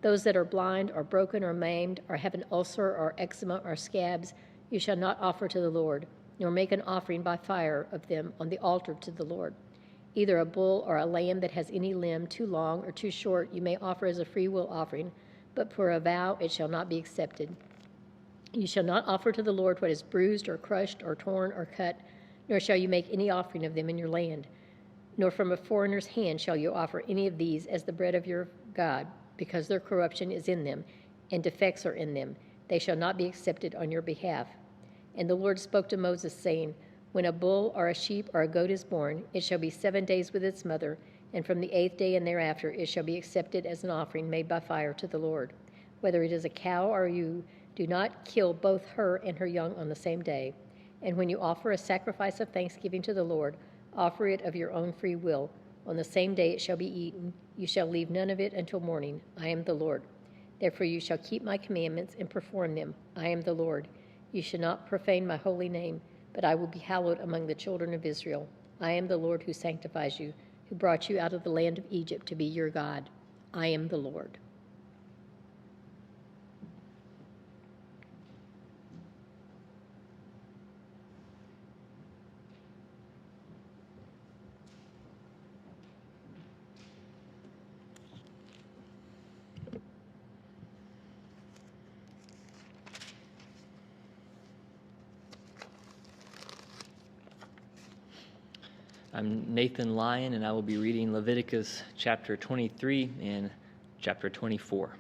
Those that are blind or broken or maimed or have an ulcer or eczema or scabs, you shall not offer to the Lord, nor make an offering by fire of them on the altar to the Lord. Either a bull or a lamb that has any limb too long or too short you may offer as a freewill offering, but for a vow it shall not be accepted. You shall not offer to the Lord what is bruised or crushed or torn or cut, nor shall you make any offering of them in your land. Nor from a foreigner's hand shall you offer any of these as the bread of your God, because their corruption is in them, and defects are in them. They shall not be accepted on your behalf. And the Lord spoke to Moses, saying, When a bull or a sheep or a goat is born, it shall be 7 days with its mother, and from the 8th day and thereafter it shall be accepted as an offering made by fire to the Lord. Whether it is a cow or ewe, do not kill both her and her young on the same day. And when you offer a sacrifice of thanksgiving to the Lord, offer it of your own free will. On the same day it shall be eaten. You shall leave none of it until morning. I am the Lord. Therefore you shall keep my commandments and perform them. I am the Lord. You shall not profane my holy name, but I will be hallowed among the children of Israel. I am the Lord who sanctifies you, who brought you out of the land of Egypt to be your God. I am the Lord. I'm Nathan Lyon, and I will be reading Leviticus chapter 23 and chapter 24.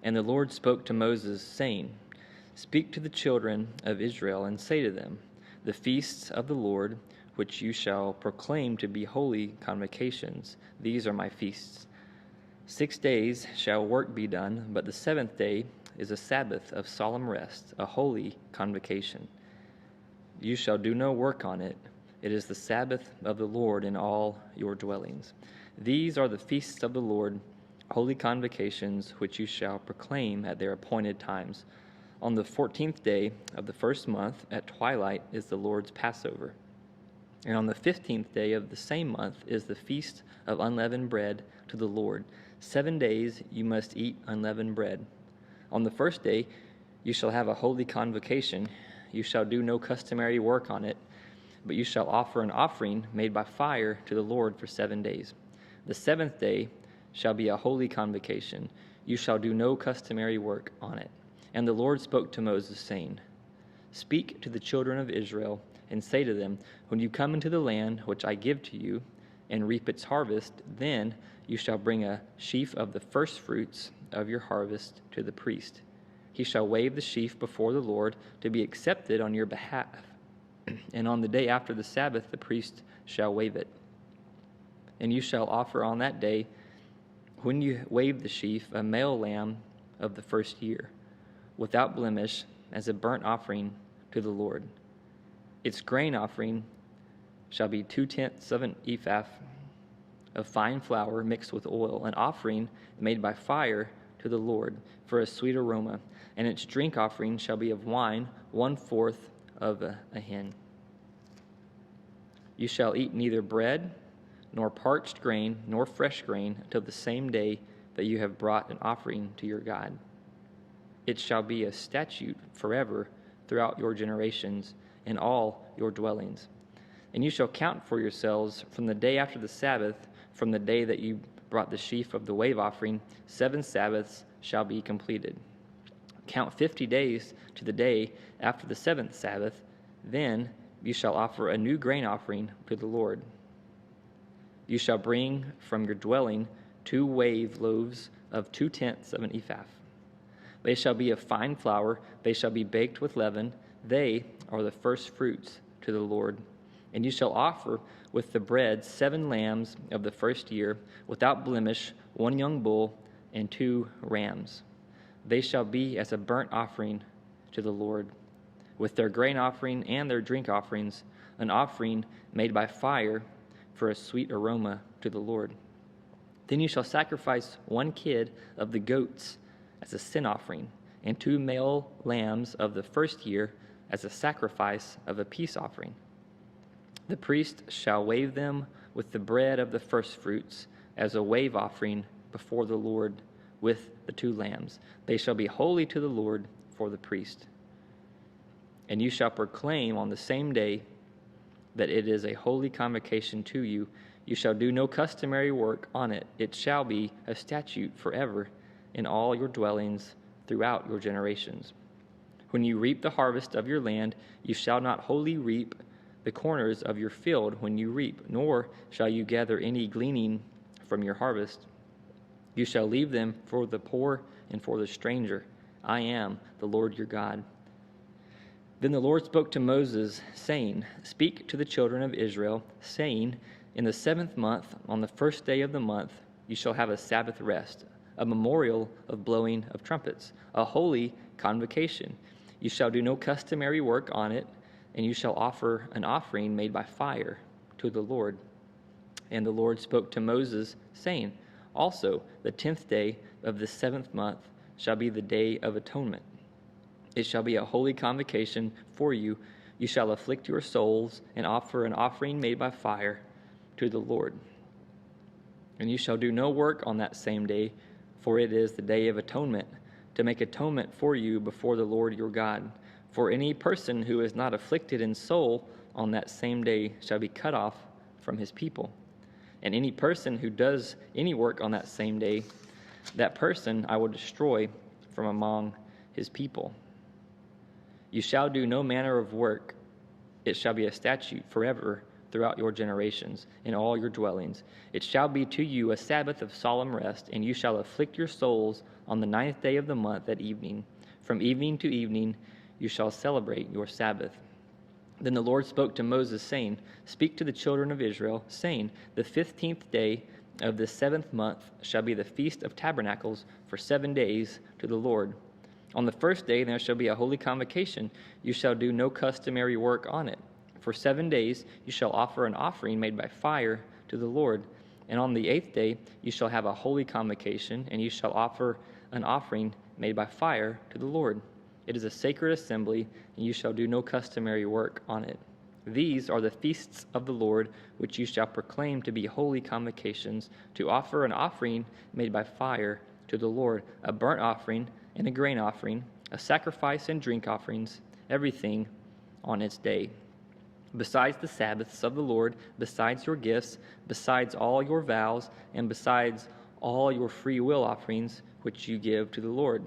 And the Lord spoke to Moses, saying, Speak to the children of Israel, and say to them, The feasts of the Lord, which you shall proclaim to be holy convocations, these are my feasts. 6 days shall work be done, but the 7th day is a Sabbath of solemn rest, a holy convocation. You shall do no work on it. It is the Sabbath of the Lord in all your dwellings. These are the feasts of the Lord, holy convocations, which you shall proclaim at their appointed times. On the 14th day of the first month at twilight is the Lord's Passover. And on the 15th day of the same month is the feast of unleavened bread to the Lord. 7 days you must eat unleavened bread. On the first day you shall have a holy convocation. You shall do no customary work on it, but you shall offer an offering made by fire to the Lord for 7 days. The 7th day shall be a holy convocation. You shall do no customary work on it. And the Lord spoke to Moses, saying, Speak to the children of Israel, and say to them, when you come into the land which I give to you, and reap its harvest, then you shall bring a sheaf of the firstfruits of your harvest to the priest. He shall wave the sheaf before the Lord to be accepted on your behalf. And on the day after the Sabbath, the priest shall wave it. And you shall offer on that day, when you wave the sheaf, a male lamb of the first year, without blemish, as a burnt offering to the Lord. Its grain offering shall be 2/10 of an ephah of fine flour mixed with oil, an offering made by fire to the Lord for a sweet aroma. And its drink offering shall be of wine, 1/4 of a hin. You shall eat neither bread, nor parched grain, nor fresh grain, until the same day that you have brought an offering to your God. It shall be a statute forever throughout your generations in all your dwellings. And you shall count for yourselves from the day after the Sabbath, from the day that you brought the sheaf of the wave offering, 7 Sabbaths shall be completed. Count 50 days to the day after the 7th Sabbath. Then you shall offer a new grain offering to the Lord. You shall bring from your dwelling 2 wave loaves of 2/10 of an ephah. They shall be of fine flour. They shall be baked with leaven. They are the first fruits to the Lord. And you shall offer with the bread 7 lambs of the first year, without blemish, 1 young bull, and 2 rams. They shall be as a burnt offering to the Lord, with their grain offering and their drink offerings, an offering made by fire for a sweet aroma to the Lord. Then you shall sacrifice 1 kid of the goats as a sin offering, and 2 male lambs of the first year as a sacrifice of a peace offering. The priest shall wave them with the bread of the firstfruits as a wave offering before the Lord with the 2 lambs. They shall be holy to the Lord for the priest. And you shall proclaim on the same day that it is a holy convocation to you. You shall do no customary work on it. It shall be a statute forever in all your dwellings throughout your generations. When you reap the harvest of your land, you shall not wholly reap the corners of your field when you reap, nor shall you gather any gleaning from your harvest. You shall leave them for the poor and for the stranger. I am the Lord your God. Then the Lord spoke to Moses, saying, Speak to the children of Israel, saying, In the 7th month, on the first day of the month, you shall have a Sabbath rest, a memorial of blowing of trumpets, a holy convocation. You shall do no customary work on it, and you shall offer an offering made by fire to the Lord. And the Lord spoke to Moses, saying, Also, the 10th day of the 7th month shall be the day of atonement. It shall be a holy convocation for you. You shall afflict your souls and offer an offering made by fire to the Lord. And you shall do no work on that same day, for it is the day of atonement, to make atonement for you before the Lord your God. For any person who is not afflicted in soul on that same day shall be cut off from his people. And any person who does any work on that same day, that person I will destroy from among his people. You shall do no manner of work. It shall be a statute forever throughout your generations in all your dwellings. It shall be to you a Sabbath of solemn rest, and you shall afflict your souls on the 9th day of the month at evening. From evening to evening you shall celebrate your Sabbath. Then the Lord spoke to Moses, saying, Speak to the children of Israel, saying, The 15th day of the 7th month shall be the Feast of Tabernacles for 7 days to the Lord. On the first day there shall be a holy convocation. You shall do no customary work on it. For 7 days you shall offer an offering made by fire to the Lord. And on the 8th day you shall have a holy convocation, and you shall offer an offering made by fire to the Lord. It is a sacred assembly, and you shall do no customary work on it. These are the feasts of the Lord, which you shall proclaim to be holy convocations, to offer an offering made by fire to the Lord, a burnt offering and a grain offering, a sacrifice and drink offerings, everything on its day. Besides the Sabbaths of the Lord, besides your gifts, besides all your vows, and besides all your free will offerings, which you give to the Lord.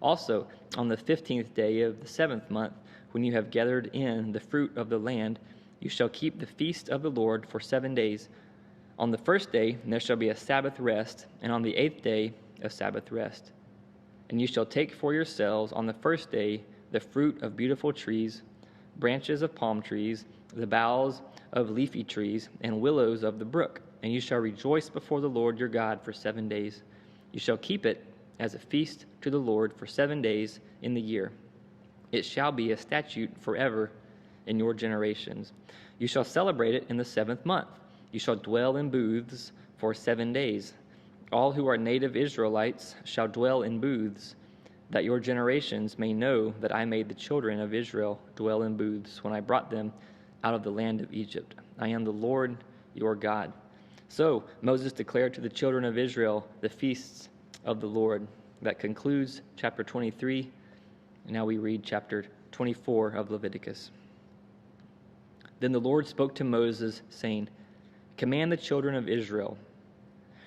Also, on the 15th day of the 7th month, when you have gathered in the fruit of the land, you shall keep the feast of the Lord for 7 days. On the first day there shall be a Sabbath rest, and on the 8th day a Sabbath rest. And you shall take for yourselves on the first day the fruit of beautiful trees, branches of palm trees, the boughs of leafy trees, and willows of the brook. And you shall rejoice before the Lord your God for 7 days. You shall keep it as a feast to the Lord for 7 days in the year. It shall be a statute forever in your generations. You shall celebrate it in the 7th month. You shall dwell in booths for 7 days. All who are native Israelites shall dwell in booths, that your generations may know that I made the children of Israel dwell in booths when I brought them out of the land of Egypt. I am the Lord your God. So Moses declared to the children of Israel the feasts of the Lord. That concludes chapter 23. And now we read chapter 24 of Leviticus. Then the Lord spoke to Moses, saying, Command the children of Israel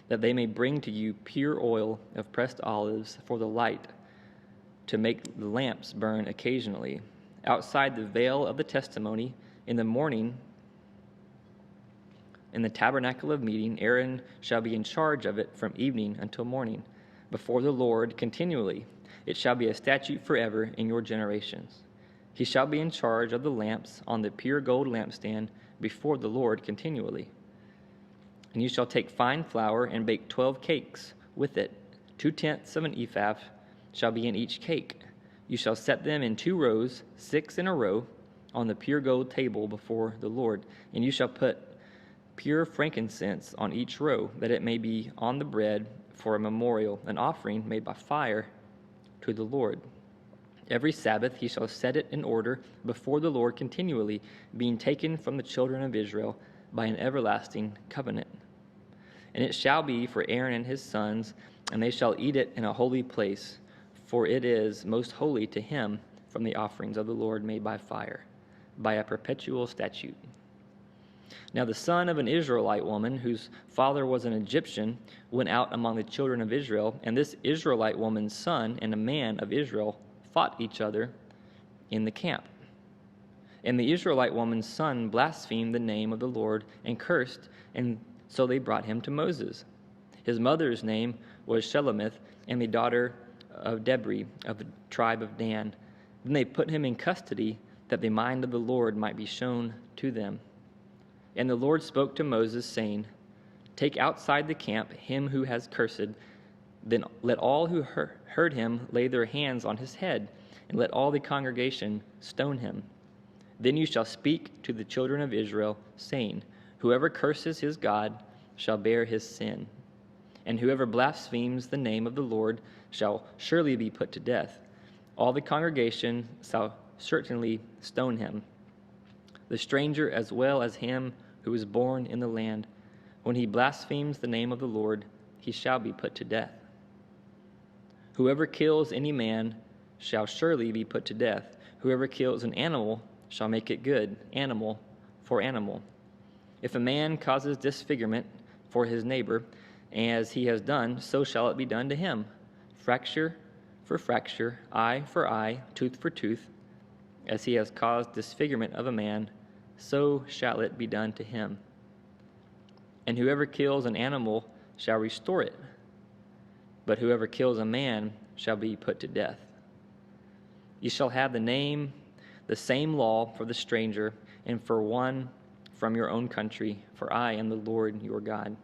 that they may bring to you pure oil of pressed olives for the light, to make the lamps burn occasionally. Outside the veil of the testimony in the morning, in the tabernacle of meeting, Aaron shall be in charge of it from evening until morning, before the Lord continually. It shall be a statute forever in your generations. He shall be in charge of the lamps on the pure gold lampstand before the Lord continually. And you shall take fine flour and bake 12 cakes with it. 2/10 of an ephah shall be in each cake. You shall set them in 2 rows, 6 in a row, on the pure gold table before the Lord. And you shall put pure frankincense on each row, that it may be on the bread for a memorial, an offering made by fire to the Lord. Every Sabbath he shall set it in order before the Lord continually, being taken from the children of Israel by an everlasting covenant. And it shall be for Aaron and his sons, and they shall eat it in a holy place, for it is most holy to him from the offerings of the Lord made by fire, by a perpetual statute. Now the son of an Israelite woman, whose father was an Egyptian, went out among the children of Israel, and this Israelite woman's son and a man of Israel fought each other in the camp. And the Israelite woman's son blasphemed the name of the Lord and cursed, and so they brought him to Moses. His mother's name was Shelomith, and the daughter of Debri of the tribe of Dan. Then they put him in custody, that the mind of the Lord might be shown to them. And the Lord spoke to Moses, saying, Take outside the camp him who has cursed, then let all who heard him lay their hands on his head, and let all the congregation stone him. Then you shall speak to the children of Israel, saying, Whoever curses his God shall bear his sin, and whoever blasphemes the name of the Lord shall surely be put to death. All the congregation shall certainly stone him, the stranger as well as him who is born in the land. When he blasphemes the name of the Lord, he shall be put to death. Whoever kills any man shall surely be put to death. Whoever kills an animal shall make it good, animal for animal. If a man causes disfigurement for his neighbor, as he has done, so shall it be done to him. Fracture for fracture, eye for eye, tooth for tooth. As he has caused disfigurement of a man, so shall it be done to him. And whoever kills an animal shall restore it, but whoever kills a man shall be put to death. You shall have the same law for the stranger, and for one from your own country, for I am the Lord your God.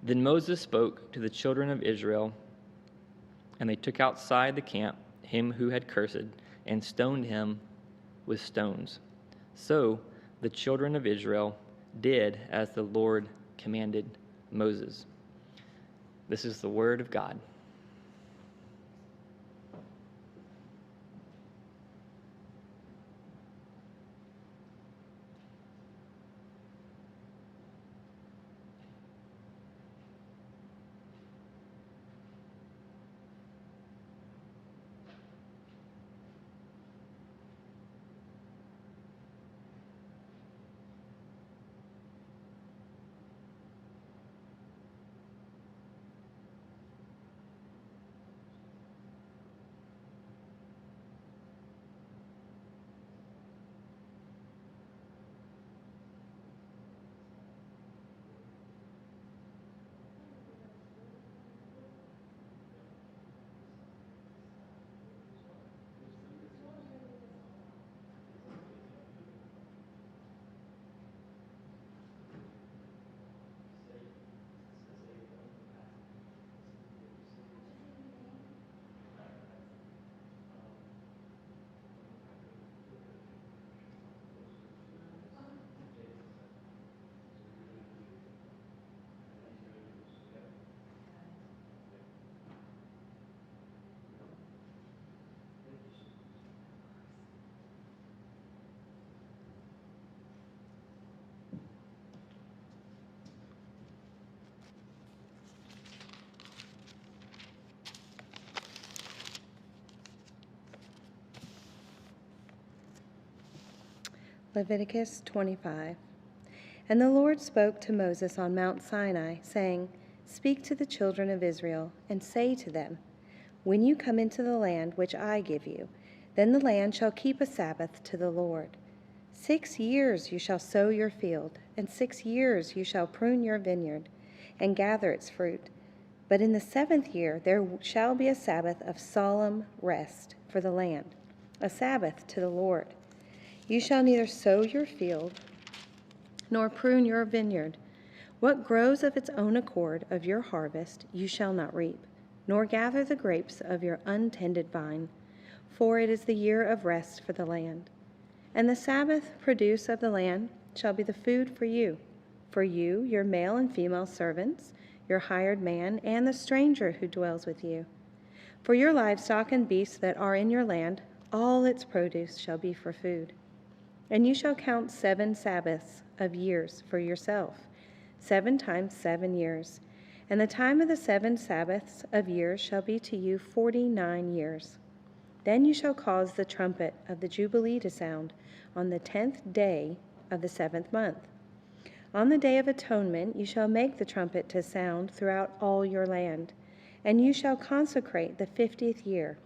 Then Moses spoke to the children of Israel, and they took outside the camp him who had cursed, and stoned him with stones. So the children of Israel did as the Lord commanded Moses. This is the word of God. Leviticus 25. And the Lord spoke to Moses on Mount Sinai, saying, Speak to the children of Israel, and say to them, When you come into the land which I give you, then the land shall keep a Sabbath to the Lord. 6 years you shall sow your field, and 6 years you shall prune your vineyard, and gather its fruit. But in the 7th year there shall be a Sabbath of solemn rest for the land, a Sabbath to the Lord. You shall neither sow your field nor prune your vineyard. What grows of its own accord of your harvest you shall not reap, nor gather the grapes of your untended vine, for it is the year of rest for the land. And the Sabbath produce of the land shall be the food for you, your male and female servants, your hired man, and the stranger who dwells with you. For your livestock and beasts that are in your land, all its produce shall be for food. And you shall count 7 Sabbaths of years for yourself, 7 times 7 years. And the time of the 7 Sabbaths of years shall be to you 49 years. Then you shall cause the trumpet of the Jubilee to sound on the 10th day of the 7th month. On the day of atonement you shall make the trumpet to sound throughout all your land. And you shall consecrate the 50th year,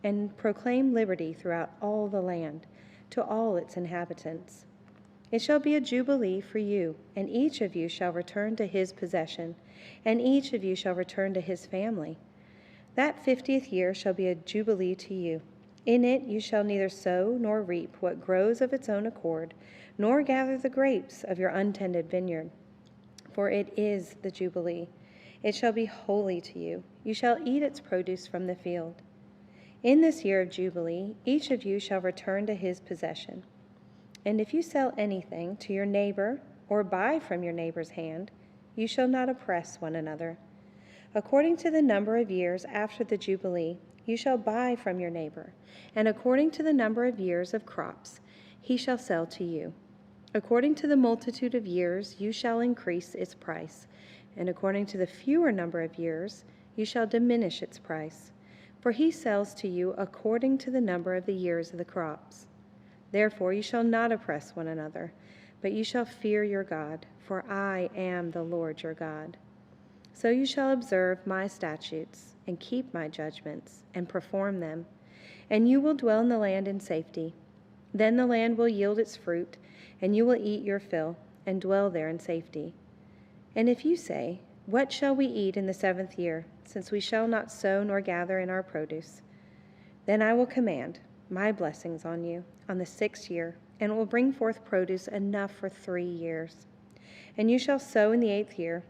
and proclaim liberty throughout all the land, to all its inhabitants. It shall be a jubilee for you, and each of you shall return to his possession, and each of you shall return to his family. That 50th year shall be a jubilee to you. In it you shall neither sow nor reap what grows of its own accord, nor gather the grapes of your untended vineyard. For it is the jubilee. It shall be holy to you. You shall eat its produce from the field. In this year of Jubilee, each of you shall return to his possession. And if you sell anything to your neighbor or buy from your neighbor's hand, you shall not oppress one another. According to the number of years after the Jubilee, you shall buy from your neighbor, and according to the number of years of crops, he shall sell to you. According to the multitude of years, you shall increase its price, and according to the fewer number of years, you shall diminish its price. For he sells to you according to the number of the years of the crops. Therefore you shall not oppress one another, but you shall fear your God, for I am the Lord your God. So you shall observe my statutes, and keep my judgments, and perform them, and you will dwell in the land in safety. Then the land will yield its fruit, and you will eat your fill, and dwell there in safety. And if you say, What shall we eat in the 7th year, since we shall not sow nor gather in our produce? Then I will command my blessings on you on the 6th year, and it will bring forth produce enough for 3 years. And you shall sow in the 8th year,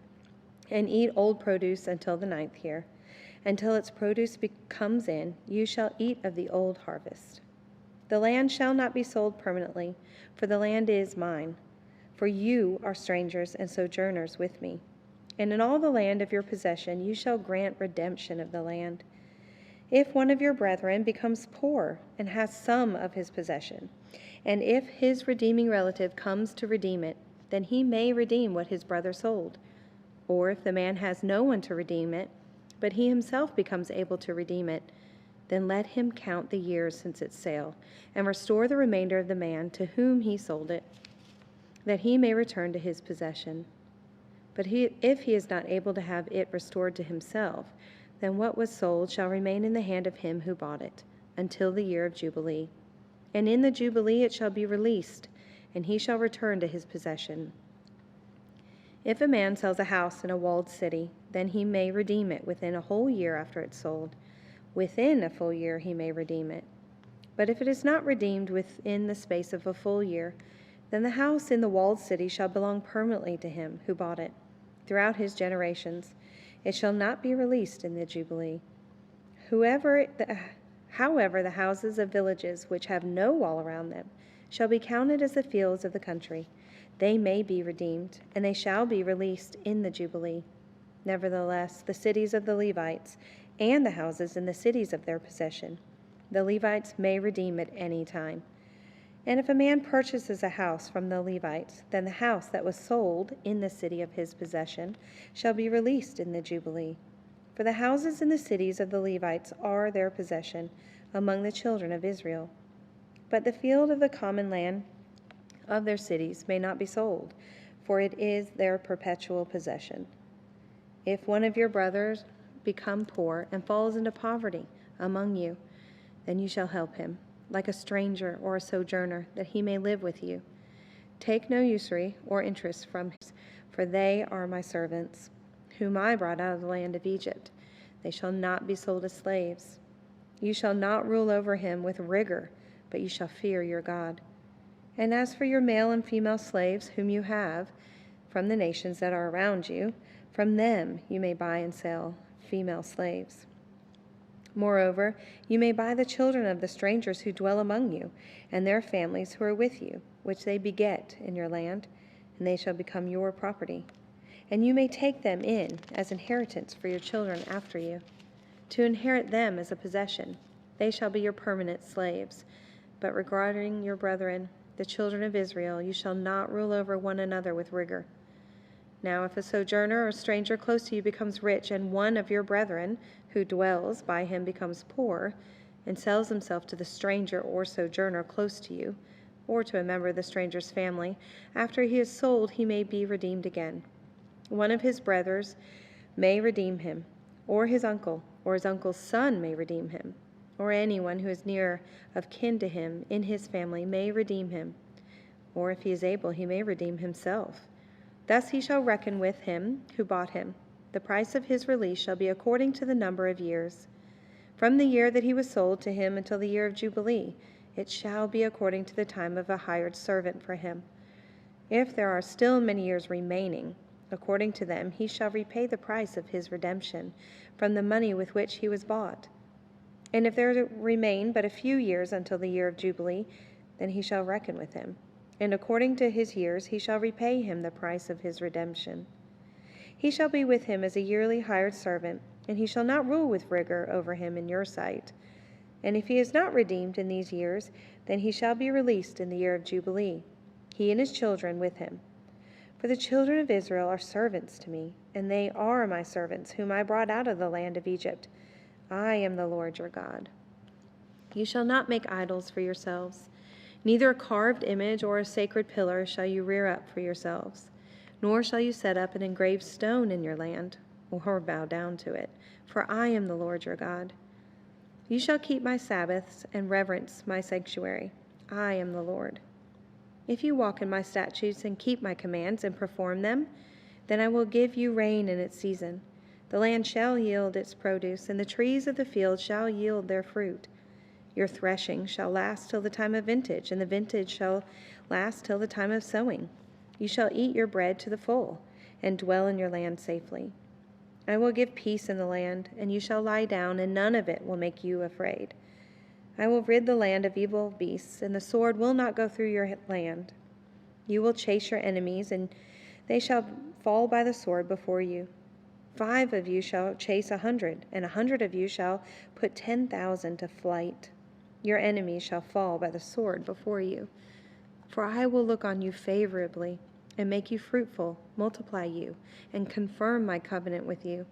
and eat old produce until the 9th year. Until its produce comes in, you shall eat of the old harvest. The land shall not be sold permanently, for the land is mine. For you are strangers and sojourners with me. And in all the land of your possession you shall grant redemption of the land. If one of your brethren becomes poor and has some of his possession, and if his redeeming relative comes to redeem it, then he may redeem what his brother sold. Or if the man has no one to redeem it, but he himself becomes able to redeem it, then let him count the years since its sale, and restore the remainder of the man to whom he sold it, that he may return to his possession. But if he is not able to have it restored to himself, then what was sold shall remain in the hand of him who bought it, until the year of Jubilee. And in the Jubilee it shall be released, and he shall return to his possession. If a man sells a house in a walled city, then he may redeem it within a whole year after it's sold. Within a full year he may redeem it. But if it is not redeemed within the space of a full year, then the house in the walled city shall belong permanently to him who bought it, throughout his generations. It shall not be released in the Jubilee. However, the houses of villages which have no wall around them shall be counted as the fields of the country. They may be redeemed, and they shall be released in the Jubilee. Nevertheless, the cities of the Levites and the houses in the cities of their possession, the Levites may redeem at any time. And if a man purchases a house from the Levites, then the house that was sold in the city of his possession shall be released in the Jubilee. For the houses in the cities of the Levites are their possession among the children of Israel. But the field of the common land of their cities may not be sold, for it is their perpetual possession. If one of your brothers become poor and falls into poverty among you, then you shall help him, like a stranger or a sojourner, that he may live with you. Take no usury or interest from him, for they are my servants, whom I brought out of the land of Egypt. They shall not be sold as slaves. You shall not rule over him with rigor, but you shall fear your God. And as for your male and female slaves whom you have from the nations that are around you, from them you may buy and sell female slaves. Moreover, you may buy the children of the strangers who dwell among you, and their families who are with you, which they beget in your land, and they shall become your property. And you may take them in as inheritance for your children after you, to inherit them as a possession. They shall be your permanent slaves. But regarding your brethren, the children of Israel, you shall not rule over one another with rigor. Now if a sojourner or stranger close to you becomes rich, and one of your brethren who dwells by him becomes poor, and sells himself to the stranger or sojourner close to you, or to a member of the stranger's family, after he is sold, he may be redeemed again. One of his brothers may redeem him, or his uncle's son may redeem him, or anyone who is near of kin to him in his family may redeem him, or if he is able, he may redeem himself. Thus he shall reckon with him who bought him. The price of his release shall be according to the number of years. From the year that he was sold to him until the year of Jubilee, it shall be according to the time of a hired servant for him. If there are still many years remaining, according to them he shall repay the price of his redemption from the money with which he was bought. And if there remain but a few years until the year of Jubilee, then he shall reckon with him, and according to his years he shall repay him the price of his redemption. He shall be with him as a yearly hired servant, and he shall not rule with rigor over him in your sight. And if he is not redeemed in these years, then he shall be released in the year of Jubilee, he and his children with him. For the children of Israel are servants to me, and they are my servants, whom I brought out of the land of Egypt. I am the Lord your God. You shall not make idols for yourselves. Neither a carved image or a sacred pillar shall you rear up for yourselves, nor shall you set up an engraved stone in your land, or bow down to it, for I am the Lord your God. You shall keep my Sabbaths and reverence my sanctuary. I am the Lord. If you walk in my statutes and keep my commands and perform them, then I will give you rain in its season. The land shall yield its produce, and the trees of the field shall yield their fruit. Your threshing shall last till the time of vintage, and the vintage shall last till the time of sowing. You shall eat your bread to the full, and dwell in your land safely. I will give peace in the land, and you shall lie down, and none of it will make you afraid. I will rid the land of evil beasts, and the sword will not go through your land. You will chase your enemies, and they shall fall by the sword before you. 5 of you shall chase 100, and 100 of you shall put 10,000 to flight. Your enemies shall fall by the sword before you. For I will look on you favorably, and make you fruitful, multiply you, and confirm my covenant with you.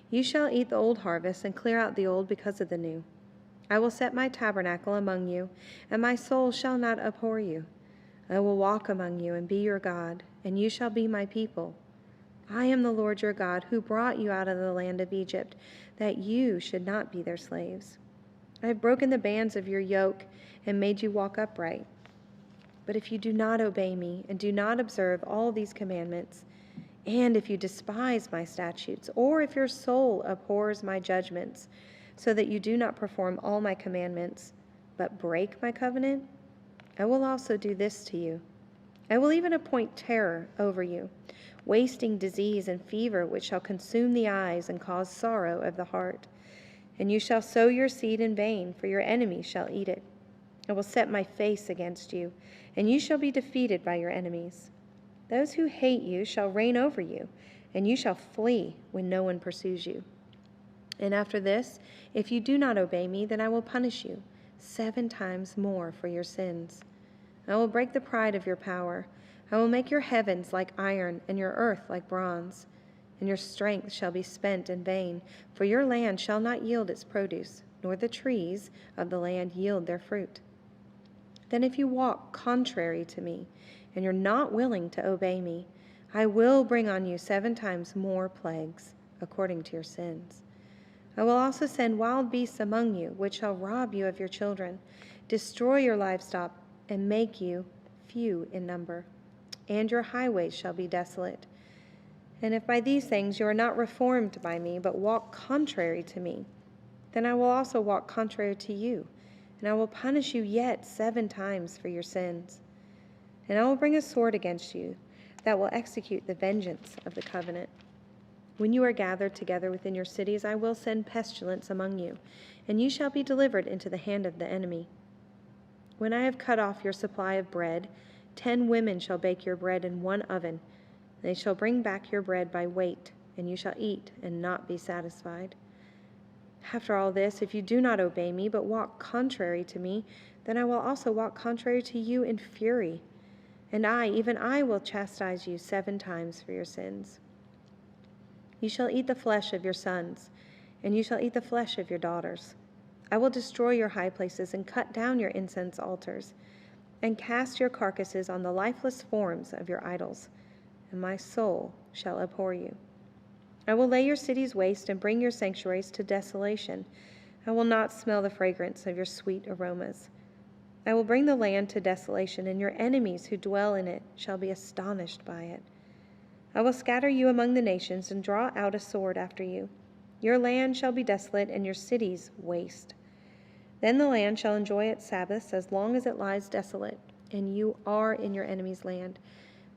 You shall eat the old harvest, and clear out the old because of the new. I will set my tabernacle among you, and my soul shall not abhor you. I will walk among you and be your God, and you shall be my people. I am the Lord your God, who brought you out of the land of Egypt, that you should not be their slaves. I have broken the bands of your yoke and made you walk upright. But if you do not obey me and do not observe all these commandments, and if you despise my statutes, or if your soul abhors my judgments, so that you do not perform all my commandments, but break my covenant, I will also do this to you. I will even appoint terror over you, wasting disease and fever, which shall consume the eyes and cause sorrow of the heart. And you shall sow your seed in vain, for your enemies shall eat it. I will set my face against you, and you shall be defeated by your enemies. Those who hate you shall reign over you, and you shall flee when no one pursues you. And after this, if you do not obey me, then I will punish you 7 times more for your sins. I will break the pride of your power. I will make your heavens like iron and your earth like bronze. And your strength shall be spent in vain, for your land shall not yield its produce, nor the trees of the land yield their fruit. Then if you walk contrary to me, and you're not willing to obey me, I will bring on you 7 times more plagues, according to your sins. I will also send wild beasts among you, which shall rob you of your children, destroy your livestock, and make you few in number. And your highways shall be desolate. And if by these things you are not reformed by me, but walk contrary to me, then I will also walk contrary to you, and I will punish you yet 7 times for your sins. And I will bring a sword against you that will execute the vengeance of the covenant. When you are gathered together within your cities, I will send pestilence among you, and you shall be delivered into the hand of the enemy. When I have cut off your supply of bread, 10 women shall bake your bread in one oven. They shall bring back your bread by weight, and you shall eat and not be satisfied. After all this, if you do not obey me, but walk contrary to me, then I will also walk contrary to you in fury. And I, even I, will chastise you 7 times for your sins. You shall eat the flesh of your sons, and you shall eat the flesh of your daughters. I will destroy your high places and cut down your incense altars, and cast your carcasses on the lifeless forms of your idols, and my soul shall abhor you. I will lay your cities waste and bring your sanctuaries to desolation. I will not smell the fragrance of your sweet aromas. I will bring the land to desolation, and your enemies who dwell in it shall be astonished by it. I will scatter you among the nations and draw out a sword after you. Your land shall be desolate and your cities waste. Then the land shall enjoy its Sabbaths as long as it lies desolate, and you are in your enemy's land.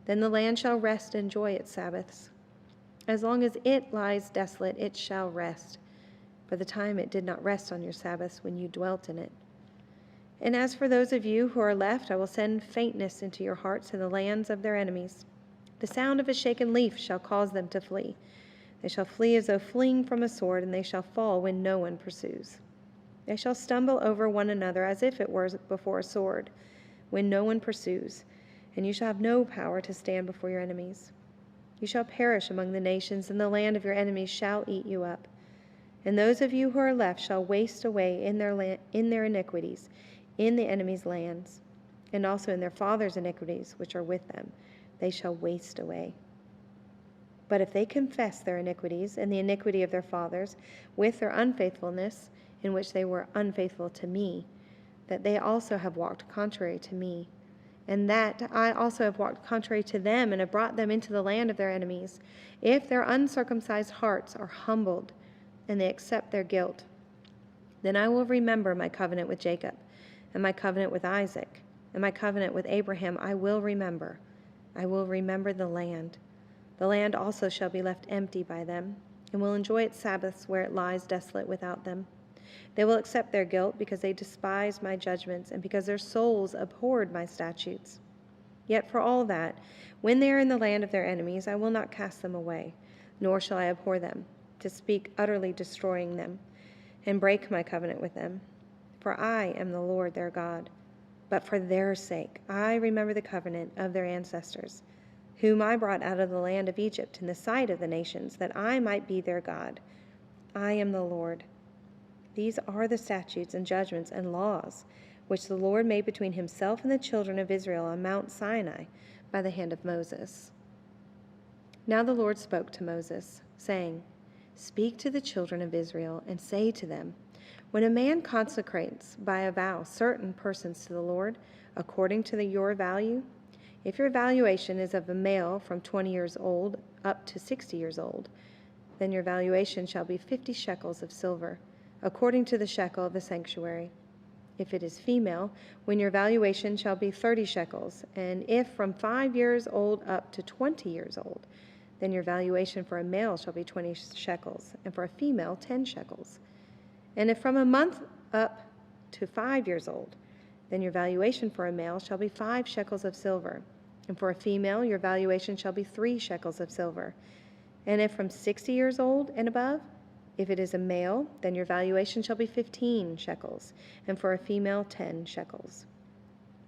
Then the land shall rest and enjoy its Sabbaths. As long as it lies desolate, it shall rest, for the time it did not rest on your Sabbaths when you dwelt in it. And as for those of you who are left, I will send faintness into your hearts in the lands of their enemies. The sound of a shaken leaf shall cause them to flee. They shall flee as though fleeing from a sword, and they shall fall when no one pursues. They shall stumble over one another as if it were before a sword, when no one pursues, and you shall have no power to stand before your enemies. You shall perish among the nations, and the land of your enemies shall eat you up. And those of you who are left shall waste away in their iniquities, in the enemy's lands, and also in their fathers' iniquities, which are with them. They shall waste away. But if they confess their iniquities and the iniquity of their fathers with their unfaithfulness, in which they were unfaithful to me, that they also have walked contrary to me, and that I also have walked contrary to them and have brought them into the land of their enemies, if their uncircumcised hearts are humbled and they accept their guilt, then I will remember my covenant with Jacob and my covenant with Isaac and my covenant with Abraham. I will remember. I will remember the land. The land also shall be left empty by them, and will enjoy its Sabbaths where it lies desolate without them. They will accept their guilt because they despised my judgments and because their souls abhorred my statutes. Yet for all that, when they are in the land of their enemies, I will not cast them away, nor shall I abhor them, to speak utterly destroying them, and break my covenant with them. For I am the Lord their God. But for their sake I remember the covenant of their ancestors, whom I brought out of the land of Egypt in the sight of the nations, that I might be their God. I am the Lord. These are the statutes and judgments and laws which the Lord made between himself and the children of Israel on Mount Sinai by the hand of Moses. Now the Lord spoke to Moses, saying, Speak to the children of Israel and say to them, when a man consecrates by a vow certain persons to the Lord, according to your value, if your valuation is of a male from 20 years old up to 60 years old, then your valuation shall be 50 shekels of silver, according to the shekel of the sanctuary. If it is female, when your valuation shall be 30 shekels, and if from 5 years old up to 20 years old, then your valuation for a male shall be 20 shekels, and for a female 10 shekels. And if from a month up to 5 years old, then your valuation for a male shall be 5 shekels of silver, and for a female your valuation shall be 3 shekels of silver. And if from 60 years old and above, if it is a male, then your valuation shall be 15 shekels, and for a female 10 shekels.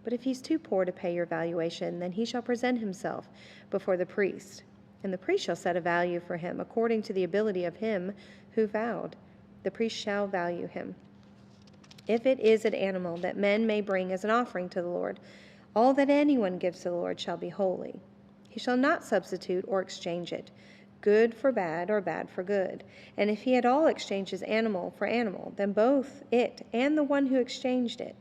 But if he's too poor to pay your valuation, then he shall present himself before the priest, and the priest shall set a value for him according to the ability of him who vowed. The priest shall value him. if it is an animal that men may bring as an offering to the Lord, all that anyone gives to the Lord shall be holy. He shall not substitute or exchange it, good for bad or bad for good. And if he at all exchanges animal for animal, then both it and the one who exchanged it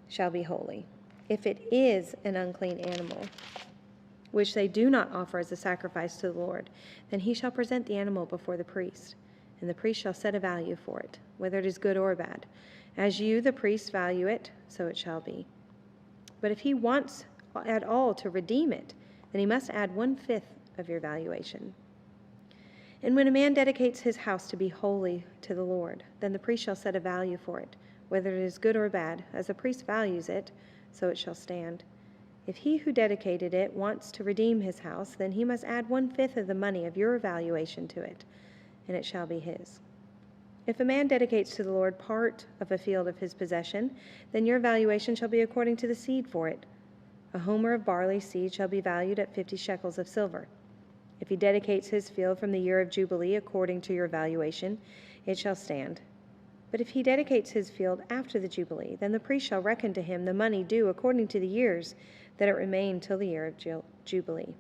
shall be holy. If it is an unclean animal, which they do not offer as a sacrifice to the Lord, then he shall present the animal before the priest, and the priest shall set a value for it, whether it is good or bad. As you, the priest, value it, so it shall be. But if he wants at all to redeem it, then he must add 1/5 of your valuation. And when a man dedicates his house to be holy to the Lord, then the priest shall set a value for it, whether it is good or bad. As the priest values it, so it shall stand. If he who dedicated it wants to redeem his house, then he must add 1/5 of the money of your valuation to it, and it shall be his. If a man dedicates to the Lord part of a field of his possession, then your valuation shall be according to the seed for it. A homer of barley seed shall be valued at 50 shekels of silver. If he dedicates his field from the year of Jubilee according to your valuation, it shall stand. But if he dedicates his field after the Jubilee, then the priest shall reckon to him the money due according to the years that it remained till the year of Jubilee.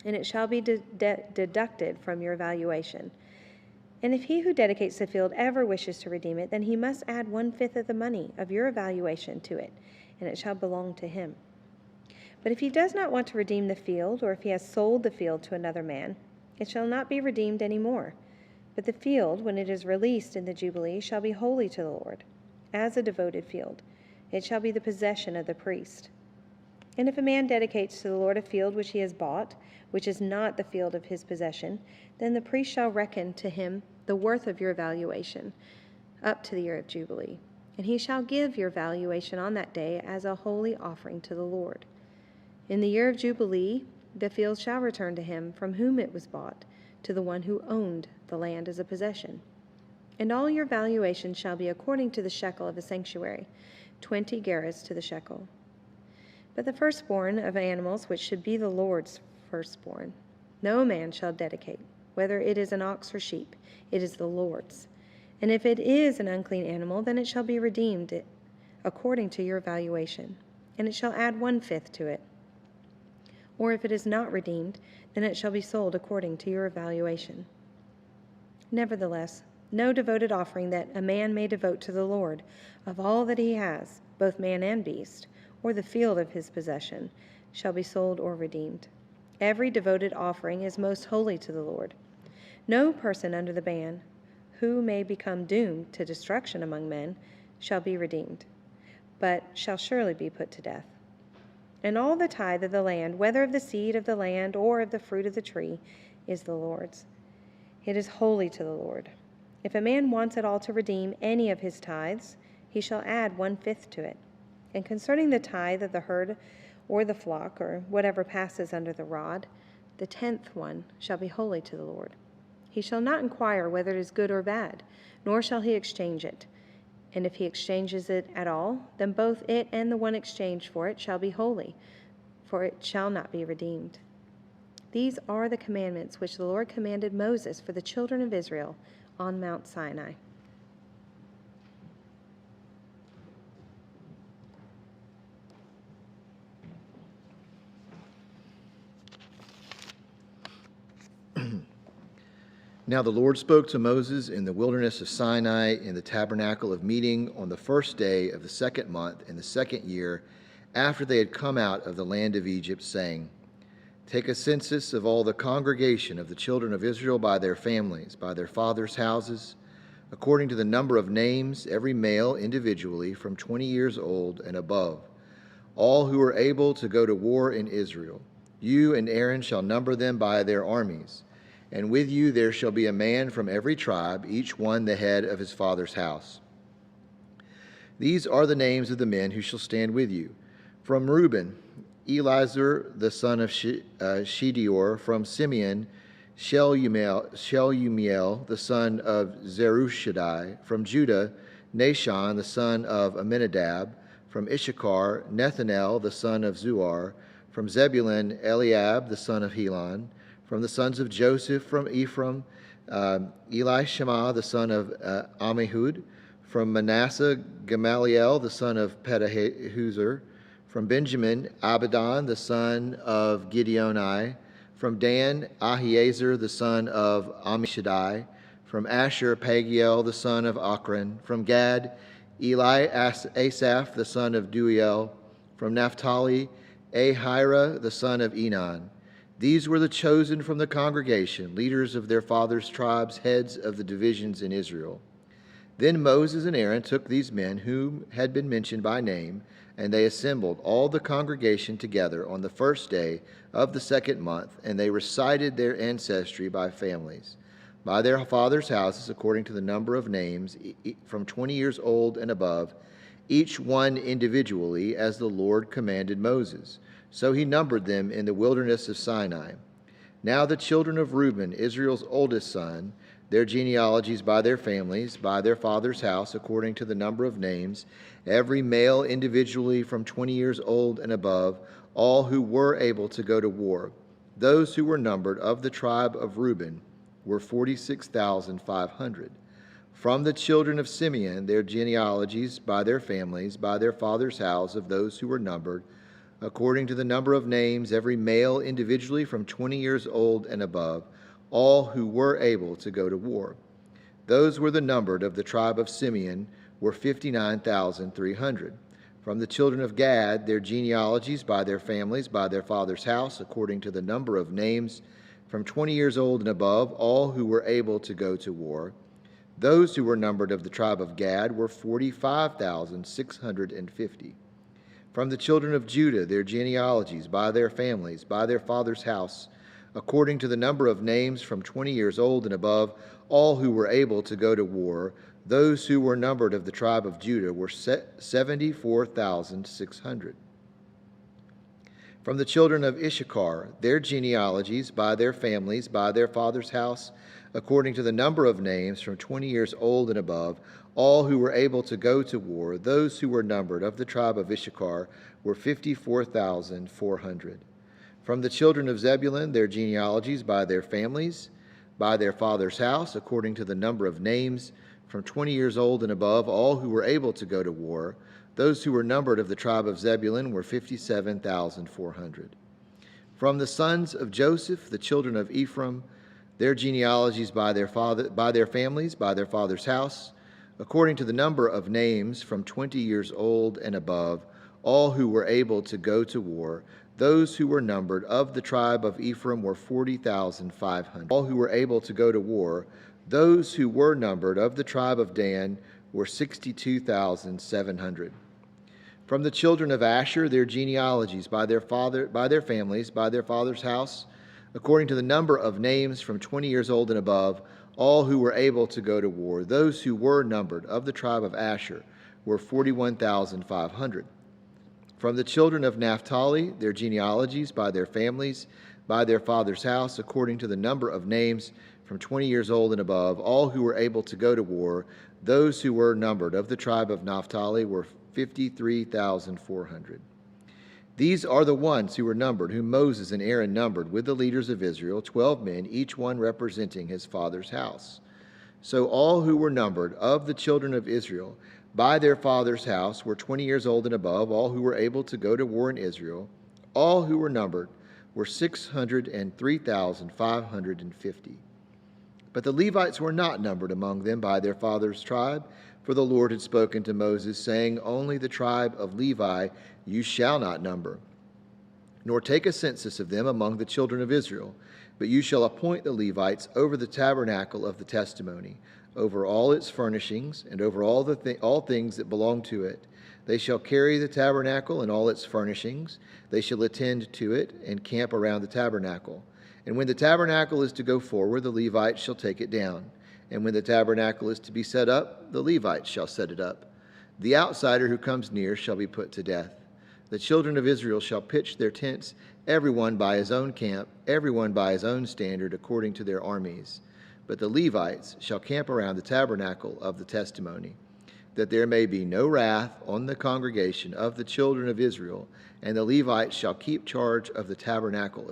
And it shall be deducted from your valuation. And if he who dedicates the field ever wishes to redeem it, then he must add 1/5 of the money of your valuation to it, and it shall belong to him. But if he does not want to redeem the field, or if he has sold the field to another man, it shall not be redeemed any more. But the field, when it is released in the Jubilee, shall be holy to the Lord, as a devoted field. It shall be the possession of the priest. And if a man dedicates to the Lord a field which he has bought, which is not the field of his possession, then the priest shall reckon to him the worth of your valuation up to the year of Jubilee. And he shall give your valuation on that day as a holy offering to the Lord. In the year of Jubilee, the field shall return to him from whom it was bought, to the one who owned the land as a possession. And all your valuation shall be according to the shekel of the sanctuary, 20 gerahs to the shekel. But the firstborn of animals, which should be the Lord's firstborn, no man shall dedicate, whether it is an ox or sheep, it is the Lord's. And if it is an unclean animal, then it shall be redeemed according to your valuation, and it shall add 1/5 to it. Or if it is not redeemed, then it shall be sold according to your valuation. Nevertheless, no devoted offering that a man may devote to the Lord of all that he has, both man and beast, or the field of his possession, shall be sold or redeemed. Every devoted offering is most holy to the Lord. No person under the ban, who may become doomed to destruction among men, shall be redeemed, but shall surely be put to death. And all the tithe of the land, whether of the seed of the land or of the fruit of the tree, is the Lord's. It is holy to the Lord. If a man wants at all to redeem any of his tithes, he shall add 1/5 to it. And concerning the tithe of the herd or the flock, or whatever passes under the rod, the 10th one shall be holy to the Lord. He shall not inquire whether it is good or bad, nor shall he exchange it. And if he exchanges it at all, then both it and the one exchanged for it shall be holy, for it shall not be redeemed. These are the commandments which the Lord commanded Moses for the children of Israel on Mount Sinai. Now the Lord spoke to Moses in the wilderness of Sinai in the tabernacle of meeting on the first day of the second month in the second year after they had come out of the land of Egypt, saying, Take a census of all the congregation of the children of Israel by their families, by their fathers' houses, according to the number of names, every male individually from 20 years old and above, all who are able to go to war in Israel. You and Aaron shall number them by their armies. And with you there shall be a man from every tribe, each one the head of his father's house. These are the names of the men who shall stand with you. From Reuben, Elizur the son of Shedior. From Simeon, Shelumiel the son of Zerushadai. From Judah, Nashon the son of Amminadab. From Issachar, Nethanel the son of Zuar. From Zebulun, Eliab the son of Helon. From the sons of Joseph, from Ephraim, Elishama the son of Ammihud. From Manasseh, Gamaliel, the son of Pedahuzur. From Benjamin, Abidan, the son of Gideoni. From Dan, Ahiezer, the son of Ammishaddai. From Asher, Pagiel, the son of Akron. From Gad, Eli, Asaph, the son of Duiel. From Naphtali, Ahira, the son of Enon. These were the chosen from the congregation, leaders of their fathers' tribes, heads of the divisions in Israel. Then Moses and Aaron took these men whom had been mentioned by name, and they assembled all the congregation together on the first day of the second month, and they recited their ancestry by families, by their fathers' houses, according to the number of names, from 20 years old and above, each one individually, as the Lord commanded Moses. So he numbered them in the wilderness of Sinai. Now the children of Reuben, Israel's oldest son, their genealogies by their families, by their father's house, according to the number of names, every male individually from 20 years old and above, all who were able to go to war. Those who were numbered of the tribe of Reuben were 46,500. From the children of Simeon, their genealogies by their families, by their father's house, of those who were numbered, according to the number of names, every male individually from 20 years old and above, all who were able to go to war. Those were the numbered of the tribe of Simeon were 59,300. From the children of Gad, their genealogies by their families, by their father's house, according to the number of names, from 20 years old and above, all who were able to go to war. Those who were numbered of the tribe of Gad were 45,650. From the children of Judah, their genealogies by their families, by their father's house, according to the number of names, from 20 years old and above, all who were able to go to war. Those who were numbered of the tribe of Judah were 74,600. From the children of Issachar, their genealogies by their families, by their father's house, according to the number of names, from 20 years old and above, all who were able to go to war. Those who were numbered of the tribe of Issachar were 54,400. From the children of Zebulun, their genealogies by their families, by their father's house, according to the number of names, from 20 years old and above, all who were able to go to war. Those who were numbered of the tribe of Zebulun were 57,400. From the sons of Joseph, the children of Ephraim, their genealogies by their families, by their father's house, according to the number of names, from 20 years old and above, all who were able to go to war. Those who were numbered of the tribe of Ephraim were 40,500. All who were able to go to war. Those who were numbered of the tribe of Dan were 62,700. From the children of Asher, their genealogies by their families, by their father's house, according to the number of names, from 20 years old and above, all who were able to go to war. Those who were numbered of the tribe of Asher were 41,500. From the children of Naphtali, their genealogies by their families, by their father's house, according to the number of names, from 20 years old and above, all who were able to go to war. Those who were numbered of the tribe of Naphtali were 53,400. These are the ones who were numbered, whom Moses and Aaron numbered with the leaders of Israel, 12 men, each one representing his father's house. So all who were numbered of the children of Israel by their father's house were 20 years old and above, all who were able to go to war in Israel. All who were numbered were 603,550. But the Levites were not numbered among them by their father's tribe, for the Lord had spoken to Moses, saying, Only the tribe of Levi you shall not number, nor take a census of them among the children of Israel, but you shall appoint the Levites over the tabernacle of the testimony, over all its furnishings, and over all things that belong to it. They shall carry the tabernacle and all its furnishings. They shall attend to it and camp around the tabernacle. And when the tabernacle is to go forward, the Levites shall take it down. And when the tabernacle is to be set up, the Levites shall set it up. The outsider who comes near shall be put to death. The children of Israel shall pitch their tents, everyone by his own camp, everyone by his own standard, according to their armies. But the Levites shall camp around the tabernacle of the testimony, that there may be no wrath on the congregation of the children of Israel, and the Levites shall keep charge of the tabernacle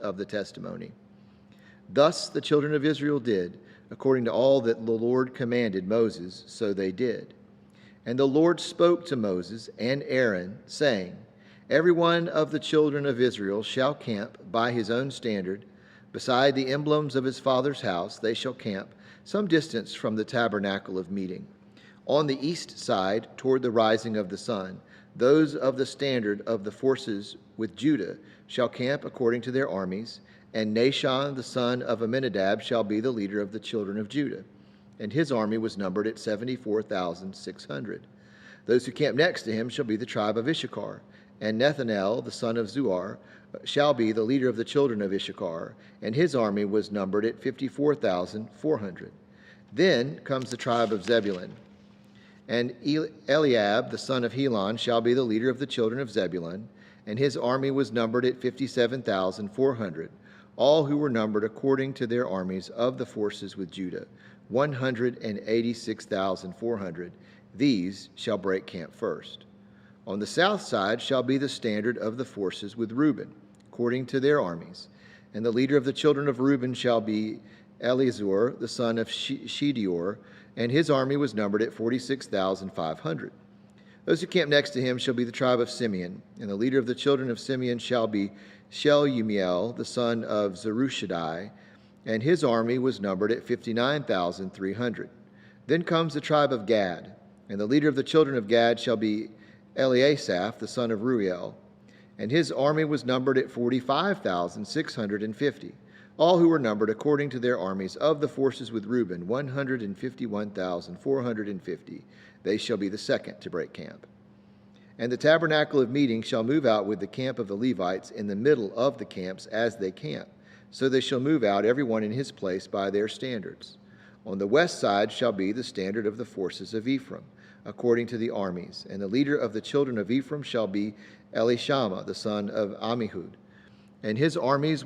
of the testimony. Thus the children of Israel did, according to all that the Lord commanded Moses, so they did. And the Lord spoke to Moses and Aaron, saying, Every one of the children of Israel shall camp by his own standard. Beside the emblems of his father's house, they shall camp some distance from the tabernacle of meeting. On the east side, toward the rising of the sun, those of the standard of the forces with Judah shall camp according to their armies, and Nahshon the son of Amminadab shall be the leader of the children of Judah. And his army was numbered at 74,600. Those who camp next to him shall be the tribe of Issachar, and Nethanel the son of Zuar shall be the leader of the children of Issachar, and his army was numbered at 54,400. Then comes the tribe of Zebulun, and Eliab the son of Helon shall be the leader of the children of Zebulun, and his army was numbered at 57,400. All who were numbered according to their armies of the forces with Judah, 186,400. These shall break camp first. On the south side shall be the standard of the forces with Reuben, according to their armies. And the leader of the children of Reuben shall be Elizur, the son of Shedior, and his army was numbered at 46,500. Those who camp next to him shall be the tribe of Simeon, and the leader of the children of Simeon shall be Shelumiel, the son of Zerushadai, and his army was numbered at 59,300. Then comes the tribe of Gad, and the leader of the children of Gad shall be Eliasaph, the son of Ruel, and his army was numbered at 45,650. All who were numbered according to their armies of the forces with Reuben, 151,450. They shall be the second to break camp. And the tabernacle of meeting shall move out with the camp of the Levites in the middle of the camps as they camp. So they shall move out every one in his place by their standards. On the west side shall be the standard of the forces of Ephraim, according to the armies. And the leader of the children of Ephraim shall be Elishama, the son of Ammihud. And his army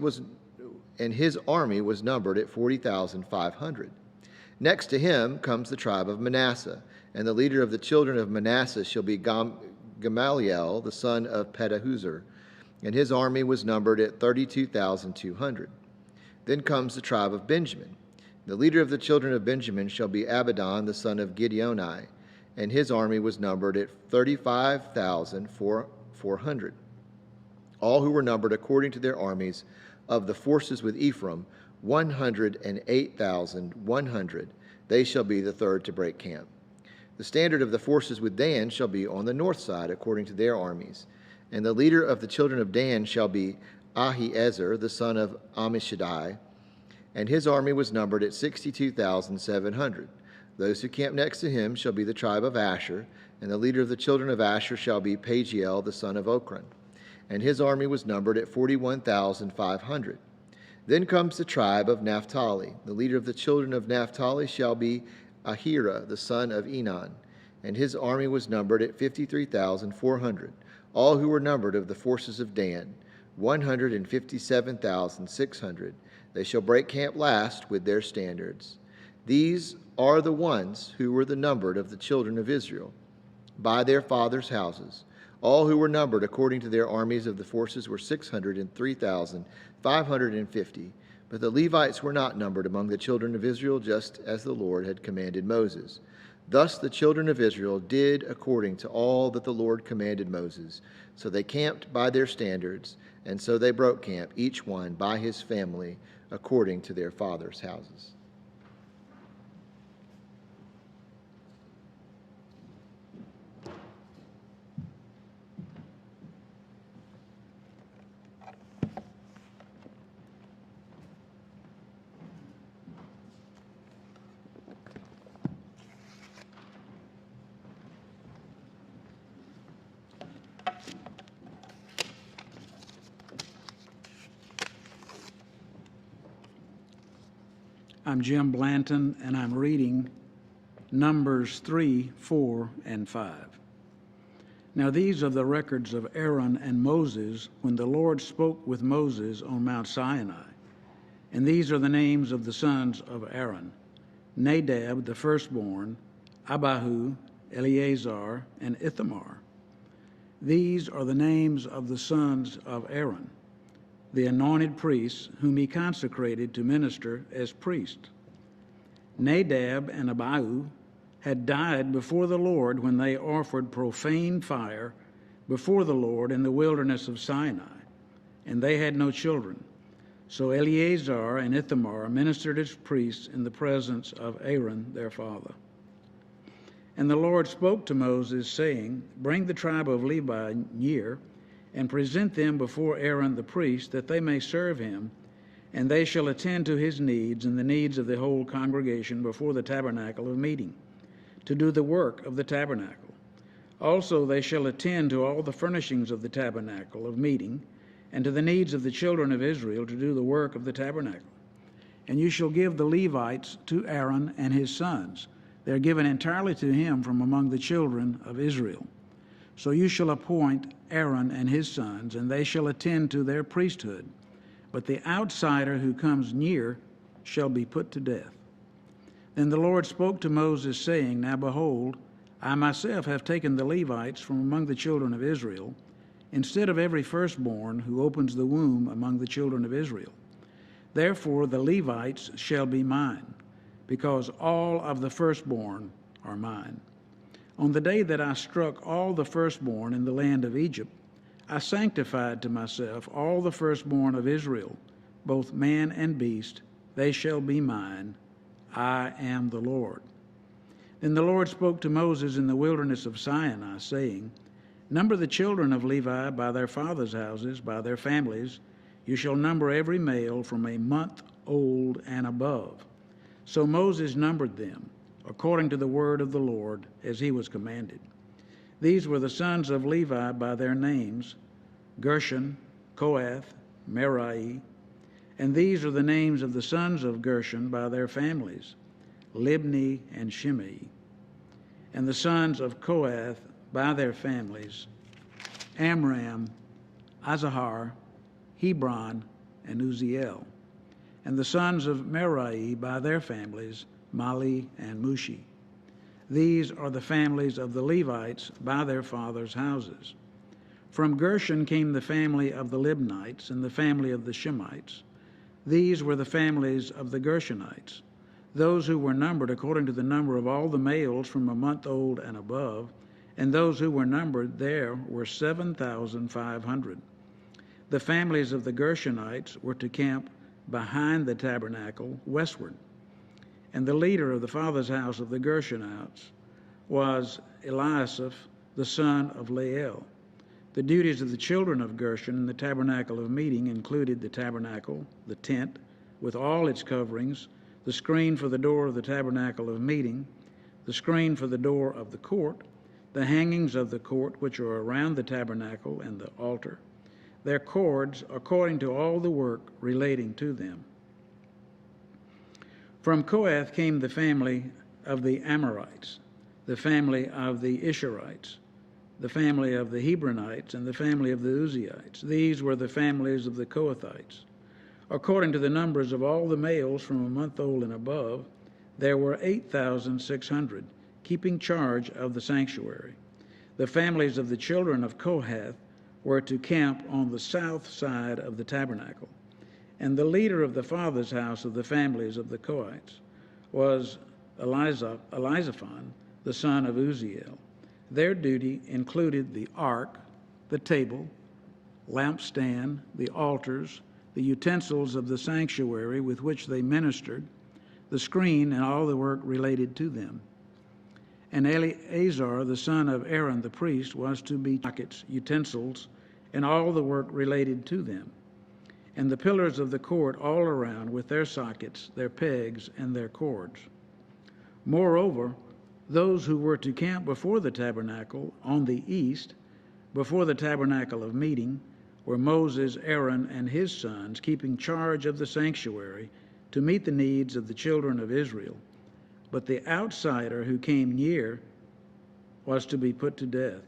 was numbered at 40,500. Next to him comes the tribe of Manasseh, and the leader of the children of Manasseh shall be Gamaliel, the son of Pedahuzur, and his army was numbered at 32,200. Then comes the tribe of Benjamin. The leader of the children of Benjamin shall be Abidan, the son of Gideoni, and his army was numbered at 35,400. All who were numbered according to their armies of the forces with Ephraim, 108,100. They shall be the third to break camp. The standard of the forces with Dan shall be on the north side according to their armies. And the leader of the children of Dan shall be Ahiezer, the son of Ammishaddai, and his army was numbered at 62,700. Those who camp next to him shall be the tribe of Asher, and the leader of the children of Asher shall be Pagiel, the son of Okran, and his army was numbered at 41,500. Then comes the tribe of Naphtali. The leader of the children of Naphtali shall be Ahira, the son of Enan, and his army was numbered at 53,400. All who were numbered of the forces of Dan, 157,600. They shall break camp last with their standards. These are the ones who were the numbered of the children of Israel, by their fathers' houses. All who were numbered according to their armies of the forces were 603,550. But the Levites were not numbered among the children of Israel, just as the Lord had commanded Moses. Thus the children of Israel did according to all that the Lord commanded Moses. So they camped by their standards, and so they broke camp, each one by his family, according to their fathers' houses. I'm Jim Blanton, and I'm reading Numbers 3, 4, and 5. Now these are the records of Aaron and Moses when the Lord spoke with Moses on Mount Sinai. And these are the names of the sons of Aaron: Nadab, the firstborn, Abihu, Eleazar, and Ithamar. These are the names of the sons of Aaron, the anointed priests whom he consecrated to minister as priests: Nadab and Abihu, had died before the Lord when they offered profane fire before the Lord in the wilderness of Sinai, and they had no children. So Eleazar and Ithamar ministered as priests in the presence of Aaron their father. And the Lord spoke to Moses, saying, Bring the tribe of Levi near, and present them before Aaron the priest, that they may serve him, and they shall attend to his needs and the needs of the whole congregation before the tabernacle of meeting, to do the work of the tabernacle. Also they shall attend to all the furnishings of the tabernacle of meeting, and to the needs of the children of Israel to do the work of the tabernacle. And you shall give the Levites to Aaron and his sons. They are given entirely to him from among the children of Israel. So you shall appoint Aaron and his sons, and they shall attend to their priesthood. But the outsider who comes near shall be put to death. Then the Lord spoke to Moses, saying, Now behold, I myself have taken the Levites from among the children of Israel, instead of every firstborn who opens the womb among the children of Israel. Therefore the Levites shall be mine, because all of the firstborn are mine. On the day that I struck all the firstborn in the land of Egypt, I sanctified to myself all the firstborn of Israel, both man and beast. They shall be mine. I am the Lord. Then the Lord spoke to Moses in the wilderness of Sinai, saying, Number the children of Levi by their fathers' houses, by their families. You shall number every male from a month old and above. So Moses numbered them, according to the word of the Lord, as he was commanded. These were the sons of Levi by their names, Gershon, Kohath, Merari. And these are the names of the sons of Gershon by their families, Libni and Shimei. And the sons of Kohath by their families, Amram, Izahar, Hebron, and Uzziel. And the sons of Merari by their families, Mali and Mushi. These are the families of the Levites by their fathers' houses. From Gershon came the family of the Libnites and the family of the Shemites. These were the families of the Gershonites, those who were numbered according to the number of all the males from a month old and above, and those who were numbered there were 7,500. The families of the Gershonites were to camp behind the tabernacle westward. And the leader of the father's house of the Gershonites was Eliasaph, the son of Lael. The duties of the children of Gershon in the tabernacle of meeting included the tabernacle, the tent, with all its coverings, the screen for the door of the tabernacle of meeting, the screen for the door of the court, the hangings of the court which are around the tabernacle and the altar, their cords according to all the work relating to them. From Kohath came the family of the Amorites, the family of the Isharites, the family of the Hebronites, and the family of the Uzziites. These were the families of the Kohathites. According to the numbers of all the males from a month old and above, there were 8,600, keeping charge of the sanctuary. The families of the children of Kohath were to camp on the south side of the tabernacle. And the leader of the father's house of the families of the Kohites was Elizaphan, the son of Uzziel. Their duty included the ark, the table, lampstand, the altars, the utensils of the sanctuary with which they ministered, the screen, and all the work related to them. And Eleazar, the son of Aaron the priest, was to be sockets, utensils, and all the work related to them. And the pillars of the court all around with their sockets, their pegs, and their cords. Moreover, those who were to camp before the tabernacle on the east, before the tabernacle of meeting, were Moses, Aaron, and his sons, keeping charge of the sanctuary to meet the needs of the children of Israel. But the outsider who came near was to be put to death.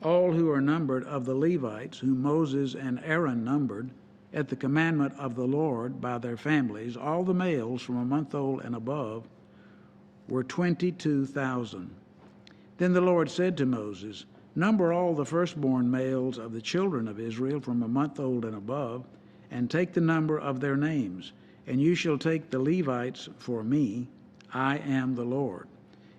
All who are numbered of the Levites, whom Moses and Aaron numbered, at the commandment of the Lord by their families, all the males from a month old and above, were 22,000. Then the Lord said to Moses, Number all the firstborn males of the children of Israel from a month old and above, and take the number of their names, and you shall take the Levites for me. I am the Lord.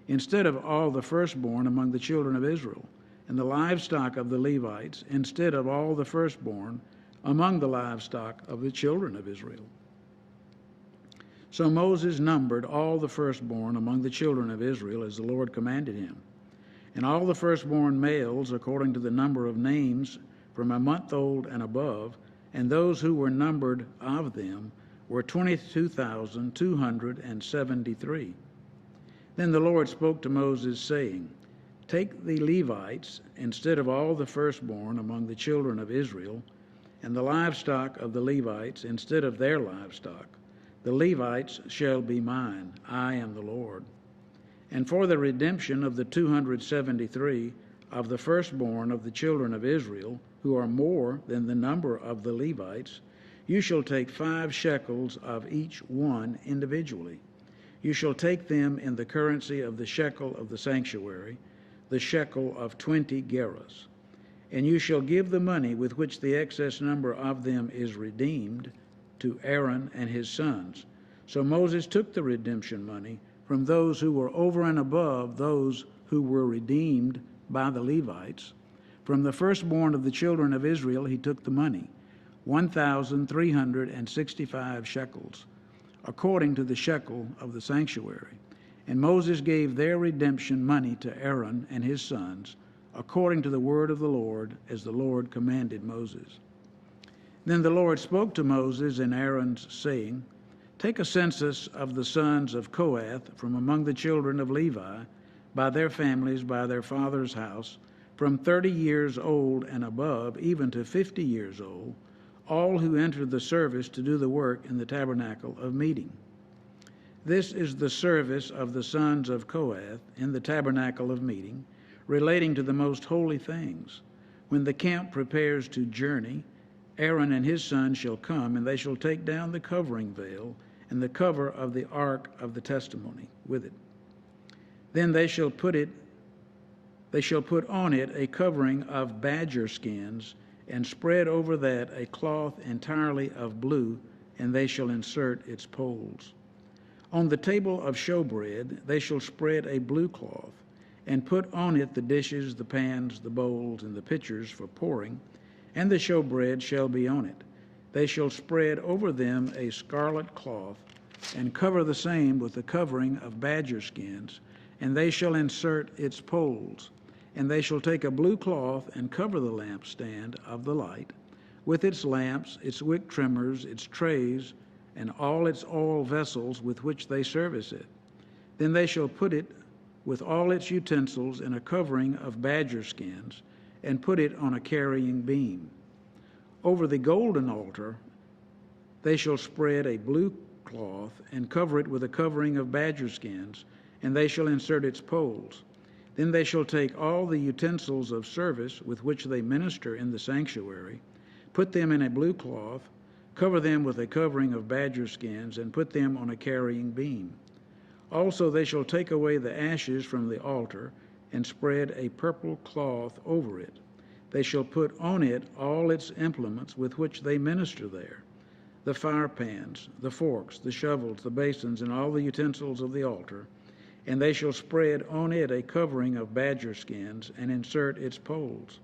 instead of all the firstborn among the children of Israel, and the livestock of the Levites, instead of all the firstborn among the livestock of the children of Israel. So Moses numbered all the firstborn among the children of Israel as the Lord commanded him. And all the firstborn males, according to the number of names from a month old and above, and those who were numbered of them were 22,273. Then the Lord spoke to Moses, saying, Take the Levites instead of all the firstborn among the children of Israel, and the livestock of the Levites instead of their livestock. The Levites shall be mine. I am the Lord. And for the redemption of the 273 of the firstborn of the children of Israel, who are more than the number of the Levites, you shall take 5 shekels of each one individually. You shall take them in the currency of the shekel of the sanctuary, the shekel of 20 gerahs. And you shall give the money with which the excess number of them is redeemed to Aaron and his sons. So Moses took the redemption money from those who were over and above those who were redeemed by the Levites. From the firstborn of the children of Israel he took the money, 1,365 shekels, according to the shekel of the sanctuary. And Moses gave their redemption money to Aaron and his sons, according to the word of the Lord, as the Lord commanded Moses. Then the Lord spoke to Moses and Aaron, saying, Take a census of the sons of Kohath from among the children of Levi, by their families, by their father's house, from 30 years old and above, even to 50 years old, all who entered the service to do the work in the tabernacle of meeting. This is the service of the sons of Kohath in the tabernacle of meeting, relating to the most holy things. When the camp prepares to journey, Aaron and his sons shall come, and they shall take down the covering veil and the cover of the ark of the testimony with it. Then they shall put on it a covering of badger skins, and spread over that a cloth entirely of blue, and they shall insert its poles. On the table of showbread they shall spread a blue cloth, and put on it the dishes, the pans, the bowls, and the pitchers for pouring, and the showbread shall be on it. They shall spread over them a scarlet cloth, and cover the same with the covering of badger skins, and they shall insert its poles. And they shall take a blue cloth and cover the lampstand of the light, with its lamps, its wick trimmers, its trays, and all its oil vessels with which they service it. Then they shall put it with all its utensils in a covering of badger skins, and put it on a carrying beam. Over the golden altar they shall spread a blue cloth, and cover it with a covering of badger skins, and they shall insert its poles. Then they shall take all the utensils of service with which they minister in the sanctuary, put them in a blue cloth, cover them with a covering of badger skins, and put them on a carrying beam. Also they shall take away the ashes from the altar, and spread a purple cloth over it. They shall put on it all its implements with which they minister there, the fire pans, the forks, the shovels, the basins, and all the utensils of the altar. And they shall spread on it a covering of badger skins, and insert its poles.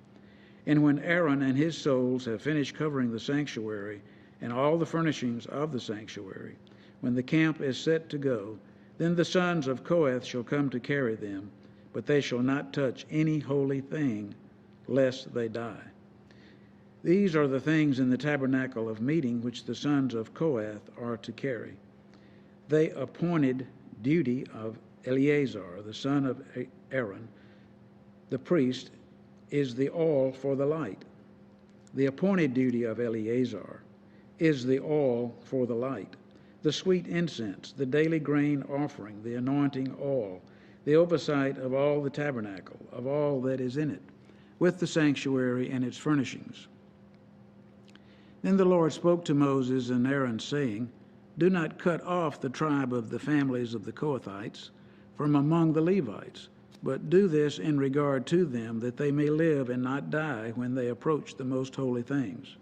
And when Aaron and his souls have finished covering the sanctuary and all the furnishings of the sanctuary, when the camp is set to go, then the sons of Kohath shall come to carry them, but they shall not touch any holy thing, lest they die. These are the things in the tabernacle of meeting which the sons of Kohath are to carry. They appointed duty of Eleazar, the son of Aaron, the priest, is the oil for the light. The appointed duty of Eleazar is the oil for the light, the sweet incense, the daily grain offering, the anointing oil, the oversight of all the tabernacle, of all that is in it, with the sanctuary and its furnishings. Then the Lord spoke to Moses and Aaron, saying, Do not cut off the tribe of the families of the Kohathites from among the Levites, but do this in regard to them, that they may live and not die when they approach the most holy things.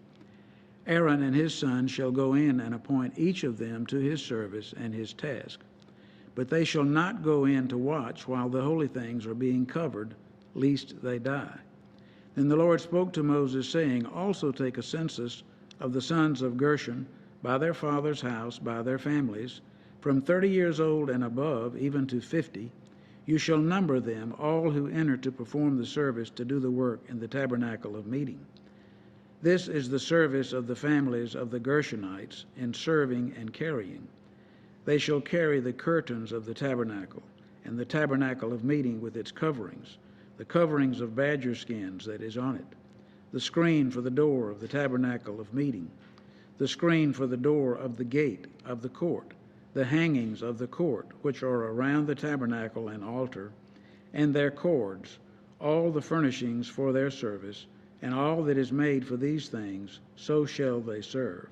Aaron and his sons shall go in and appoint each of them to his service and his task. but they shall not go in to watch while the holy things are being covered, lest they die. Then the Lord spoke to Moses, saying, Also take a census of the sons of Gershon by their father's house, by their families, from 30 years old and above, even to 50. You shall number them, all who enter to perform the service to do the work in the tabernacle of meeting. This is the service of the families of the Gershonites in serving and carrying. They shall carry the curtains of the tabernacle, and the tabernacle of meeting with its coverings, the coverings of badger skins that is on it, the screen for the door of the tabernacle of meeting, the screen for the door of the gate of the court, the hangings of the court which are around the tabernacle and altar, and their cords, all the furnishings for their service, and all that is made for these things, so shall they serve.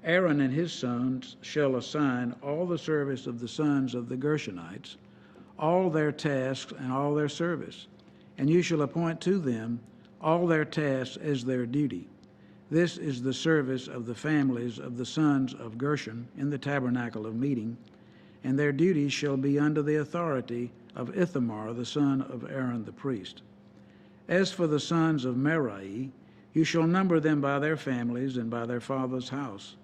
Aaron and his sons shall assign all the service of the sons of the Gershonites, all their tasks and all their service, and you shall appoint to them all their tasks as their duty. This is the service of the families of the sons of Gershon in the tabernacle of meeting, and their duties shall be under the authority of Ithamar, the son of Aaron the priest. As for the sons of Merari, you shall number them by their families and by their father's house.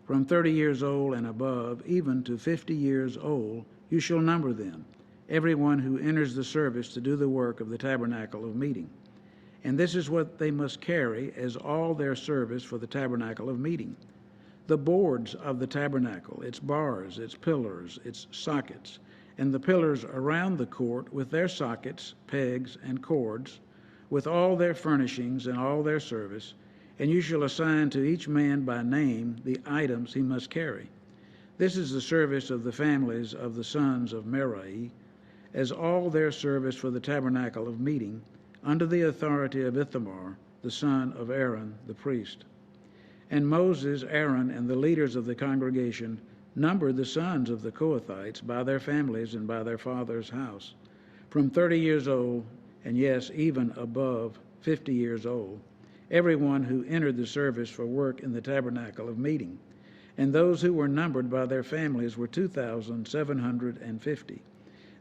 From 30 years old and above, even to 50 years old, you shall number them, everyone who enters the service to do the work of the tabernacle of meeting. And this is what they must carry as all their service for the tabernacle of meeting: the boards of the tabernacle, its bars, its pillars, its sockets, and the pillars around the court with their sockets, pegs, and cords, with all their furnishings and all their service, and you shall assign to each man by name the items he must carry. This is the service of the families of the sons of Merari, as all their service for the tabernacle of meeting, under the authority of Ithamar, the son of Aaron the priest. And Moses, Aaron, and the leaders of the congregation numbered the sons of the Kohathites by their families and by their father's house, from 30 years old, and yes, even above 50 years old, everyone who entered the service for work in the tabernacle of meeting. And those who were numbered by their families were 2,750.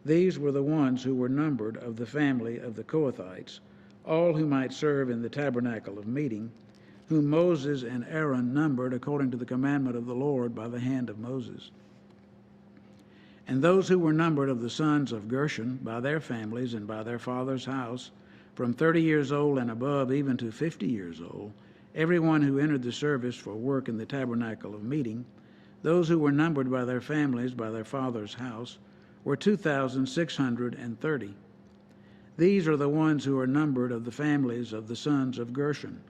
These were the ones who were numbered of the family of the Kohathites, all who might serve in the tabernacle of meeting, whom Moses and Aaron numbered according to the commandment of the Lord by the hand of Moses. And those who were numbered of the sons of Gershon by their families and by their father's house, from 30 years old and above, even to 50 years old, everyone who entered the service for work in the tabernacle of meeting, those who were numbered by their families by their father's house, were 2,630. These are the ones who are numbered of the families of the sons of Gershon,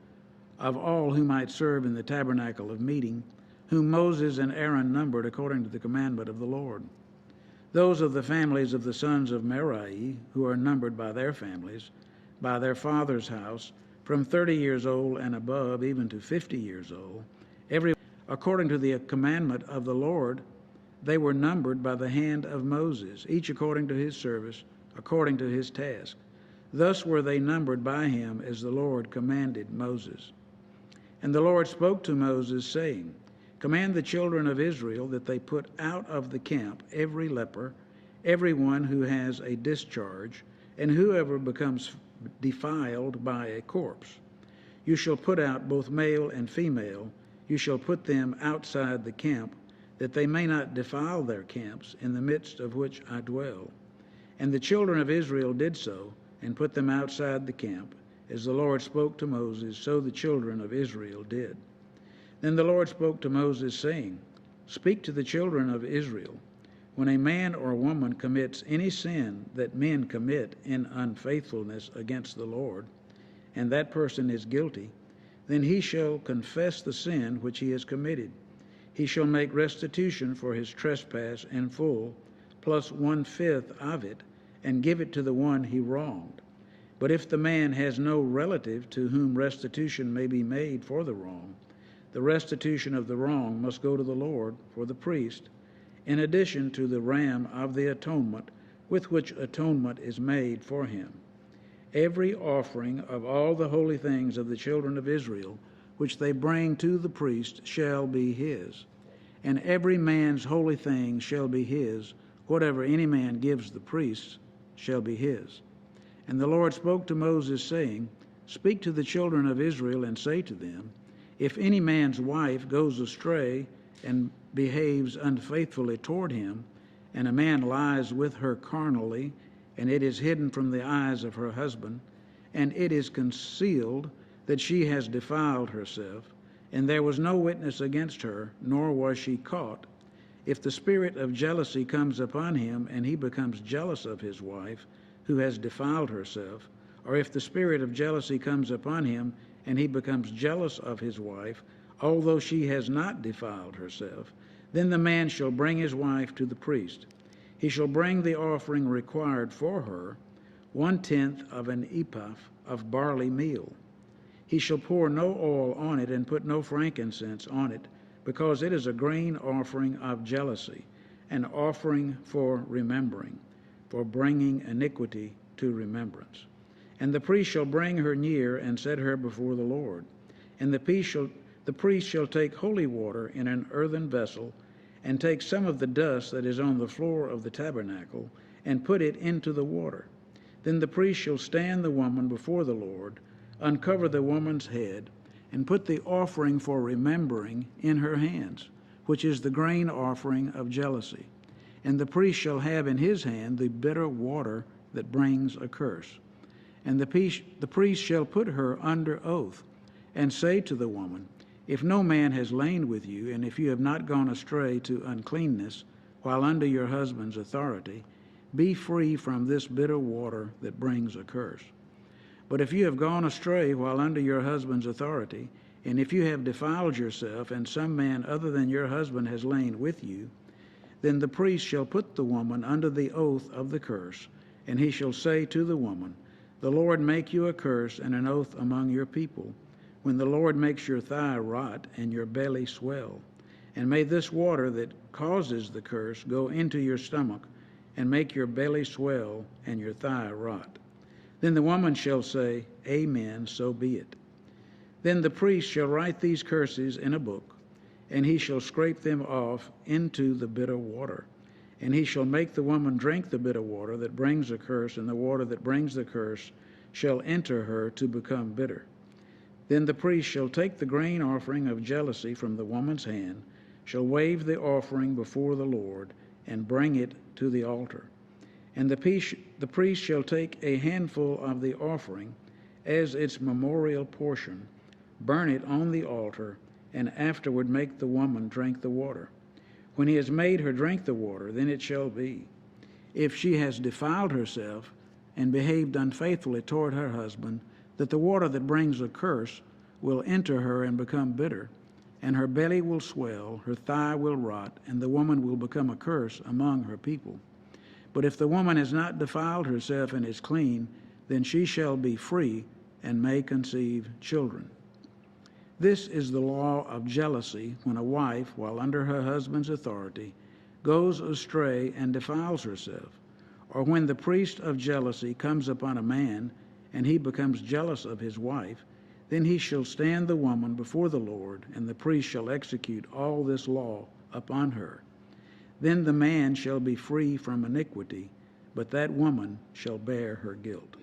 of all who might serve in the tabernacle of meeting, whom Moses and Aaron numbered according to the commandment of the Lord. Those of the families of the sons of Merari, who are numbered by their families, by their father's house, from 30 years old and above, even to 50 years old, according to the commandment of the Lord, they were numbered by the hand of Moses, each according to his service, according to his task. Thus were they numbered by him as the Lord commanded Moses. And the Lord spoke to Moses, saying, Command the children of Israel that they put out of the camp every leper, everyone who has a discharge, and whoever becomes defiled by a corpse. You shall put out both male and female. You shall put them outside the camp, that they may not defile their camps in the midst of which I dwell. And the children of Israel did so, and put them outside the camp. As the Lord spoke to Moses, so the children of Israel did. Then the Lord spoke to Moses, saying, Speak to the children of Israel. When a man or woman commits any sin that men commit in unfaithfulness against the Lord, and that person is guilty, then he shall confess the sin which he has committed. He shall make restitution for his trespass in full, plus 1/5 of it, and give it to the one he wronged. But if the man has no relative to whom restitution may be made for the wrong, the restitution of the wrong must go to the Lord for the priest, in addition to the ram of the atonement with which atonement is made for him. Every offering of all the holy things of the children of Israel, which they bring to the priest, shall be his. And every man's holy thing shall be his, Whatever any man gives the priests shall be his. And the Lord spoke to Moses, saying, Speak to the children of Israel, and say to them, If any man's wife goes astray and behaves unfaithfully toward him, and a man lies with her carnally, and it is hidden from the eyes of her husband, and it is concealed that she has defiled herself, and there was no witness against her, nor was she caught, if the spirit of jealousy comes upon him, and he becomes jealous of his wife, who has defiled herself, or if the spirit of jealousy comes upon him, and he becomes jealous of his wife, although she has not defiled herself, then the man shall bring his wife to the priest. He shall bring the offering required for her, 1/10 of an ephah of barley meal. He shall pour no oil on it and put no frankincense on it, because it is a grain offering of jealousy, an offering for remembering, for bringing iniquity to remembrance. And the priest shall bring her near and set her before the Lord. And the priest shall take holy water in an earthen vessel, and take some of the dust that is on the floor of the tabernacle, and put it into the water. Then the priest shall stand the woman before the Lord, uncover the woman's head, and put the offering for remembering in her hands, which is the grain offering of jealousy. And the priest shall have in his hand the bitter water that brings a curse. And the priest shall put her under oath, and say to the woman, If no man has lain with you, and if you have not gone astray to uncleanness while under your husband's authority, be free from this bitter water that brings a curse. But if you have gone astray while under your husband's authority, and if you have defiled yourself, and some man other than your husband has lain with you, then the priest shall put the woman under the oath of the curse, and he shall say to the woman, The Lord make you a curse and an oath among your people, when the Lord makes your thigh rot and your belly swell. And may this water that causes the curse go into your stomach, and make your belly swell and your thigh rot. Then the woman shall say, Amen, so be it. Then the priest shall write these curses in a book, and he shall scrape them off into the bitter water. And he shall make the woman drink the bitter water that brings a curse, and the water that brings the curse shall enter her to become bitter. Then the priest shall take the grain offering of jealousy from the woman's hand, shall wave the offering before the Lord, and bring it to the altar. And the priest shall take a handful of the offering as its memorial portion, burn it on the altar, and afterward make the woman drink the water. When he has made her drink the water, then it shall be, if she has defiled herself and behaved unfaithfully toward her husband, that the water that brings a curse will enter her and become bitter, and her belly will swell, her thigh will rot, and the woman will become a curse among her people. But if the woman has not defiled herself and is clean, then she shall be free and may conceive children. This is the law of jealousy when a wife, while under her husband's authority, goes astray and defiles herself, or when the priest of jealousy comes upon a man and he becomes jealous of his wife, then he shall stand the woman before the Lord, and the priest shall execute all this law upon her. Then the man shall be free from iniquity, but that woman shall bear her guilt.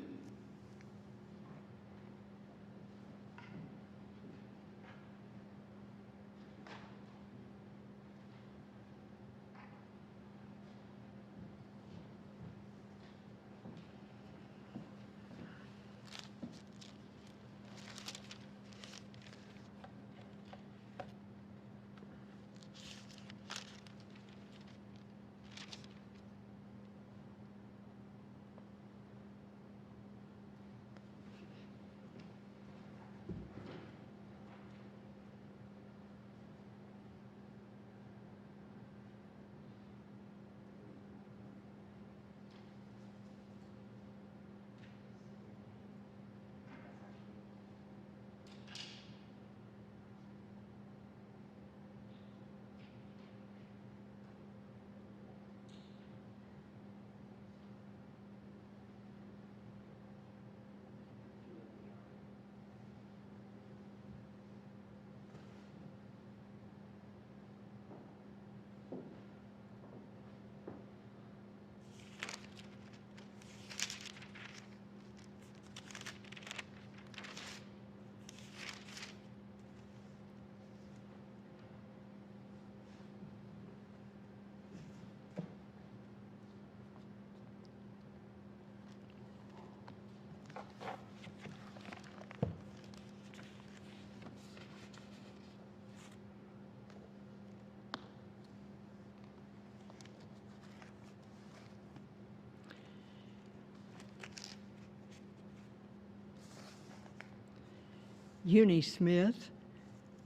Eunice Smith,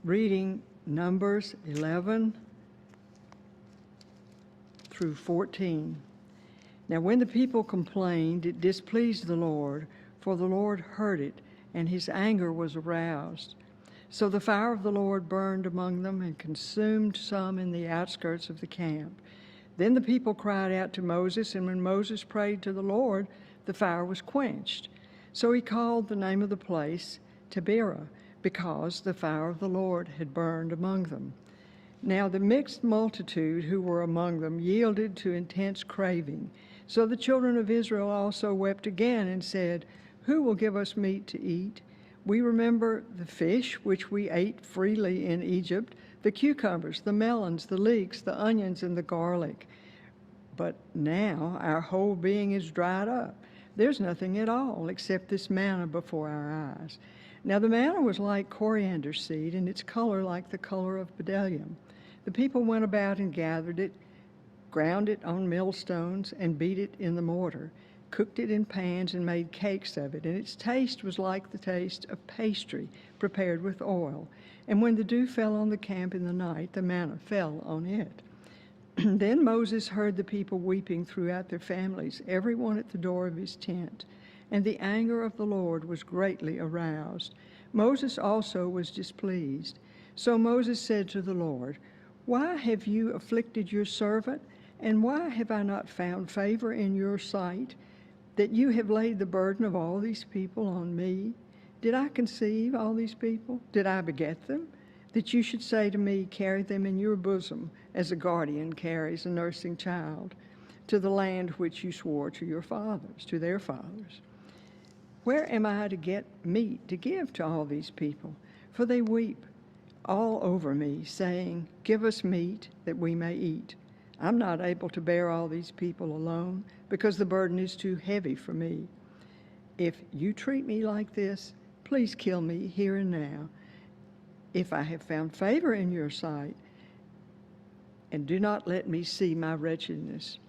reading Numbers 11 through 14. Now when the people complained, it displeased the Lord, for the Lord heard it, and his anger was aroused. So the fire of the Lord burned among them and consumed some in the outskirts of the camp. Then the people cried out to Moses, and when Moses prayed to the Lord, the fire was quenched. So he called the name of the place Taberah, because the fire of the Lord had burned among them. Now the mixed multitude who were among them yielded to intense craving. So the children of Israel also wept again and said, "Who will give us meat to eat? We remember the fish which we ate freely in Egypt, the cucumbers, the melons, the leeks, the onions, and the garlic. But now our whole being is dried up. There's nothing at all except this manna before our eyes." Now the manna was like coriander seed, and its color like the color of bdellium. The people went about and gathered it, ground it on millstones, and beat it in the mortar, cooked it in pans, and made cakes of it. And its taste was like the taste of pastry prepared with oil. And when the dew fell on the camp in the night, the manna fell on it. Then Moses heard the people weeping throughout their families, every one at the door of his tent. And the anger of the Lord was greatly aroused. Moses also was displeased. So Moses said to the Lord, "Why have you afflicted your servant? And why have I not found favor in your sight, that you have laid the burden of all these people on me? Did I conceive all these people? Did I beget them? That you should say to me, carry them in your bosom, as a guardian carries a nursing child, to the land which you swore to your fathers, to their fathers. Where am I to get meat to give to all these people? For they weep all over me, saying, 'Give us meat that we may eat.' I'm not able to bear all these people alone, because the burden is too heavy for me. If you treat me like this, please kill me here and now, if I have found favor in your sight, and do not let me see my wretchedness."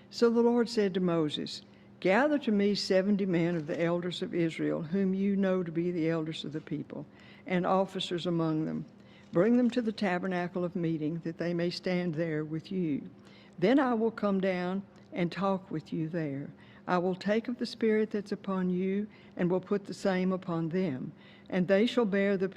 So the Lord said to Moses, "Gather to me 70 men of the elders of Israel, whom you know to be the elders of the people, and officers among them. Bring them to the tabernacle of meeting, that they may stand there with you. Then I will come down and talk with you there. I will take of the Spirit that's upon you, and will put the same upon them. And they shall bear the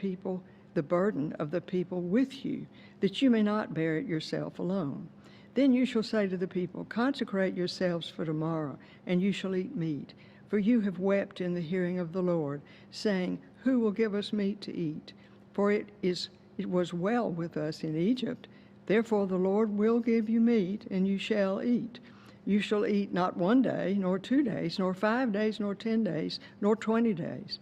burden of the people with you, that you may not bear it yourself alone. Then you shall say to the people, 'Consecrate yourselves for tomorrow, and you shall eat meat. For you have wept in the hearing of the Lord, saying, Who will give us meat to eat? For it was well with us in Egypt. Therefore the Lord will give you meat, and you shall eat. You shall eat not 1 day, nor 2 days, nor 5 days, nor 10 days, nor 20 days,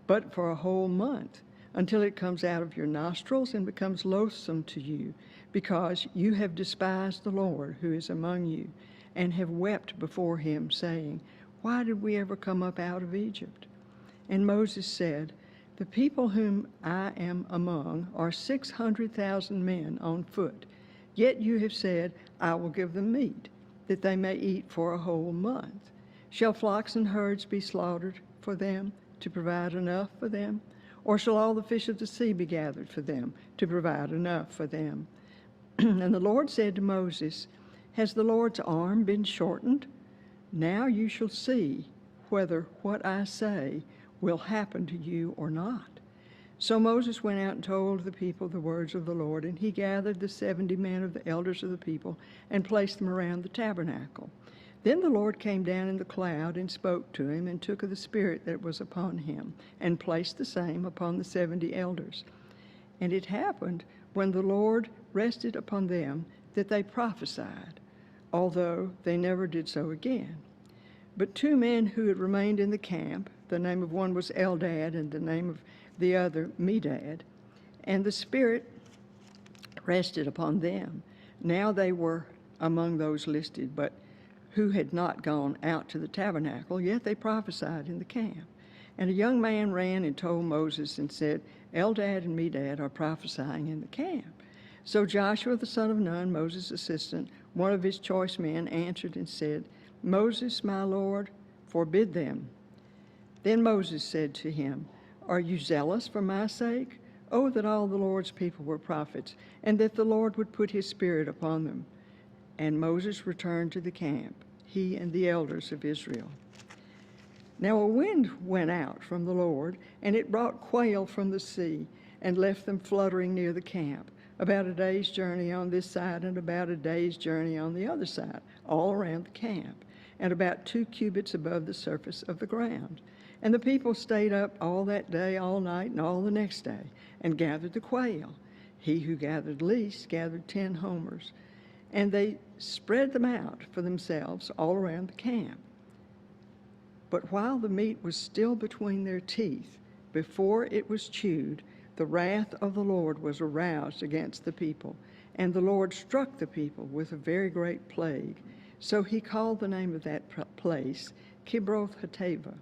but for a whole month, until it comes out of your nostrils and becomes loathsome to you, because you have despised the Lord who is among you, and have wept before him, saying, Why did we ever come up out of Egypt?' And Moses said, 'The people whom I am among are 600,000 men on foot. Yet you have said, I will give them meat, that they may eat for a whole month. Shall flocks and herds be slaughtered for them, to provide enough for them? Or shall all the fish of the sea be gathered for them, to provide enough for them?' And the Lord said to Moses, 'Has the Lord's arm been shortened? Now you shall see whether what I say will happen to you or not.' So Moses went out and told the people the words of the Lord, and he gathered the 70 men of the elders of the people and placed them around the tabernacle. Then the Lord came down in the cloud and spoke to him, and took of the Spirit that was upon him, and placed the same upon the 70 elders. And it happened, when the Lord rested upon them, that they prophesied, although they never did so again. But 2 men who had remained in the camp, the name of one was Eldad, and the name of the other Medad, and the Spirit rested upon them. Now they were among those listed, but who had not gone out to the tabernacle, yet they prophesied in the camp. And a young man ran and told Moses and said, Eldad and Medad are prophesying in the camp. So Joshua the son of Nun, Moses' assistant, one of his choice men, answered and said, Moses, my Lord, forbid them. Then Moses said to him, Are you zealous for my sake? Oh, that all the Lord's people were prophets, and that the Lord would put his Spirit upon them. And Moses returned to the camp, he and the elders of Israel. Now a wind went out from the Lord, and it brought quail from the sea, and left them fluttering near the camp, about a day's journey on this side and about a day's journey on the other side, all around the camp, and about 2 cubits above the surface of the ground. And the people stayed up all that day, all night, and all the next day, and gathered the quail. He who gathered least gathered 10 homers, and they spread them out for themselves all around the camp. But while the meat was still between their teeth, before it was chewed, the wrath of the Lord was aroused against the people, and the Lord struck the people with a very great plague. So he called the name of that place Kibroth Hattaavah,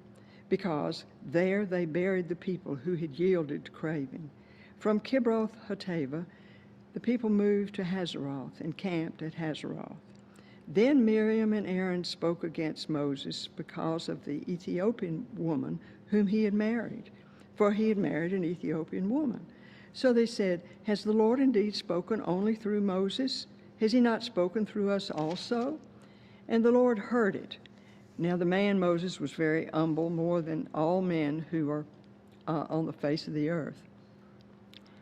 because there they buried the people who had yielded to craving. From Kibroth Hattaavah, the people moved to Hazeroth and camped at Hazeroth. Then Miriam and Aaron spoke against Moses because of the Ethiopian woman whom he had married, for he had married an Ethiopian woman. So they said, "Has the Lord indeed spoken only through Moses? Has he not spoken through us also?" And the Lord heard it. Now the man Moses was very humble, more than all men who are on the face of the earth.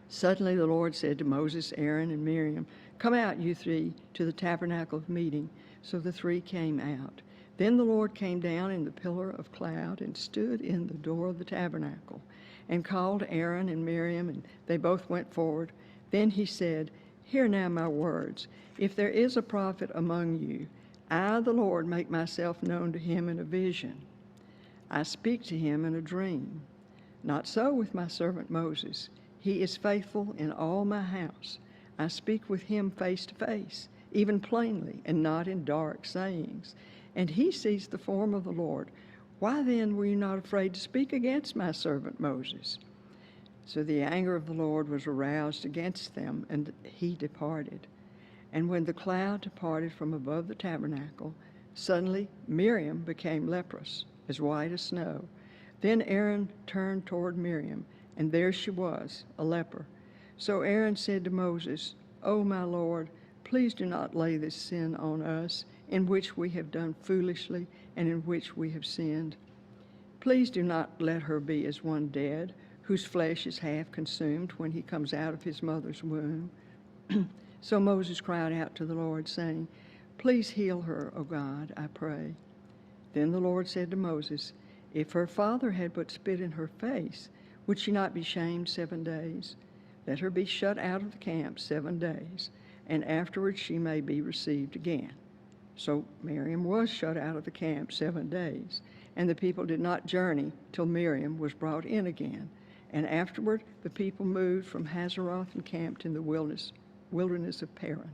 Suddenly the Lord said to Moses, Aaron, and Miriam, "Come out, you 3, to the tabernacle of meeting." So the 3 came out. Then the Lord came down in the pillar of cloud and stood in the door of the tabernacle and called Aaron and Miriam, and they both went forward. Then he said, "Hear now my words. If there is a prophet among you, I, the Lord, make myself known to him in a vision. I speak to him in a dream. Not so with my servant Moses. He is faithful in all my house. I speak with him face to face, even plainly, and not in dark sayings. And he sees the form of the Lord. Why then were you not afraid to speak against my servant Moses?" So the anger of the Lord was aroused against them, and he departed. And when the cloud departed from above the tabernacle, suddenly Miriam became leprous, as white as snow. Then Aaron turned toward Miriam, and there she was, a leper. So Aaron said to Moses, "O my Lord, please do not lay this sin on us, in which we have done foolishly and in which we have sinned. Please do not let her be as one dead, whose flesh is half consumed when he comes out of his mother's womb." So Moses cried out to the Lord, saying, "Please heal her, O God, I pray." Then the Lord said to Moses, "If her father had but spit in her face, would she not be shamed 7 days? Let her be shut out of the camp 7 days, and afterwards she may be received again." So Miriam was shut out of the camp 7 days, and the people did not journey till Miriam was brought in again. And afterward the people moved from Hazeroth and camped in the wilderness of Paran.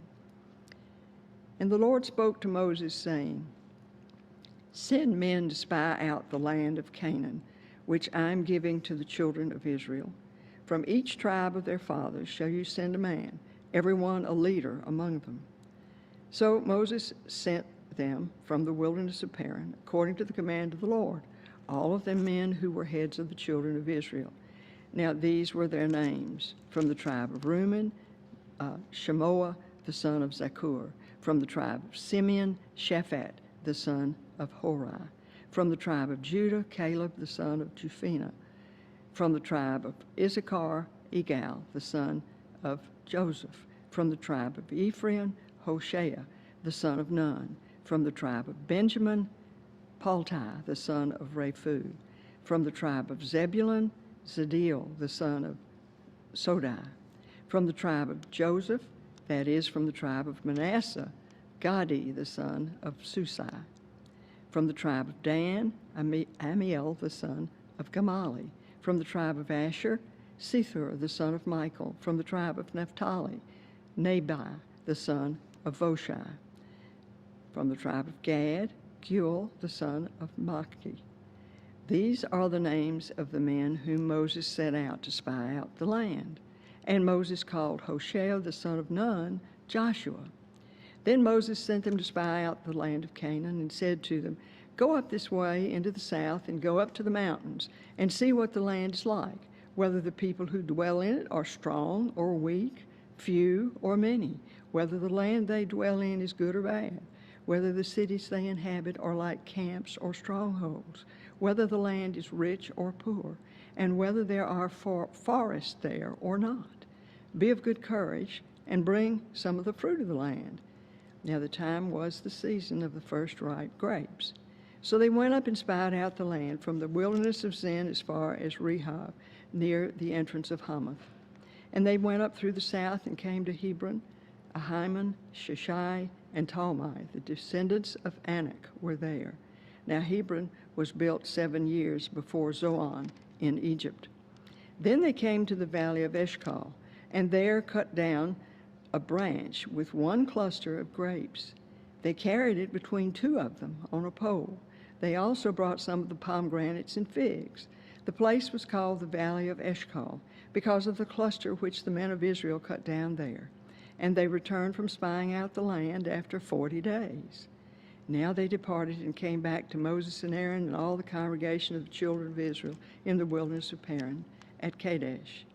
And the Lord spoke to Moses, saying, "Send men to spy out the land of Canaan, which I am giving to the children of Israel. From each tribe of their fathers shall you send a man, every one a leader among them." So Moses sent them from the wilderness of Paran, according to the command of the Lord, all of them men who were heads of the children of Israel. Now these were their names: from the tribe of Reuben, Shemoah, the son of Zakur; from the tribe of Simeon, Shaphat, the son of Hori; from the tribe of Judah, Caleb, the son of Jephunneh; from the tribe of Issachar, Igal, the son of Joseph; from the tribe of Ephraim, Hoshea, the son of Nun; from the tribe of Benjamin, Paltai, the son of Raphu; from the tribe of Zebulun, Zediel, the son of Sodai; from the tribe of Joseph, that is, from the tribe of Manasseh, Gadi, the son of Susai; from the tribe of Dan, Amiel, the son of Gamali; from the tribe of Asher, Sethur, the son of Michael; from the tribe of Naphtali, Nabai, the son of Voshai; from the tribe of Gad, Guel, the son of Machki. These are the names of the men whom Moses sent out to spy out the land. And Moses called Hoshea, the son of Nun, Joshua. Then Moses sent them to spy out the land of Canaan, and said to them, Go up this way into the south and go up to the mountains and see what the land is like, whether the people who dwell in it are strong or weak, few or many, whether the land they dwell in is good or bad, whether the cities they inhabit are like camps or strongholds, whether the land is rich or poor, and whether there are forests there or not. Be of good courage and bring some of the fruit of the land. Now the time was the season of the first ripe grapes. So they went up and spied out the land from the wilderness of Zin as far as Rehob, near the entrance of Hamath. And they went up through the south and came to Hebron. Ahiman, Sheshai, and Talmai, the descendants of Anak, were there. Now Hebron was built 7 years before Zoan in Egypt. Then they came to the valley of Eshcol, and there cut down a branch with one cluster of grapes. They carried it between two of them on a pole. They also brought some of the pomegranates and figs. The place was called the Valley of Eshcol because of the cluster which the men of Israel cut down there. And they returned from spying out the land after 40 days. Now they departed and came back to Moses and Aaron and all the congregation of the children of Israel in the wilderness of Paran at Kadesh.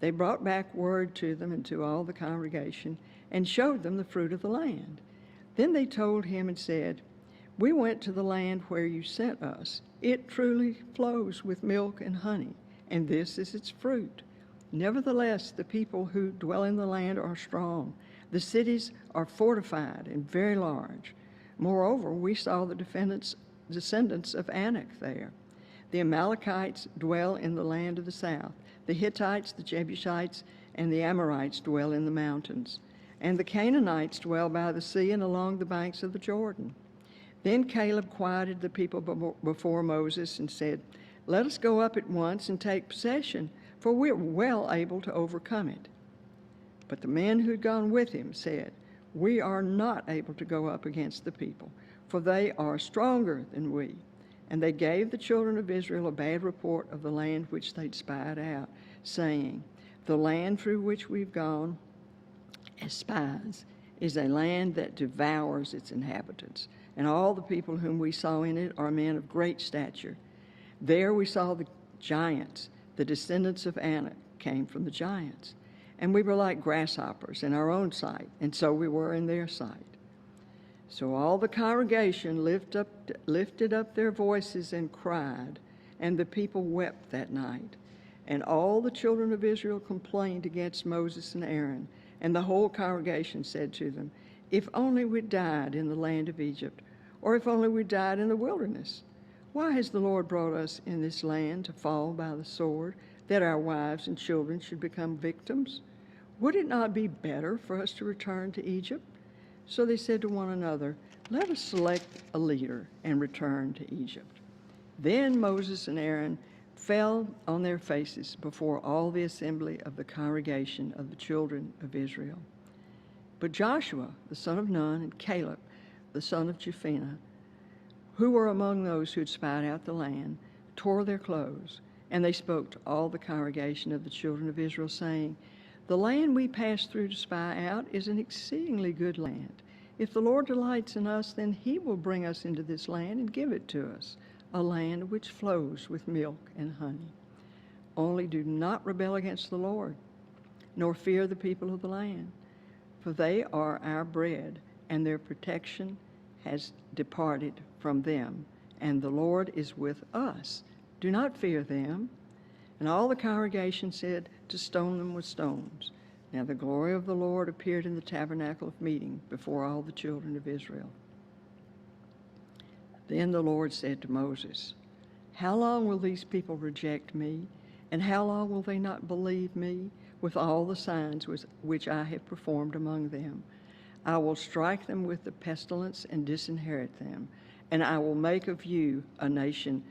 They brought back word to them and to all the congregation and showed them the fruit of the land. Then they told him and said, "We went to the land where you sent us. It truly flows with milk and honey, and this is its fruit. Nevertheless, the people who dwell in the land are strong. The cities are fortified and very large. Moreover, we saw the descendants of Anak there. The Amalekites dwell in the land of the south. The Hittites, the Jebusites, and the Amorites dwell in the mountains. And the Canaanites dwell by the sea and along the banks of the Jordan." Then Caleb quieted the people before Moses and said, "Let us go up at once and take possession, for we are well able to overcome it." But the men who had gone with him said, "We are not able to go up against the people, for they are stronger than we." And they gave the children of Israel a bad report of the land which they'd spied out, saying, "The land through which we've gone as spies is a land that devours its inhabitants, and all the people whom we saw in it are men of great stature. There we saw the giants, the descendants of Anak came from the giants, and we were like grasshoppers in our own sight, and so we were in their sight." So all the congregation lifted up their voices and cried, and the people wept that night. And all the children of Israel complained against Moses and Aaron, and the whole congregation said to them, "If only we died in the land of Egypt, or if only we died in the wilderness. Why has the Lord brought us in this land to fall by the sword, that our wives and children should become victims? Would it not be better for us to return to Egypt?" So they said to one another, "Let us select a leader and return to Egypt." Then Moses and Aaron fell on their faces before all the assembly of the congregation of the children of Israel. But Joshua, the son of Nun, and Caleb, the son of Jephunneh, who were among those who had spied out the land, tore their clothes, and they spoke to all the congregation of the children of Israel, saying, "The land we passed through to spy out is an exceedingly good land. If the Lord delights in us, then he will bring us into this land and give it to us, a land which flows with milk and honey. Only do not rebel against the Lord, nor fear the people of the land, for they are our bread, and their protection has departed from them, and the Lord is with us. Do not fear them." And all the congregation said to stone them with stones. Now the glory of the Lord appeared in the tabernacle of meeting before all the children of Israel. Then the Lord said to Moses, "How long will these people reject me, and how long will they not believe me with all the signs which I have performed among them? I will strike them with the pestilence and disinherit them, and I will make of you a nation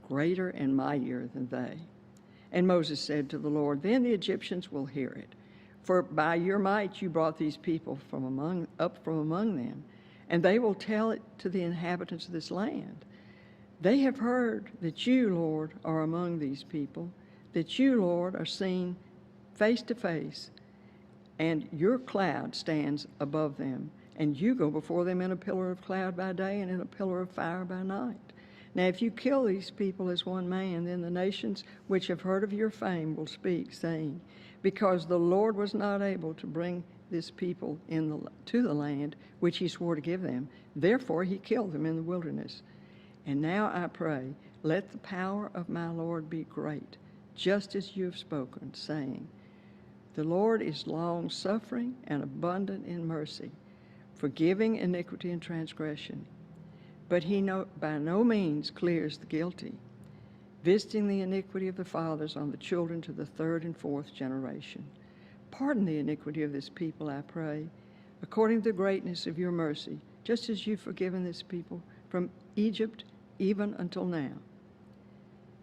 greater and mightier than they." And Moses said to the Lord, "Then the Egyptians will hear it, for by your might you brought these people up from among them, and they will tell it to the inhabitants of this land. They have heard that you, Lord, are among these people, that you, Lord, are seen face to face, and your cloud stands above them, and you go before them in a pillar of cloud by day and in a pillar of fire by night. Now if you kill these people as one man, then the nations which have heard of your fame will speak, saying, because the Lord was not able to bring this people to the land which he swore to give them, therefore he killed them in the wilderness. And now I pray, let the power of my Lord be great, just as you have spoken, saying, the Lord is long-suffering and abundant in mercy, forgiving iniquity and transgression. But he by no means clears the guilty, visiting the iniquity of the fathers on the children to the third and fourth generation. Pardon the iniquity of this people, I pray, according to the greatness of your mercy, just as you've forgiven this people from Egypt even until now.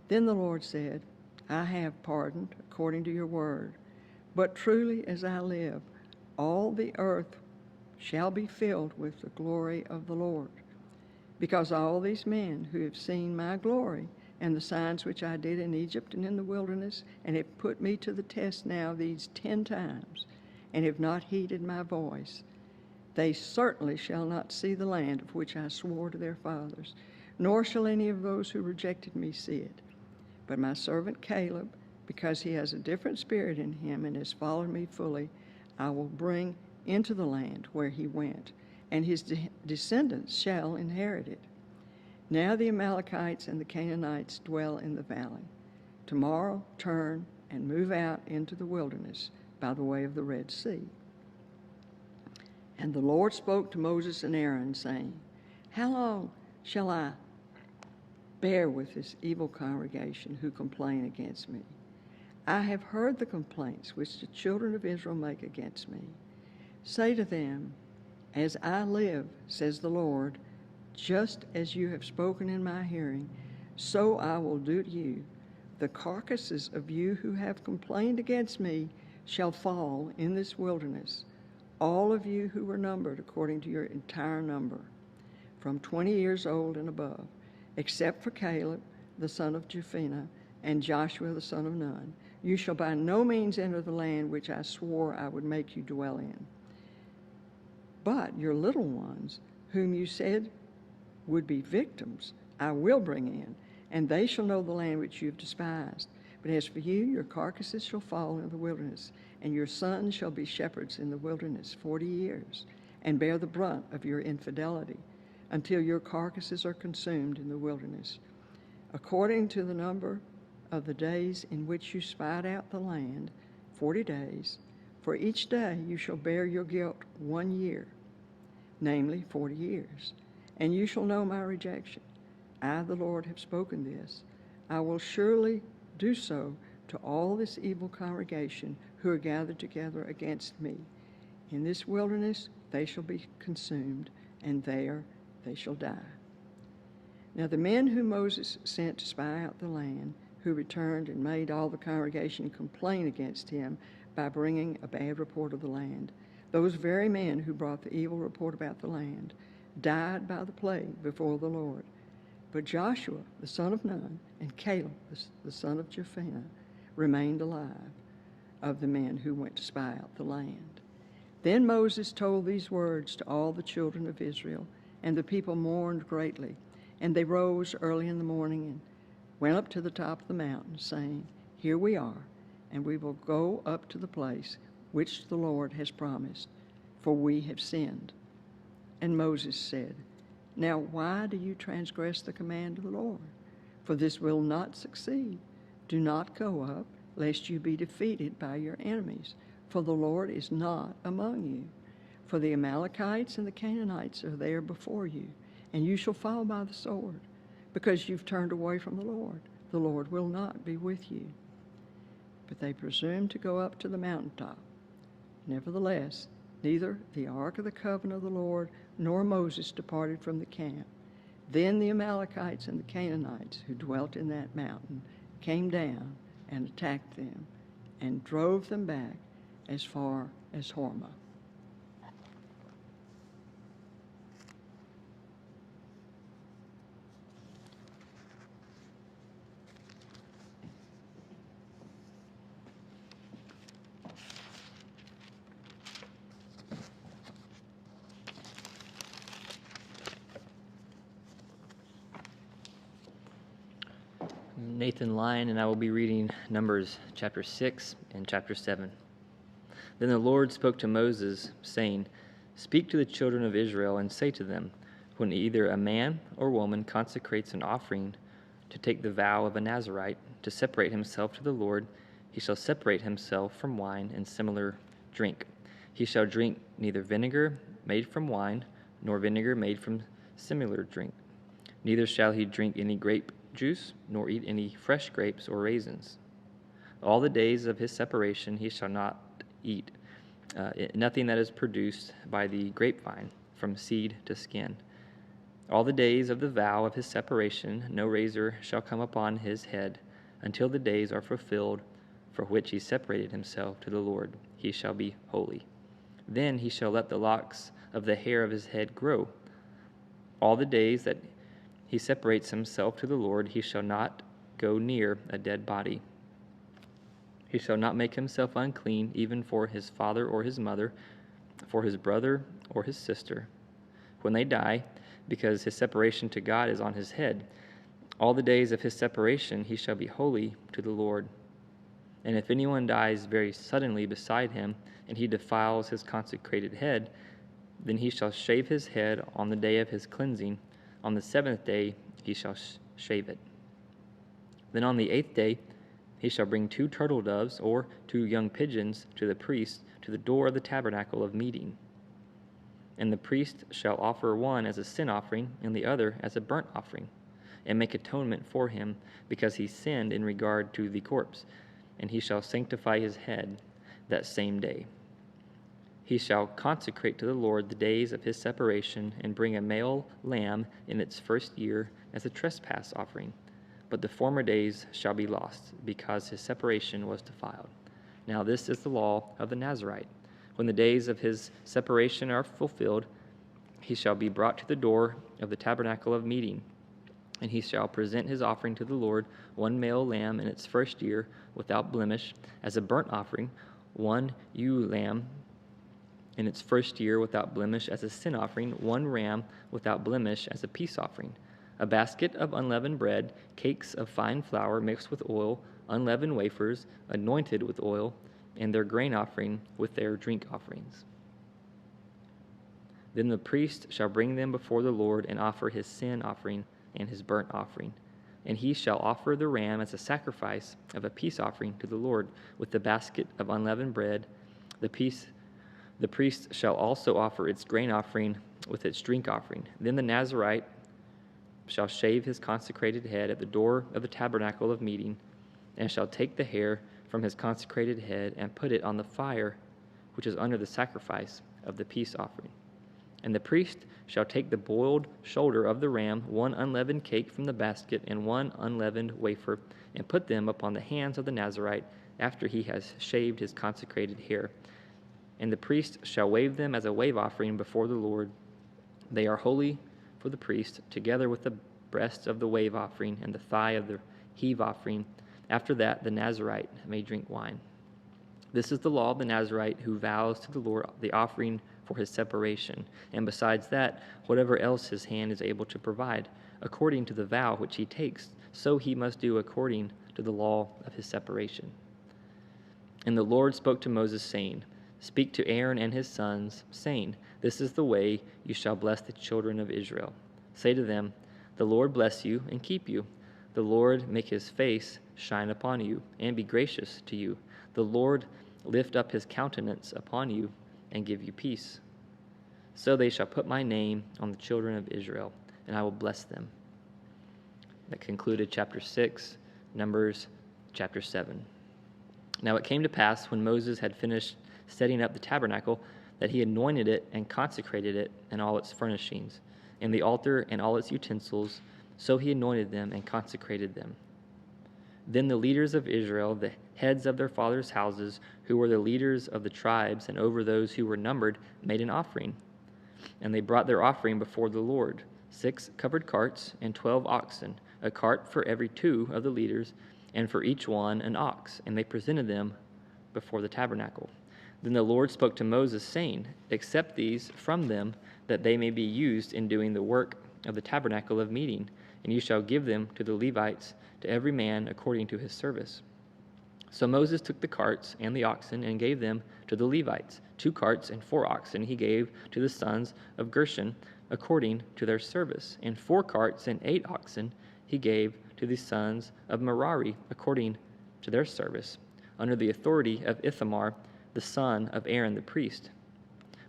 Then the Lord said, I have pardoned according to your word, but truly as I live, all the earth shall be filled with the glory of the Lord, because all these men who have seen my glory and the signs which I did in Egypt and in the wilderness, and have put me to the test now these 10 times, and have not heeded my voice, they certainly shall not see the land of which I swore to their fathers, nor shall any of those who rejected me see it. But my servant Caleb, because he has a different spirit in him and has followed me fully, I will bring into the land where he went, and his descendants shall inherit it. Now the Amalekites and the Canaanites dwell in the valley. Tomorrow turn and move out into the wilderness by the way of the Red Sea. And the Lord spoke to Moses and Aaron, saying, how long shall I bear with this evil congregation who complain against me? I have heard the complaints which the children of Israel make against me. Say to them, as I live, says the Lord, just as you have spoken in my hearing, so I will do to you. The carcasses of you who have complained against me shall fall in this wilderness, all of you who were numbered according to your entire number, from 20 years old and above, except for Caleb, the son of Jephunneh, and Joshua, the son of Nun. You shall by no means enter the land which I swore I would make you dwell in. But your little ones, whom you said would be victims, I will bring in, and they shall know the land which you have despised. But as for you, your carcasses shall fall in the wilderness, and your sons shall be shepherds in the wilderness 40 years, and bear the brunt of your infidelity, until your carcasses are consumed in the wilderness. According to the number of the days in which you spied out the land, 40 days, for each day you shall bear your guilt 1 year, namely 40 years. And you shall know my rejection. I, the Lord, have spoken this. I will surely do so to all this evil congregation who are gathered together against me. In this wilderness they shall be consumed, and there they shall die. Now the men whom Moses sent to spy out the land, who returned and made all the congregation complain against him by bringing a bad report of the land, those very men who brought the evil report about the land, died by the plague before the Lord. But Joshua, the son of Nun, and Caleb, the son of Jephunneh, remained alive, of the men who went to spy out the land. Then Moses told these words to all the children of Israel, and the people mourned greatly. And they rose early in the morning and went up to the top of the mountain, saying, here we are, and we will go up to the place which the Lord has promised, for we have sinned. And Moses said, now why do you transgress the command of the Lord? For this will not succeed. Do not go up, lest you be defeated by your enemies, for the Lord is not among you. For the Amalekites and the Canaanites are there before you, and you shall fall by the sword, because you've turned away from the Lord. The Lord will not be with you. But they presumed to go up to the mountaintop. Nevertheless, neither the ark of the covenant of the Lord nor Moses departed from the camp. Then the Amalekites and the Canaanites who dwelt in that mountain came down and attacked them and drove them back as far as Hormah. Nathan Lyon, and I will be reading Numbers chapter 6 and chapter 7. Then the Lord spoke to Moses, saying, Speak to the children of Israel and say to them, when either a man or woman consecrates an offering to take the vow of a Nazirite to separate himself to the Lord, he shall separate himself from wine and similar drink. He shall drink neither vinegar made from wine, nor vinegar made from similar drink. Neither shall he drink any grape juice, nor eat any fresh grapes or raisins. All the days of his separation he shall not eat nothing that is produced by the grapevine, from seed to skin. All the days of the vow of his separation no razor shall come upon his head, until the days are fulfilled for which he separated himself to the Lord. He shall be holy. Then he shall let the locks of the hair of his head grow. All the days that he separates himself to the Lord, he shall not go near a dead body. He shall not make himself unclean, even for his father or his mother, for his brother or his sister, when they die, because his separation to God is on his head. All the days of his separation he shall be holy to the Lord. And if anyone dies very suddenly beside him, and he defiles his consecrated head, then he shall shave his head on the day of his cleansing. On the 7th day he shall shave it. Then on the 8th day he shall bring 2 turtle doves or 2 young pigeons to the priest to the door of the tabernacle of meeting. And the priest shall offer one as a sin offering and the other as a burnt offering, and make atonement for him, because he sinned in regard to the corpse, and he shall sanctify his head that same day. He shall consecrate to the Lord the days of his separation, and bring a male lamb in its first year as a trespass offering. But the former days shall be lost, because his separation was defiled. Now this is the law of the Nazirite. When the days of his separation are fulfilled, he shall be brought to the door of the tabernacle of meeting, and he shall present his offering to the Lord, 1 male lamb in its first year without blemish, as a burnt offering, 1 ewe lamb in its first year without blemish as a sin offering, 1 ram without blemish as a peace offering, a basket of unleavened bread, cakes of fine flour mixed with oil, unleavened wafers anointed with oil, and their grain offering with their drink offerings. Then the priest shall bring them before the Lord and offer his sin offering and his burnt offering. And he shall offer the ram as a sacrifice of a peace offering to the Lord with the basket of unleavened bread. The priest shall also offer its grain offering with its drink offering. Then the Nazirite shall shave his consecrated head at the door of the tabernacle of meeting, and shall take the hair from his consecrated head and put it on the fire which is under the sacrifice of the peace offering. And the priest shall take the boiled shoulder of the ram, 1 unleavened cake from the basket, and 1 unleavened wafer, and put them upon the hands of the Nazirite after he has shaved his consecrated hair. And the priest shall wave them as a wave offering before the Lord. They are holy for the priest, together with the breast of the wave offering and the thigh of the heave offering. After that, the Nazirite may drink wine. This is the law of the Nazirite who vows to the Lord the offering for his separation, and besides that, whatever else his hand is able to provide, according to the vow which he takes, so he must do according to the law of his separation. And the Lord spoke to Moses, saying, Speak to Aaron and his sons, saying, This is the way you shall bless the children of Israel. Say to them, The Lord bless you and keep you. The Lord make his face shine upon you and be gracious to you. The Lord lift up his countenance upon you and give you peace. So they shall put my name on the children of Israel, and I will bless them. That concluded chapter 6, Numbers chapter 7. Now it came to pass, when Moses had finished setting up the tabernacle, that he anointed it and consecrated it and all its furnishings, and the altar and all its utensils. So he anointed them and consecrated them. Then the leaders of Israel, the heads of their fathers' houses, who were the leaders of the tribes and over those who were numbered, made an offering. And they brought their offering before the Lord, 6 covered carts and 12 oxen, a cart for every 2 of the leaders, and for each one an ox, and they presented them before the tabernacle. Then the Lord spoke to Moses, saying, Accept these from them, that they may be used in doing the work of the tabernacle of meeting, and you shall give them to the Levites, to every man according to his service. So Moses took the carts and the oxen and gave them to the Levites. 2 carts and 4 oxen he gave to the sons of Gershon according to their service, and 4 carts and 8 oxen he gave to the sons of Merari according to their service, under the authority of Ithamar, the son of Aaron the priest.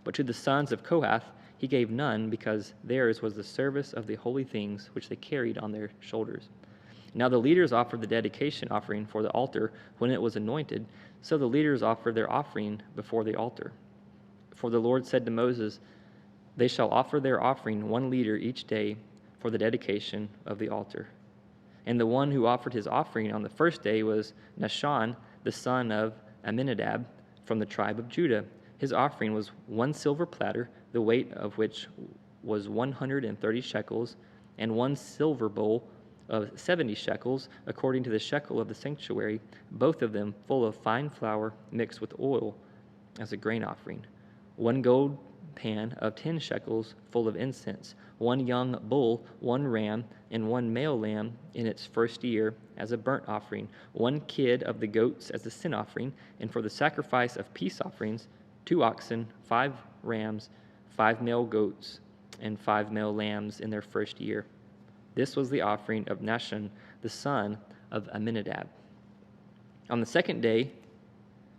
But to the sons of Kohath he gave none, because theirs was the service of the holy things which they carried on their shoulders. Now the leaders offered the dedication offering for the altar when it was anointed, so the leaders offered their offering before the altar. For the Lord said to Moses, "They shall offer their offering 1 leader each day for the dedication of the altar." And the one who offered his offering on the first day was Nahshon, the son of Amminadab, from the tribe of Judah. His offering was 1 silver platter, the weight of which was 130 shekels, and 1 silver bowl of 70 shekels, according to the shekel of the sanctuary, both of them full of fine flour mixed with oil as a grain offering. 1 gold pan of 10 shekels full of incense, 1 young bull, 1 ram, and 1 male lamb in its first year as a burnt offering, 1 kid of the goats as a sin offering, and for the sacrifice of peace offerings, 2 oxen, 5 rams, 5 male goats, and 5 male lambs in their first year. This was the offering of Nahshon, the son of Amminadab. On the second day,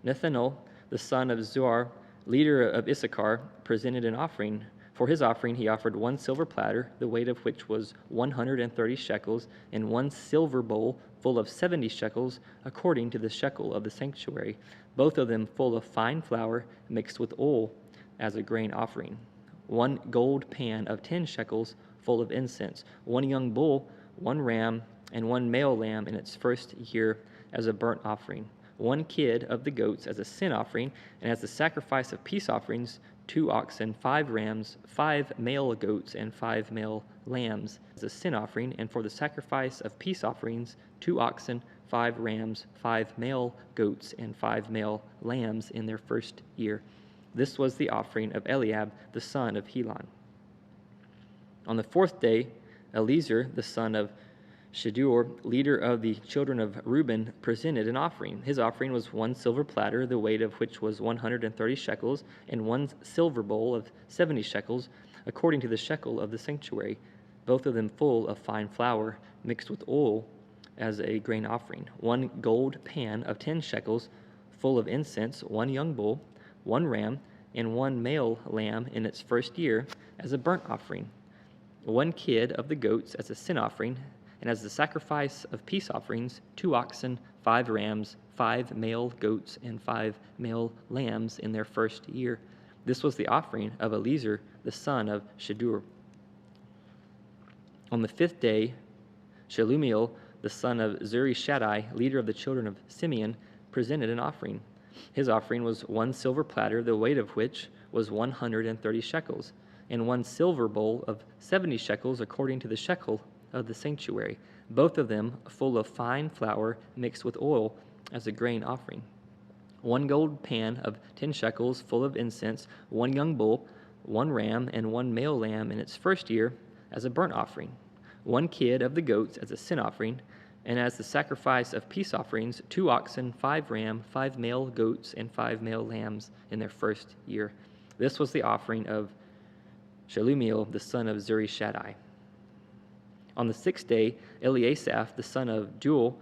Nethanel, the son of Zuar, leader of Issachar, presented an offering. For his offering he offered 1 silver platter, the weight of which was 130 shekels, and 1 silver bowl full of 70 shekels, according to the shekel of the sanctuary, both of them full of fine flour mixed with oil as a grain offering. 1 gold pan of 10 shekels full of incense, 1 young bull, 1 ram, and 1 male lamb in its first year as a burnt offering, 1 kid of the goats as a sin offering, and as the sacrifice of peace offerings, 2 oxen, 5 rams, 5 male goats, and 5 male lambs as a sin offering, and for the sacrifice of peace offerings, 2 oxen, 5 rams, 5 male goats, and 5 male lambs in their first year. This was the offering of Eliab, the son of Helon. On the 4th day, Eliezer, the son of Shedeur, leader of the children of Reuben, presented an offering. His offering was 1 silver platter, the weight of which was 130 shekels, and 1 silver bowl of 70 shekels, according to the shekel of the sanctuary, both of them full of fine flour mixed with oil as a grain offering. 1 gold pan of 10 shekels, full of incense, 1 young bull, 1 ram, and 1 male lamb in its first year as a burnt offering. 1 kid of the goats as a sin offering, and as the sacrifice of peace offerings, 2 oxen, 5 rams, 5 male goats, and 5 male lambs in their first year. This was the offering of Eliezer, the son of Shedeur. On the 5th day, Shelumiel, the son of Zurishaddai, leader of the children of Simeon, presented an offering. His offering was 1 silver platter, the weight of which was 130 shekels, and 1 silver bowl of 70 shekels, according to the shekel of the sanctuary, both of them full of fine flour mixed with oil as a grain offering. 1 gold pan of 10 shekels full of incense, 1 young bull, 1 ram, and 1 male lamb in its first year as a burnt offering. 1 kid of the goats as a sin offering, and as the sacrifice of peace offerings, 2 oxen, 5 ram, 5 male goats, and 5 male lambs in their first year. This was the offering of Shelumiel, the son of Zurishaddai. On the 6th day, Eliasaph, the son of Deuel,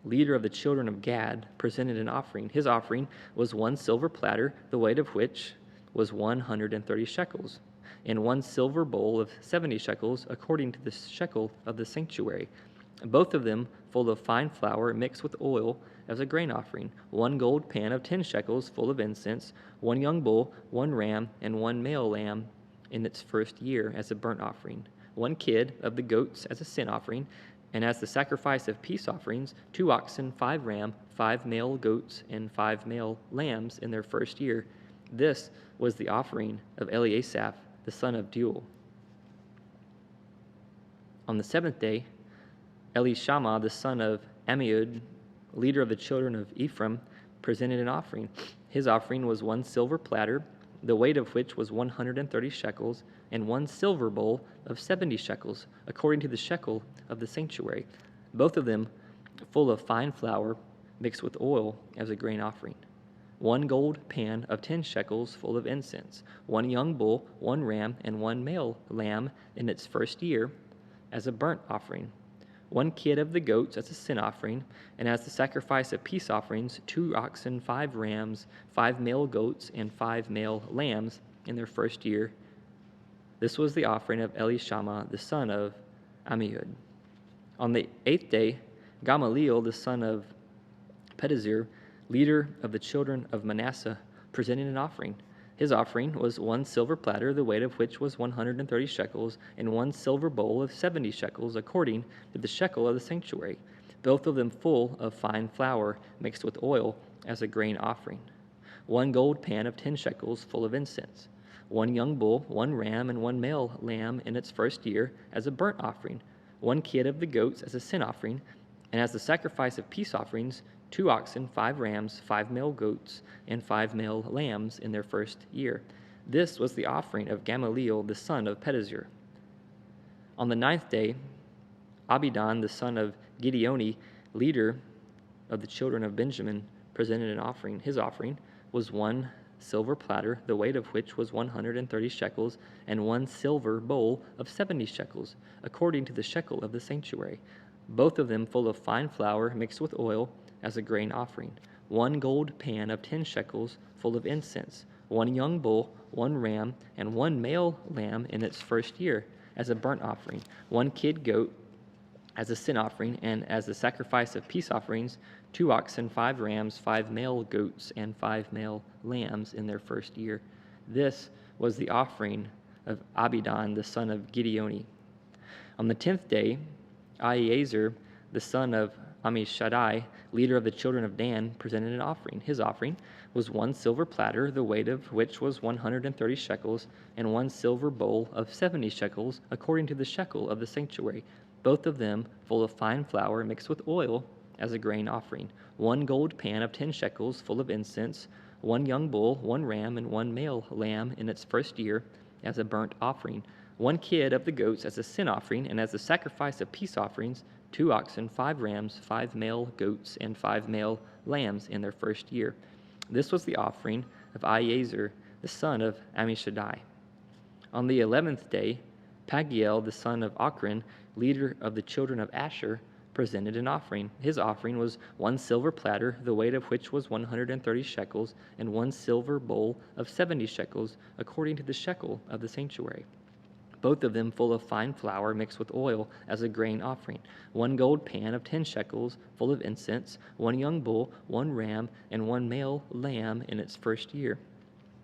leader of the children of Gad, presented an offering. His offering was 1 silver platter, the weight of which was 130 shekels, and 1 silver bowl of 70 shekels, according to the shekel of the sanctuary, both of them full of fine flour mixed with oil as a grain offering. 1 gold pan of 10 shekels full of incense, 1 young bull, 1 ram, and 1 male lamb in its first year as a burnt offering. 1 kid of the goats as a sin offering, and as the sacrifice of peace offerings, 2 oxen, 5 ram, 5 male goats, and 5 male lambs in their first year. This was the offering of Eliasaph, the son of Deuel. On the 7th day, Elishama, the son of Ammiud, leader of the children of Ephraim, presented an offering. His offering was 1 silver platter, the weight of which was 130 shekels, and 1 silver bowl of 70 shekels, according to the shekel of the sanctuary, both of them full of fine flour mixed with oil as a grain offering. 1 gold pan of 10 shekels full of incense, 1 young bull, 1 ram, and 1 male lamb in its first year as a burnt offering. 1 kid of the goats as a sin offering, and as the sacrifice of peace offerings, 2 oxen, 5 rams, 5 male goats, and 5 male lambs in their first year. This was the offering of Elishama, the son of Ammihud. On the 8th day, Gamaliel, the son of Pedazur, leader of the children of Manasseh, presented an offering. His offering was 1 silver platter, the weight of which was 130 shekels, and 1 silver bowl of 70 shekels, according to the shekel of the sanctuary, both of them full of fine flour mixed with oil as a grain offering. 1 gold pan of 10 shekels full of incense. 1 young bull, 1 ram, and 1 male lamb in its first year as a burnt offering. 1 kid of the goats as a sin offering, and as the sacrifice of peace offerings, 2 oxen, 5 rams, 5 male goats, and 5 male lambs in their first year. This was the offering of Gamaliel, the son of Pedazur. On the 9th day, Abidan, the son of Gideoni, leader of the children of Benjamin, presented an offering. His offering was 1 silver platter, the weight of which was 130 shekels, and 1 silver bowl of 70 shekels, according to the shekel of the sanctuary, both of them full of fine flour mixed with oil as a grain offering. 1 gold pan of 10 shekels full of incense, 1 young bull, 1 ram, and 1 male lamb in its first year as a burnt offering, 1 kid goat as a sin offering, and as the sacrifice of peace offerings, 2 oxen, 5 rams, 5 male goats, and 5 male lambs in their first year. This was the offering of Abidan, the son of Gideoni. On the 10th day, Ahiezer, the son of Ammishaddai, leader of the children of Dan, presented an offering. His offering was 1 silver platter, the weight of which was 130 shekels, and 1 silver bowl of 70 shekels, according to the shekel of the sanctuary, both of them full of fine flour mixed with oil as a grain offering. 1 gold pan of 10 shekels full of incense, 1 young bull, 1 ram, and 1 male lamb in its first year as a burnt offering. 1 kid of the goats as a sin offering, and as the sacrifice of peace offerings, 2 oxen, 5 rams, 5 male goats, and 5 male lambs in their first year. This was the offering of Ahiezer, the son of Ammishaddai. On the 11th day, Pagiel, the son of Ochran, leader of the children of Asher, presented an offering. His offering was 1 silver platter, the weight of which was 130 shekels, and 1 silver bowl of 70 shekels, according to the shekel of the sanctuary, both of them full of fine flour mixed with oil as a grain offering. 1 gold pan of 10 shekels full of incense, 1 young bull, 1 ram, and 1 male lamb in its first year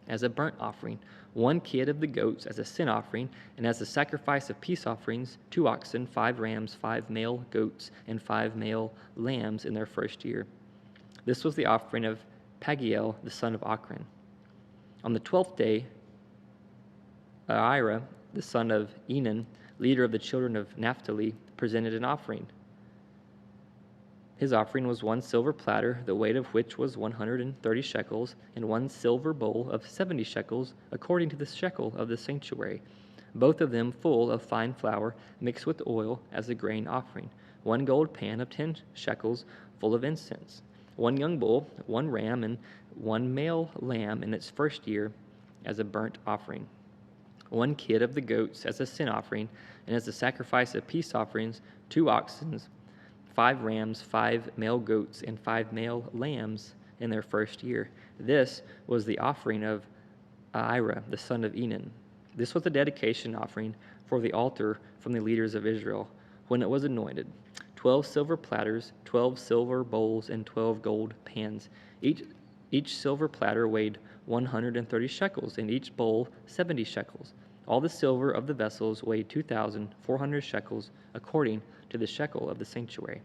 as a burnt offering. 1 kid of the goats as a sin offering, and as a sacrifice of peace offerings, 2 oxen, 5 rams, 5 male goats, and 5 male lambs in their first year. This was the offering of Pagiel, the son of Ochran. On the 12th day, Ahira, the son of Enan, leader of the children of Naphtali, presented an offering. His offering was 1 silver platter, the weight of which was 130 shekels, and 1 silver bowl of 70 shekels, according to the shekel of the sanctuary, both of them full of fine flour mixed with oil as a grain offering. 1 gold pan of 10 shekels full of incense, 1 young bull, 1 ram, and 1 male lamb in its first year as a burnt offering. 1 kid of the goats as a sin offering, and as a sacrifice of peace offerings, 2 oxen, 5 rams, 5 male goats, and 5 male lambs in their first year. This was the offering of Ahira, the son of Enan. This was the dedication offering for the altar from the leaders of Israel when it was anointed. 12 silver platters, 12 silver bowls, and 12 gold pans. Each silver platter weighed 130 shekels, and each bowl 70 shekels. All the silver of the vessels weighed 2,400 shekels, according to the shekel of the sanctuary.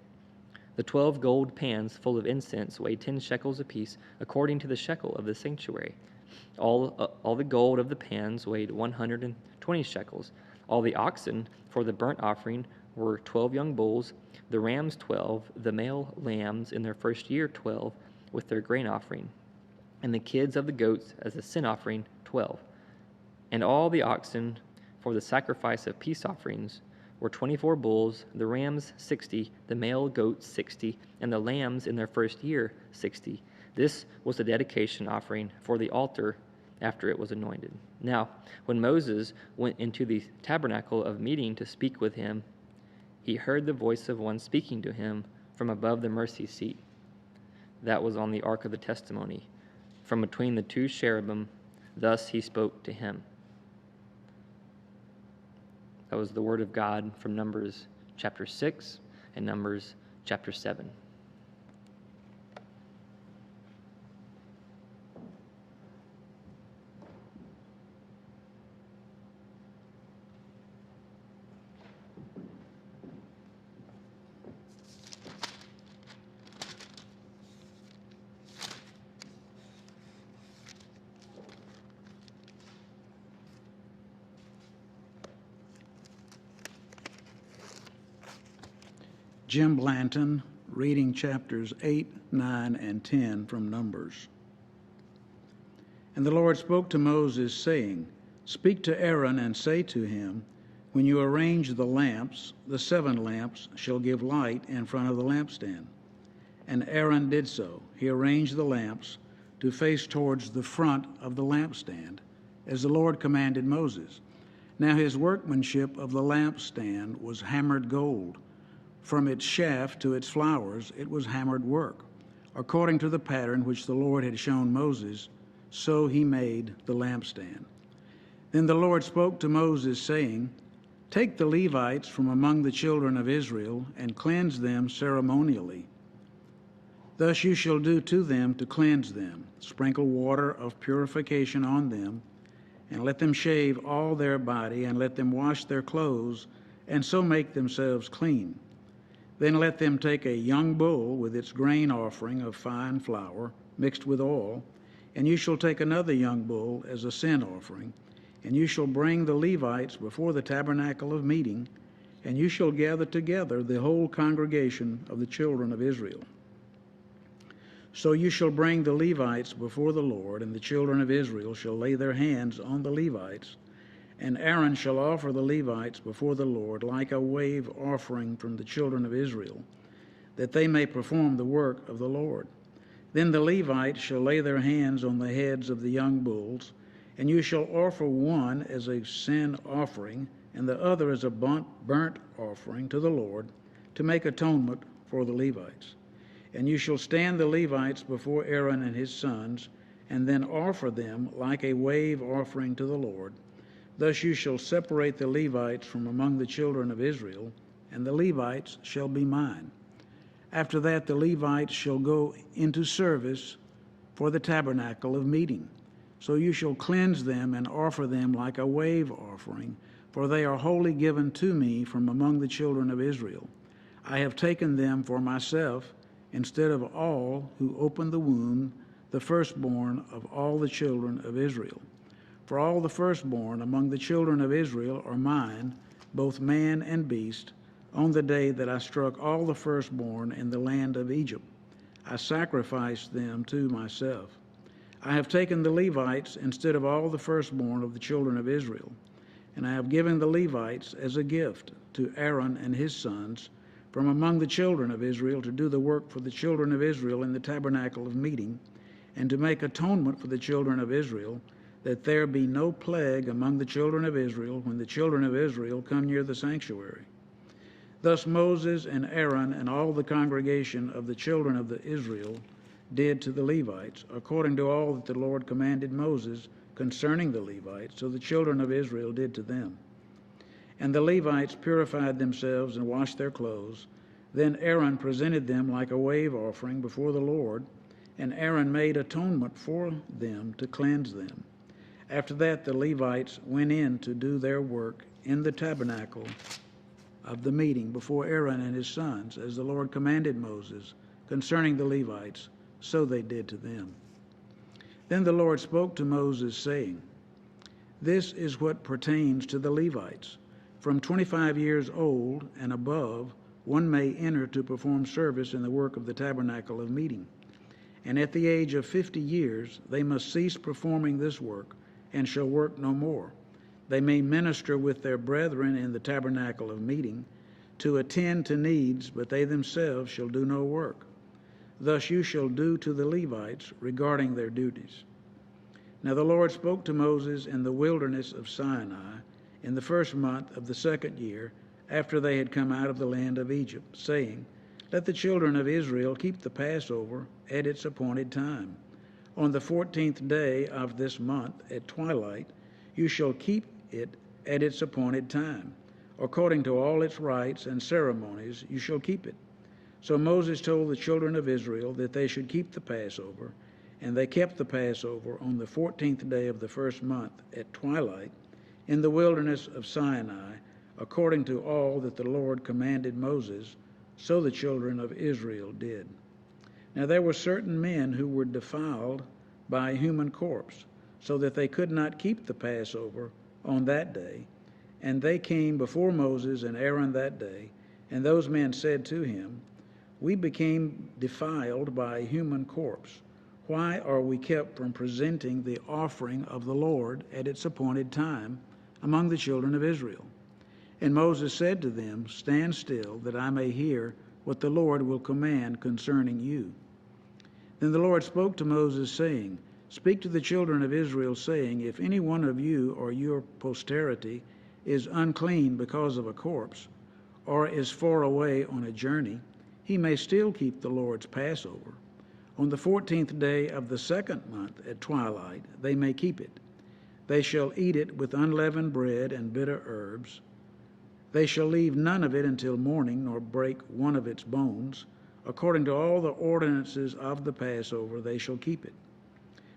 The 12 gold pans full of incense weighed 10 shekels apiece, according to the shekel of the sanctuary. All the gold of the pans weighed 120 shekels. All the oxen for the burnt offering were 12 young bulls, the rams 12, the male lambs in their first year 12, with their grain offering, and the kids of the goats as a sin offering 12. And all the oxen for the sacrifice of peace offerings were 24 bulls, the rams 60, the male goats 60, and the lambs in their first year 60. This was the dedication offering for the altar after it was anointed. Now, when Moses went into the tabernacle of meeting to speak with him, he heard the voice of one speaking to him from above the mercy seat that was on the ark of the testimony, from between the two cherubim. Thus he spoke to him. That was the word of God from Numbers chapter 6 and Numbers chapter 7. Jim Blanton, reading chapters 8, 9, and 10 from Numbers. And the Lord spoke to Moses, saying, Speak to Aaron and say to him, When you arrange the lamps, the 7 lamps shall give light in front of the lampstand. And Aaron did so. He arranged the lamps to face towards the front of the lampstand, as the Lord commanded Moses. Now his workmanship of the lampstand was hammered gold. From its shaft to its flowers it was hammered work. According to the pattern which the Lord had shown Moses, so he made the lampstand. Then the Lord spoke to Moses, saying, Take the Levites from among the children of Israel and cleanse them ceremonially. Thus you shall do to them to cleanse them. Sprinkle water of purification on them, and let them shave all their body, and let them wash their clothes, and so make themselves clean. Then let them take a young bull with its grain offering of fine flour mixed with oil, and you shall take another young bull as a sin offering, and you shall bring the Levites before the tabernacle of meeting, and you shall gather together the whole congregation of the children of Israel. So you shall bring the Levites before the Lord, and the children of Israel shall lay their hands on the Levites, and Aaron shall offer the Levites before the Lord like a wave offering from the children of Israel, that they may perform the work of the Lord. Then the Levites shall lay their hands on the heads of the young bulls, and you shall offer one as a sin offering, and the other as a burnt offering to the Lord, to make atonement for the Levites. And you shall stand the Levites before Aaron and his sons, and then offer them like a wave offering to the Lord. Thus you shall separate the Levites from among the children of Israel, and the Levites shall be mine. After that the Levites shall go into service for the tabernacle of meeting. So you shall cleanse them and offer them like a wave offering, for they are wholly given to me from among the children of Israel. I have taken them for myself, instead of all who open the womb, the firstborn of all the children of Israel. For all the firstborn among the children of Israel are mine, both man and beast, on the day that I struck all the firstborn in the land of Egypt. I sacrificed them to myself. I have taken the Levites instead of all the firstborn of the children of Israel, and I have given the Levites as a gift to Aaron and his sons from among the children of Israel to do the work for the children of Israel in the tabernacle of meeting, and to make atonement for the children of Israel, that there be no plague among the children of Israel when the children of Israel come near the sanctuary. Thus Moses and Aaron and all the congregation of the children of Israel did to the Levites, according to all that the Lord commanded Moses concerning the Levites, so the children of Israel did to them. And the Levites purified themselves and washed their clothes. Then Aaron presented them like a wave offering before the Lord, and Aaron made atonement for them to cleanse them. After that, the Levites went in to do their work in the tabernacle of the meeting before Aaron and his sons, as the Lord commanded Moses concerning the Levites, so they did to them. Then the Lord spoke to Moses, saying, This is what pertains to the Levites. From 25 years old and above, one may enter to perform service in the work of the tabernacle of meeting. And at the age of 50 years, they must cease performing this work, and shall work no more. They may minister with their brethren in the tabernacle of meeting, to attend to needs, but they themselves shall do no work. Thus you shall do to the Levites regarding their duties. Now the Lord spoke to Moses in the wilderness of Sinai in the first month of the second year after they had come out of the land of Egypt, saying, Let the children of Israel keep the Passover at its appointed time. On the 14th day of this month at twilight you shall keep it at its appointed time. According to all its rites and ceremonies you shall keep it. So Moses told the children of Israel that they should keep the Passover, and they kept the Passover on the 14th day of the first month at twilight in the wilderness of Sinai, according to all that the Lord commanded Moses, so the children of Israel did. Now there were certain men who were defiled by a human corpse, so that they could not keep the Passover on that day. And they came before Moses and Aaron that day, and those men said to him, We became defiled by a human corpse. Why are we kept from presenting the offering of the Lord at its appointed time among the children of Israel? And Moses said to them, Stand still, that I may hear what the Lord will command concerning you. Then the Lord spoke to Moses, saying, Speak to the children of Israel, saying, If any one of you or your posterity is unclean because of a corpse, or is far away on a journey, he may still keep the Lord's Passover. On the 14th day of the second month at twilight they may keep it. They shall eat it with unleavened bread and bitter herbs. They shall leave none of it until morning, nor break one of its bones. According to all the ordinances of the Passover they shall keep it.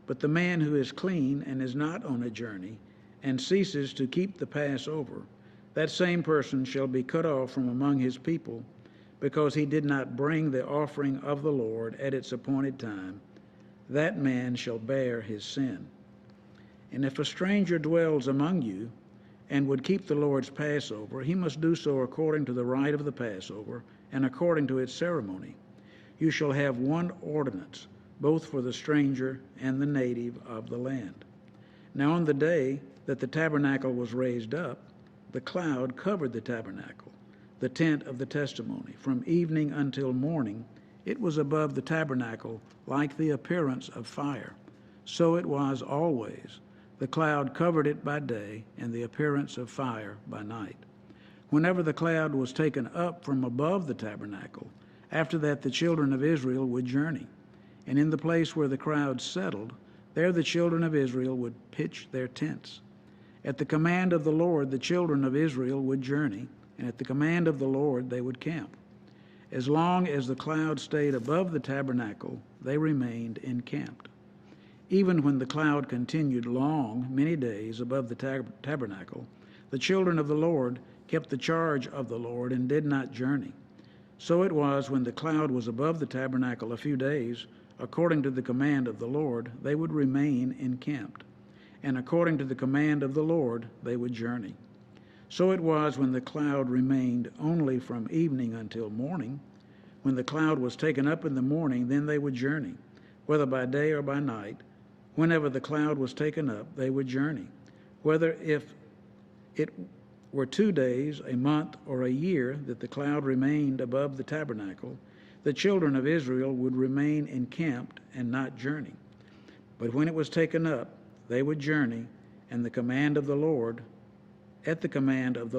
But the man who is clean and is not on a journey, and ceases to keep the Passover, that same person shall be cut off from among his people, because he did not bring the offering of the Lord at its appointed time. That man shall bear his sin. And if a stranger dwells among you, and would keep the Lord's Passover, he must do so according to the rite of the Passover, and according to its ceremony. You shall have one ordinance, both for the stranger and the native of the land. Now on the day that the tabernacle was raised up, the cloud covered the tabernacle, the tent of the testimony. From evening until morning, it was above the tabernacle like the appearance of fire. So it was always. The cloud covered it by day, and the appearance of fire by night. Whenever the cloud was taken up from above the tabernacle, after that the children of Israel would journey. And in the place where the cloud settled, there the children of Israel would pitch their tents. At the command of the Lord, the children of Israel would journey, and at the command of the Lord they would camp. As long as the cloud stayed above the tabernacle, they remained encamped. Even when the cloud continued long, many days above the tabernacle, the children of the Lord kept the charge of the Lord and did not journey. So it was when the cloud was above the tabernacle a few days, according to the command of the Lord, they would remain encamped. And according to the command of the Lord, they would journey. So it was when the cloud remained only from evening until morning. When the cloud was taken up in the morning, then they would journey, whether by day or by night. Whenever the cloud was taken up, they would journey. Whether if it were 2 days, a month, or a year that the cloud remained above the tabernacle, the children of Israel would remain encamped and not journey. But when it was taken up, they would journey, and at the command of the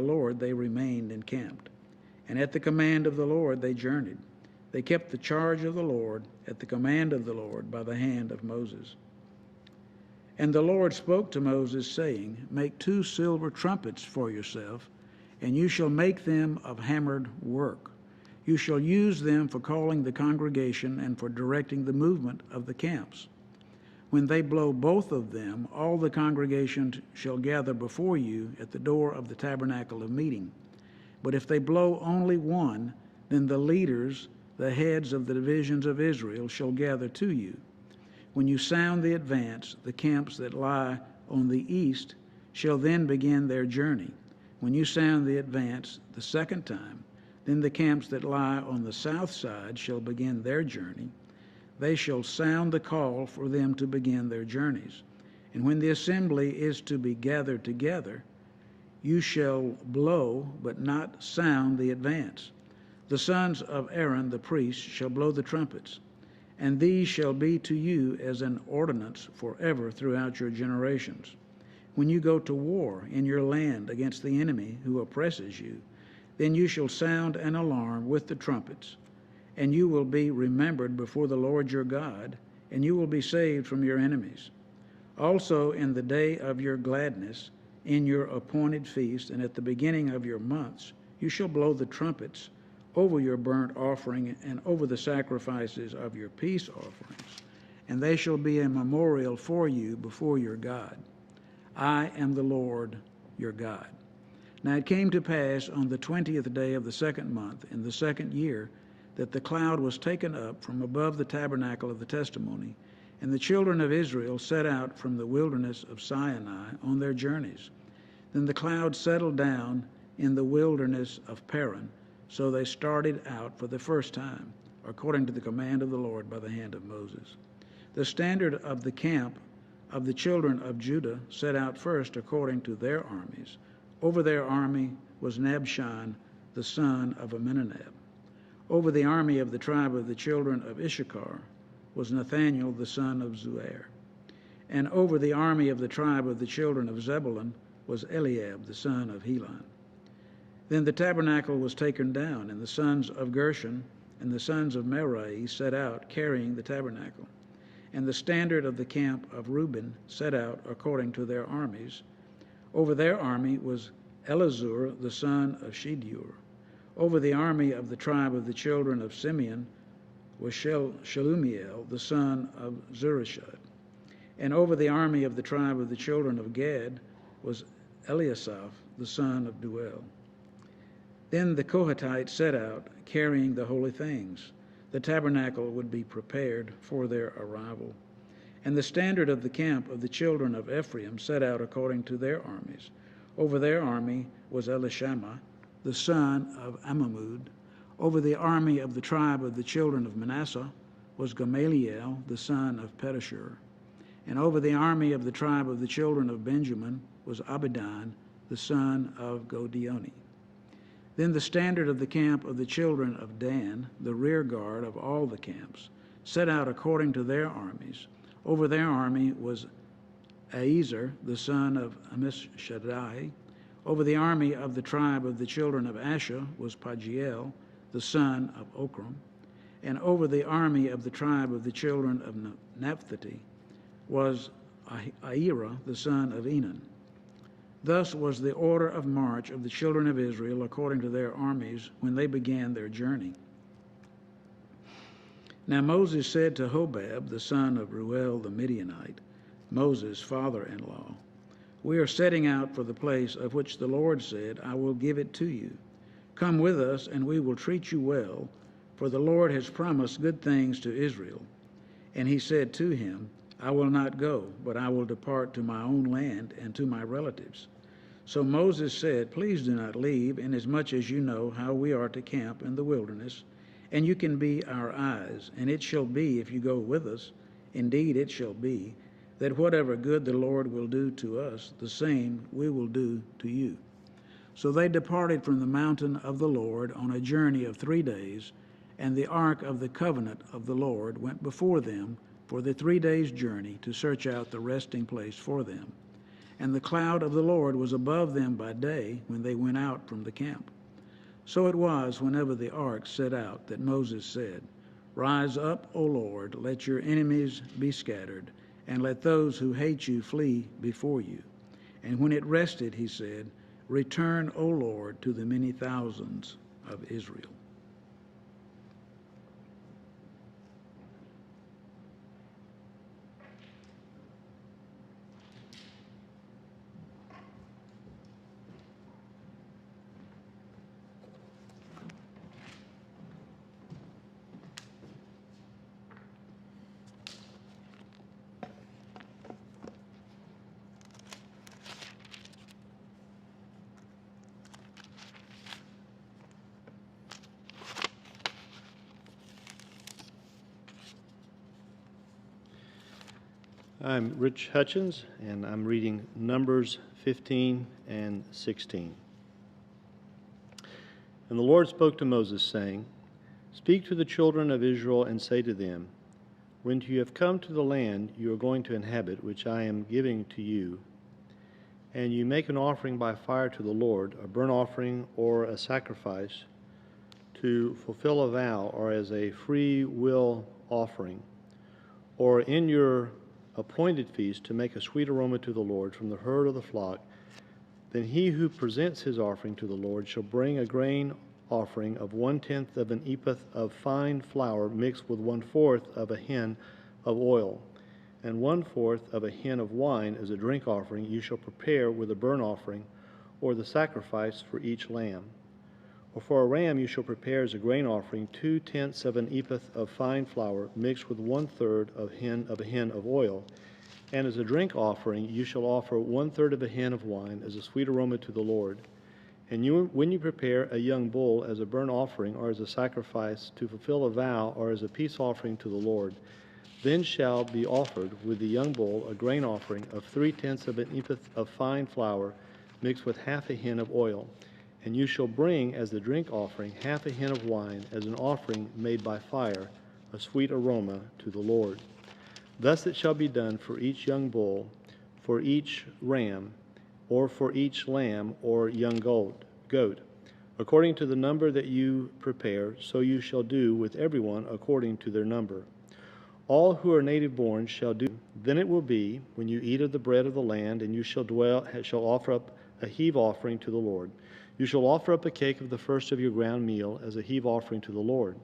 Lord they remained encamped. And at the command of the Lord they journeyed. They kept the charge of the Lord at the command of the Lord by the hand of Moses. And the Lord spoke to Moses, saying, Make 2 silver trumpets for yourself, and you shall make them of hammered work. You shall use them for calling the congregation and for directing the movement of the camps. When they blow both of them, all the congregation shall gather before you at the door of the tabernacle of meeting. But if they blow only one, then the leaders, the heads of the divisions of Israel, shall gather to you. When you sound the advance, the camps that lie on the east shall then begin their journey. When you sound the advance the second time, then the camps that lie on the south side shall begin their journey. They shall sound the call for them to begin their journeys. And when the assembly is to be gathered together, you shall blow, but not sound the advance. The sons of Aaron the priest shall blow the trumpets, and these shall be to you as an ordinance forever throughout your generations. When you go to war in your land against the enemy who oppresses you, then you shall sound an alarm with the trumpets, and you will be remembered before the Lord your God, and you will be saved from your enemies. Also in the day of your gladness, in your appointed feast, and at the beginning of your months, you shall blow the trumpets over your burnt offering and over the sacrifices of your peace offerings, and they shall be a memorial for you before your God. I am the Lord your God. Now it came to pass on the 20th day of the second month, in the second year, that the cloud was taken up from above the tabernacle of the testimony, and the children of Israel set out from the wilderness of Sinai on their journeys. Then the cloud settled down in the wilderness of Paran, so they started out for the first time, according to the command of the Lord by the hand of Moses. The standard of the camp of the children of Judah set out first according to their armies. Over their army was Nabshan, the son of Amminadab. Over the army of the tribe of the children of Issachar was Nathaniel, the son of Zuar. And over the army of the tribe of the children of Zebulun was Eliab, the son of Helon. Then the tabernacle was taken down, and the sons of Gershon and the sons of Merari set out, carrying the tabernacle. And the standard of the camp of Reuben set out according to their armies. Over their army was Elizur, the son of Shedeur. Over the army of the tribe of the children of Simeon was Shelumiel, the son of Zurishad. And over the army of the tribe of the children of Gad was Eliasaph, the son of Duel. Then the Kohathites set out, carrying the holy things. The tabernacle would be prepared for their arrival. And the standard of the camp of the children of Ephraim set out according to their armies. Over their army was Elishama, the son of Ammihud. Over the army of the tribe of the children of Manasseh was Gamaliel, the son of Pedashur. And over the army of the tribe of the children of Benjamin was Abidan, the son of Godioni. Then the standard of the camp of the children of Dan, the rear guard of all the camps, set out according to their armies. Over their army was Aezer, the son of Ammishaddai. Over the army of the tribe of the children of Asher was Pagiel, the son of Okram. And over the army of the tribe of the children of Naphtali was Ahira, the son of Enan. Thus was the order of march of the children of Israel according to their armies when they began their journey. Now Moses said to Hobab, the son of Reuel the Midianite, Moses' father-in-law, "We are setting out for the place of which the Lord said, 'I will give it to you.' Come with us, and we will treat you well, for the Lord has promised good things to Israel." And he said to him, "I will not go, but I will depart to my own land and to my relatives." So Moses said, "Please do not leave, inasmuch as you know how we are to camp in the wilderness, and you can be our eyes. And it shall be, if you go with us, indeed it shall be, that whatever good the Lord will do to us, the same we will do to you." So they departed from the mountain of the Lord on a journey of 3 days, and the ark of the covenant of the Lord went before them for the 3 days' journey to search out the resting place for them. And the cloud of the Lord was above them by day when they went out from the camp. So it was, whenever the ark set out, that Moses said, "Rise up, O Lord, let your enemies be scattered, and let those who hate you flee before you." And when it rested, he said, "Return, O Lord, to the many thousands of Israel." I'm Rich Hutchins, and I'm reading Numbers 15 and 16. And the Lord spoke to Moses, saying, Speak to the children of Israel and say to them, When you have come to the land you are going to inhabit, which I am giving to you, and you make an offering by fire to the Lord, a burnt offering or a sacrifice, to fulfill a vow or as a free will offering, or in your appointed feast to make a sweet aroma to the Lord from the herd of the flock, then he who presents his offering to the Lord shall bring a grain offering of 1/10 of an ephah of fine flour mixed with 1/4 of a hin of oil, and 1/4 of a hin of wine as a drink offering you shall prepare with a burnt offering or the sacrifice for each lamb. Or for a ram you shall prepare as a grain offering 2/10 of an ephah of fine flour mixed with 1/3 of a hin of oil, and as a drink offering you shall offer 1/3 of a hin of wine as a sweet aroma to the Lord. And when you prepare a young bull as a burnt offering or as a sacrifice to fulfill a vow or as a peace offering to the Lord, then shall be offered with the young bull a grain offering of 3/10 of an ephah of fine flour mixed with half a hin of oil. And you shall bring as the drink offering half a hin of wine as an offering made by fire, a sweet aroma to the Lord. Thus it shall be done for each young bull, for each ram, or for each lamb or young goat. According to the number that you prepare, so you shall do with everyone according to their number. All who are native born shall do. Then it will be, when you eat of the bread of the land, and you shall offer up a heave offering to the Lord. You shall offer up a cake of the first of your ground meal as a heave offering to the Lord.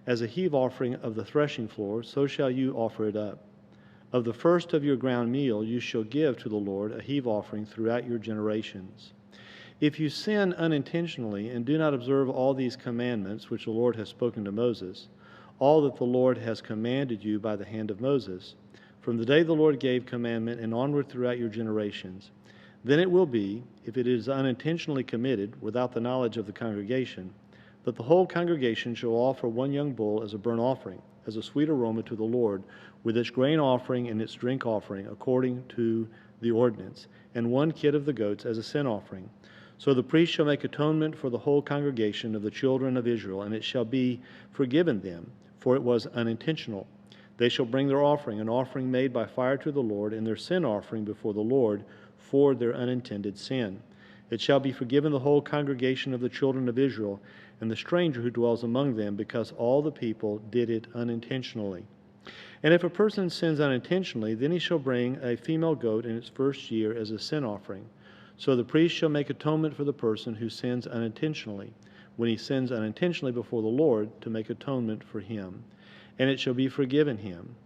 As a heave offering of the threshing floor, so shall you offer it up. Of the first of your ground meal you shall give to the Lord a heave offering throughout your generations. If you sin unintentionally and do not observe all these commandments which the Lord has spoken to Moses, all that the Lord has commanded you by the hand of Moses, from the day the Lord gave commandment and onward throughout your generations, then it will be, if it is unintentionally committed without the knowledge of the congregation, that the whole congregation shall offer one young bull as a burnt offering, as a sweet aroma to the Lord, with its grain offering and its drink offering, according to the ordinance, and one kid of the goats as a sin offering. So the priest shall make atonement for the whole congregation of the children of Israel, and it shall be forgiven them, for it was unintentional. They shall bring their offering, an offering made by fire to the Lord, and their sin offering before the Lord, for their unintended sin. It shall be forgiven the whole congregation of the children of Israel, and the stranger who dwells among them, because all the people did it unintentionally. And if a person sins unintentionally, then he shall bring a female goat in its first year as a sin offering. So the priest shall make atonement for the person who sins unintentionally, when he sins unintentionally before the Lord, to make atonement for him, and it shall be forgiven him.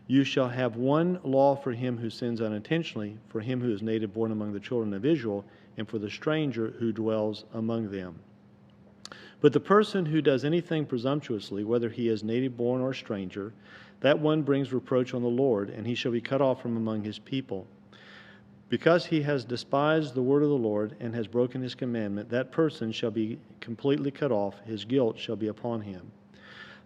You shall have one law for him who sins unintentionally, for him who is native born among the children of Israel, and for the stranger who dwells among them. But the person who does anything presumptuously, whether he is native born or stranger, that one brings reproach on the Lord, and he shall be cut off from among his people. Because he has despised the word of the Lord and has broken his commandment, that person shall be completely cut off, his guilt shall be upon him.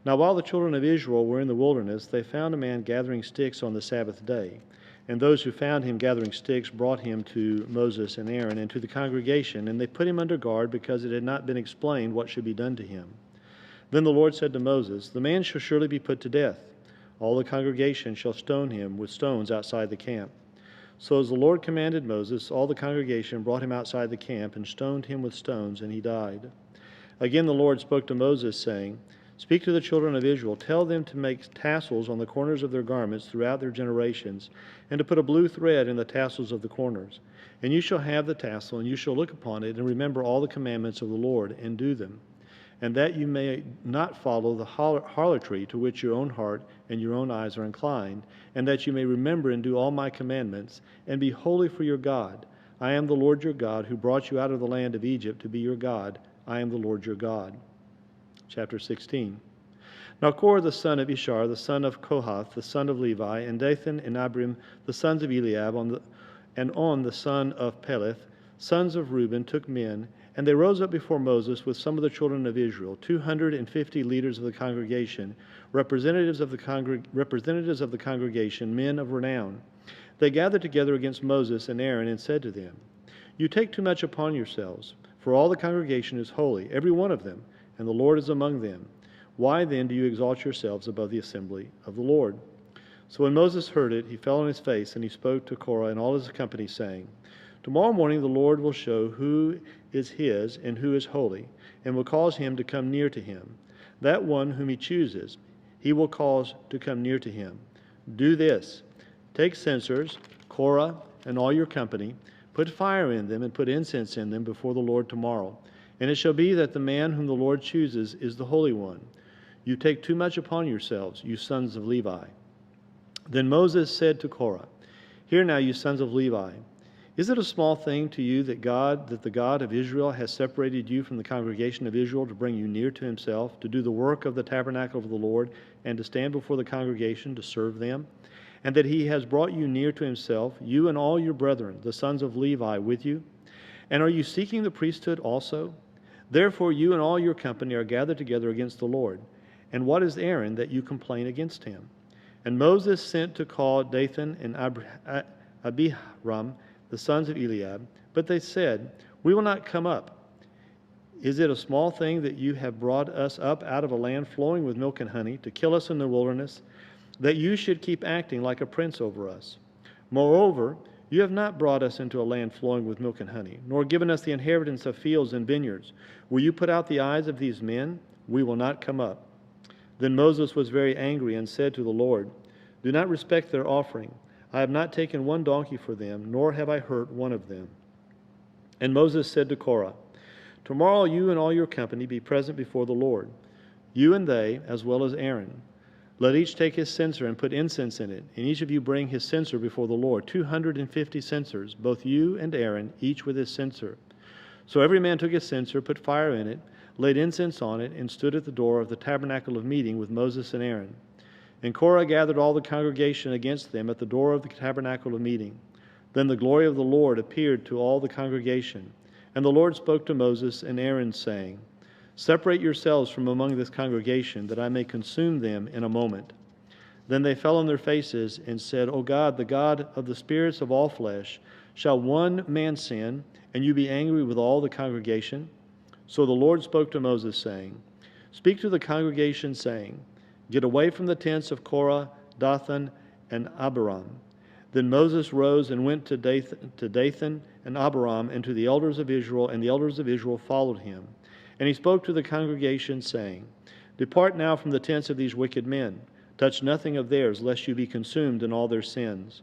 Now while the children of Israel were in the wilderness, they found a man gathering sticks on the Sabbath day. And those who found him gathering sticks brought him to Moses and Aaron and to the congregation, and they put him under guard because it had not been explained what should be done to him. Then the Lord said to Moses, The man shall surely be put to death. All the congregation shall stone him with stones outside the camp. So as the Lord commanded Moses, all the congregation brought him outside the camp and stoned him with stones, and he died. Again the Lord spoke to Moses, saying, Speak to the children of Israel, tell them to make tassels on the corners of their garments throughout their generations, and to put a blue thread in the tassels of the corners. And you shall have the tassel, and you shall look upon it, and remember all the commandments of the Lord, and do them. And that you may not follow the harlotry to which your own heart and your own eyes are inclined, and that you may remember and do all my commandments, and be holy for your God. I am the Lord your God, who brought you out of the land of Egypt to be your God. I am the Lord your God. Chapter 16. Now Korah the son of Ishar, the son of Kohath, the son of Levi, and Dathan and Abiram, the sons of Eliab, and On the son of Peleth, sons of Reuben, took men, and they rose up before Moses with some of the children of Israel, 250 leaders of the congregation, representatives of the congregation, men of renown. They gathered together against Moses and Aaron and said to them, "You take too much upon yourselves, for all the congregation is holy, every one of them, and the Lord is among them. Why then do you exalt yourselves above the assembly of the Lord?" So when Moses heard it, he fell on his face, and he spoke to Korah and all his company, saying, "Tomorrow morning the Lord will show who is his and who is holy, and will cause him to come near to him. That one whom he chooses, he will cause to come near to him. Do this: take censers, Korah and all your company, put fire in them and put incense in them before the Lord tomorrow. And it shall be that the man whom the Lord chooses is the Holy One. You take too much upon yourselves, you sons of Levi." Then Moses said to Korah, "Hear now, you sons of Levi. Is it a small thing to you that the God of Israel has separated you from the congregation of Israel to bring you near to himself, to do the work of the tabernacle of the Lord, and to stand before the congregation to serve them? And that he has brought you near to himself, you and all your brethren, the sons of Levi, with you? And are you seeking the priesthood also? Therefore you and all your company are gathered together against the Lord. And what is Aaron that you complain against him?" And Moses sent to call Dathan and Abiram, the sons of Eliab, but they said, "We will not come up. Is it a small thing that you have brought us up out of a land flowing with milk and honey, to kill us in the wilderness, that you should keep acting like a prince over us? Moreover, you have not brought us into a land flowing with milk and honey, nor given us the inheritance of fields and vineyards. Will you put out the eyes of these men? We will not come up." Then Moses was very angry and said to the Lord, "Do not respect their offering. I have not taken one donkey for them, nor have I hurt one of them." And Moses said to Korah, "Tomorrow you and all your company be present before the Lord, you and they, as well as Aaron. Let each take his censer and put incense in it, and each of you bring his censer before the Lord, 250 censers, both you and Aaron, each with his censer." So every man took his censer, put fire in it, laid incense on it, and stood at the door of the tabernacle of meeting with Moses and Aaron. And Korah gathered all the congregation against them at the door of the tabernacle of meeting. Then the glory of the Lord appeared to all the congregation. And the Lord spoke to Moses and Aaron, saying, "Separate yourselves from among this congregation, that I may consume them in a moment." Then they fell on their faces and said, "O God, the God of the spirits of all flesh, shall one man sin, and you be angry with all the congregation?" So the Lord spoke to Moses, saying, "Speak to the congregation, saying, Get away from the tents of Korah, Dathan, and Abiram." Then Moses rose and went to Dathan and Abiram and to the elders of Israel, and the elders of Israel followed him. And he spoke to the congregation, saying, "Depart now from the tents of these wicked men. Touch nothing of theirs, lest you be consumed in all their sins."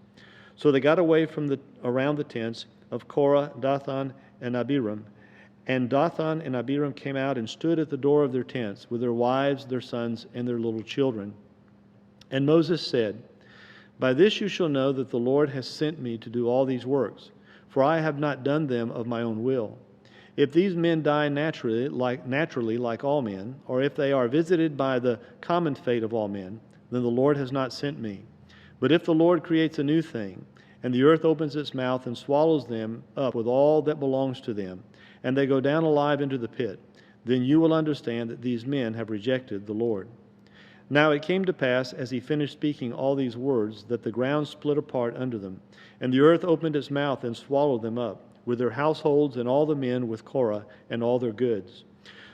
So they got away from around the tents of Korah, Dathan, and Abiram. And Dathan and Abiram came out and stood at the door of their tents with their wives, their sons, and their little children. And Moses said, "By this you shall know that the Lord has sent me to do all these works, for I have not done them of my own will. If these men die naturally like all men, or if they are visited by the common fate of all men, then the Lord has not sent me. But if the Lord creates a new thing, and the earth opens its mouth and swallows them up with all that belongs to them, and they go down alive into the pit, then you will understand that these men have rejected the Lord." Now it came to pass, as he finished speaking all these words, that the ground split apart under them, and the earth opened its mouth and swallowed them up, with their households and all the men with Korah and all their goods.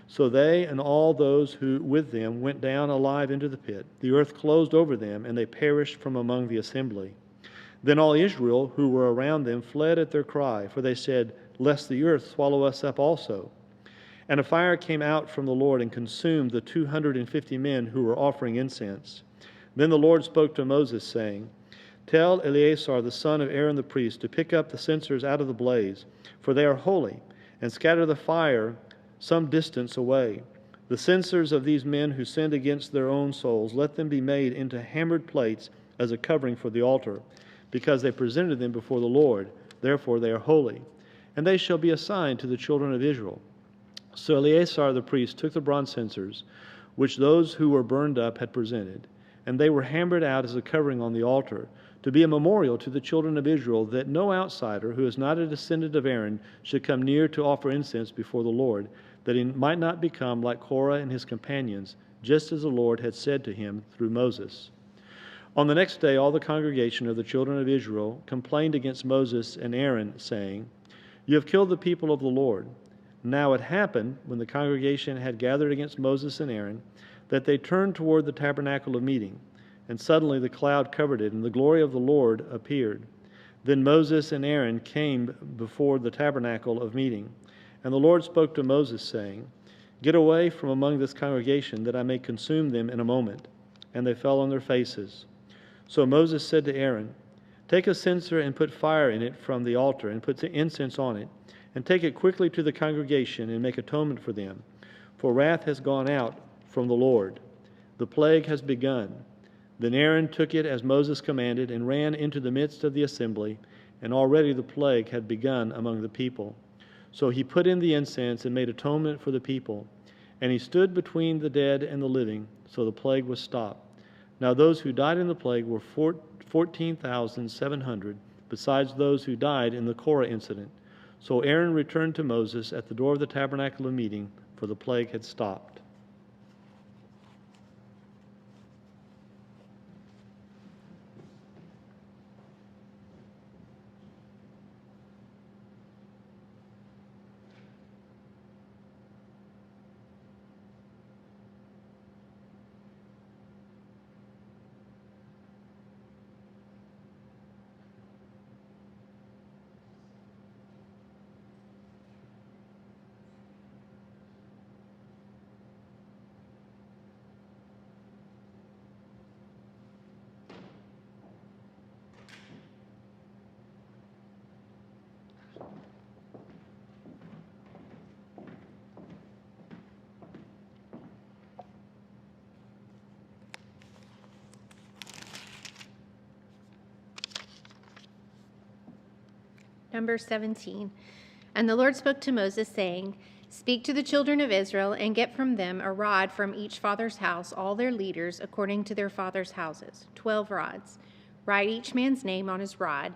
So they and all those who with them went down alive into the pit. The earth closed over them, and they perished from among the assembly. Then all Israel who were around them fled at their cry, for they said, "Lest the earth swallow us up also." And a fire came out from the Lord and consumed the 250 men who were offering incense. Then the Lord spoke to Moses, saying, "Tell Eleazar the son of Aaron the priest to pick up the censers out of the blaze, for they are holy, and scatter the fire some distance away. The censers of these men who sinned against their own souls, let them be made into hammered plates as a covering for the altar, because they presented them before the Lord. Therefore they are holy. And they shall be a sign to the children of Israel." So Eleazar the priest took the bronze censers, which those who were burned up had presented, and they were hammered out as a covering on the altar, to be a memorial to the children of Israel, that no outsider who is not a descendant of Aaron should come near to offer incense before the Lord, that he might not become like Korah and his companions, just as the Lord had said to him through Moses. On the next day, all the congregation of the children of Israel complained against Moses and Aaron, saying, "You have killed the people of the Lord." Now it happened, when the congregation had gathered against Moses and Aaron, that they turned toward the tabernacle of meeting, and suddenly the cloud covered it, and the glory of the Lord appeared. Then Moses and Aaron came before the tabernacle of meeting, and the Lord spoke to Moses, saying, "Get away from among this congregation, that I may consume them in a moment." And they fell on their faces. So Moses said to Aaron, "Take a censer and put fire in it from the altar, and put the incense on it, and take it quickly to the congregation, and make atonement for them. For wrath has gone out from the Lord. The plague has begun." Then Aaron took it as Moses commanded, and ran into the midst of the assembly, and already the plague had begun among the people. So he put in the incense and made atonement for the people. And he stood between the dead and the living, so the plague was stopped. Now those who died in the plague were 14,700, besides those who died in the Korah incident. So Aaron returned to Moses at the door of the tabernacle of meeting, for the plague had stopped. Number 17. And the Lord spoke to Moses, saying, "Speak to the children of Israel, and get from them a rod from each father's house, all their leaders, according to their father's houses, 12 rods. Write each man's name on his rod,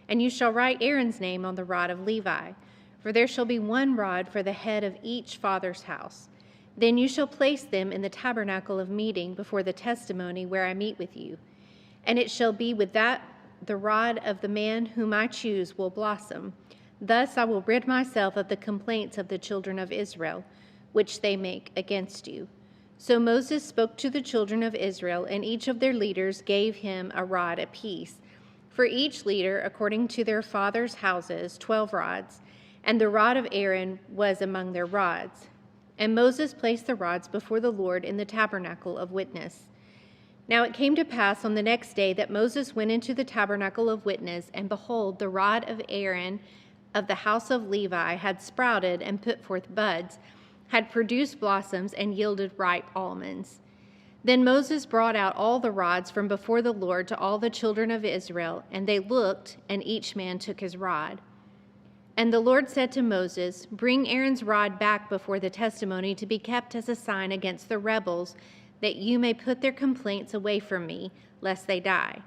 and you shall write Aaron's name on the rod of Levi. For there shall be one rod for the head of each father's house. Then you shall place them in the tabernacle of meeting before the testimony where I meet with you. And it shall be with that the rod of the man whom I choose will blossom. Thus I will rid myself of the complaints of the children of Israel, which they make against you." So Moses spoke to the children of Israel, and each of their leaders gave him a rod apiece. For each leader, according to their fathers' houses, 12 rods, and the rod of Aaron was among their rods. And Moses placed the rods before the Lord in the tabernacle of witness. Now it came to pass on the next day that Moses went into the tabernacle of witness, and behold, the rod of Aaron of the house of Levi had sprouted and put forth buds, had produced blossoms, and yielded ripe almonds. Then Moses brought out all the rods from before the Lord to all the children of Israel, and they looked, and each man took his rod. And the Lord said to Moses, "Bring Aaron's rod back before the testimony to be kept as a sign against the rebels, that you may put their complaints away from me, lest they die."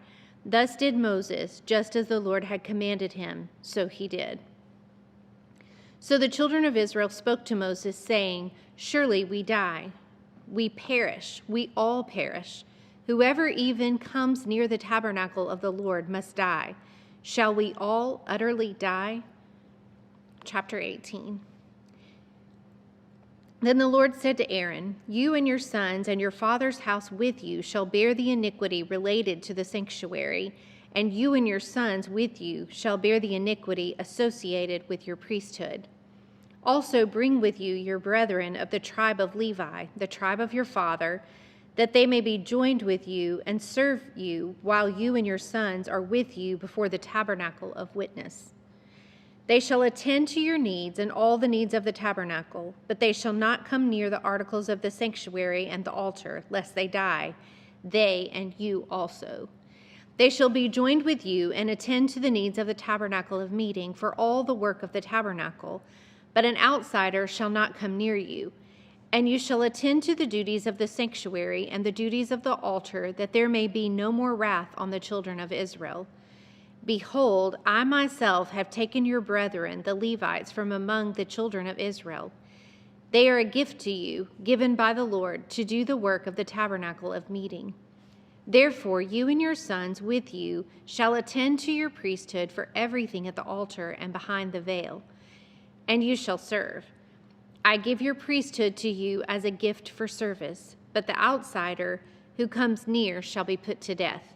Thus did Moses, just as the Lord had commanded him, so he did. So the children of Israel spoke to Moses, saying, "Surely we die. We perish. We all perish. Whoever even comes near the tabernacle of the Lord must die. Shall we all utterly die?" Chapter 18. Then the Lord said to Aaron, "You and your sons and your father's house with you shall bear the iniquity related to the sanctuary, and you and your sons with you shall bear the iniquity associated with your priesthood. Also bring with you your brethren of the tribe of Levi, the tribe of your father, that they may be joined with you and serve you while you and your sons are with you before the tabernacle of witness. They shall attend to your needs and all the needs of the tabernacle, but they shall not come near the articles of the sanctuary and the altar, lest they die, they and you also. They shall be joined with you and attend to the needs of the tabernacle of meeting for all the work of the tabernacle, but an outsider shall not come near you. And you shall attend to the duties of the sanctuary and the duties of the altar, that there may be no more wrath on the children of Israel. Behold, I myself have taken your brethren, the Levites, from among the children of Israel. They are a gift to you, given by the Lord, to do the work of the tabernacle of meeting. Therefore, you and your sons with you shall attend to your priesthood for everything at the altar and behind the veil, and you shall serve. I give your priesthood to you as a gift for service, but the outsider who comes near shall be put to death.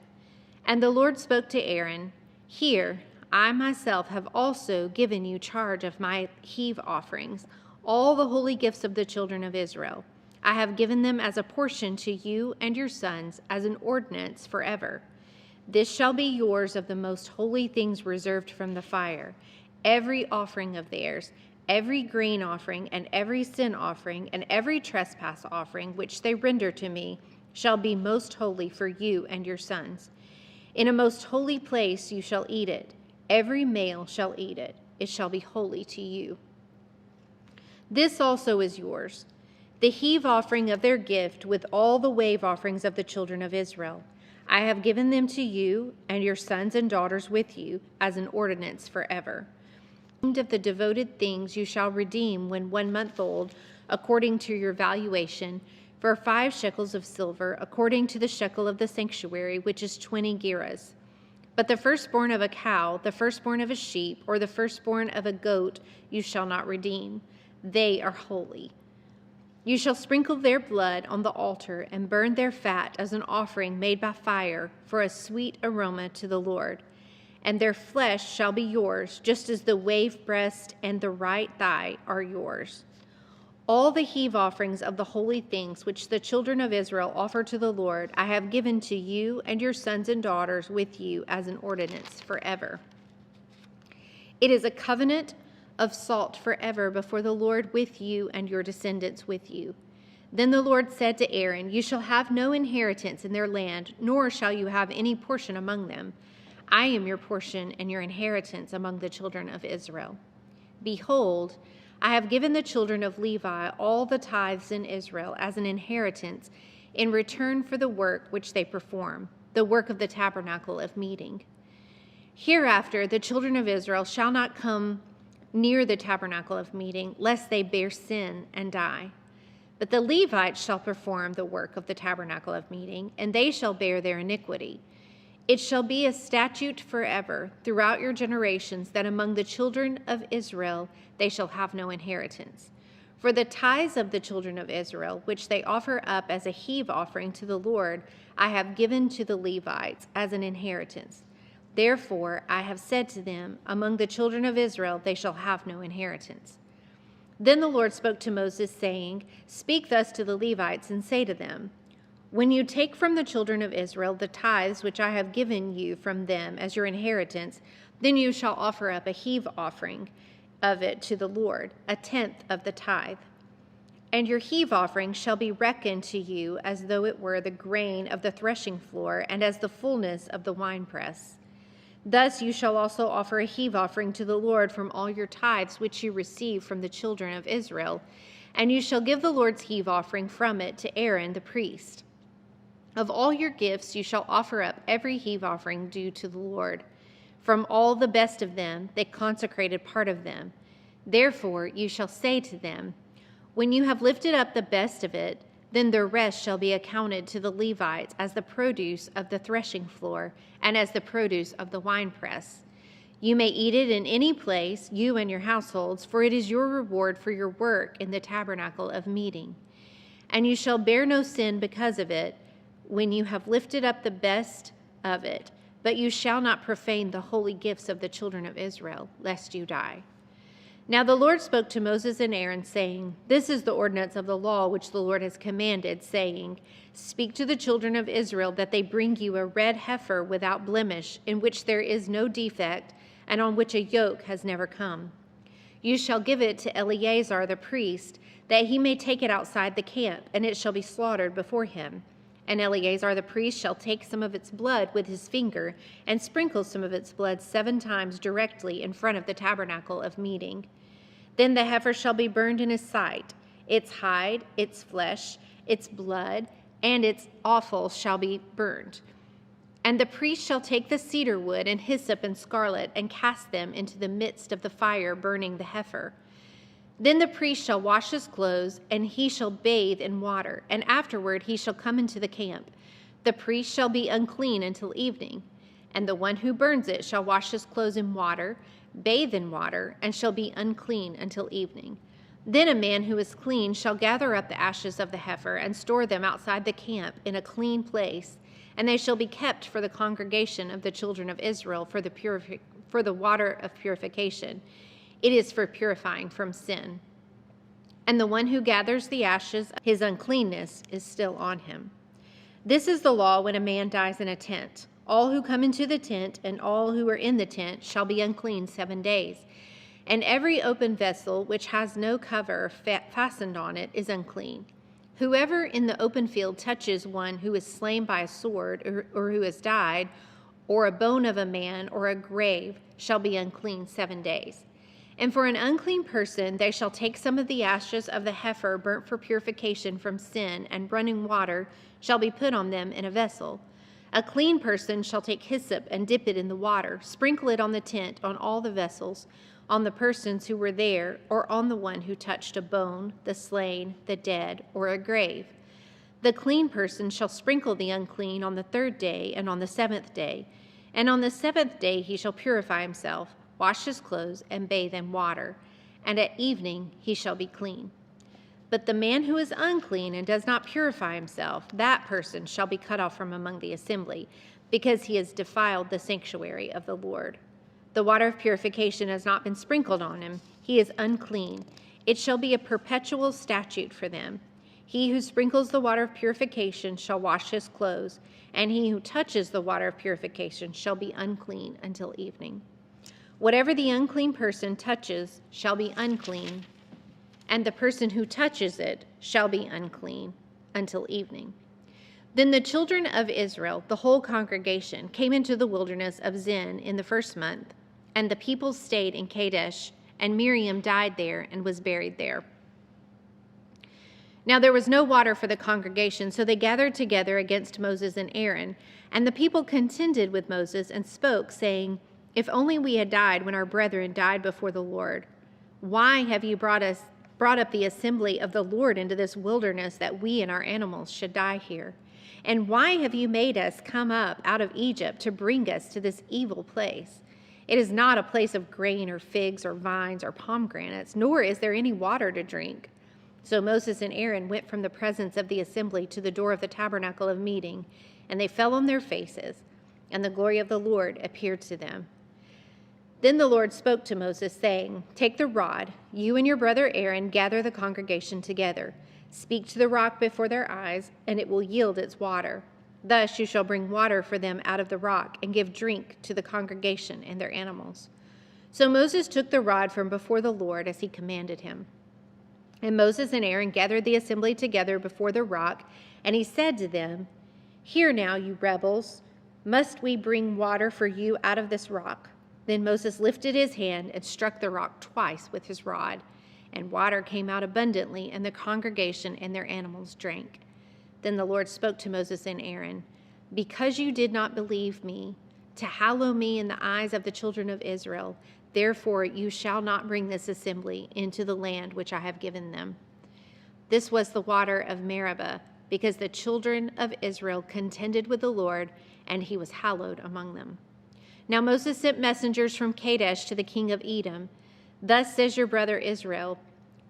And the Lord spoke to Aaron, Here, I myself have also given you charge of my heave offerings, all the holy gifts of the children of Israel. I have given them as a portion to you and your sons as an ordinance forever. This shall be yours of the most holy things reserved from the fire, every offering of theirs, every grain offering and every sin offering and every trespass offering which they render to me shall be most holy for you and your sons. In a most holy place you shall eat it. Every male shall eat it. It shall be holy to you. This also is yours, the heave offering of their gift with all the wave offerings of the children of Israel. I have given them to you and your sons and daughters with you as an ordinance forever. Of the devoted things you shall redeem when 1 month old, according to your valuation, for 5 shekels of silver, according to the shekel of the sanctuary, which is 20 gerahs. But the firstborn of a cow, the firstborn of a sheep, or the firstborn of a goat you shall not redeem. They are holy. You shall sprinkle their blood on the altar and burn their fat as an offering made by fire for a sweet aroma to the Lord. And their flesh shall be yours, just as the wave breast and the right thigh are yours. All the heave offerings of the holy things which the children of Israel offer to the Lord, I have given to you and your sons and daughters with you as an ordinance forever. It is a covenant of salt forever before the Lord with you and your descendants with you. Then the Lord said to Aaron, You shall have no inheritance in their land, nor shall you have any portion among them. I am your portion and your inheritance among the children of Israel. Behold, I have given the children of Levi all the tithes in Israel as an inheritance in return for the work which they perform, the work of the tabernacle of meeting. Hereafter the children of Israel shall not come near the tabernacle of meeting, lest they bear sin and die. But the Levites shall perform the work of the tabernacle of meeting, and they shall bear their iniquity. It shall be a statute forever throughout your generations that among the children of Israel they shall have no inheritance. For the tithes of the children of Israel, which they offer up as a heave offering to the Lord, I have given to the Levites as an inheritance. Therefore I have said to them, among the children of Israel they shall have no inheritance. Then the Lord spoke to Moses, saying, Speak thus to the Levites, and say to them, When you take from the children of Israel the tithes which I have given you from them as your inheritance, then you shall offer up a heave offering of it to the Lord, 1/10 of the tithe. And your heave offering shall be reckoned to you as though it were the grain of the threshing floor and as the fullness of the winepress. Thus you shall also offer a heave offering to the Lord from all your tithes which you receive from the children of Israel, and you shall give the Lord's heave offering from it to Aaron the priest. Of all your gifts you shall offer up every heave offering due to the Lord. From all the best of them, the consecrated part of them. Therefore you shall say to them, When you have lifted up the best of it, then the rest shall be accounted to the Levites as the produce of the threshing floor and as the produce of the winepress. You may eat it in any place, you and your households, for it is your reward for your work in the tabernacle of meeting. And you shall bear no sin because of it when you have lifted up the best of it, but you shall not profane the holy gifts of the children of Israel, lest you die. Now the Lord spoke to Moses and Aaron, saying, This is the ordinance of the law which the Lord has commanded, saying, Speak to the children of Israel that they bring you a red heifer without blemish, in which there is no defect, and on which a yoke has never come. You shall give it to Eleazar the priest, that he may take it outside the camp, and it shall be slaughtered before him. And Eleazar the priest shall take some of its blood with his finger, and sprinkle some of its blood 7 times directly in front of the tabernacle of meeting. Then the heifer shall be burned in his sight. its hide, its flesh, its blood, and its offal shall be burned. And the priest shall take the cedar wood and hyssop and scarlet and cast them into the midst of the fire burning the heifer. Then the priest shall wash his clothes, and he shall bathe in water, and afterward he shall come into the camp. The priest shall be unclean until evening, and the one who burns it shall wash his clothes in water, bathe in water, and shall be unclean until evening. Then a man who is clean shall gather up the ashes of the heifer and store them outside the camp in a clean place, and they shall be kept for the congregation of the children of Israel for the water of purification. It is for purifying from sin. And the one who gathers the ashes, his uncleanness is still on him. This is the law when a man dies in a tent. All who come into the tent and all who are in the tent shall be unclean 7 days. And every open vessel which has no cover fastened on it is unclean. Whoever in the open field touches one who is slain by a sword or who has died, or a bone of a man or a grave, shall be unclean 7 days. And for an unclean person they shall take some of the ashes of the heifer burnt for purification from sin, and running water shall be put on them in a vessel. A clean person shall take hyssop and dip it in the water, sprinkle it on the tent, on all the vessels, on the persons who were there, or on the one who touched a bone, the slain, the dead, or a grave. The clean person shall sprinkle the unclean on the 3rd day and on the 7th day. And on the 7th day he shall purify himself, wash his clothes, and bathe in water. And at evening he shall be clean. But the man who is unclean and does not purify himself, that person shall be cut off from among the assembly, because he has defiled the sanctuary of the Lord. The water of purification has not been sprinkled on him. He is unclean. It shall be a perpetual statute for them. He who sprinkles the water of purification shall wash his clothes, and he who touches the water of purification shall be unclean until evening. Whatever the unclean person touches shall be unclean, and the person who touches it shall be unclean until evening. Then the children of Israel, the whole congregation, came into the wilderness of Zin in the 1st month, and the people stayed in Kadesh, and Miriam died there and was buried there. Now there was no water for the congregation, so they gathered together against Moses and Aaron, and the people contended with Moses and spoke, saying, "If only we had died when our brethren died before the Lord. Why have you brought up the assembly of the Lord into this wilderness, that we and our animals should die here? And why have you made us come up out of Egypt to bring us to this evil place? It is not a place of grain or figs or vines or pomegranates, nor is there any water to drink." So Moses and Aaron went from the presence of the assembly to the door of the tabernacle of meeting, and they fell on their faces, and the glory of the Lord appeared to them. Then the Lord spoke to Moses, saying, "Take the rod, you and your brother Aaron gather the congregation together. Speak to the rock before their eyes, and it will yield its water. Thus you shall bring water for them out of the rock, and give drink to the congregation and their animals." So Moses took the rod from before the Lord as he commanded him. And Moses and Aaron gathered the assembly together before the rock, and he said to them, "Hear now, you rebels, must we bring water for you out of this rock?" Then Moses lifted his hand and struck the rock twice with his rod, and water came out abundantly, and the congregation and their animals drank. Then the Lord spoke to Moses and Aaron, "Because you did not believe me, to hallow me in the eyes of the children of Israel, therefore you shall not bring this assembly into the land which I have given them." This was the water of Meribah, because the children of Israel contended with the Lord, and he was hallowed among them. Now Moses sent messengers from Kadesh to the king of Edom. "Thus says your brother Israel,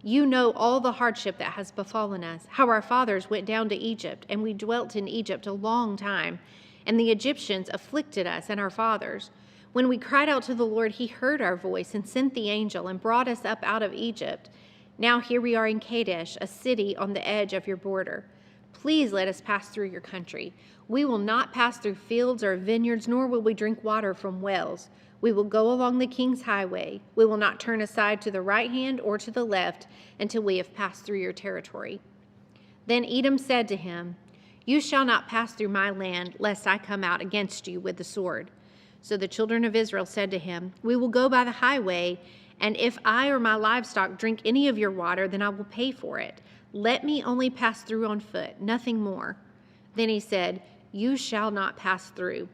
you know all the hardship that has befallen us, how our fathers went down to Egypt, and we dwelt in Egypt a long time, and the Egyptians afflicted us and our fathers. When we cried out to the Lord, he heard our voice and sent the angel and brought us up out of Egypt. Now here we are in Kadesh, a city on the edge of your border. Please let us pass through your country. We will not pass through fields or vineyards, nor will we drink water from wells. We will go along the king's highway. We will not turn aside to the right hand or to the left until we have passed through your territory." Then Edom said to him, "You shall not pass through my land, lest I come out against you with the sword." So the children of Israel said to him, "We will go by the highway, And if I or my livestock drink any of your water, then I will pay for it. Let me only pass through on foot, nothing more." Then he said, "You shall not pass through."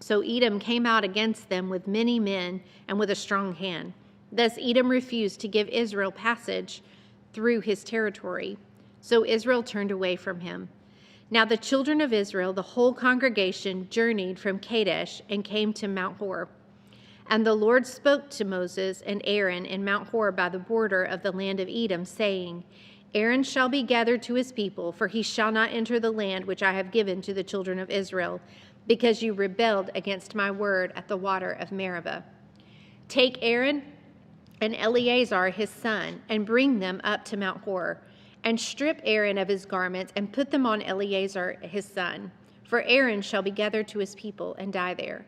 So Edom came out against them with many men and with a strong hand. Thus Edom refused to give Israel passage through his territory. So Israel turned away from him. Now the children of Israel, the whole congregation, journeyed from Kadesh and came to Mount Hor. And the Lord spoke to Moses and Aaron in Mount Hor by the border of the land of Edom, saying, "Aaron shall be gathered to his people, for he shall not enter the land which I have given to the children of Israel, because you rebelled against my word at the water of Meribah. Take Aaron and Eleazar his son, and bring them up to Mount Hor, and strip Aaron of his garments, and put them on Eleazar his son. For Aaron shall be gathered to his people and die there."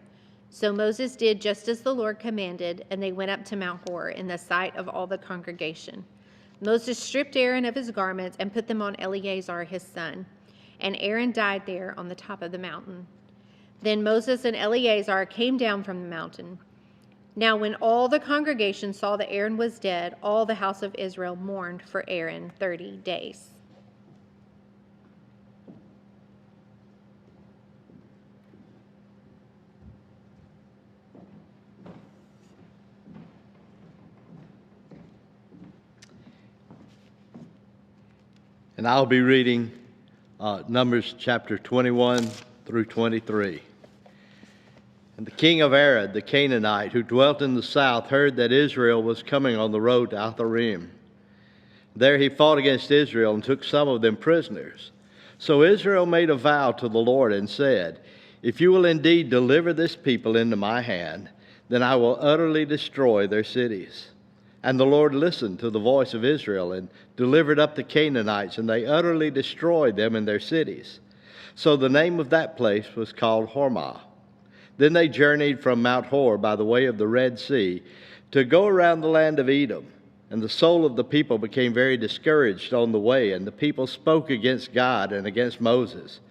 So Moses did just as the Lord commanded, and they went up to Mount Hor in the sight of all the congregation. Moses stripped Aaron of his garments and put them on Eleazar his son, and Aaron died there on the top of the mountain. Then Moses and Eleazar came down from the mountain. Now when all the congregation saw that Aaron was dead, all the house of Israel mourned for Aaron 30 days. And I'll be reading Numbers chapter 21 through 23. And the king of Arad, the Canaanite, who dwelt in the south, heard that Israel was coming on the road to Atharim. There he fought against Israel and took some of them prisoners. So Israel made a vow to the Lord and said, "If you will indeed deliver this people into my hand, then I will utterly destroy their cities." And the Lord listened to the voice of Israel and delivered up the Canaanites, and they utterly destroyed them in their cities. So the name of that place was called Hormah. Then they journeyed from Mount Hor by the way of the Red Sea to go around the land of Edom. And the soul of the people became very discouraged on the way, and the people spoke against God and against Moses.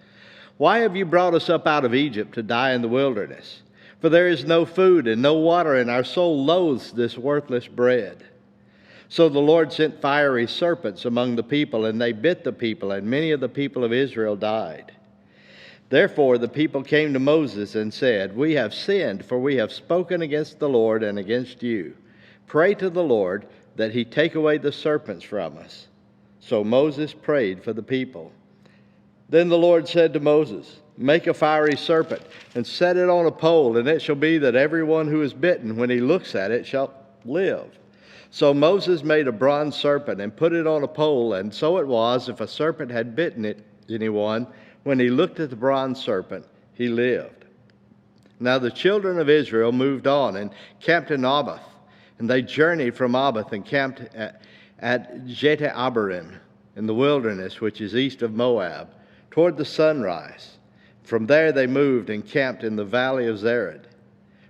"Why have you brought us up out of Egypt to die in the wilderness? For there is no food and no water, and our soul loathes this worthless bread." So the Lord sent fiery serpents among the people, and they bit the people, and many of the people of Israel died. Therefore the people came to Moses and said, "We have sinned, for we have spoken against the Lord and against you. Pray to the Lord that he take away the serpents from us." So Moses prayed for the people. Then the Lord said to Moses, "Make a fiery serpent and set it on a pole, and it shall be that everyone who is bitten, when he looks at it, shall live." So Moses made a bronze serpent and put it on a pole, and so it was, if a serpent had bitten anyone, when he looked at the bronze serpent, he lived. Now the children of Israel moved on and camped in Abath, and they journeyed from Abath and camped at Jete-Abarim in the wilderness, which is east of Moab, toward the sunrise. From there they moved and camped in the valley of Zered.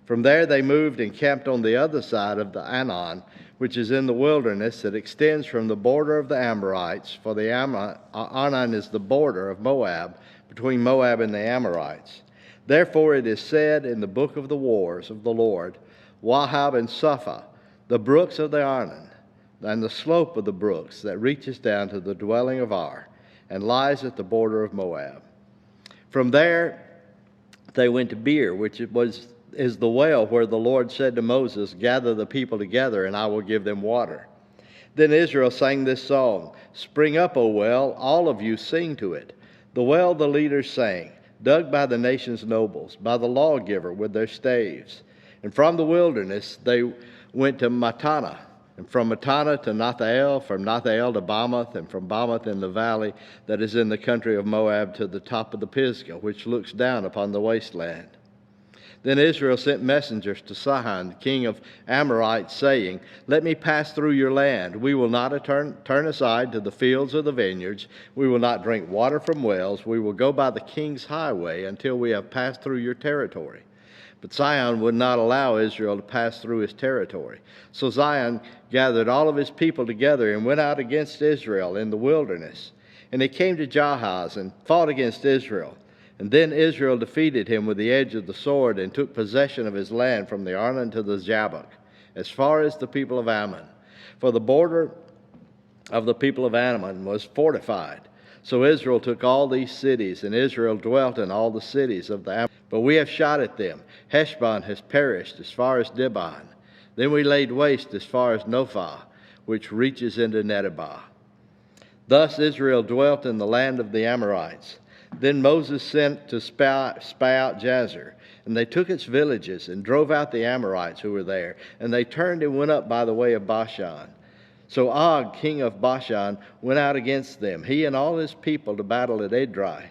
From there they moved and camped on the other side of the Anon, which is in the wilderness that extends from the border of the Amorites, for the Anon is the border of Moab, between Moab and the Amorites. Therefore it is said in the book of the wars of the Lord, Wahab and Sapha, the brooks of the Arnon, and the slope of the brooks that reaches down to the dwelling of Ar, and lies at the border of Moab. From there they went to Beer, which is the well where the Lord said to Moses, "Gather the people together, and I will give them water." Then Israel sang this song, "Spring up, O well, all of you sing to it." The well the leaders sang, dug by the nation's nobles, by the lawgiver with their staves. And from the wilderness they went to Mattanah, and from Mattanah to Nathael, from Nathael to Bamoth, and from Bamoth in the valley that is in the country of Moab to the top of the Pisgah, which looks down upon the wasteland. Then Israel sent messengers to Sihon, king of Amorites, saying, "Let me pass through your land. We will not turn aside to the fields or the vineyards. We will not drink water from wells. We will go by the king's highway until we have passed through your territory." But Sihon would not allow Israel to pass through his territory. So Sihon gathered all of his people together and went out against Israel in the wilderness. And he came to Jahaz and fought against Israel. And then Israel defeated him with the edge of the sword and took possession of his land from the Arnon to the Jabbok, as far as the people of Ammon. For the border of the people of Ammon was fortified. So Israel took all these cities, and Israel dwelt in all the cities of the Ammonites. But we have shot at them. Heshbon has perished as far as Dibon. Then we laid waste as far as Nophah, which reaches into Netabah. Thus Israel dwelt in the land of the Amorites. Then Moses sent to spy out Jazer, and they took its villages and drove out the Amorites who were there, and they turned and went up by the way of Bashan. So Og, king of Bashan, went out against them, he and all his people, to battle at Edrei.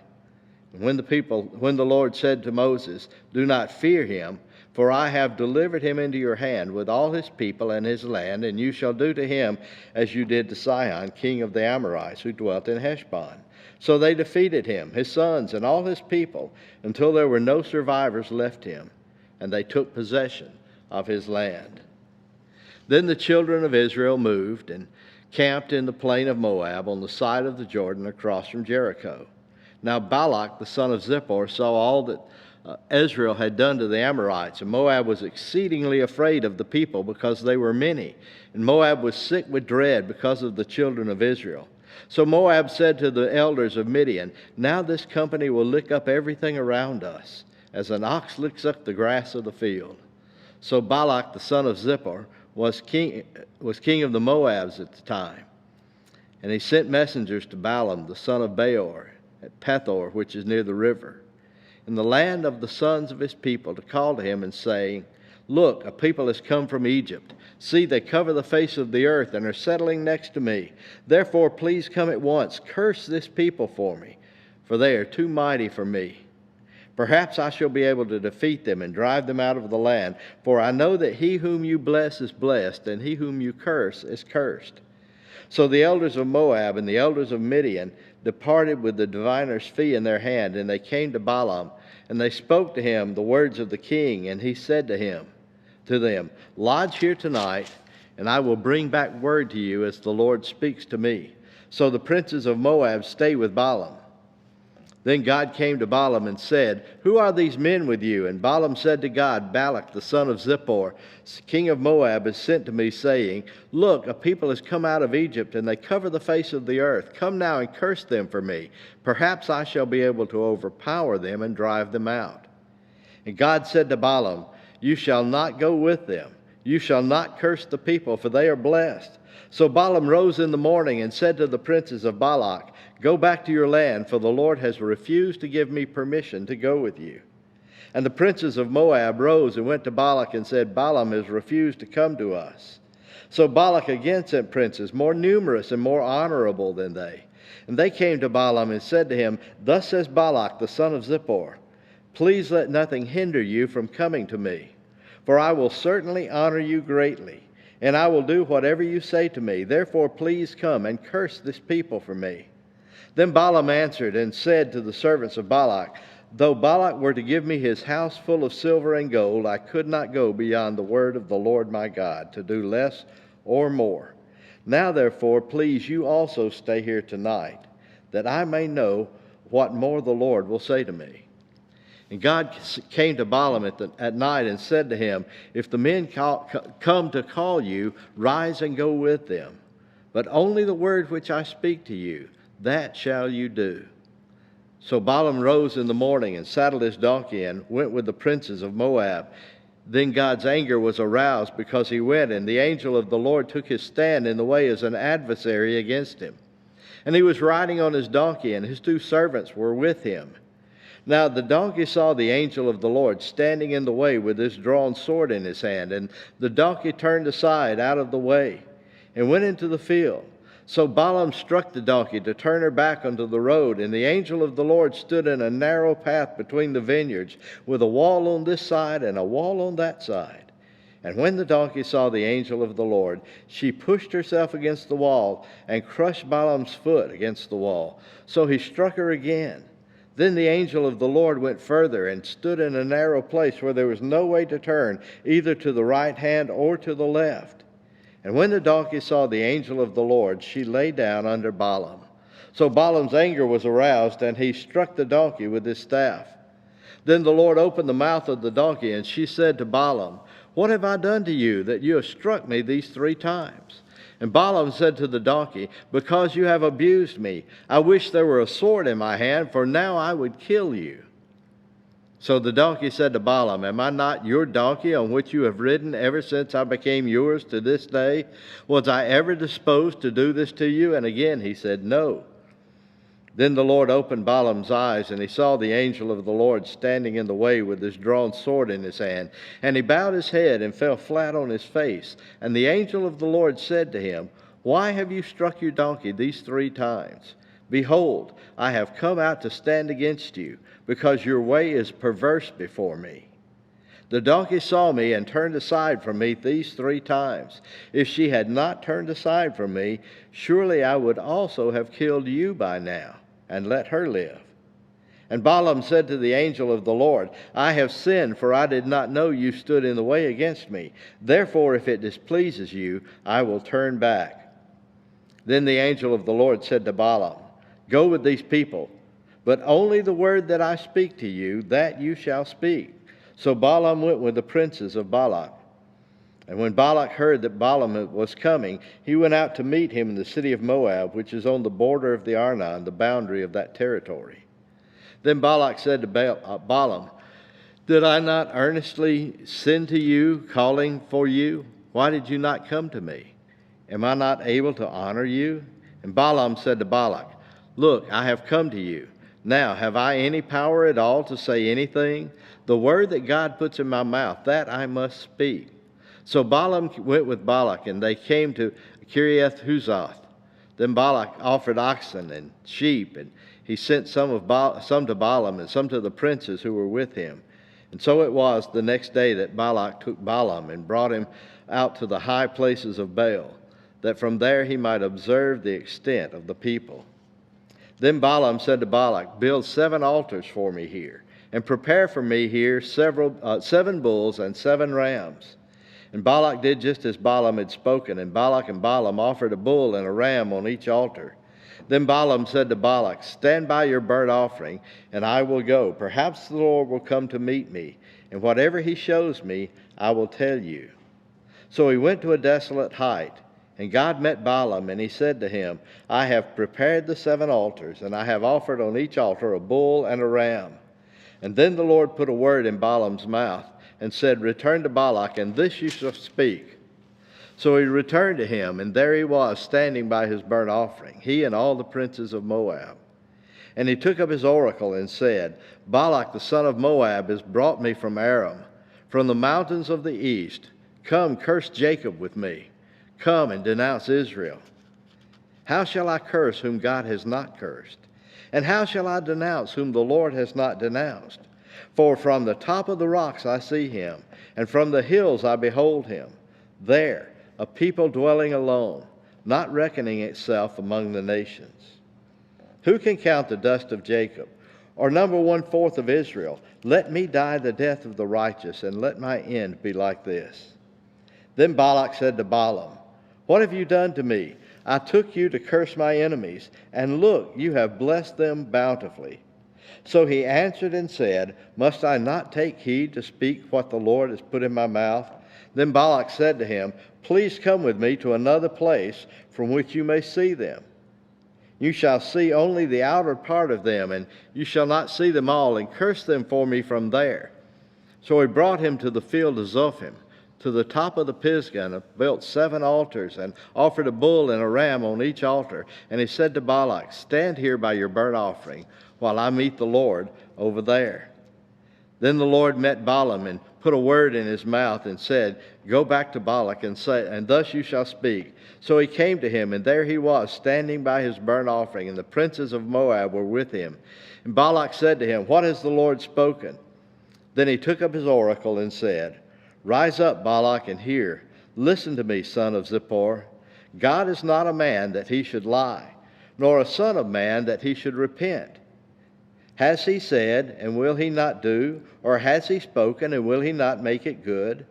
And when the Lord said to Moses, "Do not fear him, for I have delivered him into your hand with all his people and his land, and you shall do to him as you did to Sihon, king of the Amorites, who dwelt in Heshbon." So they defeated him, his sons, and all his people, until there were no survivors left him, and they took possession of his land. Then the children of Israel moved and camped in the plain of Moab on the side of the Jordan across from Jericho. Now Balak, the son of Zippor, saw all that Israel had done to the Amorites, and Moab was exceedingly afraid of the people because they were many, and Moab was sick with dread because of the children of Israel. So Moab said to the elders of Midian, "Now this company will lick up everything around us, as an ox licks up the grass of the field." So Balak, the son of Zippor, was king of the Moabs at the time. And he sent messengers to Balaam, the son of Beor, at Pethor, which is near the river, in the land of the sons of his people, to call to him and say, "Look, a people has come from Egypt. See, they cover the face of the earth and are settling next to me. Therefore, please come at once. Curse this people for me, for they are too mighty for me. Perhaps I shall be able to defeat them and drive them out of the land, for I know that he whom you bless is blessed, and he whom you curse is cursed." So the elders of Moab and the elders of Midian departed with the diviner's fee in their hand, and they came to Balaam, and they spoke to him the words of the king, and he said to them, "Lodge here tonight, and I will bring back word to you as the Lord speaks to me." So the princes of Moab stayed with Balaam. Then God came to Balaam and said, "Who are these men with you?" And Balaam said to God, "Balak, the son of Zippor, king of Moab, has sent to me, saying, 'Look, a people has come out of Egypt, and they cover the face of the earth. Come now and curse them for me. Perhaps I shall be able to overpower them and drive them out.' And God said to Balaam, 'You shall not go with them. You shall not curse the people, for they are blessed.' So Balaam rose in the morning and said to the princes of Balak, 'Go back to your land, for the Lord has refused to give me permission to go with you.' And the princes of Moab rose and went to Balak and said, 'Balaam has refused to come to us.' So Balak again sent princes, more numerous and more honorable than they. And they came to Balaam and said to him, 'Thus says Balak, the son of Zippor, please let nothing hinder you from coming to me, for I will certainly honor you greatly, and I will do whatever you say to me. Therefore please come and curse this people for me.' Then Balaam answered and said to the servants of Balak, 'Though Balak were to give me his house full of silver and gold, I could not go beyond the word of the Lord my God, to do less or more. Now therefore, please you also stay here tonight, that I may know what more the Lord will say to me.' And God came to Balaam at night and said to him, 'If the men come to call you, rise and go with them. But only the word which I speak to you, that shall you do.' So Balaam rose in the morning and saddled his donkey and went with the princes of Moab. Then God's anger was aroused because he went, and the angel of the Lord took his stand in the way as an adversary against him. And he was riding on his donkey, and his two servants were with him. Now the donkey saw the angel of the Lord standing in the way with his drawn sword in his hand, and the donkey turned aside out of the way and went into the field. So Balaam struck the donkey to turn her back onto the road, and the angel of the Lord stood in a narrow path between the vineyards, with a wall on this side and a wall on that side. And when the donkey saw the angel of the Lord, she pushed herself against the wall and crushed Balaam's foot against the wall. So he struck her again. Then the angel of the Lord went further and stood in a narrow place where there was no way to turn, either to the right hand or to the left. And when the donkey saw the angel of the Lord, she lay down under Balaam. So Balaam's anger was aroused, and he struck the donkey with his staff. Then the Lord opened the mouth of the donkey, and she said to Balaam, What have I done to you that you have struck me these 3 times? And Balaam said to the donkey, Because you have abused me, I wish there were a sword in my hand, for now I would kill you. So the donkey said to Balaam, Am I not your donkey on which you have ridden ever since I became yours to this day? Was I ever disposed to do this to you? And again he said, No. Then the Lord opened Balaam's eyes, and he saw the angel of the Lord standing in the way with his drawn sword in his hand. And he bowed his head and fell flat on his face. And the angel of the Lord said to him, Why have you struck your donkey these 3 times? Behold, I have come out to stand against you, because your way is perverse before me. The donkey saw me and turned aside from me these 3 times. If she had not turned aside from me, surely I would also have killed you by now, and let her live. And Balaam said to the angel of the Lord, I have sinned, for I did not know you stood in the way against me. Therefore, if it displeases you, I will turn back. Then the angel of the Lord said to Balaam, Go with these people, but only the word that I speak to you, that you shall speak. So Balaam went with the princes of Balak. And when Balak heard that Balaam was coming, he went out to meet him in the city of Moab, which is on the border of the Arnon, the boundary of that territory. Then Balak said to Balaam, Did I not earnestly send to you, calling for you? Why did you not come to me? Am I not able to honor you? And Balaam said to Balak, Look, I have come to you. Now, have I any power at all to say anything? The word that God puts in my mouth, that I must speak. So Balaam went with Balak, and they came to Kiriath-Huzoth. Then Balak offered oxen and sheep, and he sent some to Balaam and some to the princes who were with him. And so it was the next day that Balak took Balaam and brought him out to the high places of Baal, that from there he might observe the extent of the people. Then Balaam said to Balak, Build 7 altars for me here, and prepare for me here 7 bulls and 7 rams. And Balak did just as Balaam had spoken, and Balak and Balaam offered a bull and a ram on each altar. Then Balaam said to Balak, Stand by your burnt offering, and I will go. Perhaps the Lord will come to meet me, and whatever he shows me, I will tell you. So he went to a desolate height. And God met Balaam, and he said to him, I have prepared the 7 altars, and I have offered on each altar a bull and a ram. And then the Lord put a word in Balaam's mouth, and said, Return to Balak, and this you shall speak. So he returned to him, and there he was, standing by his burnt offering, he and all the princes of Moab. And he took up his oracle, and said, Balak the son of Moab has brought me from Aram, from the mountains of the east. Come, curse Jacob with me. Come and denounce Israel. How shall I curse whom God has not cursed? And how shall I denounce whom the Lord has not denounced? For from the top of the rocks I see him, and from the hills I behold him. There, a people dwelling alone, not reckoning itself among the nations. Who can count the dust of Jacob, or number 1/4 of Israel? Let me die the death of the righteous, and let my end be like this. Then Balak said to Balaam, What have you done to me? I took you to curse my enemies, and look, you have blessed them bountifully. So he answered and said, Must I not take heed to speak what the Lord has put in my mouth? Then Balak said to him, Please come with me to another place from which you may see them. You shall see only the outer part of them, and you shall not see them all, and curse them for me from there. So he brought him to the field of Zophim, to the top of the Pisgah, and built 7 altars, and offered a bull and a ram on each altar. And he said to Balak, Stand here by your burnt offering, while I meet the Lord over there. Then the Lord met Balaam, and put a word in his mouth, and said, Go back to Balak, and say, and thus you shall speak. So he came to him, and there he was, standing by his burnt offering, and the princes of Moab were with him. And Balak said to him, What has the Lord spoken? Then he took up his oracle and said, Rise up, Balak, and hear. Listen to me, son of Zippor. God is not a man that he should lie, nor a son of man that he should repent. Has he said, and will he not do? Or has he spoken, and will he not make it good?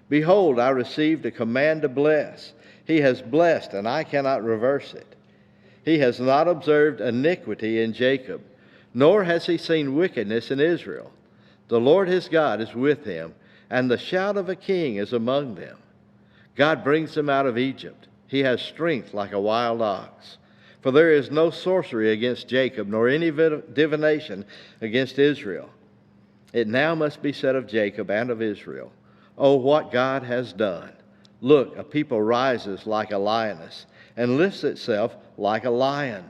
Behold, I received a command to bless. He has blessed, and I cannot reverse it. He has not observed iniquity in Jacob, nor has he seen wickedness in Israel. The Lord his God is with him, and the shout of a king is among them. God brings them out of Egypt. He has strength like a wild ox. For there is no sorcery against Jacob, nor any divination against Israel. It now must be said of Jacob and of Israel, oh, what God has done. Look, a people rises like a lioness and lifts itself like a lion.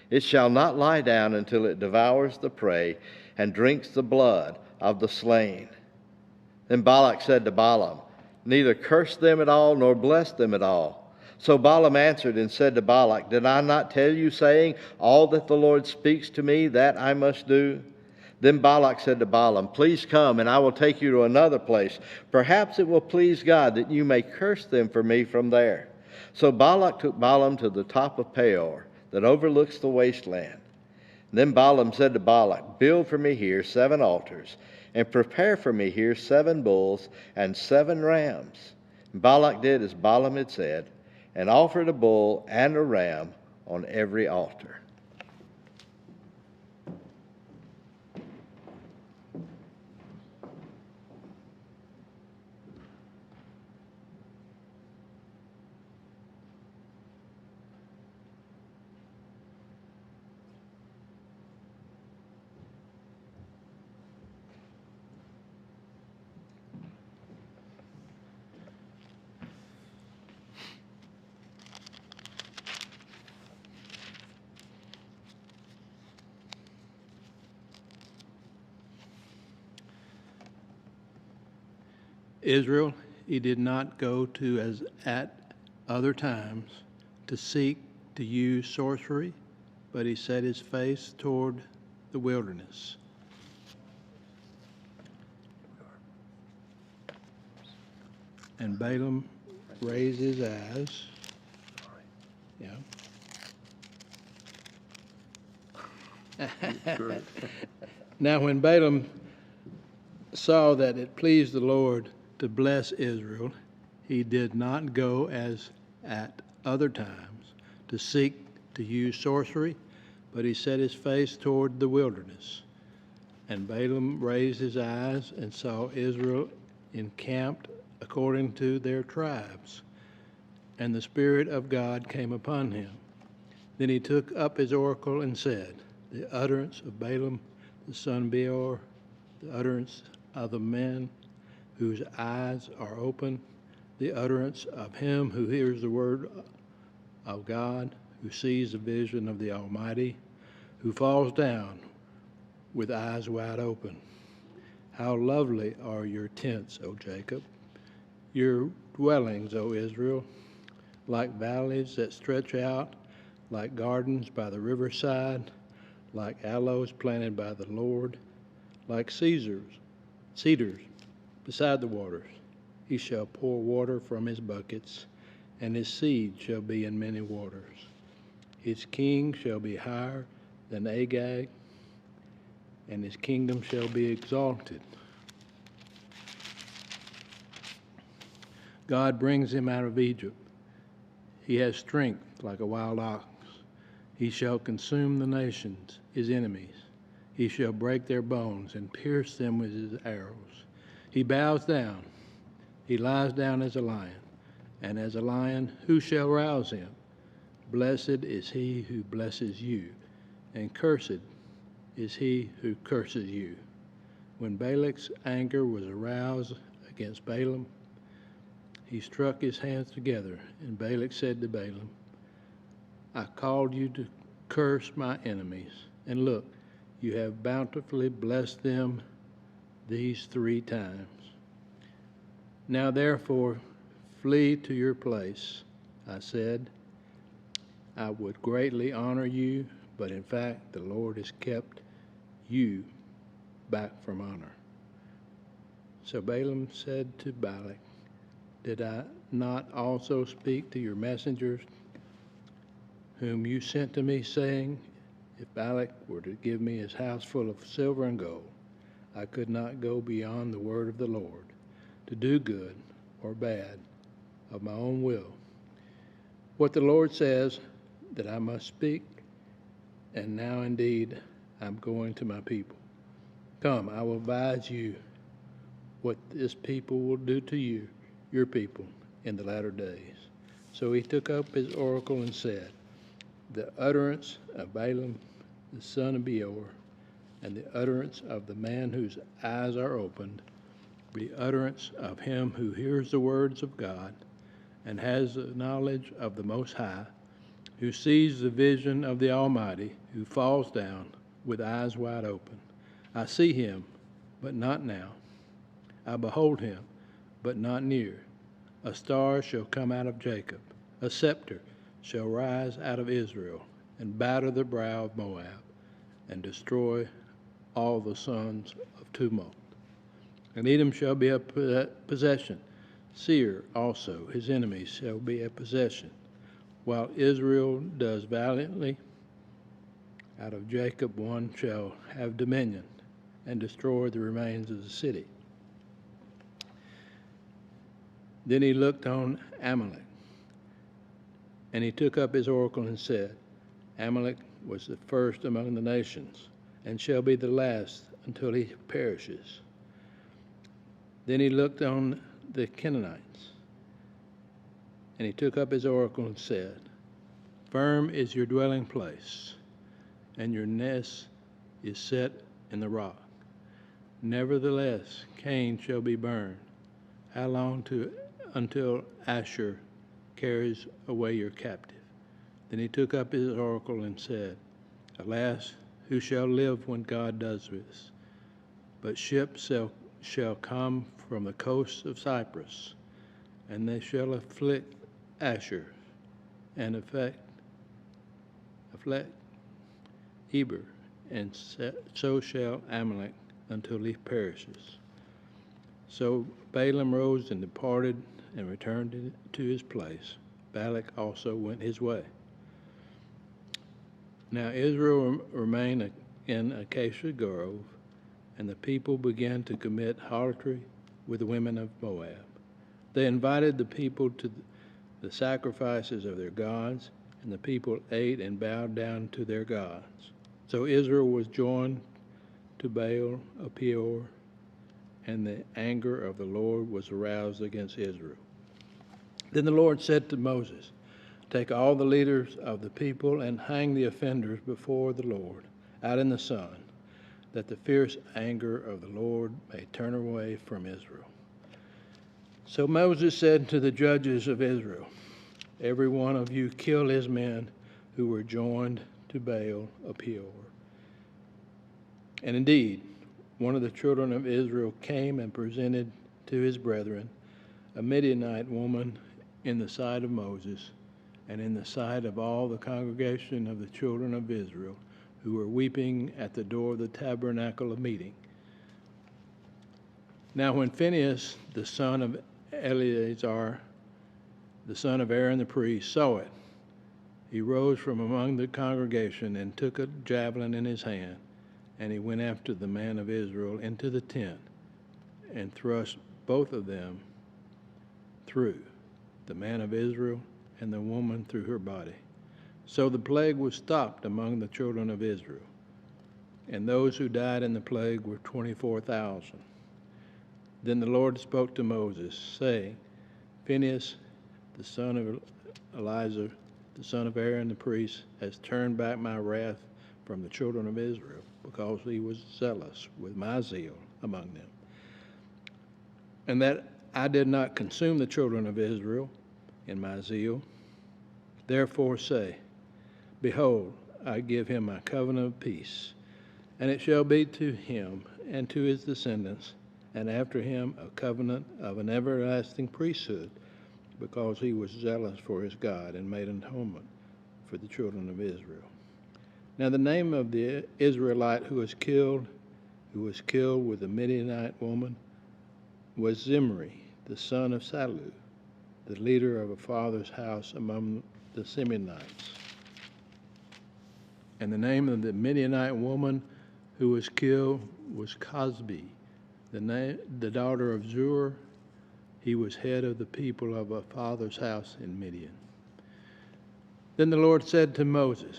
It shall not lie down until it devours the prey and drinks the blood of the slain. Then Balak said to Balaam, neither curse them at all, nor bless them at all. So Balaam answered and said to Balak, did I not tell you, saying, all that the Lord speaks to me, that I must do? Then Balak said to Balaam, please come, and I will take you to another place. Perhaps it will please God that you may curse them for me from there. So Balak took Balaam to the top of Peor, that overlooks the wasteland. Then Balaam said to Balak, build for me here 7 altars, and prepare for me here 7 bulls and 7 rams. And Balak did as Balaam had said, and offered a bull and a ram on every altar. Israel, he did not go to as at other times to seek to use sorcery, but he set his face toward the wilderness. And Balaam raised his eyes. Yeah. Now when Balaam saw that it pleased the Lord to bless Israel, he did not go as at other times to seek to use sorcery, but he set his face toward the wilderness. And Balaam raised his eyes and saw Israel encamped according to their tribes. And the Spirit of God came upon him. Then he took up his oracle and said, the utterance of Balaam, the son of Beor, the utterance of the men whose eyes are open, the utterance of him who hears the word of God, who sees the vision of the Almighty, who falls down with eyes wide open. How lovely are your tents, O Jacob, your dwellings, O Israel, like valleys that stretch out, like gardens by the riverside, like aloes planted by the Lord, like cedars beside the waters. He shall pour water from his buckets, and his seed shall be in many waters. His king shall be higher than Agag, and his kingdom shall be exalted. God brings him out of Egypt. He has strength like a wild ox. He shall consume the nations, his enemies. He shall break their bones and pierce them with his arrows. He bows down. He lies down as a lion. And as a lion, who shall rouse him? Blessed is he who blesses you, and cursed is he who curses you. When Balak's anger was aroused against Balaam, he struck his hands together, and Balak said to Balaam, I called you to curse my enemies, and look, you have bountifully blessed them these 3 times. Now therefore, flee to your place. I said, I would greatly honor you, but in fact the Lord has kept you back from honor. So Balaam said to Balak, did I not also speak to your messengers whom you sent to me, saying, if Balak were to give me his house full of silver and gold, I could not go beyond the word of the Lord, to do good or bad of my own will. What the Lord says that I must speak, and now indeed I'm going to my people. Come, I will advise you what this people will do to you, your people, in the latter days. So he took up his oracle and said, the utterance of Balaam, the son of Beor, and the utterance of the man whose eyes are opened, the utterance of him who hears the words of God and has the knowledge of the Most High, who sees the vision of the Almighty, who falls down with eyes wide open. I see him, but not now. I behold him, but not near. A star shall come out of Jacob, a scepter shall rise out of Israel, and batter the brow of Moab, and destroy all the sons of tumult. And Edom shall be a possession. Seir also, his enemies, shall be a possession. While Israel does valiantly, out of Jacob one shall have dominion, and destroy the remains of the city. Then he looked on Amalek, and he took up his oracle and said, Amalek was the first among the nations, and shall be the last until he perishes. Then he looked on the Canaanites, and he took up his oracle and said, firm is your dwelling place, and your nest is set in the rock. Nevertheless, Cain shall be burned. How long until Asher carries away your captive? Then he took up his oracle and said, alas, who shall live when God does this? But ships shall come from the coast of Cyprus, and they shall afflict Asher, and afflict Eber, and so shall Amalek until he perishes. So Balaam rose and departed and returned to his place. Balak also went his way. Now Israel remained in Acacia Grove, and the people began to commit harlotry with the women of Moab. They invited the people to the sacrifices of their gods, and the people ate and bowed down to their gods. So Israel was joined to Baal of Peor, and the anger of the Lord was aroused against Israel. Then the Lord said to Moses, take all the leaders of the people and hang the offenders before the Lord out in the sun, that the fierce anger of the Lord may turn away from Israel. So Moses said to the judges of Israel, every one of you kill his men who were joined to Baal of Peor. And indeed, one of the children of Israel came and presented to his brethren a Midianite woman in the sight of Moses and in the sight of all the congregation of the children of Israel, who were weeping at the door of the tabernacle of meeting. Now when Phinehas, the son of Eleazar, the son of Aaron the priest, saw it, he rose from among the congregation and took a javelin in his hand, and he went after the man of Israel into the tent and thrust both of them through, the man of Israel and the woman through her body. So the plague was stopped among the children of Israel, and those who died in the plague were 24,000. Then the Lord spoke to Moses, saying, Phinehas, the son of Eleazar, the son of Aaron the priest, has turned back my wrath from the children of Israel, because he was zealous with my zeal among them, and that I did not consume the children of Israel in my zeal. Therefore say, behold, I give him my covenant of peace, and it shall be to him and to his descendants, and after him a covenant of an everlasting priesthood, because he was zealous for his God and made atonement for the children of Israel. Now the name of the Israelite who was killed with the Midianite woman, was Zimri, the son of Salu, the leader of a father's house among the Simeonites. And the name of the Midianite woman who was killed was Cosbi, the daughter of Zur. He was head of the people of a father's house in Midian. Then the Lord said to Moses,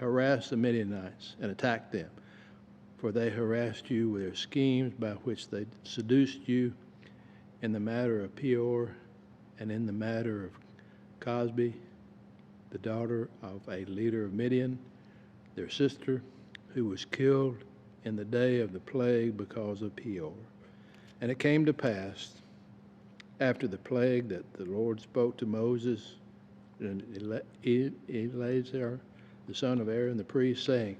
harass the Midianites and attack them, for they harassed you with their schemes by which they seduced you in the matter of Peor, and in the matter of Cosbi, the daughter of a leader of Midian, their sister, who was killed in the day of the plague because of Peor. And it came to pass, after the plague, that the Lord spoke to Moses and Eleazar, the son of Aaron the priest, saying,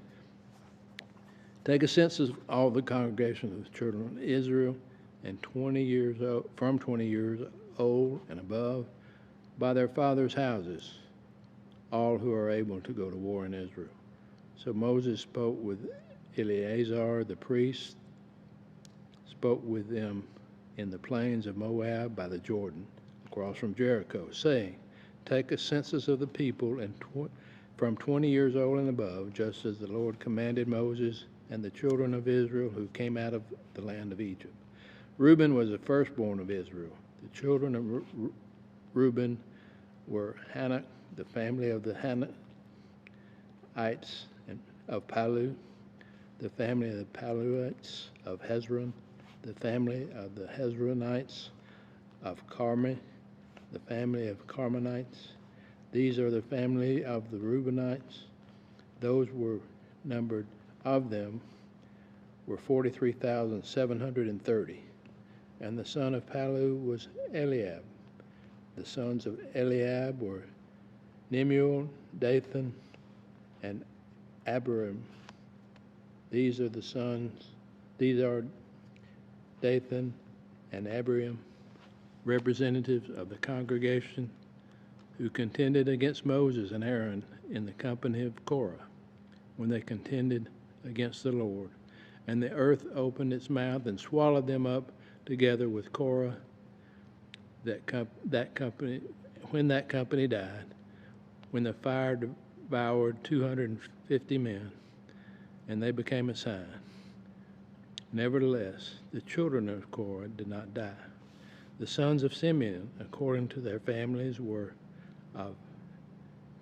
take a census of all the congregation of the children of Israel, and 20 years old, from 20 years old and above, by their fathers' houses, all who are able to go to war in Israel. So Moses spoke with Eleazar the priest, spoke with them in the plains of Moab by the Jordan, across from Jericho, saying, take a census of the people and from 20 years old and above, just as the Lord commanded Moses and the children of Israel who came out of the land of Egypt. Reuben was the firstborn of Israel. The children of Reuben were Hanok, the family of the Hanokites, and of Palu, the family of the Paluites, of Hezron, the family of the Hezronites, of Carmi, the family of Carmenites. These are the family of the Reubenites. Those were numbered of them were 43,730. And the son of Palu was Eliab. The sons of Eliab were Nemuel, Dathan, and Abiram. These are Dathan and Abiram, representatives of the congregation who contended against Moses and Aaron in the company of Korah, when they contended against the Lord. And the earth opened its mouth and swallowed them up together with Korah. When that company died, when the fire devoured 250 men, and they became a sign. Nevertheless, the children of Korah did not die. The sons of Simeon, according to their families, were of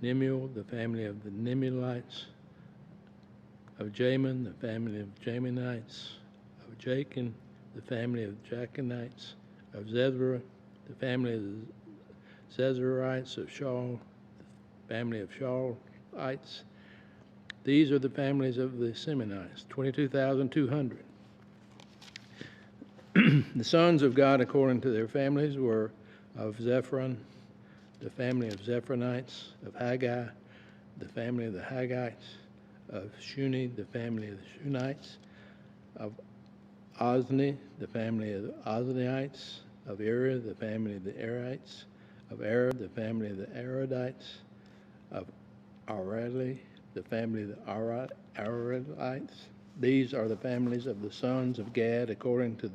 Nemuel, the family of the Nemuelites, of Jamin, the family of Jaminites, of Jachin, the family of Jachinites, of Zezerah, the family of the Zezerites, of Shaul, the family of Shaulites. These are the families of the Simeonites, 22,200. The sons of God, according to their families, were of Zephron, the family of Zephronites, of Haggai, the family of the Haggites, of Shuni, the family of the Shunites, of Ozni, the family of the Ozniites, of Eri, the family of the Erites, of Arad, the family of the Aradites, of Areli, the family of the Aradites. These are the families of the sons of Gad, according to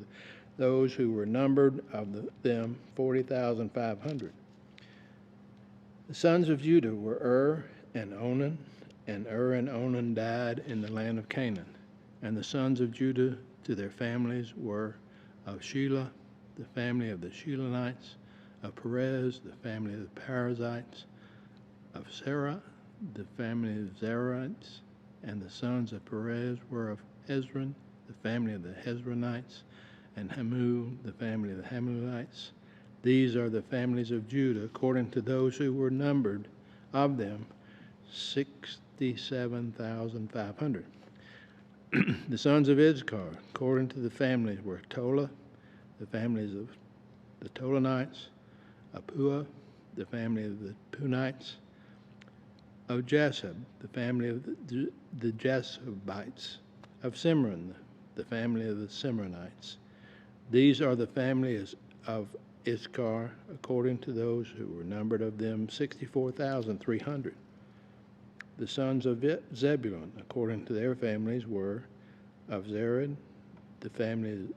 those who were numbered of them, 40,500. The sons of Judah were and Onan, and and Onan died in the land of Canaan. And the sons of Judah to their families were of Shelah, the family of the Shelonites, of Perez, the family of the Perizzites, of Sarah, the family of the Zeraites. And the sons of Perez were of Hezron, the family of the Hezronites, and Hamul, the family of the Hamulites. These are the families of Judah, according to those who were numbered of them, 67,500. The sons of Issachar, according to the families, were Tola, the families of the Tolanites, of Puah, the family of the Punites, of Jasub, the family of the Jasubites, of Simron, the family of the Simronites. These are the families of Issachar, according to those who were numbered of them, 64,300. The sons of Zebulun, according to their families, were of Zered, the family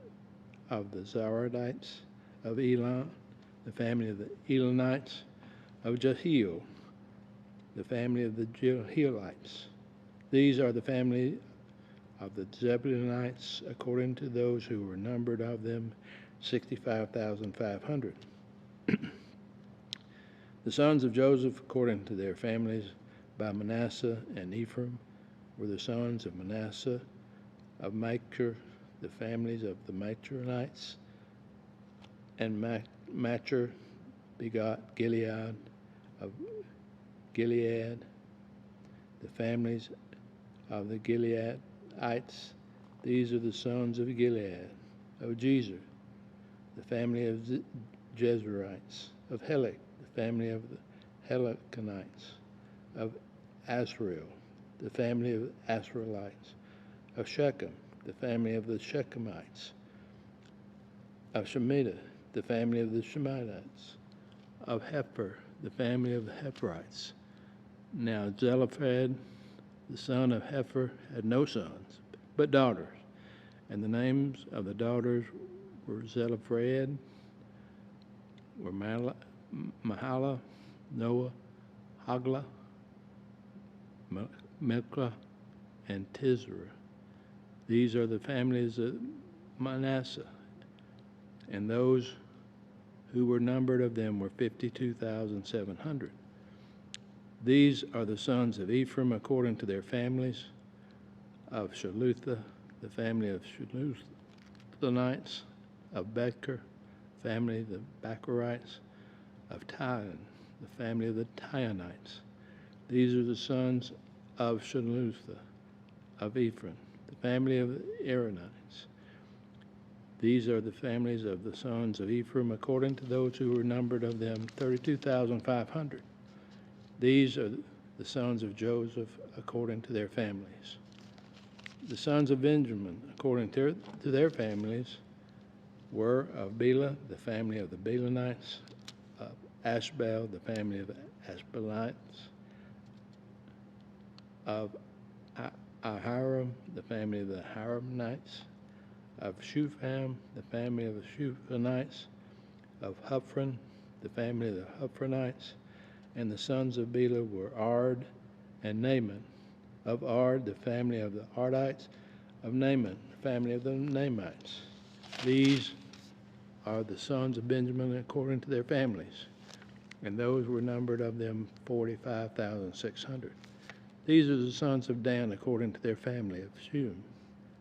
of the Zaradites, of Elon, the family of the Elonites, of Jehiel, the family of the Jehielites. These are the family of the Zebulunites, according to those who were numbered of them, 65,500. The sons of Joseph, according to their families, by Manasseh and Ephraim, were the sons of Manasseh, of Machir, the families of the Machirites, and Machir begot Gilead of Gilead, the families of the Gileadites. These are the sons of Gilead, of Jezer, the family of Jezreelites, of Helek, the family of the Helekanites, of Asriel, the family of Asrielites, of Shechem, the family of the Shechemites, of Shemida, the family of the Shemaites, of Hepher, the family of the Hepherites. Now Zelophehad, the son of Hepher, had no sons, but daughters. And the names of the daughters were Zelophehad, were Mahala, Noah, Hagla, Milcah, and Tisra. These are the families of Manasseh, and those who were numbered of them were 52,700. These are the sons of Ephraim according to their families, of Shalutha, the family of Shaluthanites, of Becher, family of the Becherites, of Tion, the family of the Tionites. These are the sons of Shalutha, of Ephraim, the family of the Aaronites. These are the families of the sons of Ephraim according to those who were numbered of them, 32,500. These are the sons of Joseph according to their families. The sons of Benjamin according to their families were of Bela, the family of the Belanites, of Ashbel, the family of the Ashbelites, of Ahiram, the family of the Hiramites, of Shupham, the family of the Shuphamites, of Huphran, the family of the Huphranites, and the sons of Bela were Ard and Naaman. Of Ard, the family of the Ardites, of Naaman, the family of the Naamites. These are the sons of Benjamin according to their families, and those were numbered of them 45,600. These are the sons of Dan according to their family of Shuham,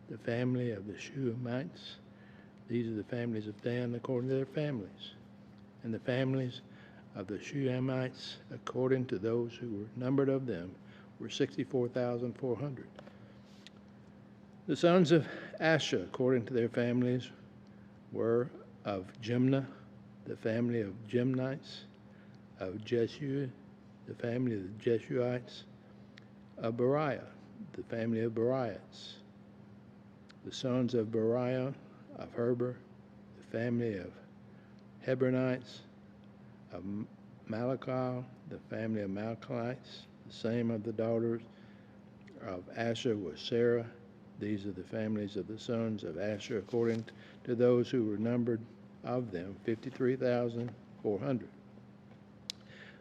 the family of the Shuhamites. These are the families of Dan according to their families, and the families of the Shuhamites according to those who were numbered of them were 64,400. The sons of Asher according to their families were of Jimnah, the family of Jimnites, of Jeshua, the family of the Jeshuites, of Beriah, the family of Beriites. The sons of Beriah, of Heber, the family of Hebronites, of Malachi, the family of Malachites. The same of the daughters of Asher was Sarah. These are the families of the sons of Asher according to those who were numbered of them, 53,400.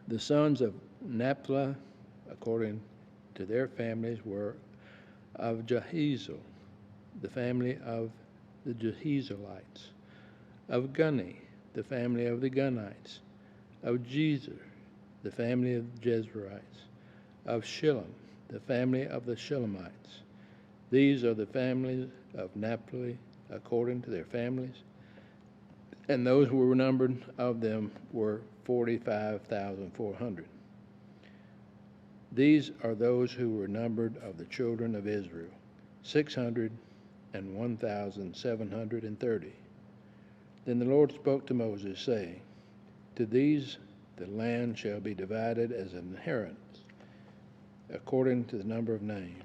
The sons of Naphtali according to their families were of Jehazel, the family of the Jehezelites, of Guni, the family of the Gunites, of Jezer, the family of the Jezreelites, of Shillem, the family of the Shillemites. These are the families of Naphtali according to their families, and those who were numbered of them were 45,400. These are those who were numbered of the children of Israel, 601,730. Then the Lord spoke to Moses, saying, to these the land shall be divided as an inheritance, according to the number of names.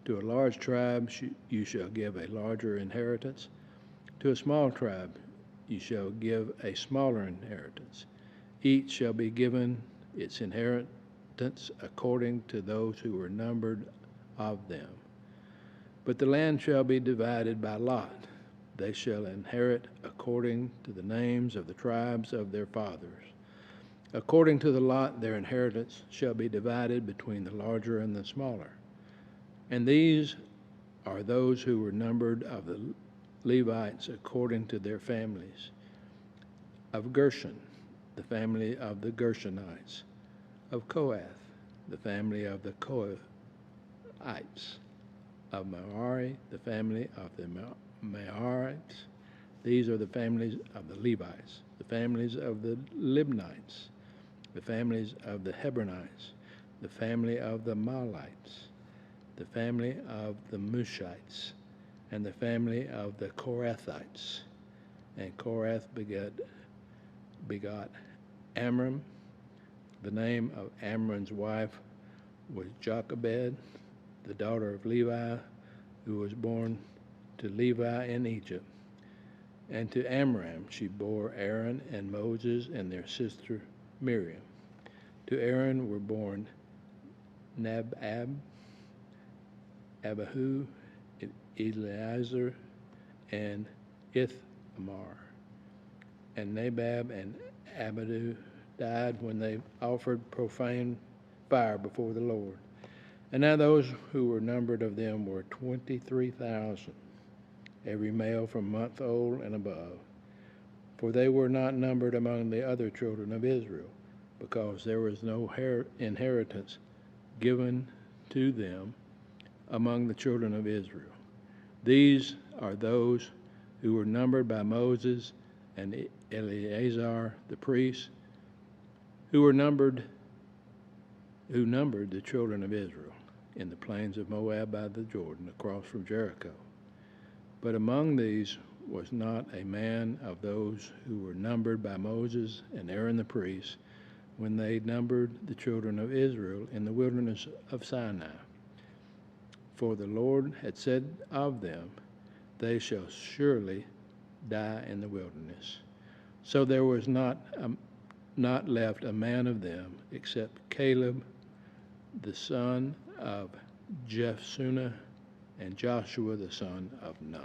To a large tribe you shall give a larger inheritance. To a small tribe you shall give a smaller inheritance. Each shall be given its inheritance according to those who were numbered of them. But the land shall be divided by lot. They shall inherit according to the names of the tribes of their fathers. According to the lot, their inheritance shall be divided between the larger and the smaller. And these are those who were numbered of the Levites according to their families. Of Gershon, the family of the Gershonites. Of Kohath, the family of the Kohathites. Of Merari, the family of the Merarites. These are the families of the Levites, the families of the Libnites, the families of the Hebronites, the family of the Mahlites, the family of the Mushites, and the family of the Korathites. And Korath begot Amram. The name of Amram's wife was Jochebed, the daughter of Levi, who was born to Levi in Egypt. And to Amram she bore Aaron and Moses and their sister Miriam. To Aaron were born Nadab, Abihu, Eleazar, and Ithamar. And Nadab and Abihu died when they offered profane fire before the Lord. And now those who were numbered of them were 23,000, every male from month old and above. For they were not numbered among the other children of Israel, because there was no inheritance given to them among the children of Israel. These are those who were numbered by Moses and Eleazar the priest, who numbered the children of Israel in the plains of Moab by the Jordan, across from Jericho. But among these was not a man of those who were numbered by Moses and Aaron the priest, when they numbered the children of Israel in the wilderness of Sinai. For the Lord had said of them, they shall surely die in the wilderness. So there was not left a man of them except Caleb, the son of Jephunneh, and Joshua, the son of Nun.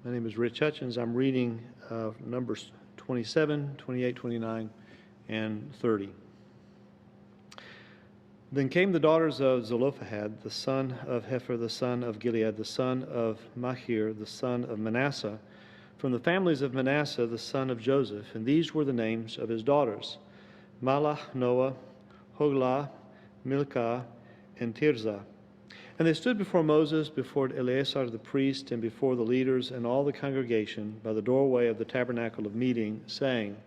My name is Rich Hutchins. I'm reading Numbers 27, 28, 29, and 30. Then came the daughters of Zelophehad, the son of Hepher, the son of Gilead, the son of Machir, the son of Manasseh, from the families of Manasseh, the son of Joseph. And these were the names of his daughters: Mahlah, Noah, Hoglah, Milcah, and Tirzah. And they stood before Moses, before Eleazar the priest, and before the leaders and all the congregation by the doorway of the tabernacle of meeting, saying,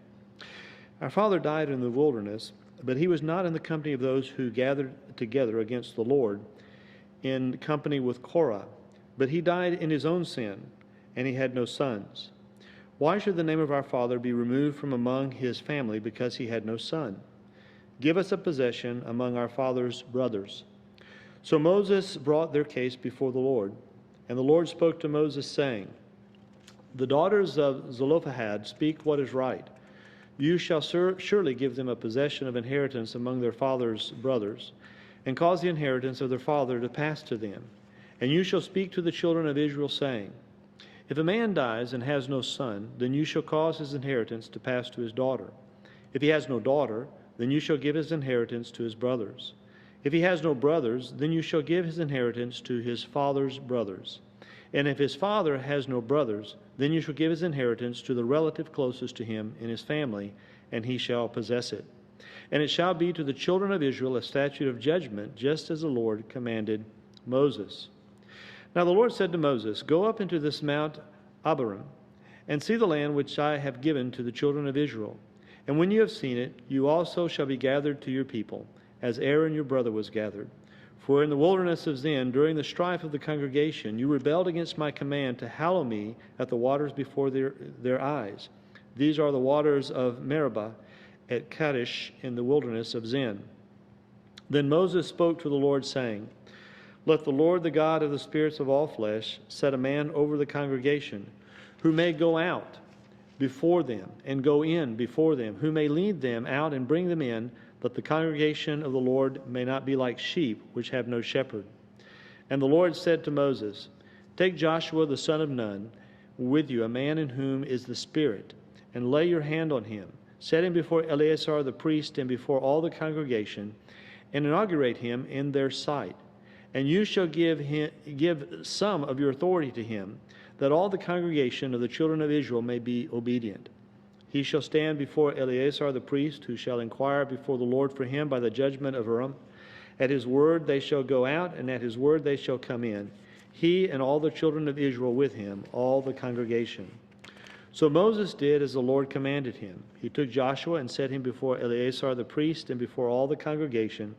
Our father died in the wilderness, but he was not in the company of those who gathered together against the Lord, in company with Korah, but he died in his own sin, and he had no sons. Why should the name of our father be removed from among his family because he had no son? Give us a possession among our father's brothers. So Moses brought their case before the Lord, and the Lord spoke to Moses, saying, The daughters of Zelophehad speak what is right. You shall surely give them a possession of inheritance among their father's brothers, and cause the inheritance of their father to pass to them. And you shall speak to the children of Israel, saying, If a man dies and has no son, then you shall cause his inheritance to pass to his daughter. If he has no daughter, then you shall give his inheritance to his brothers. If he has no brothers, then you shall give his inheritance to his father's brothers. And if his father has no brothers, then you shall give his inheritance to the relative closest to him in his family, and he shall possess it. And it shall be to the children of Israel a statute of judgment, just as the Lord commanded Moses. Now the Lord said to Moses, Go up into this Mount Abarim, and see the land which I have given to the children of Israel. And when you have seen it, you also shall be gathered to your people, as Aaron your brother was gathered. For in the wilderness of Zin, during the strife of the congregation, you rebelled against my command to hallow me at the waters before their eyes. These are the waters of Meribah at Kadesh in the wilderness of Zin. Then Moses spoke to the Lord, saying, Let the Lord, the God of the spirits of all flesh, set a man over the congregation, who may go out before them and go in before them, who may lead them out and bring them in, that the congregation of the Lord may not be like sheep which have no shepherd. And the Lord said to Moses, Take Joshua the son of Nun with you, a man in whom is the Spirit, and lay your hand on him, Set him before Eleazar the priest and before all the congregation, and inaugurate him in their sight. And you shall give some of your authority to him, that all the congregation of the children of Israel may be obedient. He shall stand before Eleazar the priest, who shall inquire before the Lord for him by the judgment of Urim. At his word they shall go out, and at his word they shall come in, he and all the children of Israel with him, all the congregation. So Moses did as the Lord commanded him. He took Joshua and set him before Eleazar the priest and before all the congregation,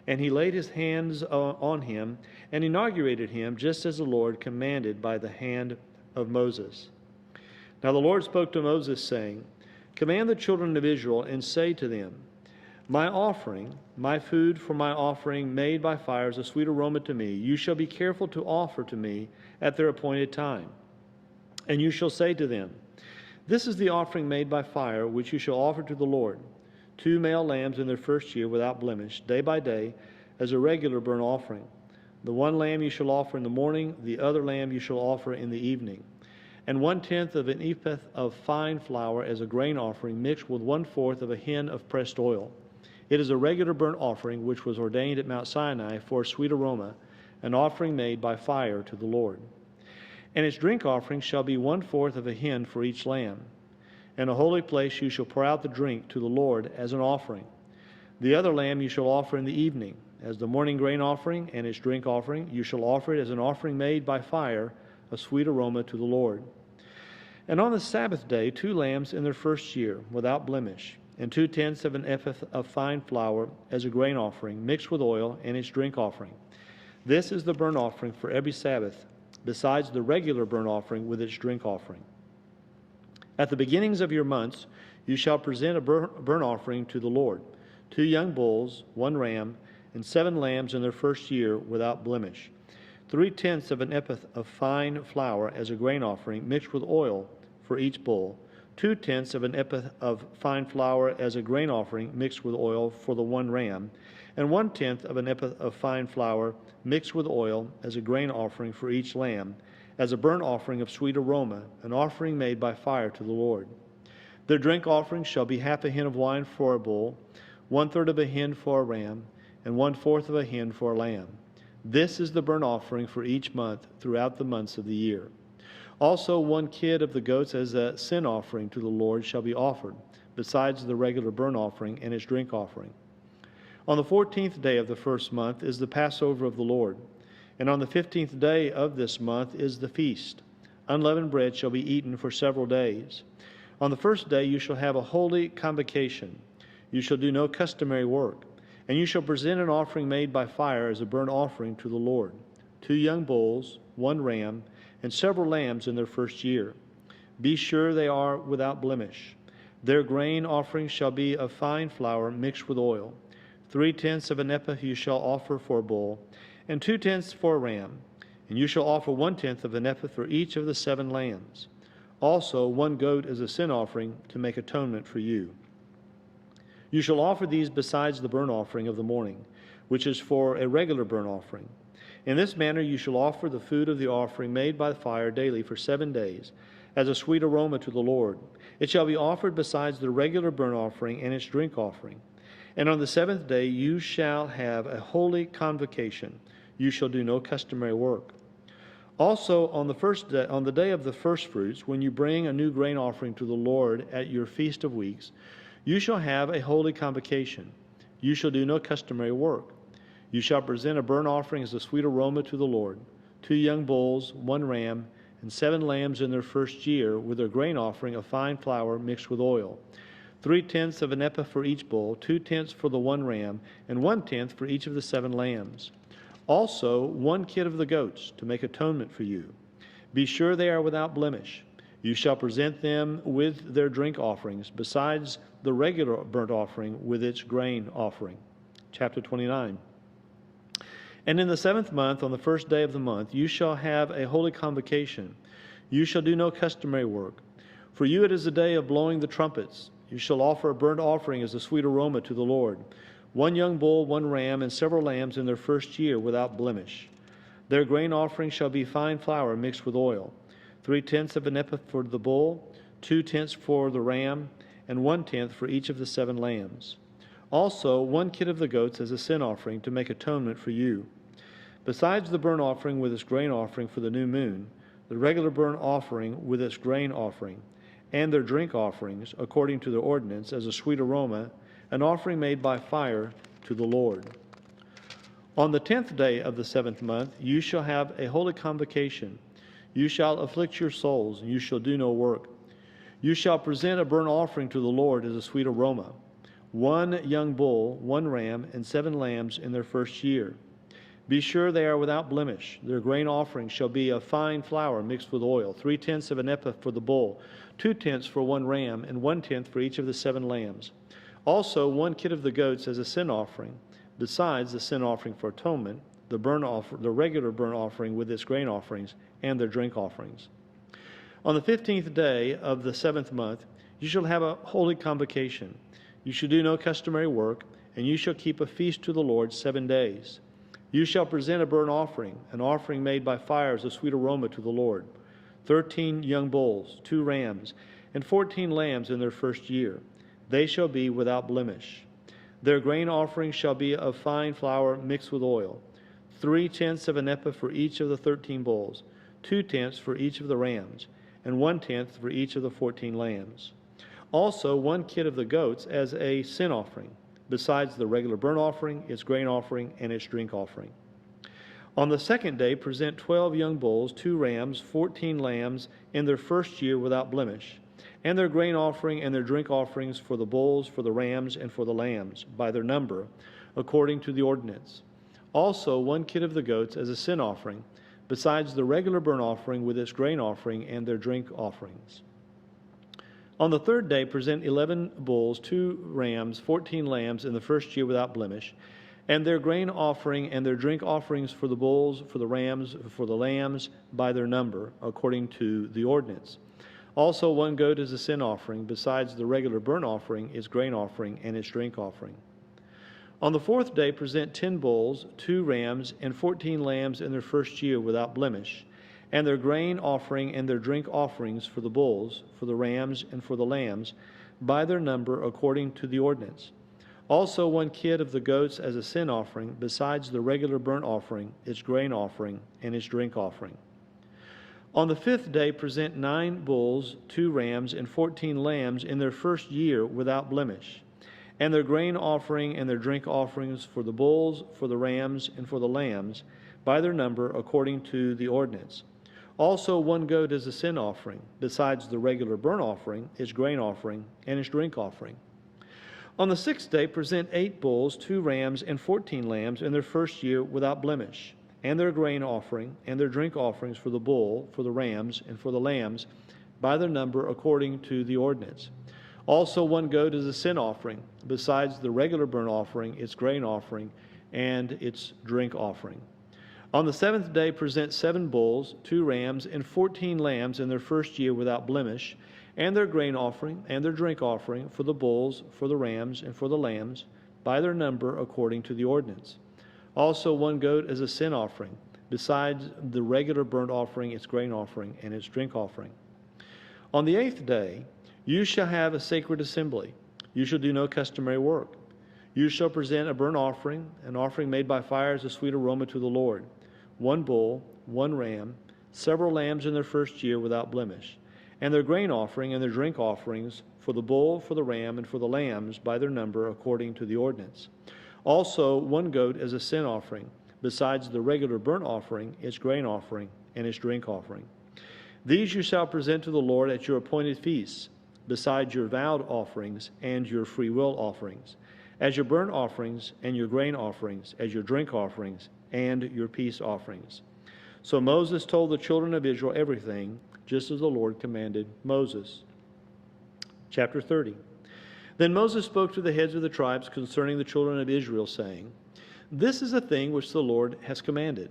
and he laid his hands on him and inaugurated him, just as the Lord commanded by the hand of Moses. Now the Lord spoke to Moses, saying, Command the children of Israel, and say to them, My offering, my food for my offering made by fire is a sweet aroma to me. You shall be careful to offer to me at their appointed time. And you shall say to them, This is the offering made by fire, which you shall offer to the Lord. 2 male lambs in their first year without blemish, day by day, as a regular burnt offering. The one lamb you shall offer in the morning, the other lamb you shall offer in the evening. And 1/10 of an ephah of fine flour as a grain offering, mixed with 1/4 of a hin of pressed oil. It is a regular burnt offering, which was ordained at Mount Sinai for a sweet aroma, an offering made by fire to the Lord. And its drink offering shall be 1/4 of a hin for each lamb. In a holy place you shall pour out the drink to the Lord as an offering. The other lamb you shall offer in the evening, as the morning grain offering, and its drink offering you shall offer it as an offering made by fire, a sweet aroma to the Lord. And on the Sabbath day 2 lambs in their first year, without blemish, and 2/10 of an ephah of fine flour as a grain offering, mixed with oil, and its drink offering. This is the burnt offering for every Sabbath, besides the regular burnt offering with its drink offering. At the beginnings of your months you shall present a burnt offering to the Lord, 2 young bulls, 1 ram, and 7 lambs in their first year without blemish. 3/10 of an ephah of fine flour as a grain offering, mixed with oil for each bull. 2/10 of an ephah of fine flour as a grain offering, mixed with oil for the 1 ram. And 1/10 of an ephah of fine flour, mixed with oil as a grain offering for each lamb, as a burnt offering of sweet aroma, an offering made by fire to the Lord. Their drink offering shall be 1/2 a hin of wine for a bull, 1/3 of a hin for a ram, and 1/4 of a hin for a lamb. This is the burnt offering for each month throughout the months of the year. Also 1 kid of the goats as a sin offering to the Lord shall be offered, besides the regular burnt offering and its drink offering. On the 14th day of the first month is the Passover of the Lord, and on the 15th day of this month is the feast. Unleavened bread shall be eaten for several days. On the first day you shall have a holy convocation. You shall do no customary work, and you shall present an offering made by fire as a burnt offering to the Lord, 2 young bulls, 1 ram, and several lambs in their first year. Be sure they are without blemish. Their grain offering shall be of fine flour mixed with oil. 3/10 of an ephah you shall offer for a bull, and 2/10 for a ram. And you shall offer 1/10 of an ephah for each of the 7 lambs. Also 1 goat as a sin offering to make atonement for you. You shall offer these besides the burnt offering of the morning, which is for a regular burnt offering. In this manner you shall offer the food of the offering made by fire daily for 7 days, as a sweet aroma to the Lord. It shall be offered besides the regular burnt offering and its drink offering. And on the 7th day you shall have a holy convocation. You shall do no customary work. Also on the day of the first fruits, when you bring a new grain offering to the Lord at your feast of weeks, you shall have a holy convocation. You shall do no customary work. You shall present a burnt offering as a sweet aroma to the Lord, 2 young bulls, 1 ram, and 7 lambs in their first year, with their grain offering of fine flour mixed with oil. 3/10 of an ephah for each bull, 2/10 for the 1 ram, and 1/10 for each of the 7 lambs. Also 1 kid of the goats to make atonement for you. Be sure they are without blemish. You shall present them with their drink offerings, besides the regular burnt offering with its grain offering. Chapter 29. And in the 7th month, on the first day of the month, you shall have a holy convocation. You shall do no customary work. For you it is the day of blowing the trumpets. You shall offer a burnt offering as a sweet aroma to the Lord, 1 young bull, 1 ram, and several lambs in their first year without blemish. Their grain offering shall be fine flour mixed with oil, 3/10 of an ephah for the bull, 2/10 for the ram, and 1/10 for each of the 7 lambs. Also 1 kid of the goats as a sin offering to make atonement for you. Besides the burnt offering with its grain offering for the new moon, the regular burnt offering with its grain offering, and their drink offerings, according to the ordinance, as a sweet aroma, an offering made by fire to the Lord. On the 10th day of the 7th month, you shall have a holy convocation. You shall afflict your souls, and you shall do no work. You shall present a burnt offering to the Lord as a sweet aroma, 1 young bull, 1 ram, and 7 lambs in their first year. Be sure they are without blemish. Their grain offering shall be of fine flour mixed with oil, 3/10 of an ephah for the bull, 2/10 for 1 ram, and 1/10 for each of the 7 lambs. Also 1 kid of the goats as a sin offering, besides the sin offering for atonement, the regular burnt offering with its grain offerings, and their drink offerings. On the 15th day of the 7th month, you shall have a holy convocation. You shall do no customary work, and you shall keep a feast to the Lord 7 days. You shall present a burnt offering, an offering made by fire as a sweet aroma to the Lord, 13 young bulls, 2 rams, and 14 lambs in their first year. They shall be without blemish. Their grain offering shall be of fine flour mixed with oil, 3/10 of an ephah for each of the 13 bulls, 2/10 for each of the rams, and 1/10 for each of the 14 lambs. Also 1 kid of the goats as a sin offering, besides the regular burnt offering, its grain offering, and its drink offering. On the 2nd day, present 12 young bulls, 2 rams, 14 lambs in their first year without blemish, and their grain offering and their drink offerings for the bulls, for the rams, and for the lambs, by their number, according to the ordinance. Also 1 kid of the goats as a sin offering, besides the regular burnt offering with its grain offering and their drink offerings. On the 3rd day, present 11 bulls, 2 rams, 14 lambs in the first year without blemish, and their grain offering and their drink offerings for the bulls, for the rams, for the lambs, by their number, according to the ordinance. Also 1 goat as a sin offering, besides the regular burnt offering, its grain offering, and its drink offering. On the 4th day, present 10 bulls, 2 rams, and 14 lambs in their first year without blemish, and their grain offering and their drink offerings for the bulls, for the rams, and for the lambs, by their number according to the ordinance. Also 1 kid of the goats as a sin offering, besides the regular burnt offering, its grain offering, and its drink offering. On the 5th day, present 9 bulls, 2 rams, and 14 lambs in their first year without blemish, and their grain offering and their drink offerings for the bulls, for the rams, and for the lambs, by their number according to the ordinance. Also 1 goat as a sin offering, besides the regular burnt offering, its grain offering, and its drink offering. On the 6th day, present 8 bulls, 2 rams, and 14 lambs in their first year without blemish, and their grain offering, and their drink offerings for the bull, for the rams, and for the lambs, by their number according to the ordinance. Also 1 goat as a sin offering, besides the regular burnt offering, its grain offering, and its drink offering. On the 7th day, present 7 bulls, 2 rams, and 14 lambs in their first year without blemish, and their grain offering, and their drink offering for the bulls, for the rams, and for the lambs, by their number according to the ordinance. Also 1 goat as a sin offering, besides the regular burnt offering, its grain offering, and its drink offering. On the 8th day, you shall have a sacred assembly. You shall do no customary work. You shall present a burnt offering, an offering made by fire as a sweet aroma to the Lord, 1 bull, 1 ram, several lambs in their first year without blemish, and their grain offering and their drink offerings for the bull, for the ram, and for the lambs by their number according to the ordinance. Also 1 goat as a sin offering, besides the regular burnt offering, its grain offering, and its drink offering. These you shall present to the Lord at your appointed feasts, besides your vowed offerings and your freewill offerings, as your burnt offerings and your grain offerings, as your drink offerings and your peace offerings. So Moses told the children of Israel everything, just as the Lord commanded Moses. Chapter 30. Then Moses spoke to the heads of the tribes concerning the children of Israel, saying, This is a thing which the Lord has commanded.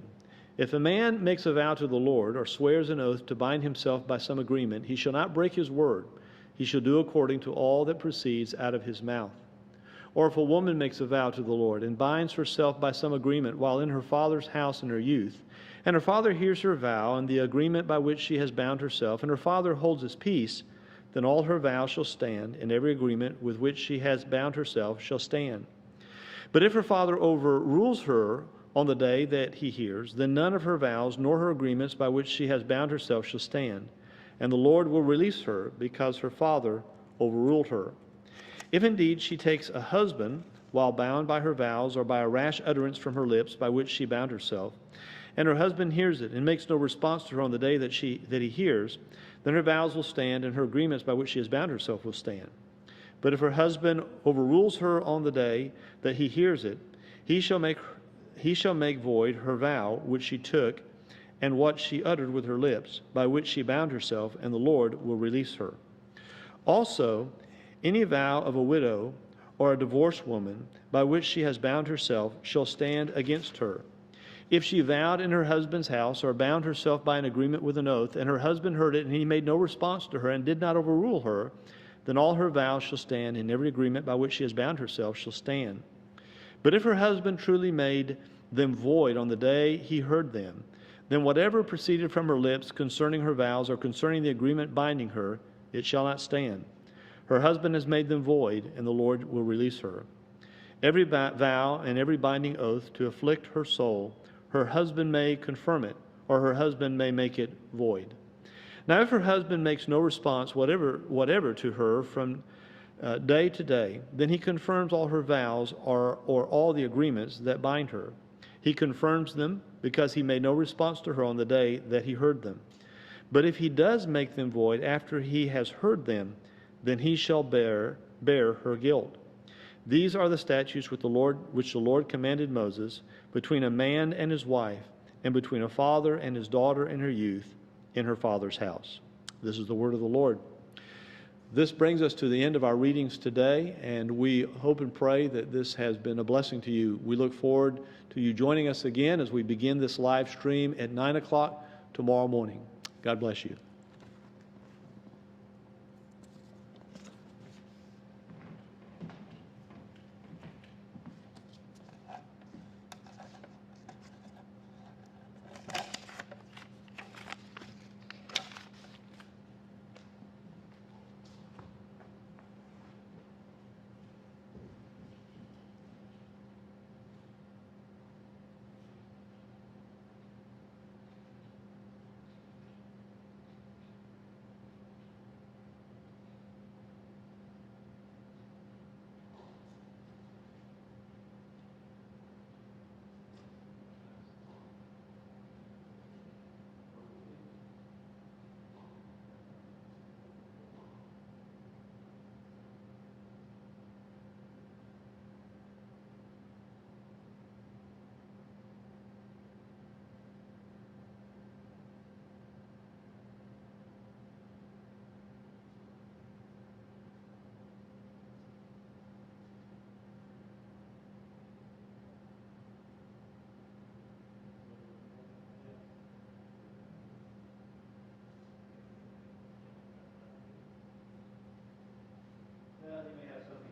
If a man makes a vow to the Lord, or swears an oath to bind himself by some agreement, he shall not break his word. He shall do according to all that proceeds out of his mouth. Or if a woman makes a vow to the Lord, and binds herself by some agreement while in her father's house in her youth, and her father hears her vow and the agreement by which she has bound herself, and her father holds his peace, then all her vows shall stand, and every agreement with which she has bound herself shall stand. But if her father overrules her on the day that he hears, then none of her vows nor her agreements by which she has bound herself shall stand, and the Lord will release her because her father overruled her. If indeed she takes a husband while bound by her vows or by a rash utterance from her lips by which she bound herself, and her husband hears it and makes no response to her on the day that he hears, then her vows will stand and her agreements by which she has bound herself will stand. But if her husband overrules her on the day that he hears it, he shall make void her vow which she took and what she uttered with her lips, by which she bound herself, and the Lord will release her. Also, any vow of a widow or a divorced woman by which she has bound herself shall stand against her. If she vowed in her husband's house or bound herself by an agreement with an oath, and her husband heard it, and he made no response to her and did not overrule her, then all her vows shall stand, and every agreement by which she has bound herself shall stand. But if her husband truly made them void on the day he heard them, then whatever proceeded from her lips concerning her vows or concerning the agreement binding her, it shall not stand. Her husband has made them void, and the Lord will release her. Every vow and every binding oath to afflict her soul, her husband may confirm it, or her husband may make it void. Now, if her husband makes no response whatever to her from day to day, then he confirms all her vows or all the agreements that bind her. He confirms them because he made no response to her on the day that he heard them. But if he does make them void after he has heard them, then he shall bear her guilt. These are the statutes which the Lord commanded Moses between a man and his wife, and between a father and his daughter in her youth in her father's house. This is the word of the Lord. This brings us to the end of our readings today, and we hope and pray that this has been a blessing to you. We look forward to you joining us again as we begin this live stream at 9 o'clock tomorrow morning. God bless you. He may have something.